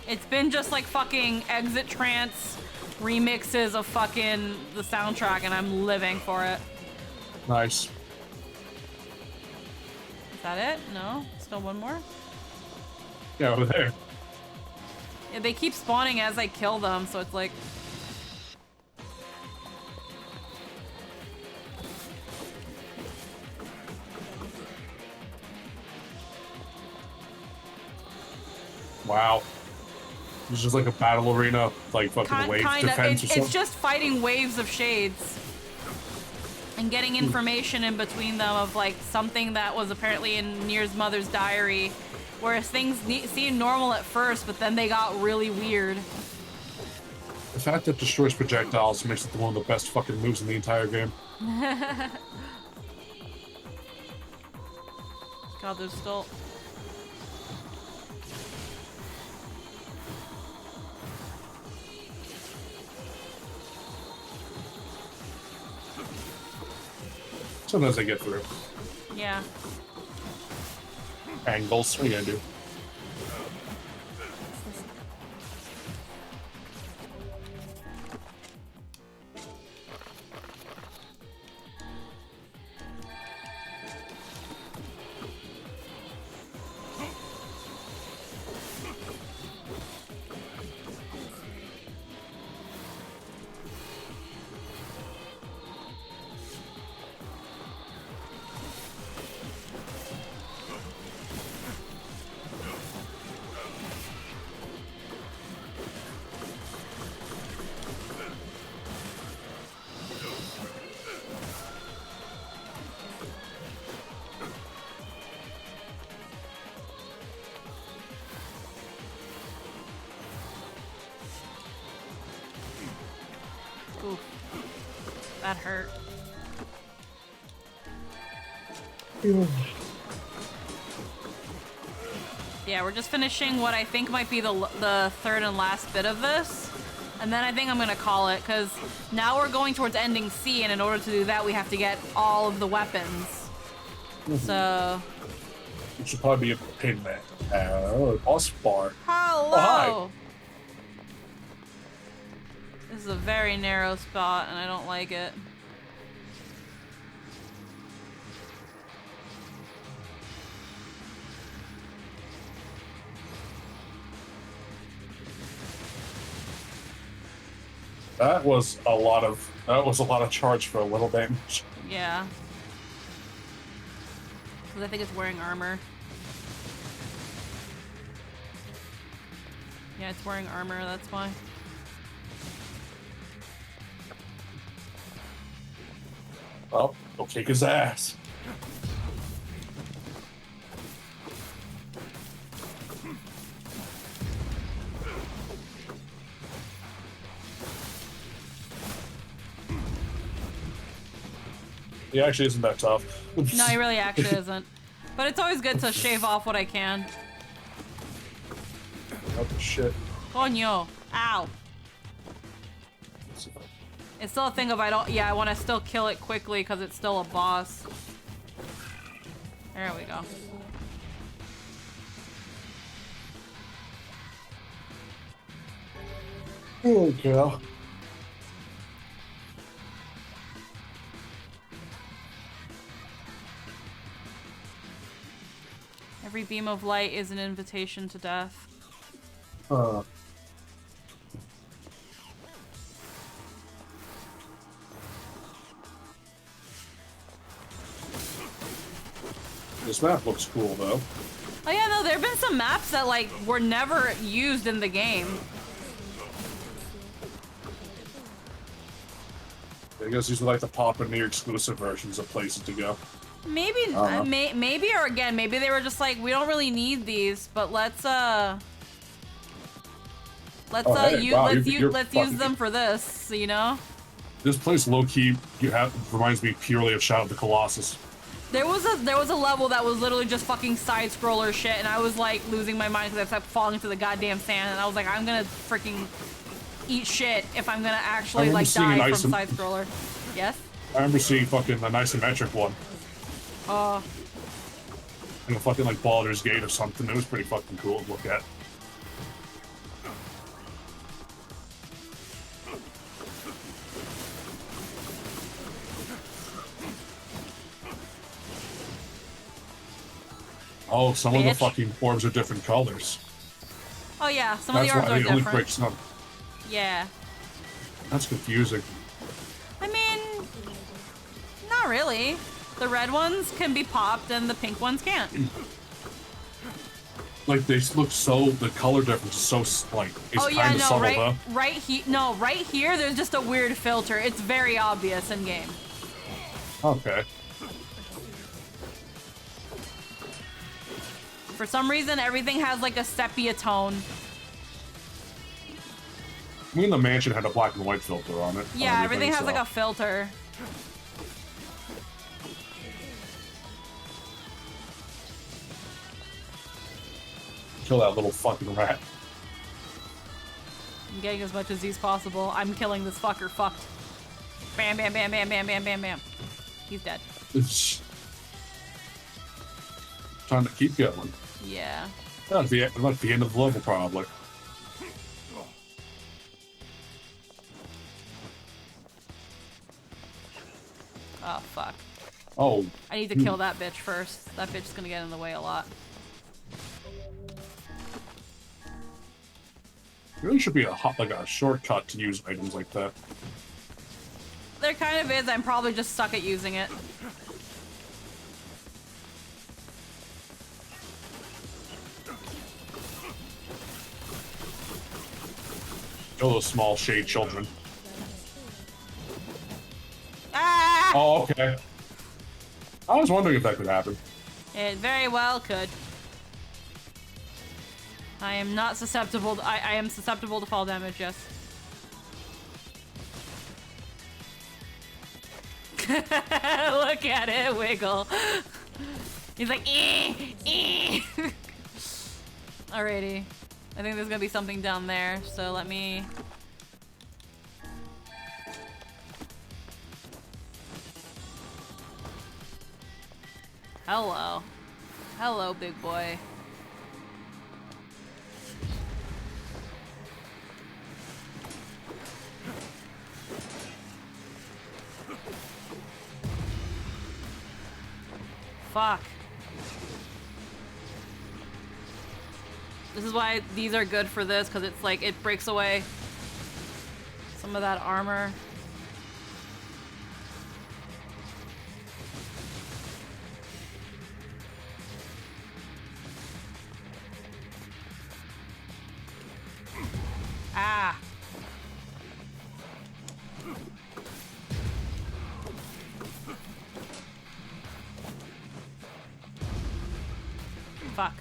It's been just like fucking exit trance remixes of fucking the soundtrack, and I'm living for it. Nice. Is that it? No? Still one more? Yeah, over there. Yeah, they keep spawning as I kill them, so it's like... Wow. It's just like a battle arena, like fucking wave defense or something. It's just fighting waves of shades. And getting information in between them of like something that was apparently in Nier's mother's diary. Where things seemed normal at first, but then they got really weird. The fact that it destroys projectiles makes it one of the best fucking moves in the entire game. God, there's still... Sometimes I get through. Yeah. Angles, what are you gonna do? Oof. That hurt. Yeah, we're just finishing what I think might be the third and last bit of this. And then I think I'm gonna call it, because now we're going towards ending C, and in order to do that, we have to get all of the weapons. So... It should probably be a pin man. Oh, boss bar. Hello! Oh, hi. This is a very narrow spot, and I don't like it. That was a lot of charge for a little damage. Yeah. Because I think it's wearing armor. Yeah, it's wearing armor, that's why. Well, go kick his ass. He actually isn't that tough. No, he really actually isn't. But it's always good to shave off what I can. Oh shit. Coño. Ow. It's still a thing of I want to still kill it quickly because it's still a boss. There we go. Oh, girl. Every beam of light is an invitation to death. This map looks cool, though. Oh yeah, no, there have been some maps that, like, were never used in the game. I guess these are like the pop and Nier exclusive versions of places to go. Maybe, maybe, or again, maybe they were just like, we don't really need these, but let's use them for this, you know? This place, low-key, reminds me purely of Shadow of the Colossus. There was a level that was literally just fucking side scroller shit, and I was like losing my mind because I kept falling into the goddamn sand, and I was like, I'm gonna freaking eat shit if I'm gonna actually like die from side scroller. Yes. I remember seeing fucking an isometric one. In a fucking like Baldur's Gate or something. It was pretty fucking cool to look at. Oh, some of the fucking orbs are different colors. Oh yeah, some of the orbs are different. Yeah. That's confusing. I mean, not really. The red ones can be popped and the pink ones can't. Like they look so, the color difference is so like it's kind of subtle, though. Right here, there's just a weird filter. It's very obvious in game. Okay. For some reason, everything has like a sepia tone. I mean, the mansion had a black and white filter on it. Yeah, everything has like a filter. Kill that little fucking rat. I'm getting as much as as possible. I'm killing this fucker. Fucked. Bam, bam, bam, bam, bam, bam, bam, bam. He's dead. Time to keep going. Yeah. That's the end of the level, probably. Oh, fuck. Oh. I need to kill that bitch first. That bitch is gonna get in the way a lot. There really should be a shortcut to use items like that. There kind of is. I'm probably just stuck at using it. Kill those small shade children. Ah! Oh, okay. I was wondering if that could happen. It very well could. I am not susceptible. I am susceptible to fall damage. Yes. Look at it wiggle. He's like, eh, eh. Alrighty. I think there's gonna be something down there. So let me. Hello. Hello, big boy. Fuck. This is why these are good for this, because it's like, it breaks away some of that armor. Ah. Fuck.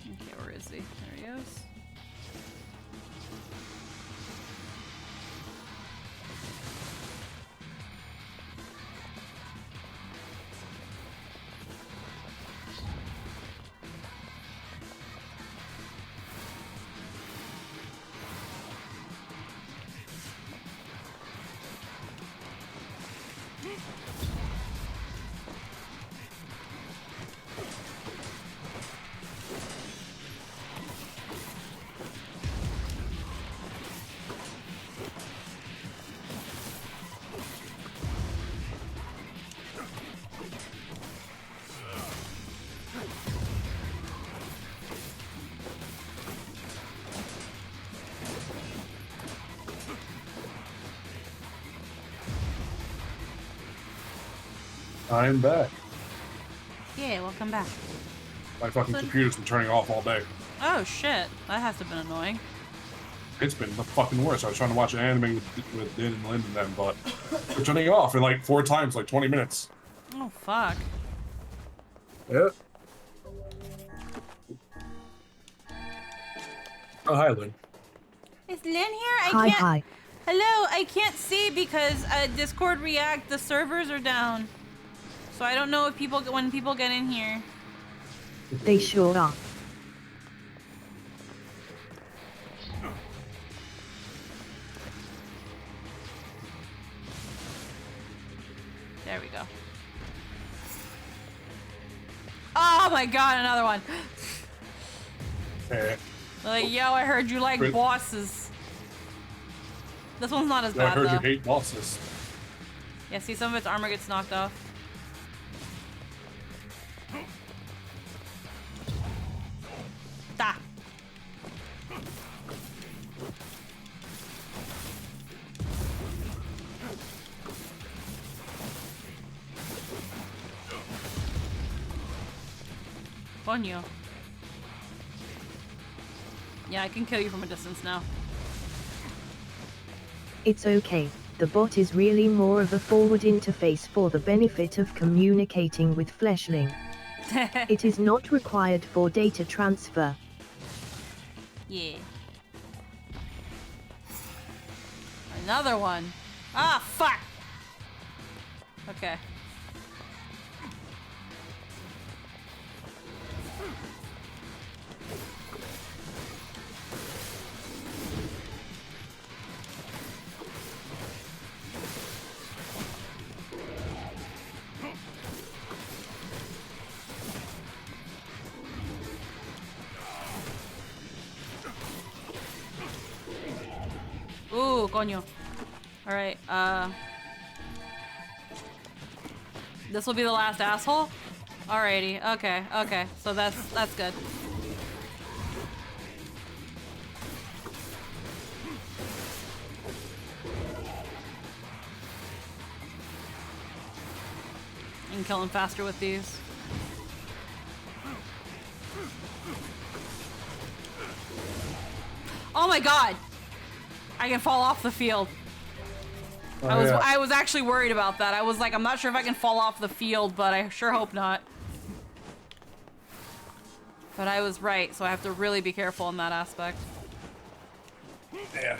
Okay, where is he? There he is. I'm back. Yeah, welcome back. My fucking computer's been turning off all day. Oh shit, that has to have been annoying. It's been the fucking worst. I was trying to watch an anime with Din and Lynn and them, but they're turning it off in like 4 times, like 20 minutes. Oh fuck. Yeah. Oh, hi, Lynn. Is Lynn here? Hi. Hello, I can't see because Discord React, the servers are down. So I don't know if when people get in here. They sure are. There we go. Oh my god, another one. Hey. Like, yo, I heard you like bosses. This one's not as Yeah, bad, I heard though. you hate bosses. Yeah, see, some of its armor gets knocked off. Da. Coño. Yeah, I can kill you from a distance now. It's okay. The bot is really more of a forward interface for the benefit of communicating with Fleshling. It is not required for data transfer. Yeah. Another one. Ah, fuck! Okay. Ooh, coño. Alright, this will be the last asshole? Alrighty, okay. So that's good. You can kill him faster with these. Oh my god! I can fall off the field. Oh, I was actually worried about that. I was like, I'm not sure if I can fall off the field, but I sure hope not. But I was right, so I have to really be careful in that aspect. Yeah.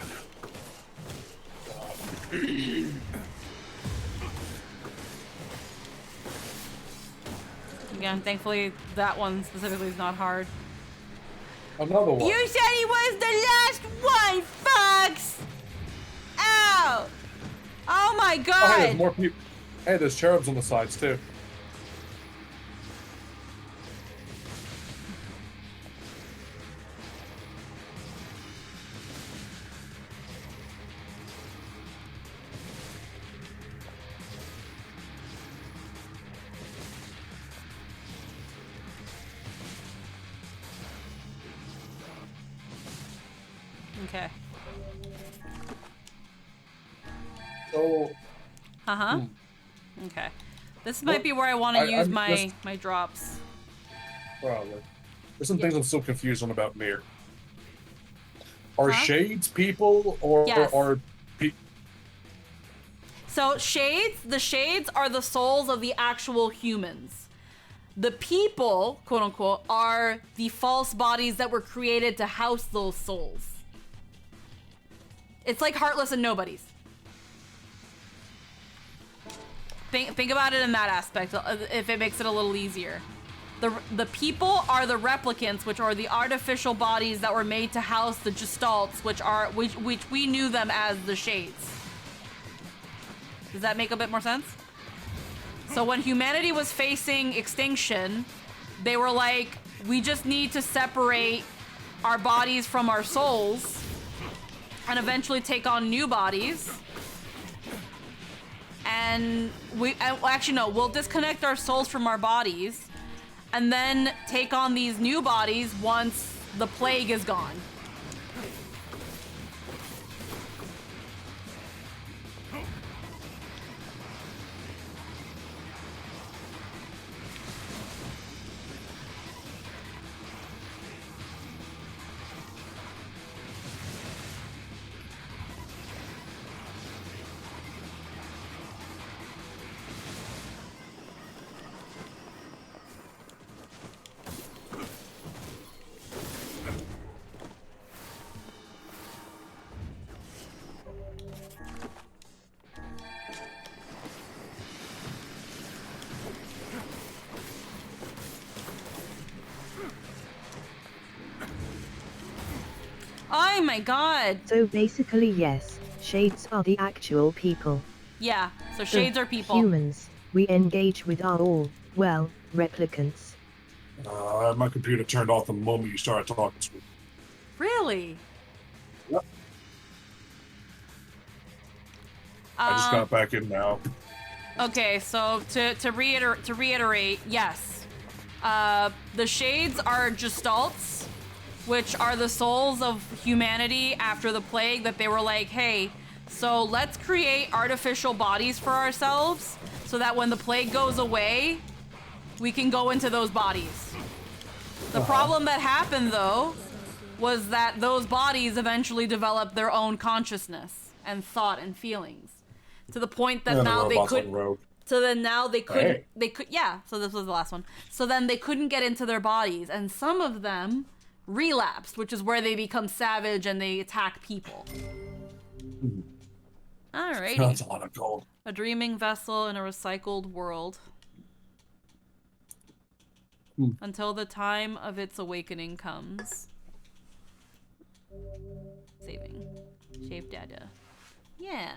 Again, thankfully that one specifically is not hard. Another one. You said he was the last one, Fox! Ow! Oh my god! Oh, hey, there's more people. Hey, there's cherubs on the sides too. Okay. So. Uh-huh. Okay. This might be where I want to use my drops. Probably. There's some things I'm still confused on about Nier. Are shades people or are people? So the shades are the souls of the actual humans. The people, quote unquote, are the false bodies that were created to house those souls. It's like Heartless and Nobodies. Think about it in that aspect, if it makes it a little easier. The people are the replicants, which are the artificial bodies that were made to house the gestalts, which we knew them as the shades. Does that make a bit more sense? So when humanity was facing extinction, they were like, we just need to separate our bodies from our souls and eventually take on new bodies. And we'll disconnect our souls from our bodies and then take on these new bodies once the plague is gone. Oh my god. So basically, yes, shades are the actual people. Yeah, so shades are people. Humans we engage with are all, well, replicants. My computer turned off the moment you started talking to me. Really? Yep. I just got back in now. Okay, so to reiterate, yes. The shades are gestalts, which are the souls of humanity after the plague, that they were like, hey, so let's create artificial bodies for ourselves so that when the plague goes away, we can go into those bodies. The problem that happened, though, was that those bodies eventually developed their own consciousness and thought and feelings, to the point that now they could. So then now they couldn't. They could. Yeah. So this was the last one. So then they couldn't get into their bodies, and some of them relapsed, which is where they become savage and they attack people. Alrighty. That's a lot of gold. A dreaming vessel in a recycled world. Until the time of its awakening comes. Saving. Save data. Yeah.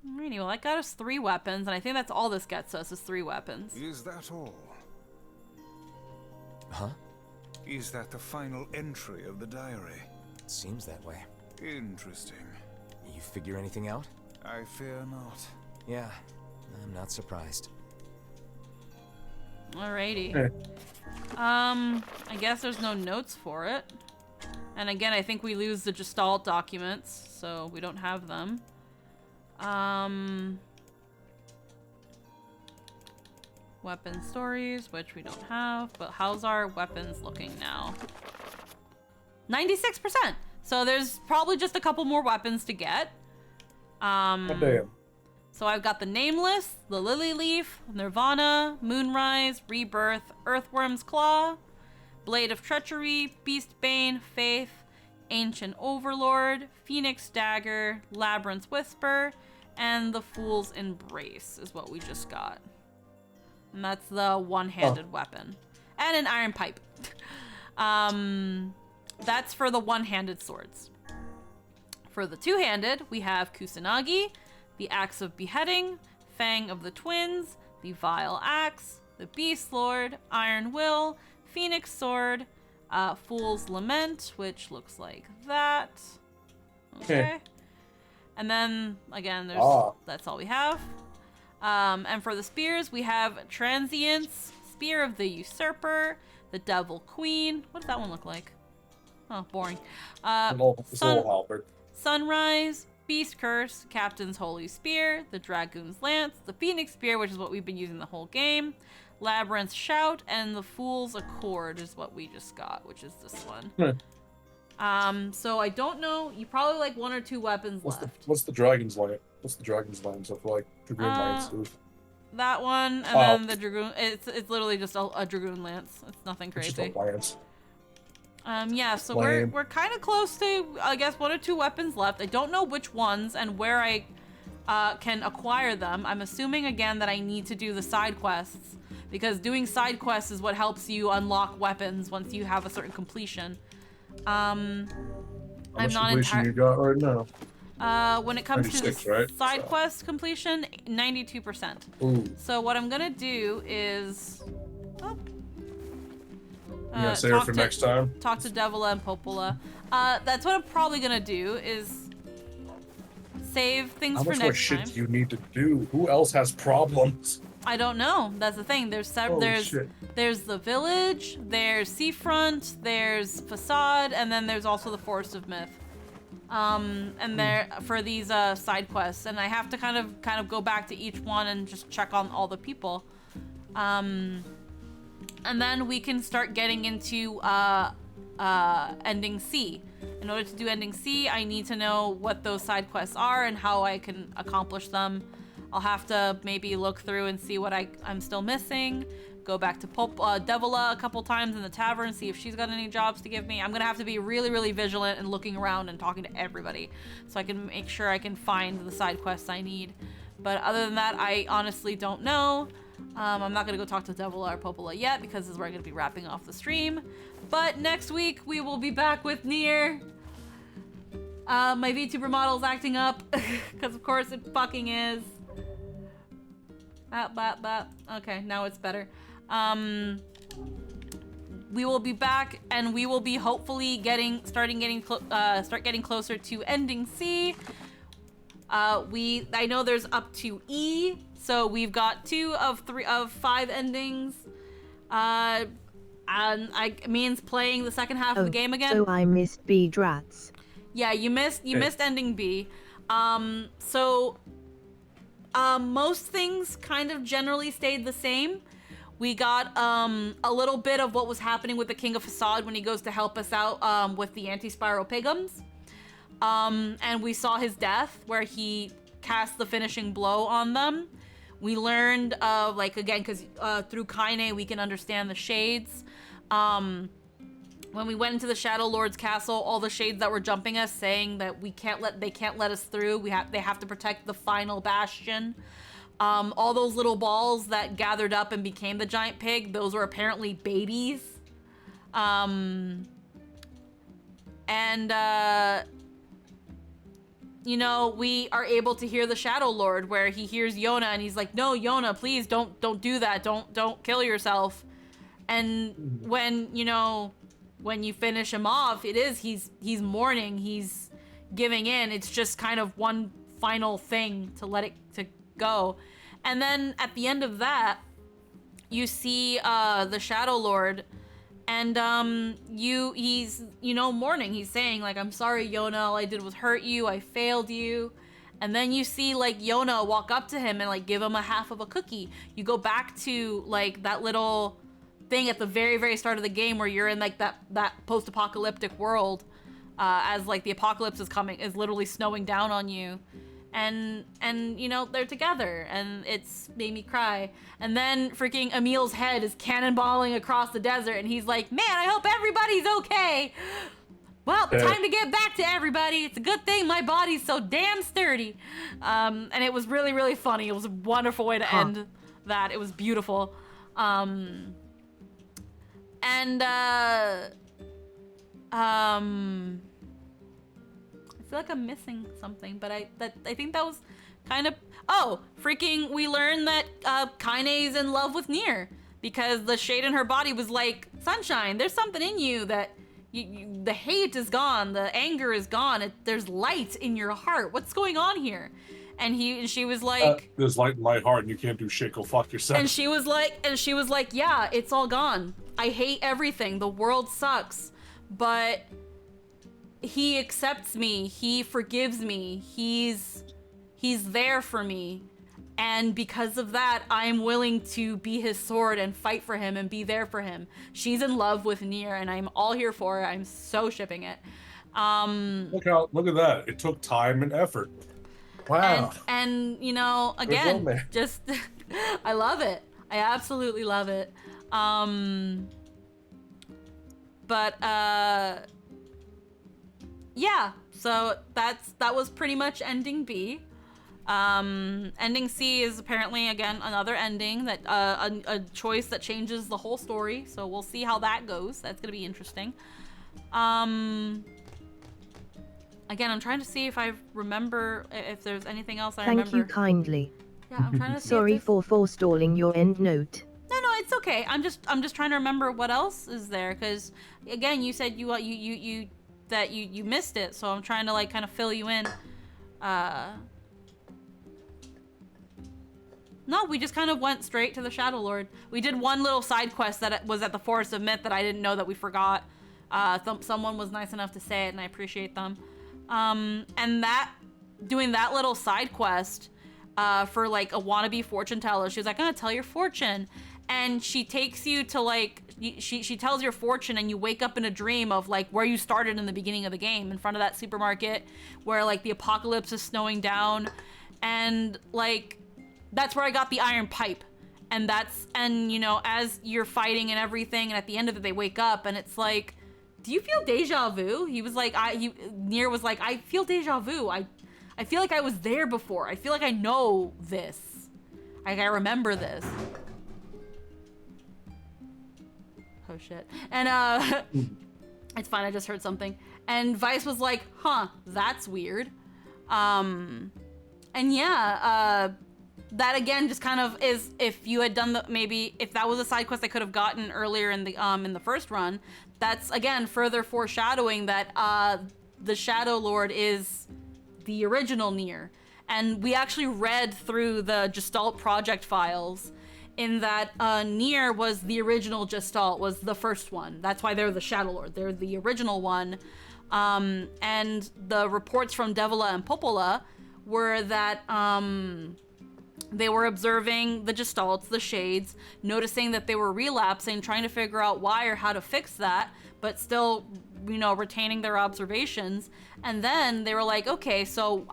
Alrighty, well that got us 3 weapons, and I think that's all this gets us is 3 weapons. Is that all? Huh? Is that the final entry of the diary? Seems that way. Interesting. You figure anything out? I fear not. Yeah, I'm not surprised. Alrighty. I guess there's no notes for it. And again, I think we lose the Gestalt documents, so we don't have them. Weapon stories, which we don't have, but how's our weapons looking now? 96%! So there's probably just a couple more weapons to get. Damn. So I've got the Nameless, the Lily Leaf, Nirvana, Moonrise, Rebirth, Earthworm's Claw, Blade of Treachery, Beastbane, Faith, Ancient Overlord, Phoenix Dagger, Labyrinth's Whisper, and the Fool's Embrace is what we just got. And that's the one-handed weapon. And an iron pipe. That's for the one-handed swords. For the two-handed, we have Kusanagi, the Axe of Beheading, Fang of the Twins, the Vile Axe, the Beast Lord, Iron Will, Phoenix Sword, Fool's Lament, which looks like that. Okay. And then, again, that's all we have. And for the spears, we have Transience, Spear of the Usurper, the Devil Queen. What does that one look like? Oh, boring. Sunrise, Beast Curse, Captain's Holy Spear, the Dragoon's Lance, the Phoenix Spear, which is what we've been using the whole game, Labyrinth's Shout, and the Fool's Accord is what we just got, which is this one. So I don't know. You probably like 1 or 2 weapons left. What's the Dragon's Lance? What's the Dragon's Lance look like? Dragoon Lance. That one, and then the Dragoon. It's literally just a Dragoon Lance. It's nothing crazy. Just a lance. Yeah, so we're kind of close to, I guess, 1 or 2 weapons left. I don't know which ones and where I can acquire them. I'm assuming, again, that I need to do the side quests, because doing side quests is what helps you unlock weapons once you have a certain completion. How much completion you got right now? When it comes to the right? side quest completion, 92%. Ooh. So what I'm gonna do is... You gonna save it for next time? Talk to Devila and Popola. That's what I'm probably gonna do, is save things for next time. How much more shit do you need to do? Who else has problems? I don't know. That's the thing. There's the village, there's Seafront, there's Facade, and then there's also the Forest of Myth. And there for these side quests, and I have to kind of go back to each one and just check on all the people. And then we can start getting into Ending C. In order to do Ending C, I need to know what those side quests are and how I can accomplish them. I'll have to maybe look through and see what I'm still missing. Go back to Devila a couple times in the tavern, see if she's got any jobs to give me. I'm gonna have to be really, really vigilant and looking around and talking to everybody so I can make sure I can find the side quests I need. But other than that, I honestly don't know. I'm not gonna go talk to Devil or Popola yet because this is where I'm gonna be wrapping off the stream. But next week we will be back with Nier. My VTuber model's acting up because of course it fucking is. Okay, now it's better. We will be back and we will be hopefully start getting closer to ending C. I know there's up to E, so we've got 2 of 5 endings. And it means playing the second half of the game again. So I missed B drats. Yeah, you missed ending B. Most things kind of generally stayed the same. We got a little bit of what was happening with the King of Facade when he goes to help us out with the anti-spiral pigums. And we saw his death where he cast the finishing blow on them. We learned like again, because through Kaine we can understand the shades. When we went into the Shadow Lord's castle, all the shades that were jumping us, saying that they can't let us through. They have to protect the final bastion. All those little balls that gathered up and became the giant pig, those were apparently babies. You know, we are able to hear the Shadow Lord where he hears Yona and he's like, "No, Yona, please don't do that. Don't kill yourself." And when, you know, when you finish him off, he's mourning, he's giving in. It's just kind of one final thing to let it to go. And then at the end of that, you see the Shadow Lord, and he's, you know, mourning. He's saying like, "I'm sorry, Yona, all I did was hurt you, I failed you." And then you see like Yona walk up to him and like give him a half of a cookie. You go back to like that little thing at the very, very start of the game where you're in like that post-apocalyptic world as like the apocalypse is literally snowing down on you. And you know, they're together and it's made me cry. And then freaking Emil's head is cannonballing across the desert and he's like, "Man, I hope everybody's okay. Well, time to get back to everybody. It's a good thing my body's so damn sturdy." And it was really, really funny. It was a wonderful way to end that. It was beautiful. I feel like I'm missing something, but I think that was kind of... Oh, freaking, we learned that Kaine's in love with Nier because the shade in her body was like, "Sunshine, there's something in you that the hate is gone, the anger is gone, there's light in your heart. What's going on here?" And she was like, "There's light in my heart and you can't do shit, go fuck yourself." And she was like, "Yeah, it's all gone. I hate everything. The world sucks. But he accepts me. He forgives me. He's there for me. And because of that, I'm willing to be his sword and fight for him and be there for him." She's in love with Nier and I'm all here for it. I'm so shipping it. Look at that. It took time and effort. Wow. And you know, again, just I love it. I absolutely love it. Yeah, so that was pretty much ending B. Ending C is apparently again another ending that a choice that changes the whole story. So we'll see how that goes. That's gonna be interesting. Again, I'm trying to see if I remember if there's anything else I remember. Thank you kindly. Yeah, I'm trying to see. Sorry for forestalling your end note. No, it's okay. I'm just trying to remember what else is there, because again, you said you missed it, so I'm trying to like kind of fill you in. No, we just kind of went straight to the Shadow Lord. We did one little side quest that was at the Forest of Myth that I didn't know that we forgot. Someone was nice enough to say it, and I appreciate them. And doing that little side quest for like a wannabe fortune teller, she was like, "I'm gonna tell your fortune," and she takes you to like she tells your fortune, and you wake up in a dream of like where you started in the beginning of the game, in front of that supermarket where like the apocalypse is snowing down, and like that's where I got the iron pipe. And you know, as you're fighting and everything, and at the end of it they wake up and it's like, "Do you feel deja vu?" He was like, Nier was like, "I feel deja vu. I feel like I was there before. I feel like I know this. Like I remember this." Oh shit. And it's fine, I just heard something. And Vice was like, huh, that's weird. And yeah, that again just kind of is, if you had done maybe if that was a side quest I could have gotten earlier in the first run, that's again further foreshadowing that the Shadow Lord is the original Nier. And we actually read through the Gestalt project files in that Nier was the original Gestalt, was the first one. That's why they're the Shadow Lord. They're the original one. And the reports from Devila and Popola were that they were observing the Gestalts, the Shades, noticing that they were relapsing, trying to figure out why or how to fix that, but still, you know, retaining their observations. And then they were like, okay, so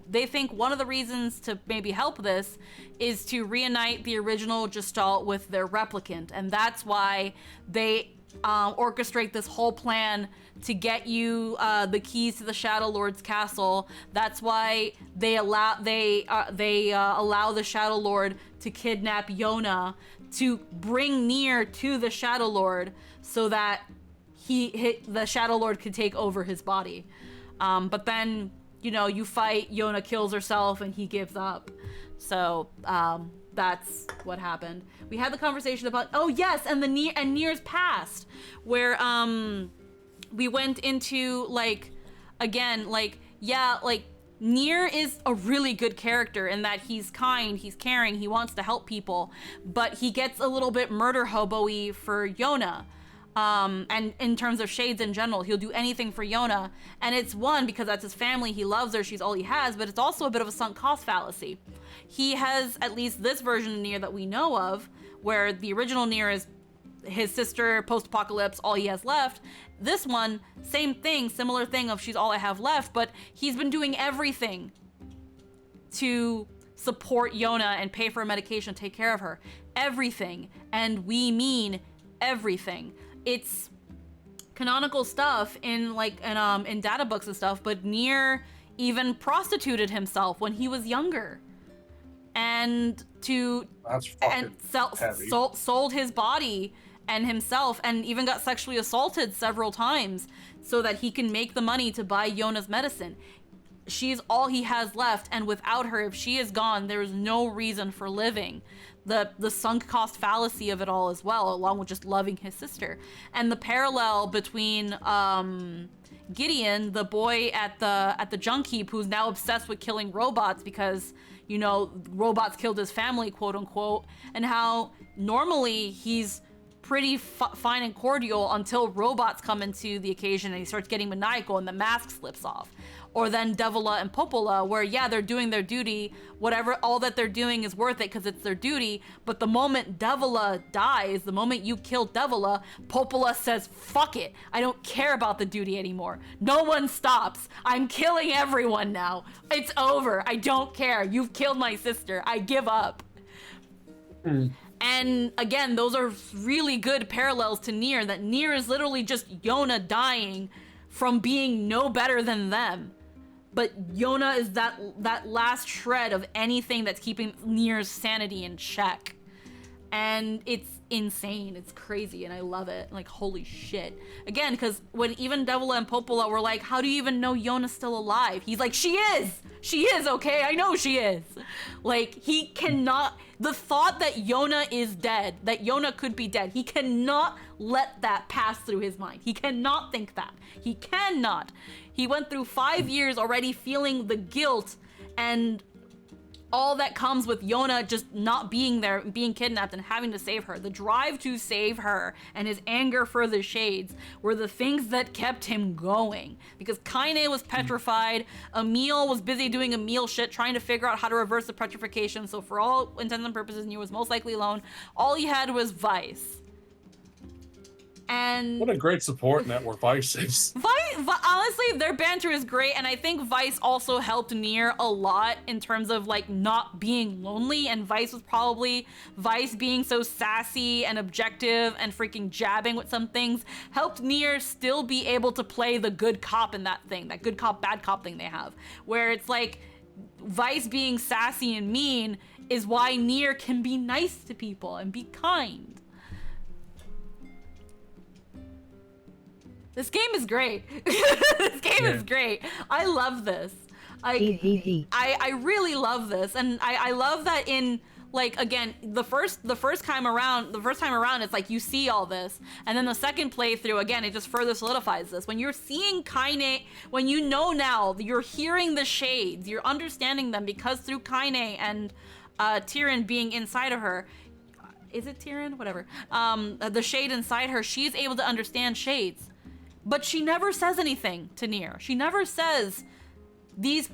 they think one of the reasons to maybe help this is to reunite the original Gestalt with their replicant. And that's why they orchestrate this whole plan to get you the keys to the Shadow Lord's castle. That's why they allow the Shadow Lord to kidnap Yona, to bring Nier to the Shadow Lord so that the Shadow Lord could take over his body. But then, you know, you fight, Yona kills herself and he gives up. So that's what happened. We had the conversation about, oh yes, and Nier's past, where we went into like, again, like, yeah, like Nier is a really good character in that he's kind, he's caring, he wants to help people, but he gets a little bit murder hobo-y for Yona. And in terms of Shades in general, he'll do anything for Yona. And it's one, because that's his family, he loves her, she's all he has, but it's also a bit of a sunk cost fallacy. He has, at least this version of Nier that we know of, where the original Nier is his sister, post-apocalypse, all he has left. This one, same thing, similar thing of she's all I have left, but he's been doing everything to support Yona and pay for her medication, take care of her. Everything. And we mean everything. It's canonical stuff in in data books and stuff, but Nier even prostituted himself when he was younger, and sold his body and himself, and even got sexually assaulted several times so that he can make the money to buy Yona's medicine. She's all he has left, and without her, if she is gone, there's no reason for living. The sunk cost fallacy of it all as well, along with just loving his sister. And the parallel between Gideon, the boy at the junk heap, who's now obsessed with killing robots because, you know, robots killed his family, quote unquote, and how normally he's pretty fine and cordial until robots come into the occasion and he starts getting maniacal and the mask slips off. Or then Devila and Popola, where yeah, they're doing their duty, whatever, all that they're doing is worth it because it's their duty, but the moment Devila dies, the moment you kill Devila, Popola says, fuck it, I don't care about the duty anymore. No one stops. I'm killing everyone now. It's over. I don't care. You've killed my sister. I give up. And again, those are really good parallels to Nier, that Nier is literally just Yona dying from being no better than them. But Yona is that last shred of anything that's keeping Nier's sanity in check. And it's insane. It's crazy, and I love it. Like, holy shit. Again, because when even Devila and Popola were like, how do you even know Yona's still alive? He's like, she is! She is, okay? I know she is. Like, he cannot... The thought that Yona is dead, that Yona could be dead, he cannot let that pass through his mind. He cannot think that. He cannot. He went through 5 years already feeling the guilt and all that comes with Yona just not being there, being kidnapped and having to save her. The drive to save her and his anger for the Shades were the things that kept him going. Because Kaine was petrified, Emil was busy doing Emil shit, trying to figure out how to reverse the petrification, so for all intents and purposes, Nier was most likely alone. All he had was Vice. And what a great support network Vice is. Honestly, their banter is great, and I think Vice also helped Nier a lot in terms of like not being lonely, and Vice being so sassy and objective and freaking jabbing with some things helped Nier still be able to play the good cop in that thing, that good cop, bad cop thing they have, where it's like Vice being sassy and mean is why Nier can be nice to people and be kind. This game is great. This game is great. I love this. I really love this, and I love that in like again the first time around it's like you see all this, and then the second playthrough again it just further solidifies this. When you're seeing Kaine, when you know now you're hearing the shades, you're understanding them because through Kaine and Tyrion being inside of her. Is it Tyrion? Whatever. The shade inside her, she's able to understand shades. But she never says anything to Nier. She never says, these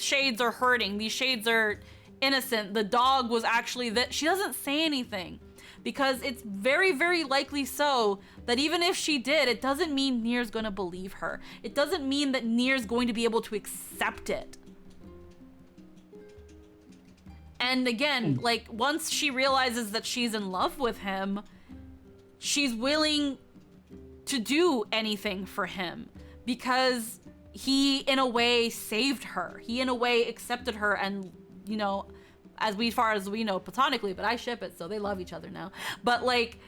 shades are hurting, these shades are innocent, the dog was actually that. She doesn't say anything. Because it's very, very likely so that even if she did, it doesn't mean Nier's gonna believe her. It doesn't mean that Nier's going to be able to accept it. And again, like, once she realizes that she's in love with him, she's willing to do anything for him because he, in a way, saved her. He, in a way, accepted her and, you know, as far as we know, platonically, but I ship it, so they love each other now. But, like,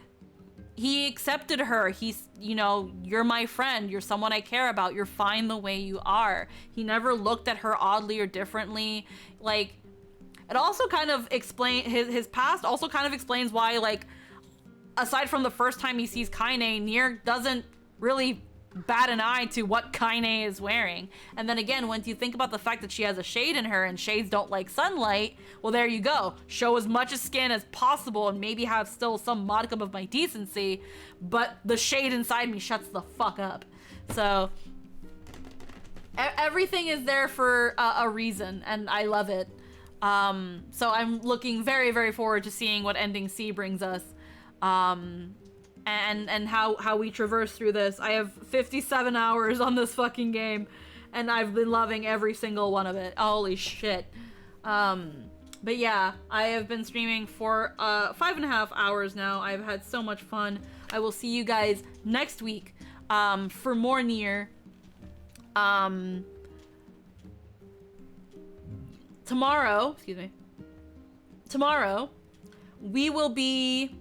he accepted her. He's, you know, you're my friend. You're someone I care about. You're fine the way you are. He never looked at her oddly or differently. Like, it also kind of his past also kind of explains why, like, aside from the first time he sees Kaine, Nier doesn't really bat an eye to what Kaine is wearing. And then again, once you think about the fact that she has a shade in her and shades don't like sunlight, well, there you go. Show as much skin as possible and maybe have still some modicum of my decency, but the shade inside me shuts the fuck up. So everything is there for a reason, and I love it. So I'm looking very, very forward to seeing what Ending C brings us. And how we traverse through this. I have 57 hours on this fucking game, and I've been loving every single one of it. Holy shit. But yeah, I have been streaming for 5.5 hours now. I've had so much fun. I will see you guys next week for more Nier. Tomorrow, we will be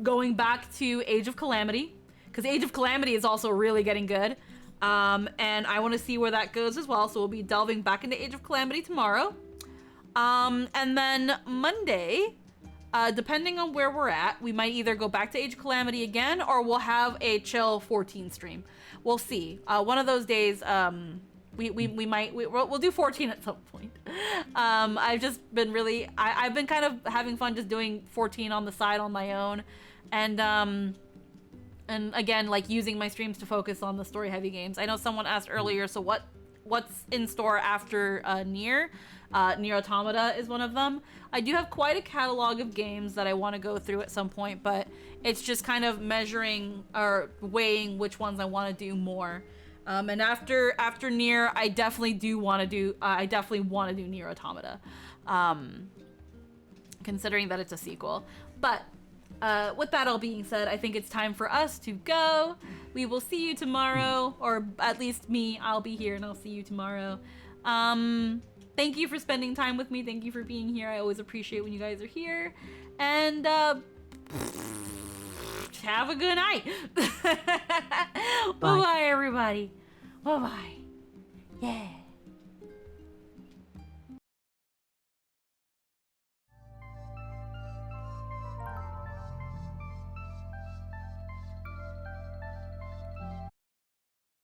going back to Age of Calamity, because Age of Calamity is also really getting good, and I want to see where that goes as well, so we'll be delving back into Age of Calamity tomorrow, and then Monday, depending on where we're at, we might either go back to Age of Calamity again, or we'll have a chill 14 stream. We'll see. One of those days, we'll do 14 at some point. I've just been I've been kind of having fun just doing 14 on the side on my own, and again, like, using my streams to focus on the story heavy games. I know someone asked earlier, so what's in store after Nier? Nier Automata is one of them. I do have quite a catalog of games that I want to go through at some point, but it's just kind of measuring or weighing which ones I want to do more. And after Nier, I definitely want to do Nier Automata, considering that it's a sequel. But with that all being said, I think it's time for us to go. We will see you tomorrow, or at least me. I'll be here and I'll see you tomorrow. Thank you for spending time with me. Thank you for being here. I always appreciate when you guys are here. And have a good night. Bye-bye, everybody. Bye-bye. Yeah.